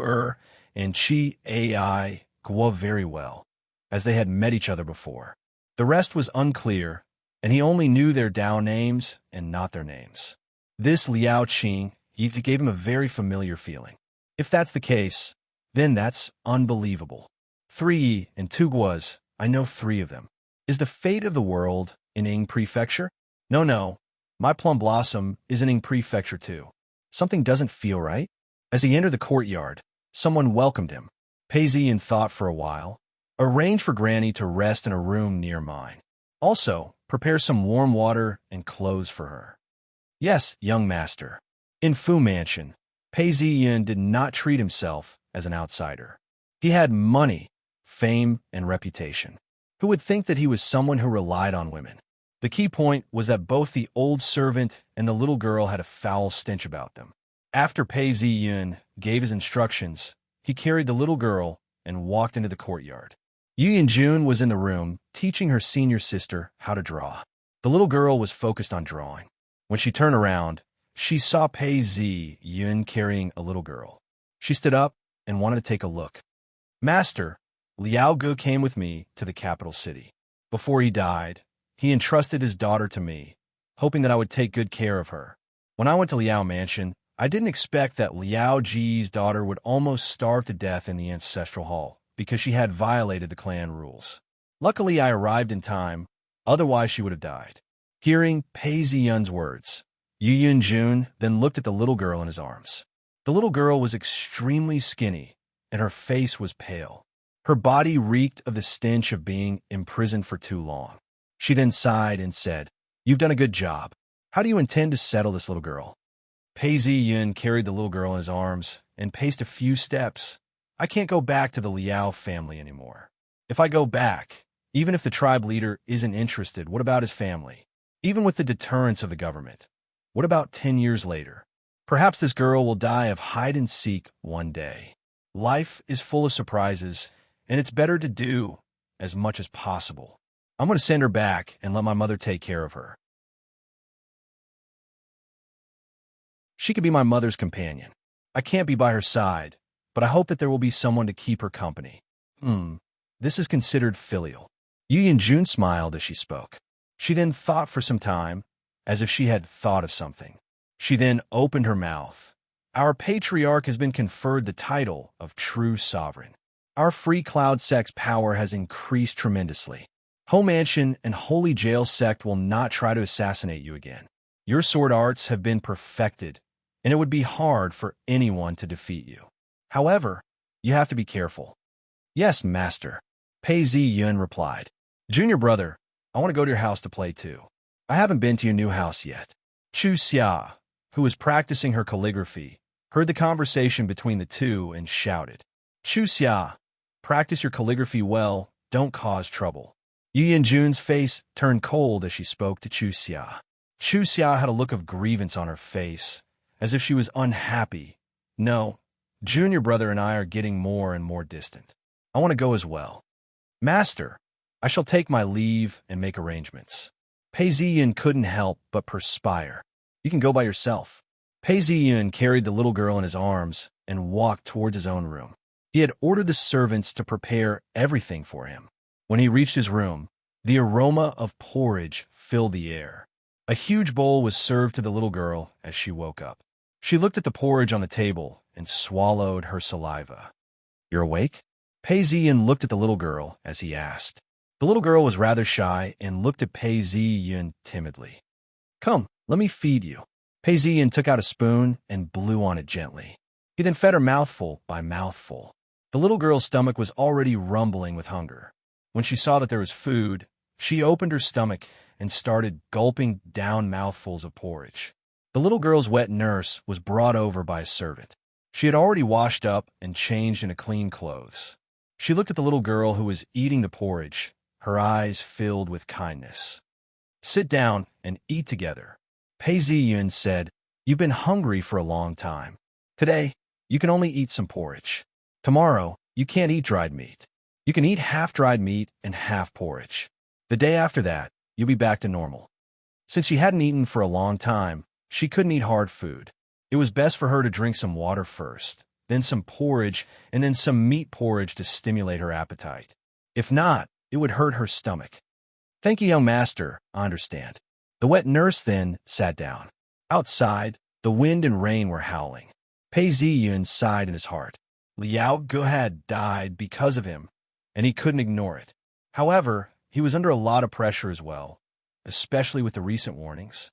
[SPEAKER 1] and Qi Ai Guo very well, as they had met each other before. The rest was unclear, and he only knew their Dao names and not their names. This Liao Qing, he gave him a very familiar feeling. If that's the case, then that's unbelievable. 3 and 2 Guos, I know 3 of them. Is the fate of the world in Ing Prefecture? No, my plum blossom is in Ing Prefecture too. Something doesn't feel right. As he entered the courtyard, someone welcomed him. Pei Ziyun thought for a while. Arrange for Granny to rest in a room near mine. Also, prepare some warm water and clothes for her. Yes, young master. In Fu Mansion, Pei Ziyun did not treat himself as an outsider. He had money, fame, and reputation. Who would think that he was someone who relied on women? The key point was that both the old servant and the little girl had a foul stench about them. After Pei Ziyun gave his instructions, he carried the little girl and walked into the courtyard. Yu Yanjun was in the room, teaching her senior sister how to draw. The little girl was focused on drawing. When she turned around, she saw Pei Ziyun carrying a little girl. She stood up and wanted to take a look. Master, Liao Gu came with me to the capital city. Before he died, he entrusted his daughter to me, hoping that I would take good care of her. When I went to Liao Mansion, I didn't expect that Liao Ji's daughter would almost starve to death in the ancestral hall because she had violated the clan rules. Luckily, I arrived in time, otherwise she would have died. Hearing Pei Ziyun's words, Yu Yunjun then looked at the little girl in his arms. The little girl was extremely skinny, and her face was pale. Her body reeked of the stench of being imprisoned for too long. She then sighed and said, "You've done a good job. How do you intend to settle this little girl?" Pei Ziyun carried the little girl in his arms and paced a few steps. I can't go back to the Liao family anymore. If I go back, even if the tribe leader isn't interested, what about his family? Even with the deterrence of the government, what about 10 years later? Perhaps this girl will die of hide-and-seek one day. Life is full of surprises, and it's better to do as much as possible. I'm going to send her back and let my mother take care of her. She could be my mother's companion. I can't be by her side, but I hope that there will be someone to keep her company. This is considered filial. Yu Yanjun smiled as she spoke. She then thought for some time, as if she had thought of something. She then opened her mouth. Our patriarch has been conferred the title of true sovereign. Our free cloud sect's power has increased tremendously. Home Mansion and Holy Jail sect will not try to assassinate you again. Your sword arts have been perfected, and it would be hard for anyone to defeat you. However, you have to be careful. Yes, master, Pei Ziyun replied. Junior brother, I want to go to your house to play too. I haven't been to your new house yet. Chu Xia, who was practicing her calligraphy, heard the conversation between the two and shouted, Chu Xia, practice your calligraphy well, don't cause trouble. Yu Yanjun's face turned cold as she spoke to Chu Xia. Chu Xia had a look of grievance on her face, as if she was unhappy. No, junior brother and I are getting more and more distant. I want to go as well. Master, I shall take my leave and make arrangements. Pei Ziyun couldn't help but perspire. You can go by yourself. Pei Ziyun carried the little girl in his arms and walked towards his own room. He had ordered the servants to prepare everything for him. When he reached his room, the aroma of porridge filled the air. A huge bowl was served to the little girl as she woke up. She looked at the porridge on the table and swallowed her saliva. You're awake? Pei Ziyun looked at the little girl as he asked. The little girl was rather shy and looked at Pei Ziyun timidly. Come, let me feed you. Pei Ziyun took out a spoon and blew on it gently. He then fed her mouthful by mouthful. The little girl's stomach was already rumbling with hunger. When she saw that there was food, she opened her stomach and started gulping down mouthfuls of porridge. The little girl's wet nurse was brought over by a servant. She had already washed up and changed into clean clothes. She looked at the little girl who was eating the porridge, her eyes filled with kindness. "Sit down and eat together," Pei Ziyun said. "You've been hungry for a long time. Today, you can only eat some porridge. Tomorrow, you can't eat dried meat. You can eat half dried meat and half porridge. The day after that, you'll be back to normal." Since she hadn't eaten for a long time, she couldn't eat hard food. It was best for her to drink some water first, then some porridge, and then some meat porridge to stimulate her appetite. If not, it would hurt her stomach. "Thank you, young master, I understand." The wet nurse then sat down. Outside, the wind and rain were howling. Pei Ziyun sighed in his heart. Liao Gu had died because of him, and he couldn't ignore it. However, he was under a lot of pressure as well, especially with the recent warnings.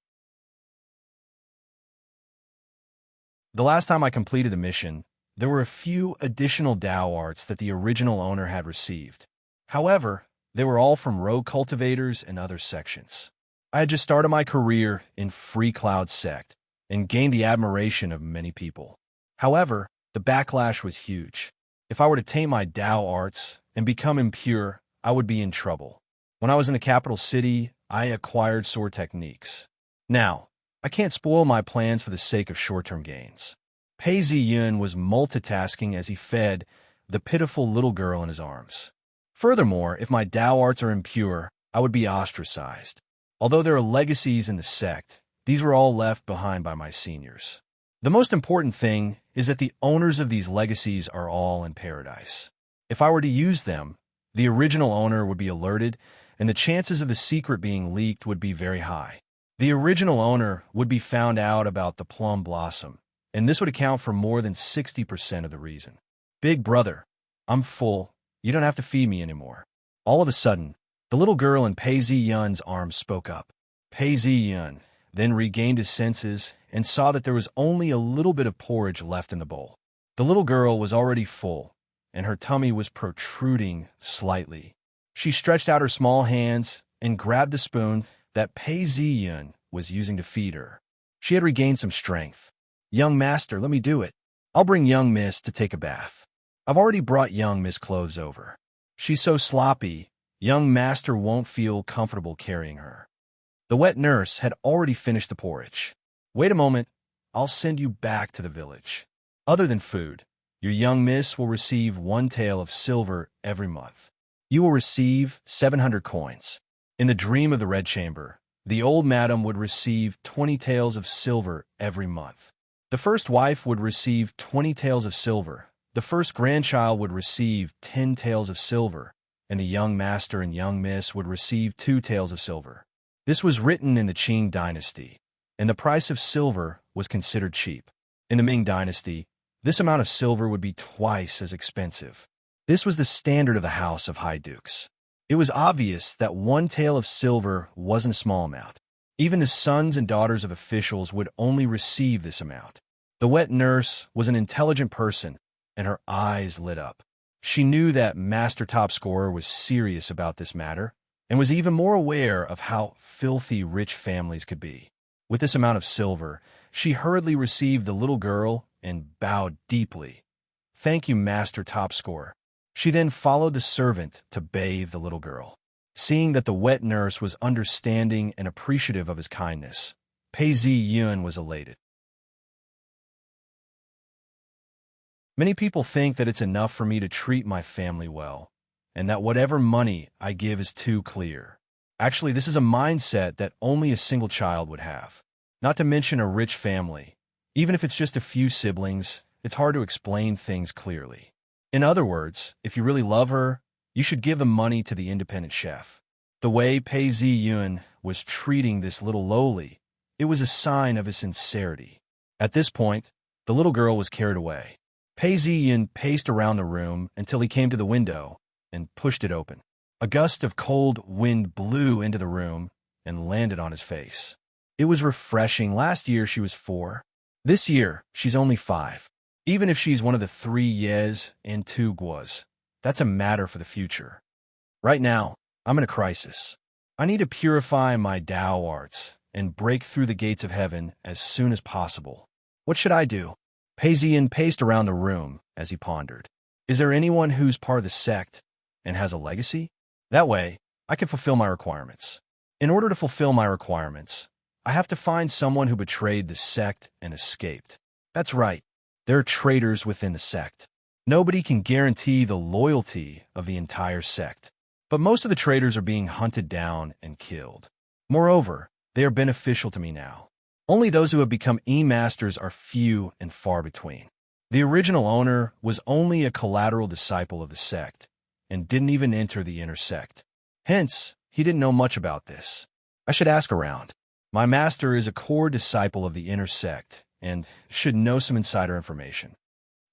[SPEAKER 1] The last time I completed the mission, there were a few additional Dao arts that the original owner had received. However, they were all from rogue cultivators and other sections. I had just started my career in Free Cloud Sect and gained the admiration of many people. However, the backlash was huge. If I were to taint my Dao arts and become impure, I would be in trouble. When I was in the capital city, I acquired sword techniques. Now, I can't spoil my plans for the sake of short-term gains. Pei Ziyun was multitasking as he fed the pitiful little girl in his arms. Furthermore, if my Dao arts are impure, I would be ostracized. Although there are legacies in the sect, these were all left behind by my seniors. The most important thing is that the owners of these legacies are all in paradise. If I were to use them, the original owner would be alerted, and the chances of the secret being leaked would be very high. The original owner would be found out about the plum blossom, and this would account for more than 60% of the reason. "Big brother, I'm full. You don't have to feed me anymore." All of a sudden, the little girl in Pei Ziyun's arms spoke up. Pei Ziyun then regained his senses and saw that there was only a little bit of porridge left in the bowl. The little girl was already full, and her tummy was protruding slightly. She stretched out her small hands and grabbed the spoon that Pei Ziyun was using to feed her. She had regained some strength. "Young master, let me do it. I'll bring young miss to take a bath. I've already brought young miss clothes over. She's so sloppy, young master won't feel comfortable carrying her." The wet nurse had already finished the porridge. "Wait a moment, I'll send you back to the village. Other than food, your young miss will receive 1 tael of silver every month. You will receive 700 coins. In the dream of the Red Chamber, the old madam would receive 20 taels of silver every month. The first wife would receive 20 taels of silver. The first grandchild would receive 10 taels of silver, and the young master and young miss would receive 2 taels of silver." This was written in the Qing dynasty, and the price of silver was considered cheap. In the Ming dynasty, this amount of silver would be twice as expensive. This was the standard of the House of High Dukes. It was obvious that 1 tael of silver wasn't a small amount. Even the sons and daughters of officials would only receive this amount. The wet nurse was an intelligent person, and her eyes lit up. She knew that Master Top Scorer was serious about this matter, and was even more aware of how filthy rich families could be. With this amount of silver, she hurriedly received the little girl and bowed deeply. "Thank you, Master Top Scorer." She then followed the servant to bathe the little girl. Seeing that the wet nurse was understanding and appreciative of his kindness, Pei Ziyun was elated. Many people think that it's enough for me to treat my family well, and that whatever money I give is too clear. Actually, this is a mindset that only a single child would have. Not to mention a rich family. Even if it's just a few siblings, it's hard to explain things clearly. In other words, if you really love her, you should give the money to the independent chef. The way Pei Ziyun was treating this little lowly, it was a sign of his sincerity. At this point, the little girl was carried away. Pei Ziyun paced around the room until he came to the window and pushed it open. A gust of cold wind blew into the room and landed on his face. It was refreshing. Last year she was 4. This year she's only 5. Even if she's one of the 3 Yes and 2 Guas, that's a matter for the future. Right now, I'm in a crisis. I need to purify my Tao arts and break through the gates of heaven as soon as possible. What should I do? Pei Ziyan paced around the room as he pondered. Is there anyone who's part of the sect and has a legacy? That way, I can fulfill my requirements. In order to fulfill my requirements, I have to find someone who betrayed the sect and escaped. That's right. There are traitors within the sect. Nobody can guarantee the loyalty of the entire sect. But most of the traitors are being hunted down and killed. Moreover, they are beneficial to me now. Only those who have become E-Masters are few and far between. The original owner was only a collateral disciple of the sect and didn't even enter the inner sect. Hence, he didn't know much about this. I should ask around. My master is a core disciple of the inner sect and should know some insider information.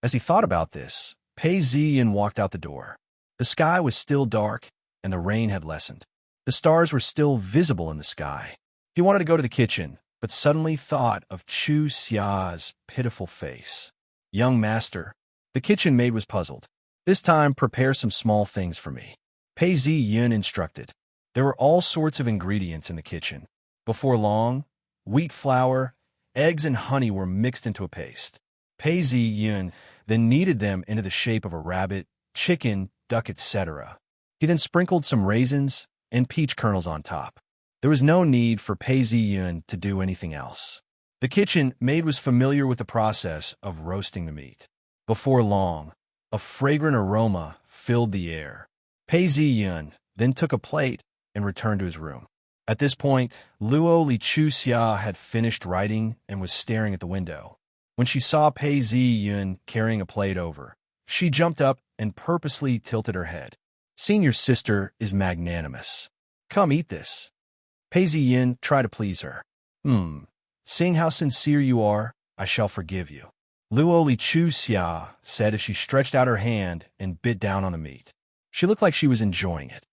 [SPEAKER 1] As he thought about this, Pei Ziyan walked out the door. The sky was still dark and the rain had lessened. The stars were still visible in the sky. He wanted to go to the kitchen, but suddenly thought of Chu Xia's pitiful face. Young master. The kitchen maid was puzzled. This time, prepare some small things for me. Pei Ziyan instructed. There were all sorts of ingredients in the kitchen. Before long, wheat flour, eggs, and honey were mixed into a paste. Pei Ziyan then kneaded them into the shape of a rabbit, chicken, duck, etc. He then sprinkled some raisins and peach kernels on top. There was no need for Pei Ziyan to do anything else. The kitchen maid was familiar with the process of roasting the meat. Before long, a fragrant aroma filled the air. Pei Ziyan then took a plate and returned to his room. At this point, Luo Li Chu Xia had finished writing and was staring at the window. When she saw Pei Ziyan carrying a plate over, she jumped up and purposely tilted her head. Senior sister is magnanimous. Come eat this. Pei Ziyan tried to please her. Seeing how sincere you are, I shall forgive you. Luo Li Chu Xia said as she stretched out her hand and bit down on the meat. She looked like she was enjoying it.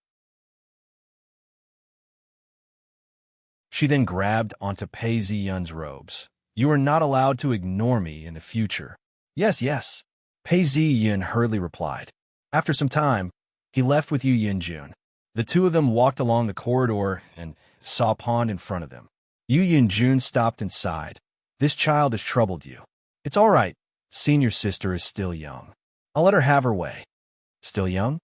[SPEAKER 1] She then grabbed onto Pei Ziyan's robes. You are not allowed to ignore me in the future. Yes, yes. Pei Ziyan hurriedly replied. After some time, he left with Yu Yinjun. The two of them walked along the corridor and saw a pond in front of them. Yu Yinjun stopped and sighed. This child has troubled you. It's all right. Senior sister is still young. I'll let her have her way. Still young?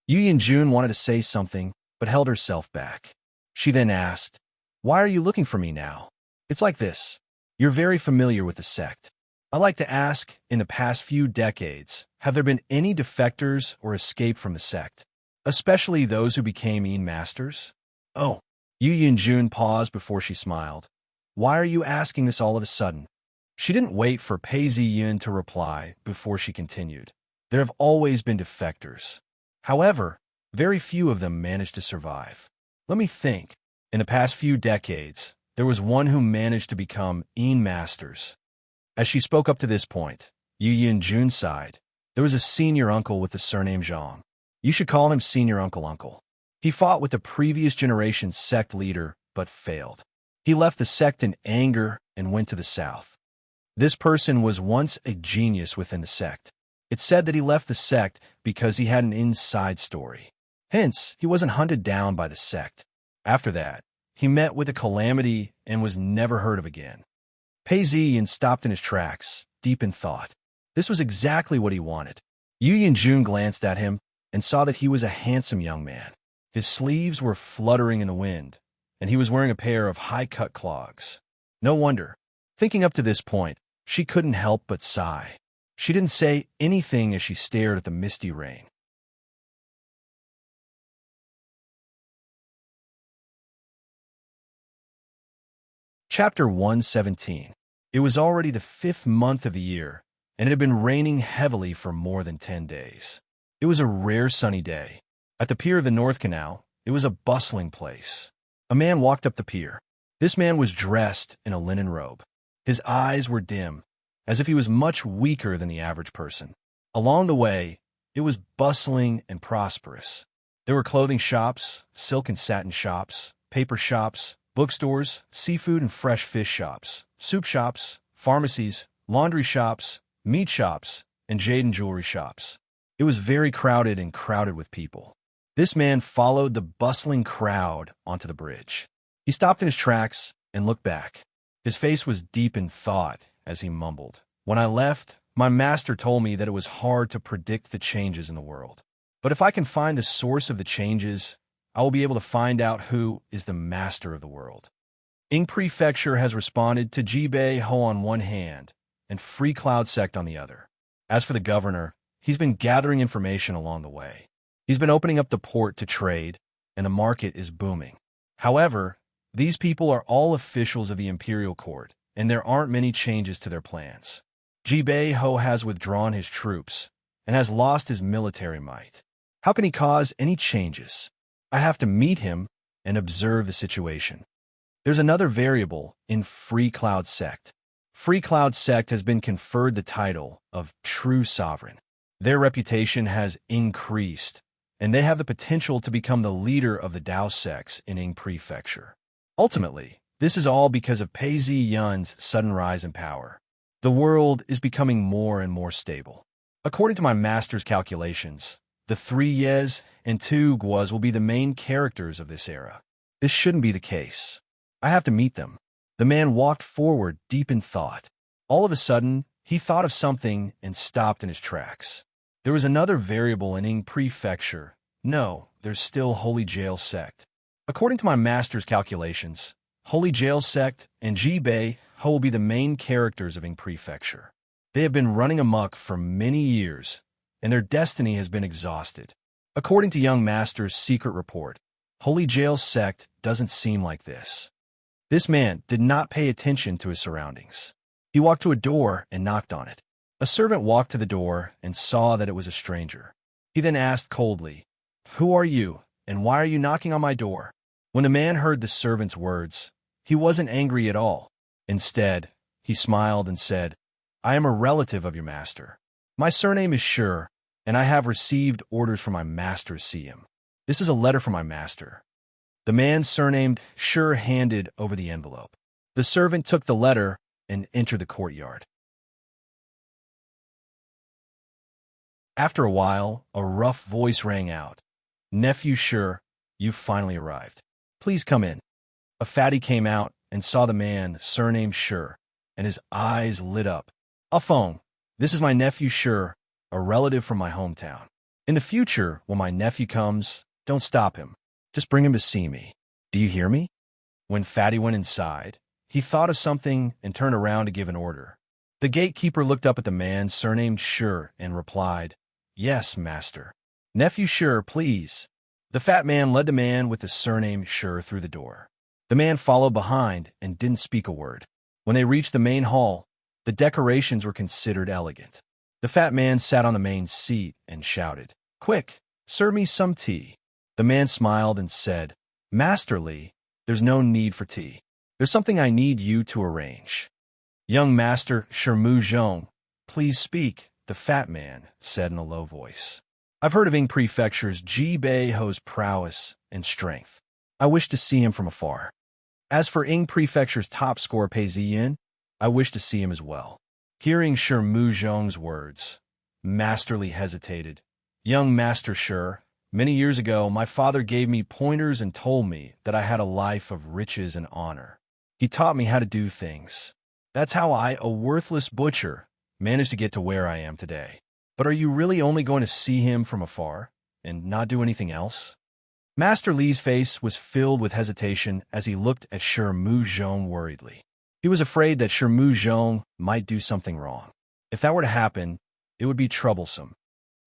[SPEAKER 1] Yu Yinjun wanted to say something, but held herself back. She then asked, Why are you looking for me now? It's like this. You're very familiar with the sect. I'd like to ask, in the past few decades, have there been any defectors or escape from the sect? Especially those who became E-Masters? Oh. Yu Yinjun paused before she smiled. Why are you asking this all of a sudden? She didn't wait for Pei Ziyan to reply before she continued. There have always been defectors. However, very few of them managed to survive. Let me think. In the past few decades, there was one who managed to become E-Masters. As she spoke up to this point, Yu Yinjun sighed. There was a senior uncle with the surname Zhang. You should call him Senior Uncle. He fought with the previous generation's sect leader, but failed. He left the sect in anger and went to the south. This person was once a genius within the sect. It's said that he left the sect because he had an inside story. Hence, he wasn't hunted down by the sect. After that, he met with a calamity and was never heard of again. Pei Ziyan stopped in his tracks, deep in thought. This was exactly what he wanted. Yu Yinjun glanced at him and saw that he was a handsome young man. His sleeves were fluttering in the wind, and he was wearing a pair of high-cut clogs. No wonder. Thinking up to this point, she couldn't help but sigh. She didn't say anything as she stared at the misty rain. Chapter 117. It was already the 5th month of the year, and it had been raining heavily for more than 10 days. It was a rare sunny day. At the pier of the North Canal, it was a bustling place. A man walked up the pier. This man was dressed in a linen robe. His eyes were dim, as if he was much weaker than the average person. Along the way, it was bustling and prosperous. There were clothing shops, silk and satin shops, paper shops, bookstores, seafood and fresh fish shops, soup shops, pharmacies, laundry shops, meat shops, and jade and jewelry shops. It was very crowded and crowded with people. This man followed the bustling crowd onto the bridge. He stopped in his tracks and looked back. His face was deep in thought as he mumbled, "When I left, my master told me that it was hard to predict the changes in the world. But if I can find the source of the changes, I will be able to find out who is the master of the world." Ing Prefecture has responded to Jibei Ho on one hand and Free Cloud Sect on the other. As for the governor, he's been gathering information along the way. He's been opening up the port to trade, and the market is booming. However, these people are all officials of the imperial court, and there aren't many changes to their plans. Jibei Ho has withdrawn his troops and has lost his military might. How can he cause any changes? I have to meet him and observe the situation. There's another variable in Free Cloud Sect. Free Cloud Sect has been conferred the title of True Sovereign. Their reputation has increased, and they have the potential to become the leader of the Dao sects in Ing Prefecture. Ultimately, this is all because of Pei Ziyun's sudden rise in power. The world is becoming more and more stable. According to my master's calculations, the 3 Yes and 2 Guos will be the main characters of this era. This shouldn't be the case. I have to meet them. The man walked forward deep in thought. All of a sudden, he thought of something and stopped in his tracks. There was another variable in Ing Prefecture. No, there's still Holy Jail Sect. According to my master's calculations, Holy Jail Sect and Jibei Ho will be the main characters of Ing Prefecture. They have been running amok for many years, and their destiny has been exhausted. According to young master's secret report, Holy Jail Sect doesn't seem like this. This man did not pay attention to his surroundings. He walked to a door and knocked on it. A servant walked to the door and saw that it was a stranger. He then asked coldly, "Who are you, and why are you knocking on my door?" When the man heard the servant's words, he wasn't angry at all. Instead, he smiled and said, "I am a relative of your master. My surname is Sure, and I have received orders from my master to see him. This is a letter from my master." The man surnamed Sure handed over the envelope. The servant took the letter and entered the courtyard. After a while, a rough voice rang out. "Nephew Sure, you've finally arrived. Please come in." A fatty came out and saw the man surnamed Sure, and his eyes lit up. "Afong, this is my nephew Sure, a relative from my hometown. In the future, when my nephew comes, don't stop him. Just bring him to see me. Do you hear me?" When Fatty went inside, he thought of something and turned around to give an order. The gatekeeper looked up at the man surnamed Sure and replied, "Yes, master. Nephew Sure, please." The fat man led the man with the surname Sure through the door. The man followed behind and didn't speak a word. When they reached the main hall, the decorations were considered elegant. The fat man sat on the main seat and shouted, "Quick, serve me some tea." The man smiled and said, "Master Li, there's no need for tea. There's something I need you to arrange." "Young master Shermu Zhong, please speak," the fat man said in a low voice. "I've heard of Ing Prefecture's Jibei Ho's prowess and strength. I wish to see him from afar. As for Ing Prefecture's top scorer Pei Ziyin, I wish to see him as well." Hearing Shermu Zhong's words, Master Li hesitated. "Young Master Sure, many years ago, my father gave me pointers and told me that I had a life of riches and honor. He taught me how to do things. That's how I, a worthless butcher, managed to get to where I am today. But are you really only going to see him from afar and not do anything else?" Master Li's face was filled with hesitation as he looked at Shermu Zhong worriedly. He was afraid that Shermu Zhong might do something wrong. If that were to happen, it would be troublesome.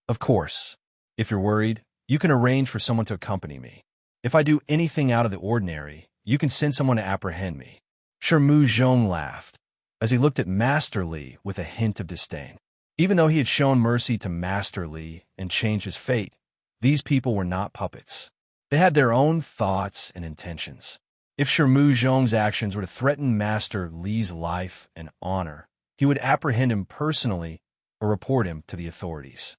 [SPEAKER 1] "Of course, if you're worried, you can arrange for someone to accompany me. If I do anything out of the ordinary, you can send someone to apprehend me." Shermu Zhong laughed as he looked at Master Li with a hint of disdain. Even though he had shown mercy to Master Li and changed his fate, these people were not puppets. They had their own thoughts and intentions. If Shermu Zhong's actions were to threaten Master Li's life and honor, he would apprehend him personally or report him to the authorities.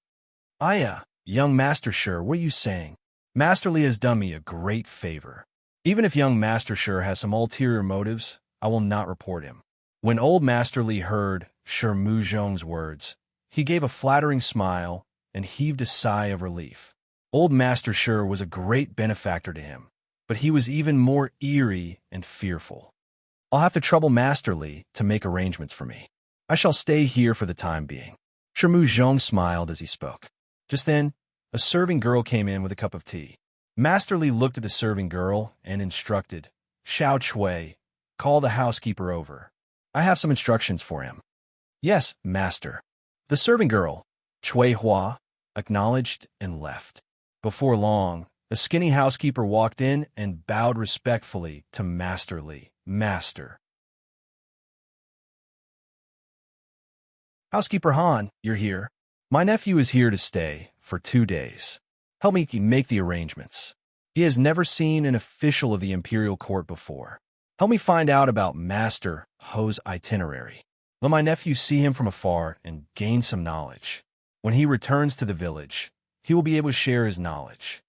[SPEAKER 1] "Aya, young Master Sure, what are you saying? Master Li has done me a great favor. Even if young Master Sure has some ulterior motives, I will not report him." When old Master Li heard Shi Muzhong's words. He gave a flattering smile and heaved a sigh of relief. Old Master Shi was a great benefactor to him, but he was even more eerie and fearful. I'll have to trouble Master Li to make arrangements for me. I shall stay here for the time being. Shi Muzhong smiled as he spoke. Just then, a serving girl came in with a cup of tea. Master Li looked at the serving girl and instructed, Xiao Chui, call the housekeeper over. I have some instructions for him. Yes, master. The serving girl, Chui Hua, acknowledged and left. Before long, a skinny housekeeper walked in and bowed respectfully to Master Li. Master. Housekeeper Han, you're here. My nephew is here to stay for 2 days. Help me make the arrangements. He has never seen an official of the imperial court before. Help me find out about Master Ho's itinerary. Let my nephew see him from afar and gain some knowledge. When he returns to the village, he will be able to share his knowledge.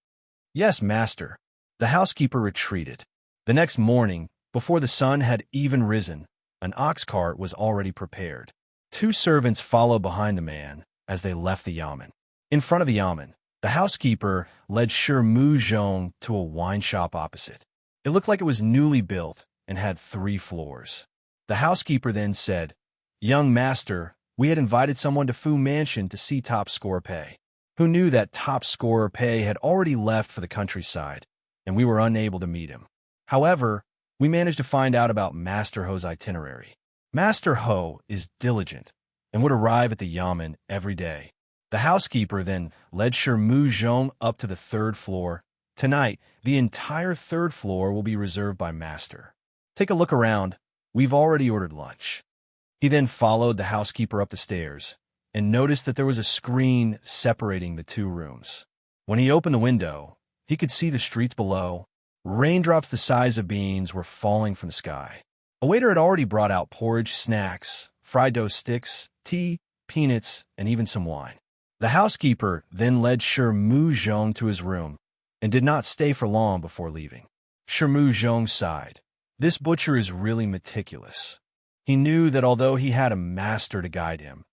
[SPEAKER 1] Yes, master. The housekeeper retreated. The next morning, before the sun had even risen, an ox cart was already prepared. 2 servants followed behind the man as they left the yamen. In front of the yamen, the housekeeper led Shi Muzhong to a wine shop opposite. It looked like it was newly built and had 3 floors. The housekeeper then said, Young master, we had invited someone to Fu Mansion to see top scorer Pei. Who knew that top scorer Pei had already left for the countryside, and we were unable to meet him. However, we managed to find out about Master Ho's itinerary. Master Ho is diligent and would arrive at the yamen every day. The housekeeper then led Shi Muzhong up to the 3rd floor. Tonight, the entire 3rd floor will be reserved by Master. Take a look around. We've already ordered lunch. He then followed the housekeeper up the stairs and noticed that there was a screen separating the 2 rooms. When he opened the window, he could see the streets below. Raindrops the size of beans were falling from the sky. A waiter had already brought out porridge, snacks, fried dough sticks, tea, peanuts, and even some wine. The housekeeper then led Shi Muzhong to his room and did not stay for long before leaving. Shi Muzhong sighed. This butcher is really meticulous. He knew that although he had a master to guide him,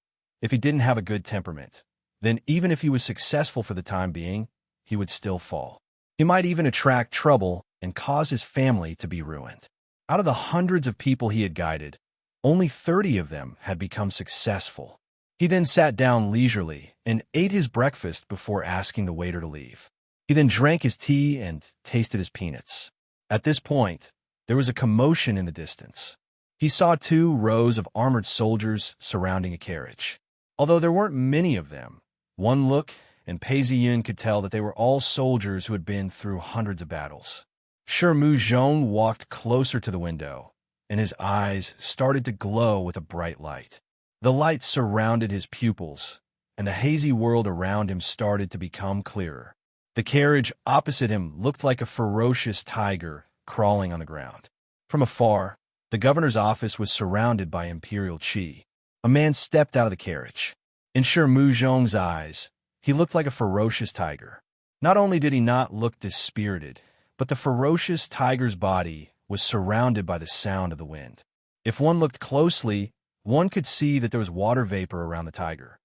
[SPEAKER 1] if he didn't have a good temperament, then even if he was successful for the time being, he would still fall. He might even attract trouble and cause his family to be ruined. Out of the hundreds of people he had guided, only 30 of them had become successful. He then sat down leisurely and ate his breakfast before asking the waiter to leave. He then drank his tea and tasted his peanuts. At this point, there was a commotion in the distance. He saw 2 rows of armored soldiers surrounding a carriage. Although there weren't many of them, one look and Pei Ziyun could tell that they were all soldiers who had been through hundreds of battles. Shi Muzhong walked closer to the window, and his eyes started to glow with a bright light. The light surrounded his pupils, and the hazy world around him started to become clearer. The carriage opposite him looked like a ferocious tiger crawling on the ground. From afar, the governor's office was surrounded by imperial qi. A man stepped out of the carriage. In Shi Muzhong's eyes, he looked like a ferocious tiger. Not only did he not look dispirited, but the ferocious tiger's body was surrounded by the sound of the wind. If one looked closely, one could see that there was water vapor around the tiger.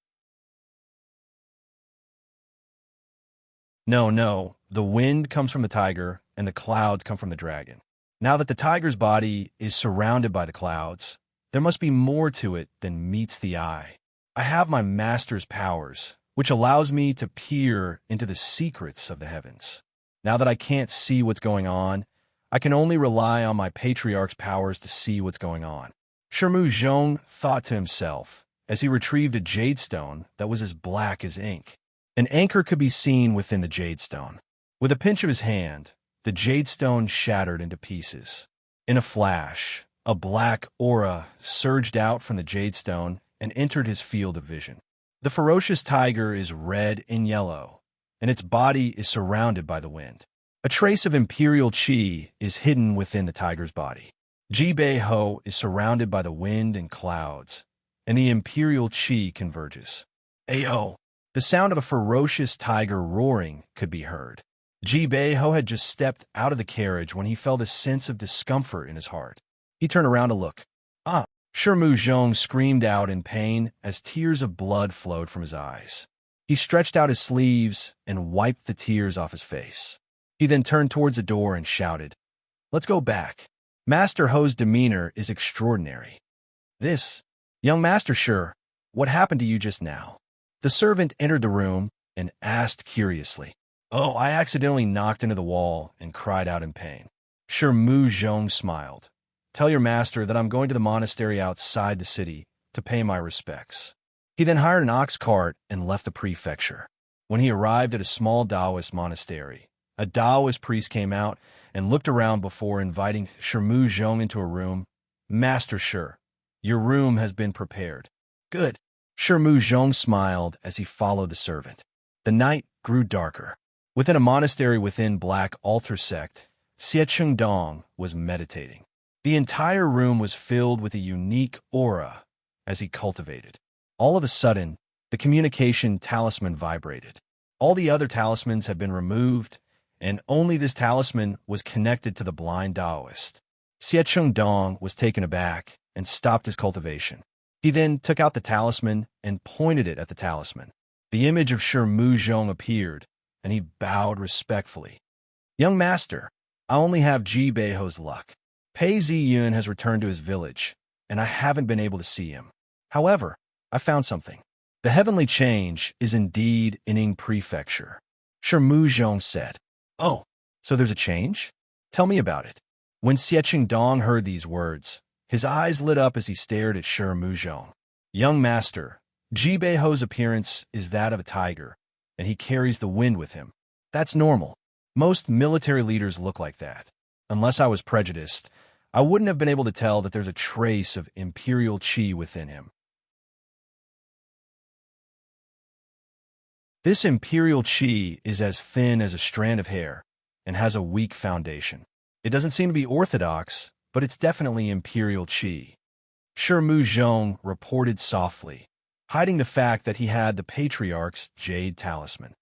[SPEAKER 1] No, the wind comes from the tiger, and the clouds come from the dragon. Now that the tiger's body is surrounded by the clouds, there must be more to it than meets the eye. I have my master's powers, which allows me to peer into the secrets of the heavens. Now that I can't see what's going on, I can only rely on my patriarch's powers to see what's going on. Shi Muzhong thought to himself as he retrieved a jade stone that was as black as ink. An anchor could be seen within the jade stone. With a pinch of his hand, the jade stone shattered into pieces. In a flash, a black aura surged out from the jade stone and entered his field of vision. The ferocious tiger is red and yellow, and its body is surrounded by the wind. A trace of imperial qi is hidden within the tiger's body. Jibei Ho is surrounded by the wind and clouds, and the imperial qi converges. Ayo! The sound of a ferocious tiger roaring could be heard. Jibei Ho had just stepped out of the carriage when he felt a sense of discomfort in his heart. He turned around to look. Shirmu Zhong screamed out in pain as tears of blood flowed from his eyes. He stretched out his sleeves and wiped the tears off his face. He then turned towards the door and shouted, "Let's go back. Master Ho's demeanor is extraordinary." "This, young Master Shi, what happened to you just now?" The servant entered the room and asked curiously. "Oh, I accidentally knocked into the wall and cried out in pain." Shirmu Zhong smiled. "Tell your master that I'm going to the monastery outside the city to pay my respects." He then hired an ox cart and left the prefecture. When he arrived at a small Taoist monastery, a Taoist priest came out and looked around before inviting Shirmu Zhong into a room. "Master Shi, your room has been prepared." "Good." Shirmu Zhong smiled as he followed the servant. The night grew darker. Within a monastery within Black Altar sect, Xiecheng Dong was meditating. The entire room was filled with a unique aura as he cultivated. All of a sudden, the communication talisman vibrated. All the other talismans had been removed, and only this talisman was connected to the blind Taoist. Xiecheng Dong was taken aback and stopped his cultivation. He then took out the talisman and pointed it at the talisman. The image of Shirmu Zhong appeared, and he bowed respectfully. "Young master, I only have Ji Beiho's luck. Pei Ziyun has returned to his village, and I haven't been able to see him. However, I found something. The heavenly change is indeed in Ying Prefecture." Shirmu Zhong said. "Oh, so there's a change? Tell me about it." When Xiecheng Dong heard these words, his eyes lit up as he stared at Shirmu Zhong. "Young master, Ji Beiho's appearance is that of a tiger, and he carries the wind with him. That's normal. Most military leaders look like that. Unless I was prejudiced, I wouldn't have been able to tell that there's a trace of imperial qi within him. This imperial qi is as thin as a strand of hair and has a weak foundation. It doesn't seem to be orthodox, but it's definitely imperial qi." Shirmu Zhong reported softly, hiding the fact that he had the patriarch's jade talisman.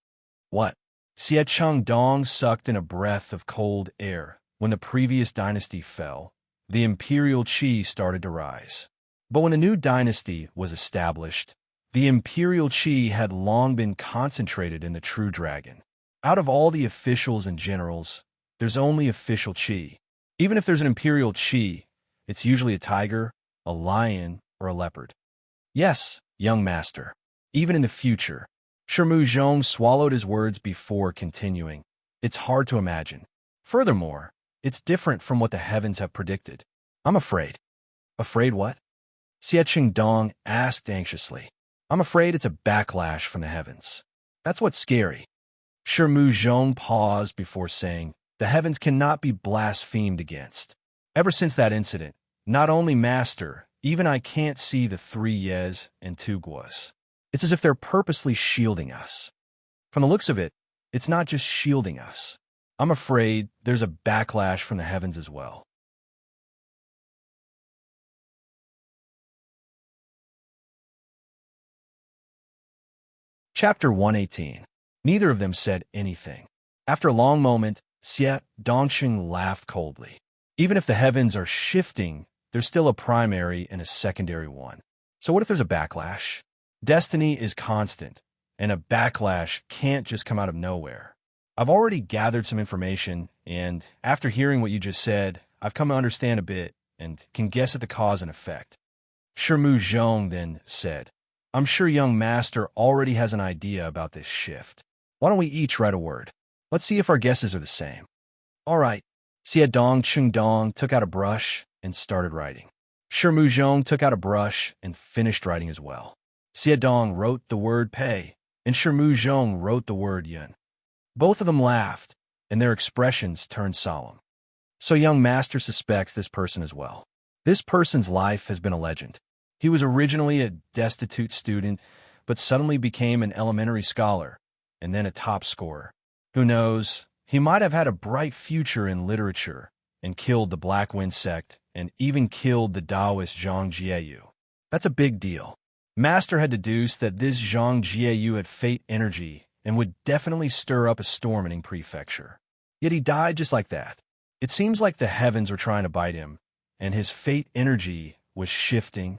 [SPEAKER 1] "What?" Xiecheng Dong sucked in a breath of cold air. When the previous dynasty fell, the imperial qi started to rise. But when the new dynasty was established, the imperial qi had long been concentrated in the true dragon. Out of all the officials and generals, there's only official qi. Even if there's an imperial qi, it's usually a tiger, a lion, or a leopard. "Yes, young master. Even in the future." Shirmu Zhong swallowed his words before continuing. "It's hard to imagine. Furthermore, it's different from what the heavens have predicted. I'm afraid." "Afraid what?" Xiecheng Dong asked anxiously. "I'm afraid it's a backlash from the heavens. That's what's scary." Shirmu Zhong paused before saying, "The heavens cannot be blasphemed against. Ever since that incident, not only master, even I can't see the 3 Yes and 2 Guos. It's as if they're purposely shielding us. From the looks of it, it's not just shielding us. I'm afraid there's a backlash from the heavens as well." Chapter 118. Neither of them said anything. After a long moment, Xie Dongqing laughed coldly. "Even if the heavens are shifting, there's still a primary and a secondary one. So what if there's a backlash? Destiny is constant, and a backlash can't just come out of nowhere. I've already gathered some information, and after hearing what you just said, I've come to understand a bit and can guess at the cause and effect." Shirmu Zhong then said, "I'm sure young master already has an idea about this shift. Why don't we each write a word? Let's see if our guesses are the same." "All right." Xie Dongqing Dong took out a brush and started writing. Shirmu Zhong took out a brush and finished writing as well. Xie Dong wrote the word pei, and Shirmu Zhong wrote the word yun. Both of them laughed, and their expressions turned solemn. "So young master suspects this person as well. This person's life has been a legend. He was originally a destitute student, but suddenly became an elementary scholar, and then a top scorer. Who knows, he might have had a bright future in literature, and killed the Black Wind sect, and even killed the Taoist Zhang Jieyu. That's a big deal. Master had deduced that this Zhang Jieyu had fate energy and would definitely stir up a storm in Ying Prefecture. Yet he died just like that. It seems like the heavens were trying to bite him, and his fate energy was shifting.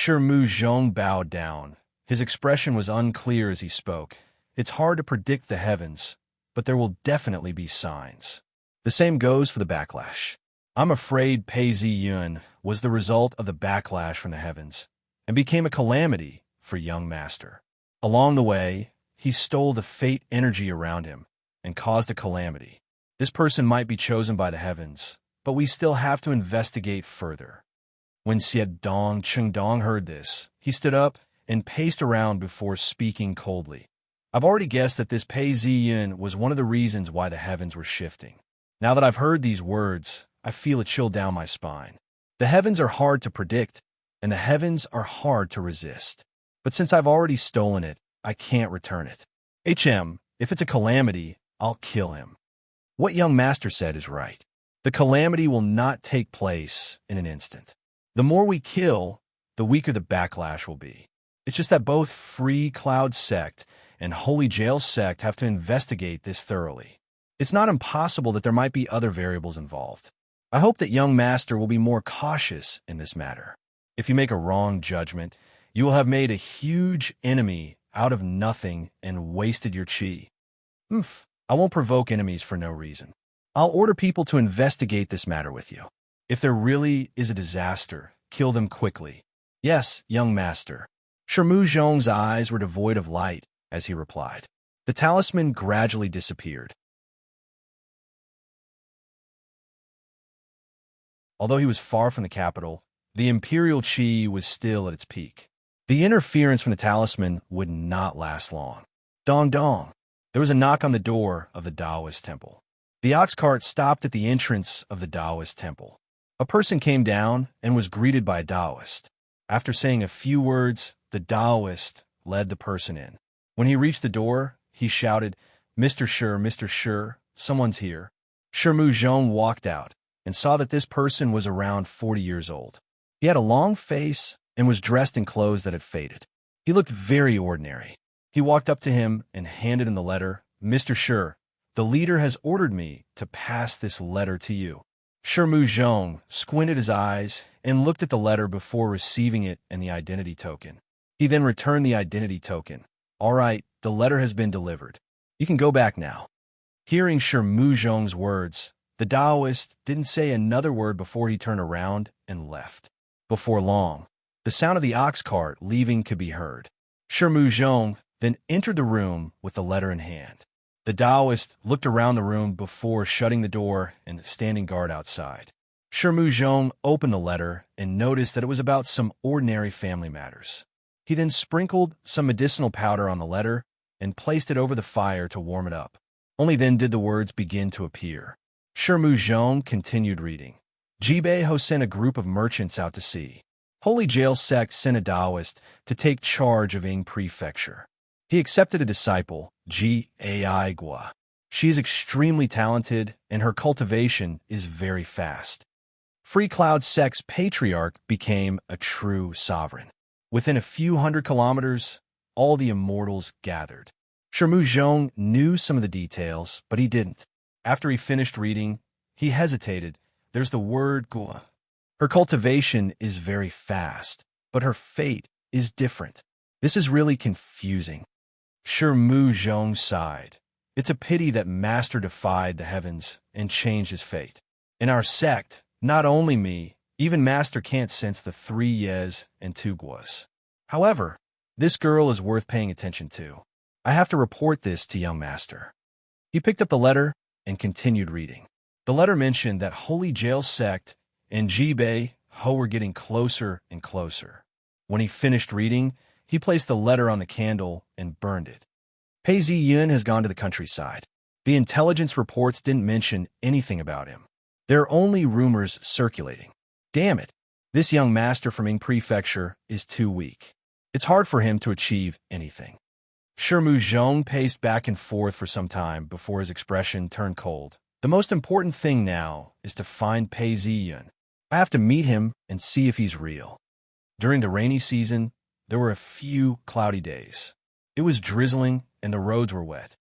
[SPEAKER 1] Mu Zhong bowed down. His expression was unclear as he spoke. It's hard to predict the heavens, but there will definitely be signs. The same goes for the backlash. I'm afraid Pei Ziyun was the result of the backlash from the heavens and became a calamity for young master. Along the way, he stole the fate energy around him and caused a calamity. This person might be chosen by the heavens, but we still have to investigate further. When Xiedong Chengdong heard this, he stood up and paced around before speaking coldly. I've already guessed that this Pei Ziyun was one of the reasons why the heavens were shifting. Now that I've heard these words, I feel a chill down my spine. The heavens are hard to predict, and the heavens are hard to resist. But since I've already stolen it, I can't return it. If it's a calamity, I'll kill him. What young master said is right. The calamity will not take place in an instant. The more we kill, the weaker the backlash will be. It's just that both Free Cloud Sect and Holy Jail Sect have to investigate this thoroughly. It's not impossible that there might be other variables involved. I hope that young master will be more cautious in this matter. If you make a wrong judgment, you will have made a huge enemy out of nothing and wasted your chi. I won't provoke enemies for no reason. I'll order people to investigate this matter with you. If there really is a disaster, kill them quickly. Yes, young master. Mu Zhong's eyes were devoid of light as he replied. The talisman gradually disappeared. Although he was far from the capital, the imperial chi was still at its peak. The interference from the talisman would not last long. Dong dong. There was a knock on the door of the Taoist temple. The ox cart stopped at the entrance of the Taoist temple. A person came down and was greeted by a Taoist. After saying a few words, the Taoist led the person in. When he reached the door, he shouted, Mr. Sure, someone's here. Mu Zhong walked out and saw that this person was around 40 years old. He had a long face and was dressed in clothes that had faded. He looked very ordinary. He walked up to him and handed him the letter. Mr. Sure, the leader has ordered me to pass this letter to you. Mu Zhong squinted his eyes and looked at the letter before receiving it and the identity token. He then returned the identity token. All right, the letter has been delivered. You can go back now. Hearing Mu Zhong's words, the Taoist didn't say another word before he turned around and left. Before long, the sound of the ox cart leaving could be heard. Mu Zhong then entered the room with the letter in hand. The Taoist looked around the room before shutting the door and standing guard outside. Mu Zhong opened the letter and noticed that it was about some ordinary family matters. He then sprinkled some medicinal powder on the letter and placed it over the fire to warm it up. Only then did the words begin to appear. Mu Zhong continued reading. Jibei Ho sent a group of merchants out to sea. Holy Jail Sect sent a Taoist to take charge of Ying Prefecture. He accepted a disciple, G.A.I. Gua. She is extremely talented, and her cultivation is very fast. Free Cloud Sect's patriarch became a true sovereign. Within a few hundred kilometers, all the immortals gathered. Mu Zhong knew some of the details, but he didn't. After he finished reading, he hesitated. There's the word Gua. Her cultivation is very fast, but her fate is different. This is really confusing. Mu Zhong sighed. It's a pity that Master defied the heavens and changed his fate. In our sect, not only me, even Master can't sense the 3 Yes and 2 Guas. However, this girl is worth paying attention to. I have to report this to young Master. He picked up the letter and continued reading. The letter mentioned that Holy Jail Sect and Jibei Ho were getting closer and closer. When he finished reading, he placed the letter on the candle and burned it. Pei Ziyun has gone to the countryside. The intelligence reports didn't mention anything about him. There are only rumors circulating. Damn it, this young master from Ying Prefecture is too weak. It's hard for him to achieve anything. Mu Zhong paced back and forth for some time before his expression turned cold. The most important thing now is to find Pei Ziyun. I have to meet him and see if he's real. During the rainy season, there were a few cloudy days. It was drizzling and the roads were wet.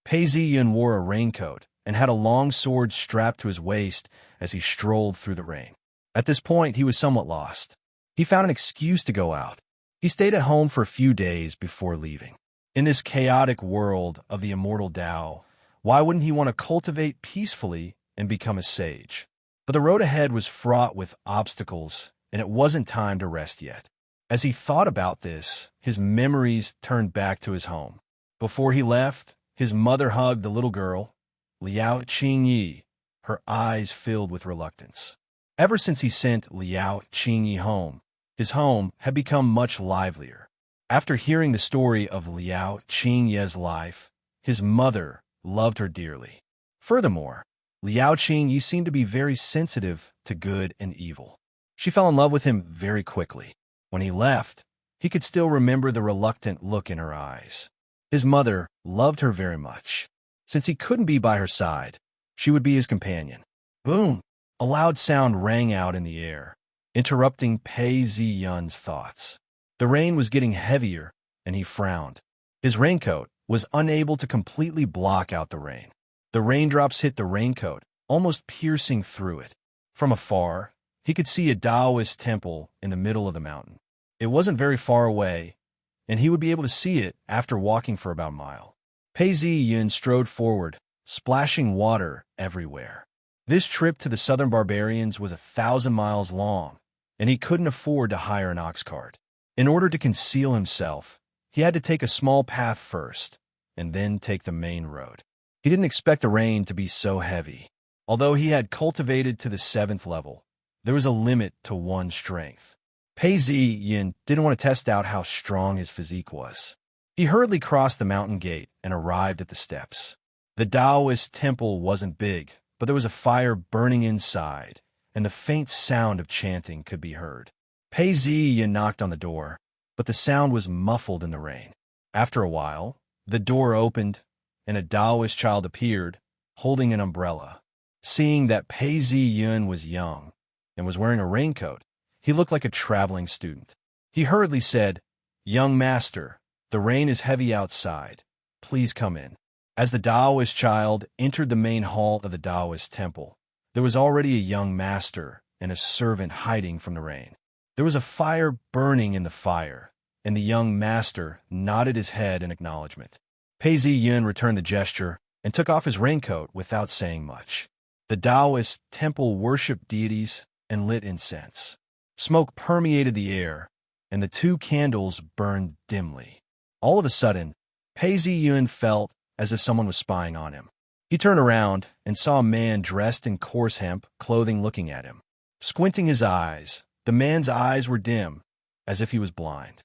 [SPEAKER 1] Pei Ziyun wore a raincoat and had a long sword strapped to his waist as he strolled through the rain. At this point, he was somewhat lost. He found an excuse to go out. He stayed at home for a few days before leaving. In this chaotic world of the immortal Tao, why wouldn't he want to cultivate peacefully and become a sage? But the road ahead was fraught with obstacles, and it wasn't time to rest yet. As he thought about this, his memories turned back to his home. Before he left, his mother hugged the little girl, Liao Qingyi, her eyes filled with reluctance. Ever since he sent Liao Qingyi home, his home had become much livelier. After hearing the story of Liao Qingyi's life, his mother loved her dearly. Furthermore, Liao Qingyi seemed to be very sensitive to good and evil. She fell in love with him very quickly. When he left, he could still remember the reluctant look in her eyes. His mother loved her very much. Since he couldn't be by her side, she would be his companion. Boom! A loud sound rang out in the air, interrupting Pei Ziyun's thoughts. The rain was getting heavier, and he frowned. His raincoat was unable to completely block out the rain. The raindrops hit the raincoat, almost piercing through it. From afar, he could see a Taoist temple in the middle of the mountain. It wasn't very far away, and he would be able to see it after walking for about a mile. Pei Ziyun strode forward, splashing water everywhere. This trip to the southern barbarians was 1,000 miles long, and he couldn't afford to hire an ox cart. In order to conceal himself, he had to take a small path first, and then take the main road. He didn't expect the rain to be so heavy. Although he had cultivated to the 7th level, there was a limit to one's strength. Pei Ziyun didn't want to test out how strong his physique was. He hurriedly crossed the mountain gate and arrived at the steps. The Taoist temple wasn't big, but there was a fire burning inside, and the faint sound of chanting could be heard. Pei Ziyun knocked on the door, but the sound was muffled in the rain. After a while, the door opened, and a Taoist child appeared, holding an umbrella. Seeing that Pei Ziyun was young and was wearing a raincoat, he looked like a traveling student. He hurriedly said, "Young master, the rain is heavy outside. Please come in." As the Taoist child entered the main hall of the Taoist temple, there was already a young master and a servant hiding from the rain. There was a fire burning in the fire, and the young master nodded his head in acknowledgement. Pei Ziyun returned the gesture and took off his raincoat without saying much. The Taoist temple worshipped deities and lit incense. Smoke permeated the air, and the 2 candles burned dimly. All of a sudden, Pei Ziyun felt as if someone was spying on him. He turned around and saw a man dressed in coarse hemp clothing looking at him. Squinting his eyes, the man's eyes were dim, as if he was blind.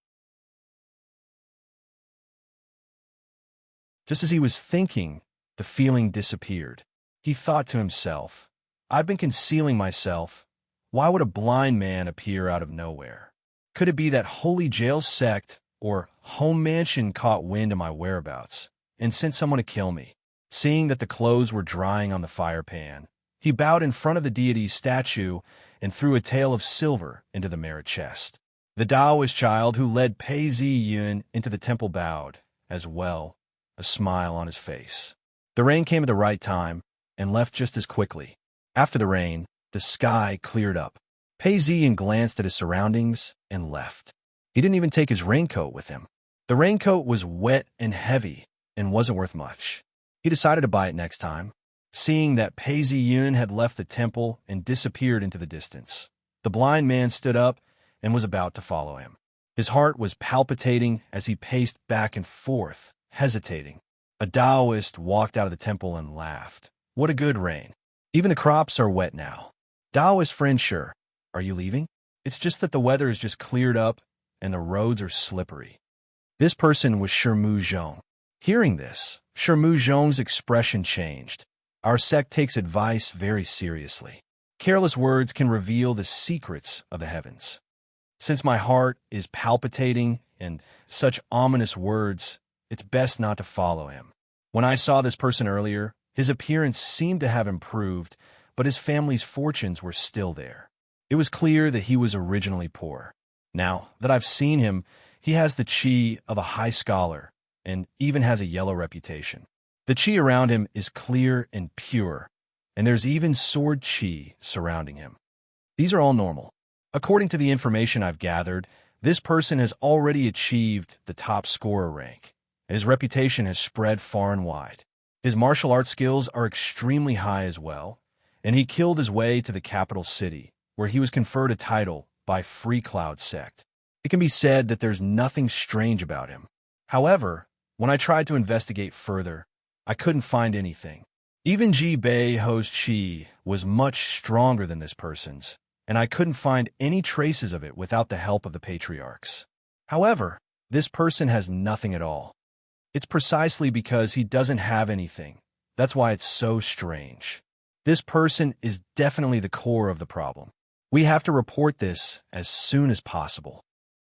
[SPEAKER 1] Just as he was thinking, the feeling disappeared. He thought to himself, "I've been concealing myself. Why would a blind man appear out of nowhere? Could it be that Holy Jail sect or home mansion caught wind of my whereabouts and sent someone to kill me?" Seeing that the clothes were drying on the fire pan, he bowed in front of the deity's statue and threw a tael of silver into the merit chest. The Taoist child who led Pei Ziyun into the temple bowed, as well, a smile on his face. The rain came at the right time and left just as quickly. After the rain, the sky cleared up. Pei Ziyun glanced at his surroundings and left. He didn't even take his raincoat with him. The raincoat was wet and heavy and wasn't worth much. He decided to buy it next time. Seeing that Pei Ziyun had left the temple and disappeared into the distance, the blind man stood up and was about to follow him. His heart was palpitating as he paced back and forth, hesitating. A Taoist walked out of the temple and laughed. "What a good rain. Even the crops are wet now." "Taoist friend, sure. Are you leaving?" "It's just that the weather has just cleared up and the roads are slippery." This person was Shirmu Zhong. Hearing this, Shirmu Zhong's expression changed. Our sect takes advice very seriously. Careless words can reveal the secrets of the heavens. Since my heart is palpitating and such ominous words, it's best not to follow him. When I saw this person earlier, his appearance seemed to have improved, but his family's fortunes were still there. It was clear that he was originally poor. Now that I've seen him, he has the chi of a high scholar and even has a yellow reputation. The qi around him is clear and pure, and there's even sword qi surrounding him. These are all normal. According to the information I've gathered, this person has already achieved the top scorer rank, and his reputation has spread far and wide. His martial arts skills are extremely high as well, and he killed his way to the capital city, where he was conferred a title by Free Cloud sect. It can be said that there's nothing strange about him. However, when I tried to investigate further, I couldn't find anything. Even Ji Bei Ho's qi was much stronger than this person's, and I couldn't find any traces of it without the help of the patriarchs. However, this person has nothing at all. It's precisely because he doesn't have anything. That's why it's so strange. This person is definitely the core of the problem. We have to report this as soon as possible.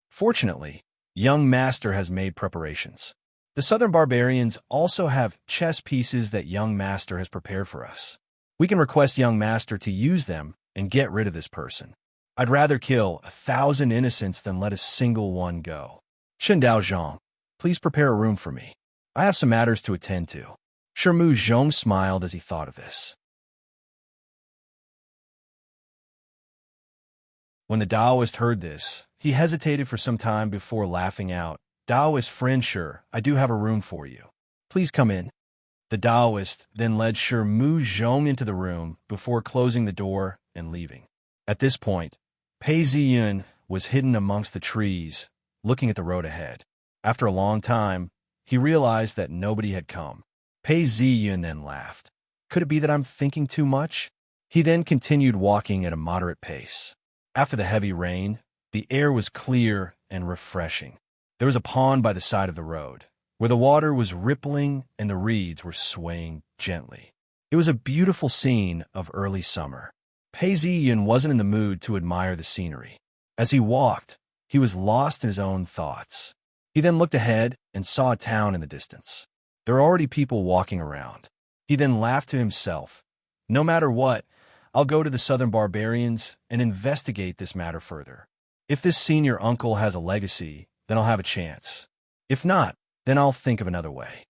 [SPEAKER 1] Fortunately, young master has made preparations. The southern barbarians also have chess pieces that young master has prepared for us. We can request young master to use them and get rid of this person. I'd rather kill 1,000 innocents than let a single one go. Chen Daozhong, please prepare a room for me. I have some matters to attend to. Shermu Zhong smiled as he thought of this. When the Taoist heard this, he hesitated for some time before laughing out. Taoist friend, sure, I do have a room for you. Please come in. The Taoist then led Shermu Zhong into the room before closing the door and leaving. At this point, Pei Ziyun was hidden amongst the trees, looking at the road ahead. After a long time, he realized that nobody had come. Pei Ziyun then laughed. Could it be that I'm thinking too much? He then continued walking at a moderate pace. After the heavy rain, the air was clear and refreshing. There was a pond by the side of the road, where the water was rippling and the reeds were swaying gently. It was a beautiful scene of early summer. Pei Ziyun wasn't in the mood to admire the scenery. As he walked, he was lost in his own thoughts. He then looked ahead and saw a town in the distance. There were already people walking around. He then laughed to himself. No matter what, I'll go to the southern barbarians and investigate this matter further. If this senior uncle has a legacy, then I'll have a chance. If not, then I'll think of another way.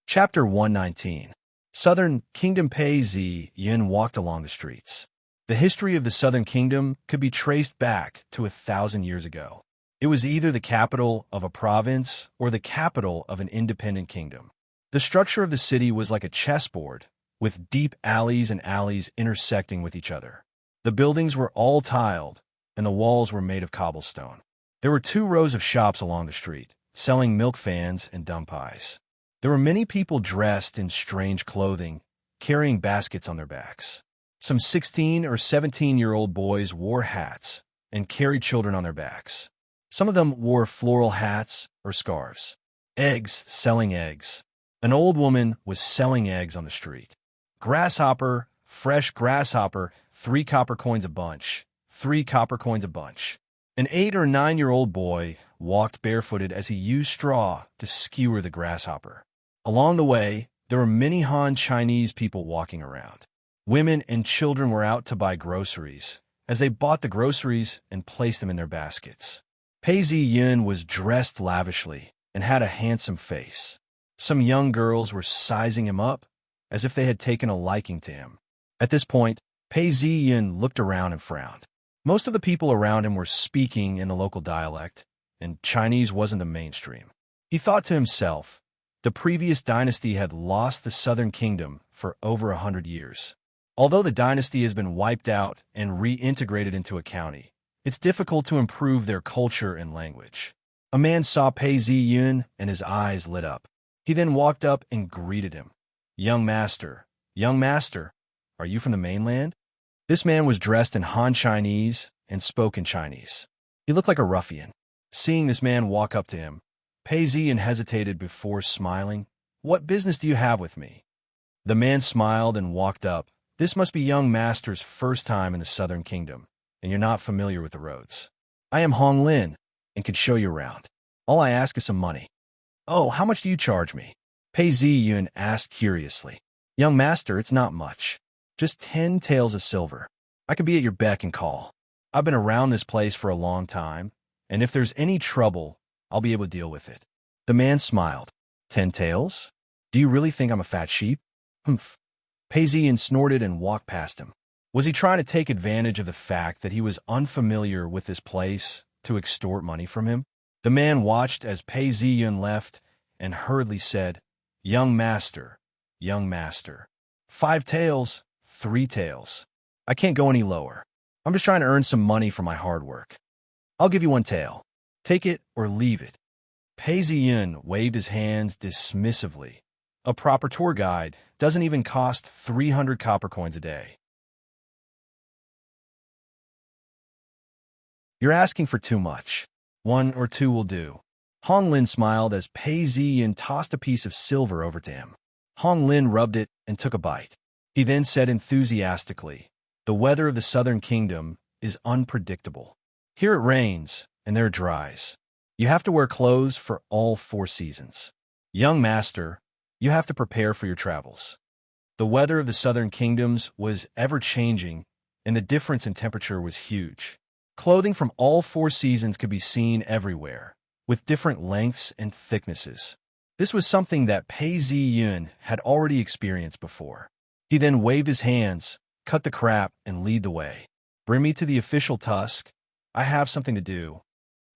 [SPEAKER 1] Chapter 119. Southern Kingdom. Pei Ziyun walked along the streets. The history of the Southern Kingdom could be traced back to 1,000 years ago. It was either the capital of a province or the capital of an independent kingdom. The structure of the city was like a chessboard, with deep alleys and alleys intersecting with each other. The buildings were all tiled, and the walls were made of cobblestone. There were 2 rows of shops along the street, selling milk fans and dumb pies. There were many people dressed in strange clothing, carrying baskets on their backs. Some 16 or 17-year-old boys wore hats and carried children on their backs. Some of them wore floral hats or scarves. Eggs, selling eggs. An old woman was selling eggs on the street. Grasshopper, fresh grasshopper, 3 copper coins a bunch. 3 copper coins a bunch. An 8 or 9-year-old boy walked barefooted as he used straw to skewer the grasshopper. Along the way, there were many Han Chinese people walking around. Women and children were out to buy groceries, as they bought the groceries and placed them in their baskets. Pei Ziyun was dressed lavishly and had a handsome face. Some young girls were sizing him up, as if they had taken a liking to him. At this point, Pei Ziyun looked around and frowned. Most of the people around him were speaking in the local dialect, and Chinese wasn't the mainstream. He thought to himself, the previous dynasty had lost the Southern Kingdom for over 100 years. Although the dynasty has been wiped out and reintegrated into a county, it's difficult to improve their culture and language. A man saw Pei Ziyun and his eyes lit up. He then walked up and greeted him. Young master, are you from the mainland? This man was dressed in Han Chinese and spoke in Chinese. He looked like a ruffian. Seeing this man walk up to him, Pei Ziyun hesitated before smiling. What business do you have with me? The man smiled and walked up. This must be young master's first time in the Southern Kingdom, and you're not familiar with the roads. I am Hong Lin, and can show you around. All I ask is some money. Oh, how much do you charge me? Pei Ziyun asked curiously. Young master, it's not much. Just 10 taels of silver. I can be at your beck and call. I've been around this place for a long time, and if there's any trouble, I'll be able to deal with it. The man smiled. 10 taels? Do you really think I'm a fat sheep? Humph. Pei Ziyan snorted and walked past him. Was he trying to take advantage of the fact that he was unfamiliar with this place to extort money from him? The man watched as Pei Ziyan left and hurriedly said, young master, 5 taels, 3 taels. I can't go any lower. I'm just trying to earn some money for my hard work. I'll give you 1 tael. Take it or leave it. Pei Ziyan waved his hands dismissively. A proper tour guide doesn't even cost 300 copper coins a day. You're asking for too much. 1 or 2 will do. Hong Lin smiled as Pei Ziyan tossed a piece of silver over to him. Hong Lin rubbed it and took a bite. He then said enthusiastically, the weather of the Southern Kingdom is unpredictable. Here it rains, and there it dries. You have to wear clothes for all 4 seasons. Young master, you have to prepare for your travels. The weather of the Southern Kingdoms was ever-changing, and the difference in temperature was huge. Clothing from all 4 seasons could be seen everywhere, with different lengths and thicknesses. This was something that Pei Ziyan had already experienced before. He then waved his hands, cut the crap, and lead the way. Bring me to the official tusk. I have something to do.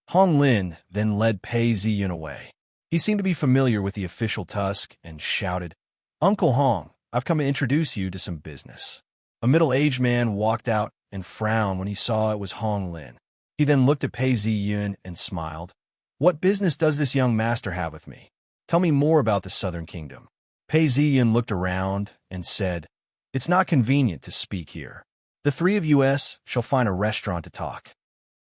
[SPEAKER 1] Hong Lin then led Pei Ziyan away. He seemed to be familiar with the official tusk and shouted, Uncle Hong, I've come to introduce you to some business. A middle-aged man walked out and frowned when he saw it was Hong Lin. He then looked at Pei Ziyan and smiled. What business does this young master have with me? Tell me more about the Southern Kingdom. Pei Ziyan looked around and said, It's not convenient to speak here. The 3 of us shall find a restaurant to talk.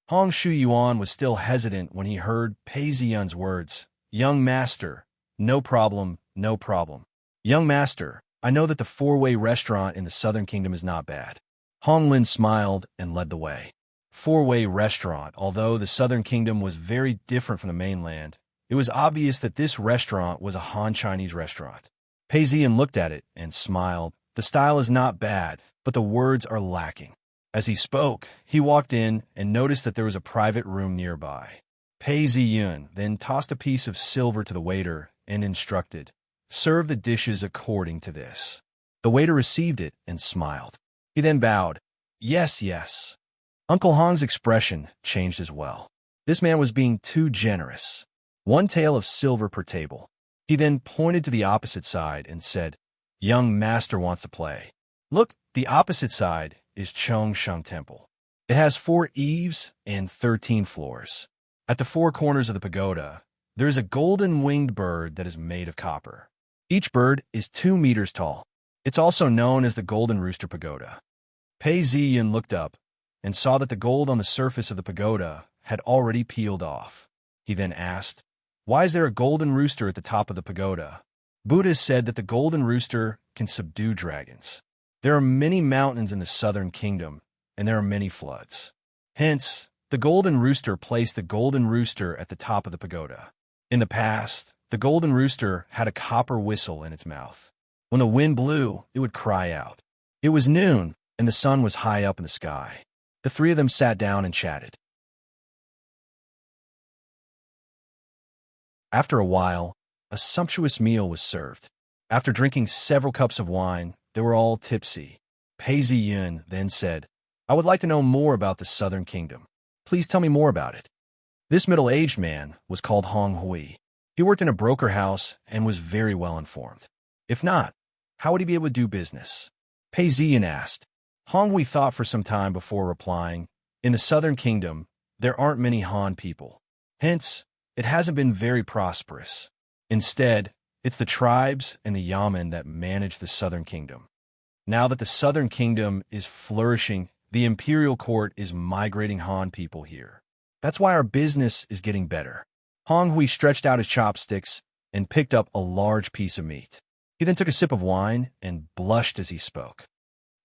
[SPEAKER 1] Hong Shuyuan was still hesitant when he heard Pei Ziyan's words. Young master, no problem, no problem. Young master, I know that the 4-way restaurant in the Southern Kingdom is not bad. Hong Lin smiled and led the way. 4-way restaurant. Although the Southern Kingdom was very different from the mainland, it was obvious that this restaurant was a Han Chinese restaurant. Pei Ziyan looked at it and smiled. The style is not bad, but the words are lacking. As he spoke, he walked in and noticed that there was a private room nearby. Pei Ziyan then tossed a piece of silver to the waiter and instructed, serve the dishes according to this. The waiter received it and smiled. He then bowed. Yes, yes. Uncle Hong's expression changed as well. This man was being too generous. 1 tael of silver per table. He then pointed to the opposite side and said, young master wants to play. Look, the opposite side is Chongsheng Temple. It has 4 eaves and 13 floors. At the 4 corners of the pagoda, there is a golden-winged bird that is made of copper. Each bird is 2 meters tall. It's also known as the Golden Rooster Pagoda. Pei Ziyan looked up and saw that the gold on the surface of the pagoda had already peeled off. He then asked, why is there a golden rooster at the top of the pagoda? Buddhists said that the golden rooster can subdue dragons. There are many mountains in the Southern Kingdom, and there are many floods. Hence, the golden rooster placed the golden rooster at the top of the pagoda. In the past, the golden rooster had a copper whistle in its mouth. When the wind blew, it would cry out. It was noon, and the sun was high up in the sky. The 3 of them sat down and chatted. After a while, a sumptuous meal was served. After drinking several cups of wine, they were all tipsy. Pei Ziyan then said, I would like to know more about the Southern Kingdom. Please tell me more about it. This middle-aged man was called Hong Hui. He worked in a broker house and was very well informed. If not, how would he be able to do business? Pei Ziyan asked. Hong Hui thought for some time before replying, in the Southern Kingdom, there aren't many Han people. Hence, it hasn't been very prosperous. Instead, it's the tribes and the Yamen that manage the Southern Kingdom. Now that the Southern Kingdom is flourishing, the imperial court is migrating Han people here. That's why our business is getting better. Hong Hui stretched out his chopsticks and picked up a large piece of meat. He then took a sip of wine and blushed as he spoke.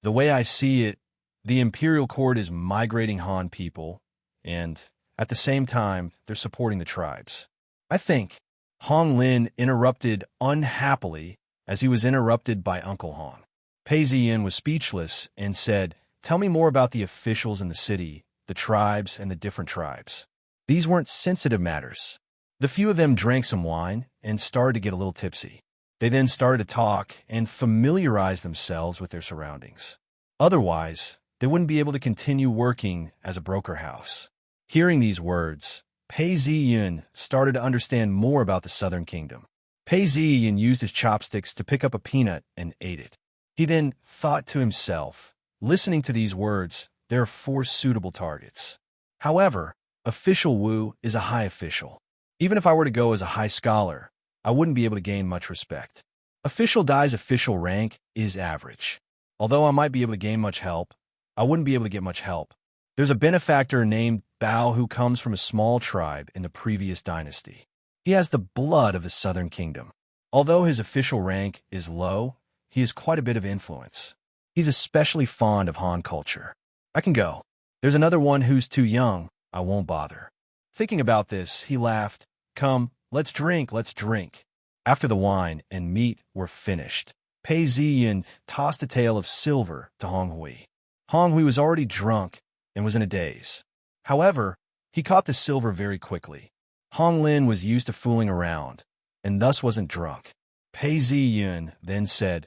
[SPEAKER 1] The way I see it, the imperial court is migrating Han people, and at the same time, they're supporting the tribes. I think Hong Lin interrupted unhappily as he was interrupted by Uncle Hong. Pei Ziyan was speechless and said, tell me more about the officials in the city the tribes, and the different tribes. These weren't sensitive matters. The few of them drank some wine and started to get a little tipsy. They then started to talk and familiarize themselves with their surroundings. Otherwise, they wouldn't be able to continue working as a broker house. Hearing these words, Pei Ziyun started to understand more about the Southern Kingdom. Pei Ziyun used his chopsticks to pick up a peanut and ate it. He then thought to himself, listening to these words, there are 4 suitable targets. However, official Wu is a high official. Even if I were to go as a high scholar, I wouldn't be able to gain much respect. Official Dai's official rank is average. Although I might be able to gain much help, I wouldn't be able to get much help. There's a benefactor named Bao who comes from a small tribe in the previous dynasty. He has the blood of the Southern Kingdom. Although his official rank is low, he has quite a bit of influence. He's especially fond of Han culture. I can go. There's another one who's too young. I won't bother. Thinking about this, he laughed. Come, let's drink, let's drink. After the wine and meat were finished, Pei Ziyun tossed a tael of silver to Hong Hui. Hong Hui was already drunk and was in a daze. However, he caught the silver very quickly. Hong Lin was used to fooling around, and thus wasn't drunk. Pei Ziyun then said,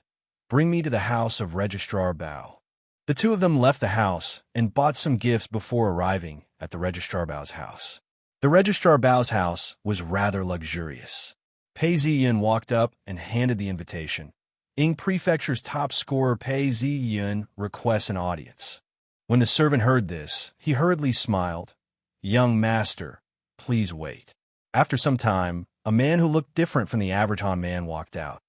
[SPEAKER 1] Bring me to the house of Registrar Bao. The two of them left the house and bought some gifts before arriving at the Registrar Bao's house. The Registrar Bao's house was rather luxurious. Pei Ziyun walked up and handed the invitation. Ying Prefecture's top scorer Pei Ziyun requests an audience. When the servant heard this, he hurriedly smiled. Young master, please wait. After some time, a man who looked different from the average Han man walked out.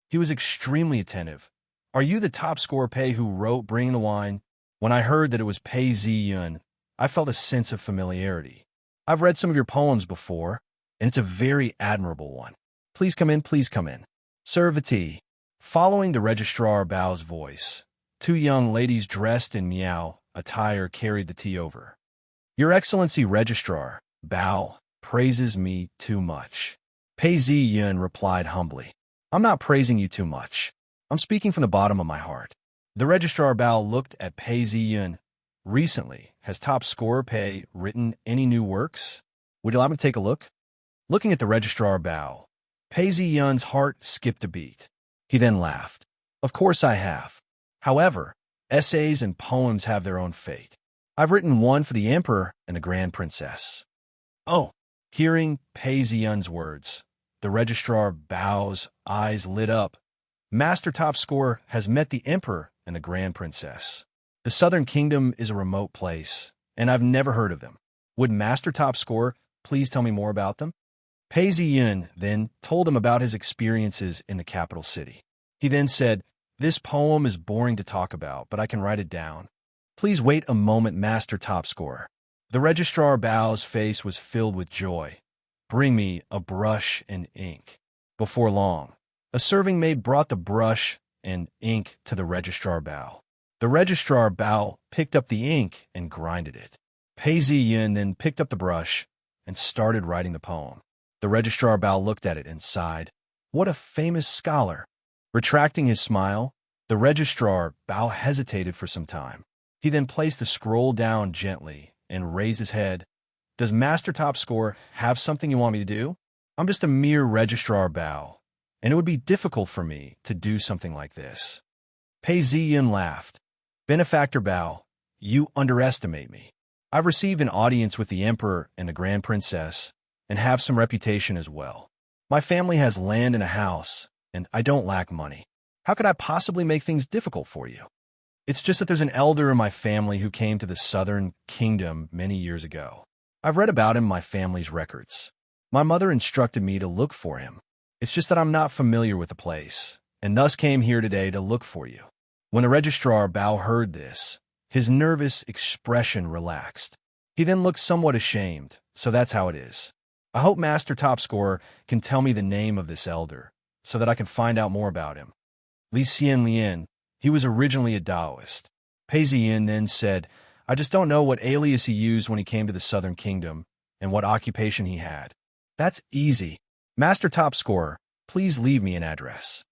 [SPEAKER 1] He was extremely attentive. Are you the top scorer Pei who wrote Bring the Wine? When I heard that it was Pei Ziyun, I felt a sense of familiarity. I've read some of your poems before, and it's a very admirable one. Please come in, please come in. Serve the tea. Following the Registrar Bao's voice, 2 young ladies dressed in Miao attire carried the tea over. Your Excellency Registrar Bao praises me too much. Pei Ziyun replied humbly. I'm not praising you too much. I'm speaking from the bottom of my heart. The Registrar Bao looked at Pei Ziyun. Recently, has top scorer Pei written any new works? Would you like me to take a look? Looking at the Registrar Bao, Pei Ziyun's heart skipped a beat. He then laughed. Of course I have. However, essays and poems have their own fate. I've written one for the Emperor and the Grand Princess. Oh, hearing Pei Ziyun's words, the Registrar Bao's eyes lit up. Master Top Scorer has met the Emperor and the Grand Princess. The Southern Kingdom is a remote place, and I've never heard of them. Would Master Top Scorer please tell me more about them? Pei Ziyun then told him about his experiences in the capital city. He then said, This poem is boring to talk about, but I can write it down. Please wait a moment, Master Top Scorer. The Registrar Bao's face was filled with joy. Bring me a brush and ink. Before long, a serving maid brought the brush and ink to the Registrar Bao. The Registrar Bao picked up the ink and grinded it. Pei Ziyun then picked up the brush and started writing the poem. The Registrar Bao looked at it and sighed. What a famous scholar! Retracting his smile, the Registrar Bao hesitated for some time. He then placed the scroll down gently and raised his head. Does Master Top Scorer have something you want me to do? I'm just a mere Registrar Bao, and it would be difficult for me to do something like this. Pei Ziyun laughed. Benefactor Bao, you underestimate me. I've received an audience with the Emperor and the Grand Princess, and have some reputation as well. My family has land and a house, and I don't lack money. How could I possibly make things difficult for you? It's just that there's an elder in my family who came to the Southern Kingdom many years ago. I've read about him in my family's records. My mother instructed me to look for him. It's just that I'm not familiar with the place, and thus came here today to look for you. When the Registrar Bao heard this, his nervous expression relaxed. He then looked somewhat ashamed, so that's how it is. I hope Master Top Scorer can tell me the name of this elder, so that I can find out more about him. Li Xian Lian, he was originally a Taoist. Pei Ziyun then said, I just don't know what alias he used when he came to the Southern Kingdom, and what occupation he had. That's easy. Master Top Scorer, please leave me an address.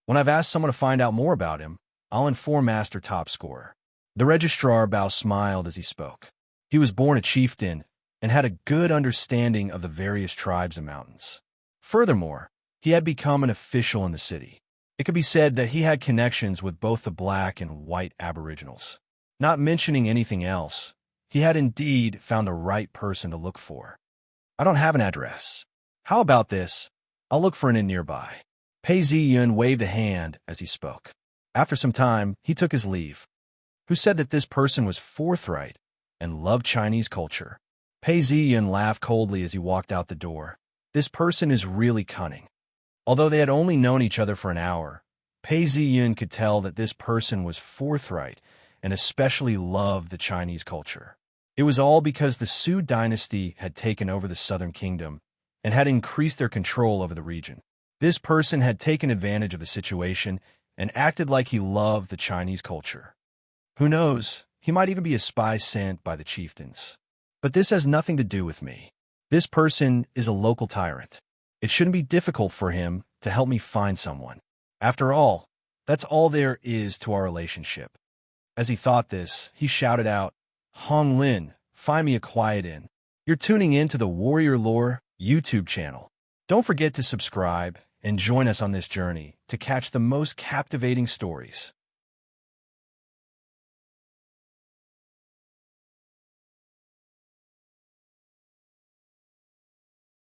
[SPEAKER 1] When I've asked someone to find out more about him, I'll inform Master Top Scorer. The registrar Bao smiled as he spoke. He was born a chieftain and had a good understanding of the various tribes and mountains. Furthermore, he had become an official in the city. It could be said that he had connections with both the black and white aboriginals. Not mentioning anything else, he had indeed found the right person to look for. I don't have an address. How about this? I'll look for an inn nearby. Pei Ziyun waved a hand as he spoke. After some time, he took his leave. Who said that this person was forthright and loved Chinese culture? Pei Ziyun laughed coldly as he walked out the door. This person is really cunning. Although they had only known each other for an hour, Pei Ziyun could tell that this person was forthright and especially loved the Chinese culture. It was all because the Su dynasty had taken over the southern kingdom and had increased their control over the region. This person had taken advantage of the situation and acted like he loved the Chinese culture. Who knows, he might even be a spy sent by the chieftains. But this has nothing to do with me. This person is a local tyrant. It shouldn't be difficult for him to help me find someone. After all, that's all there is to our relationship. As he thought this, he shouted out, Hong Lin, find me a quiet inn. You're tuning in to the Warrior Lore YouTube channel. Don't forget to subscribe and join us on this journey to catch the most captivating stories.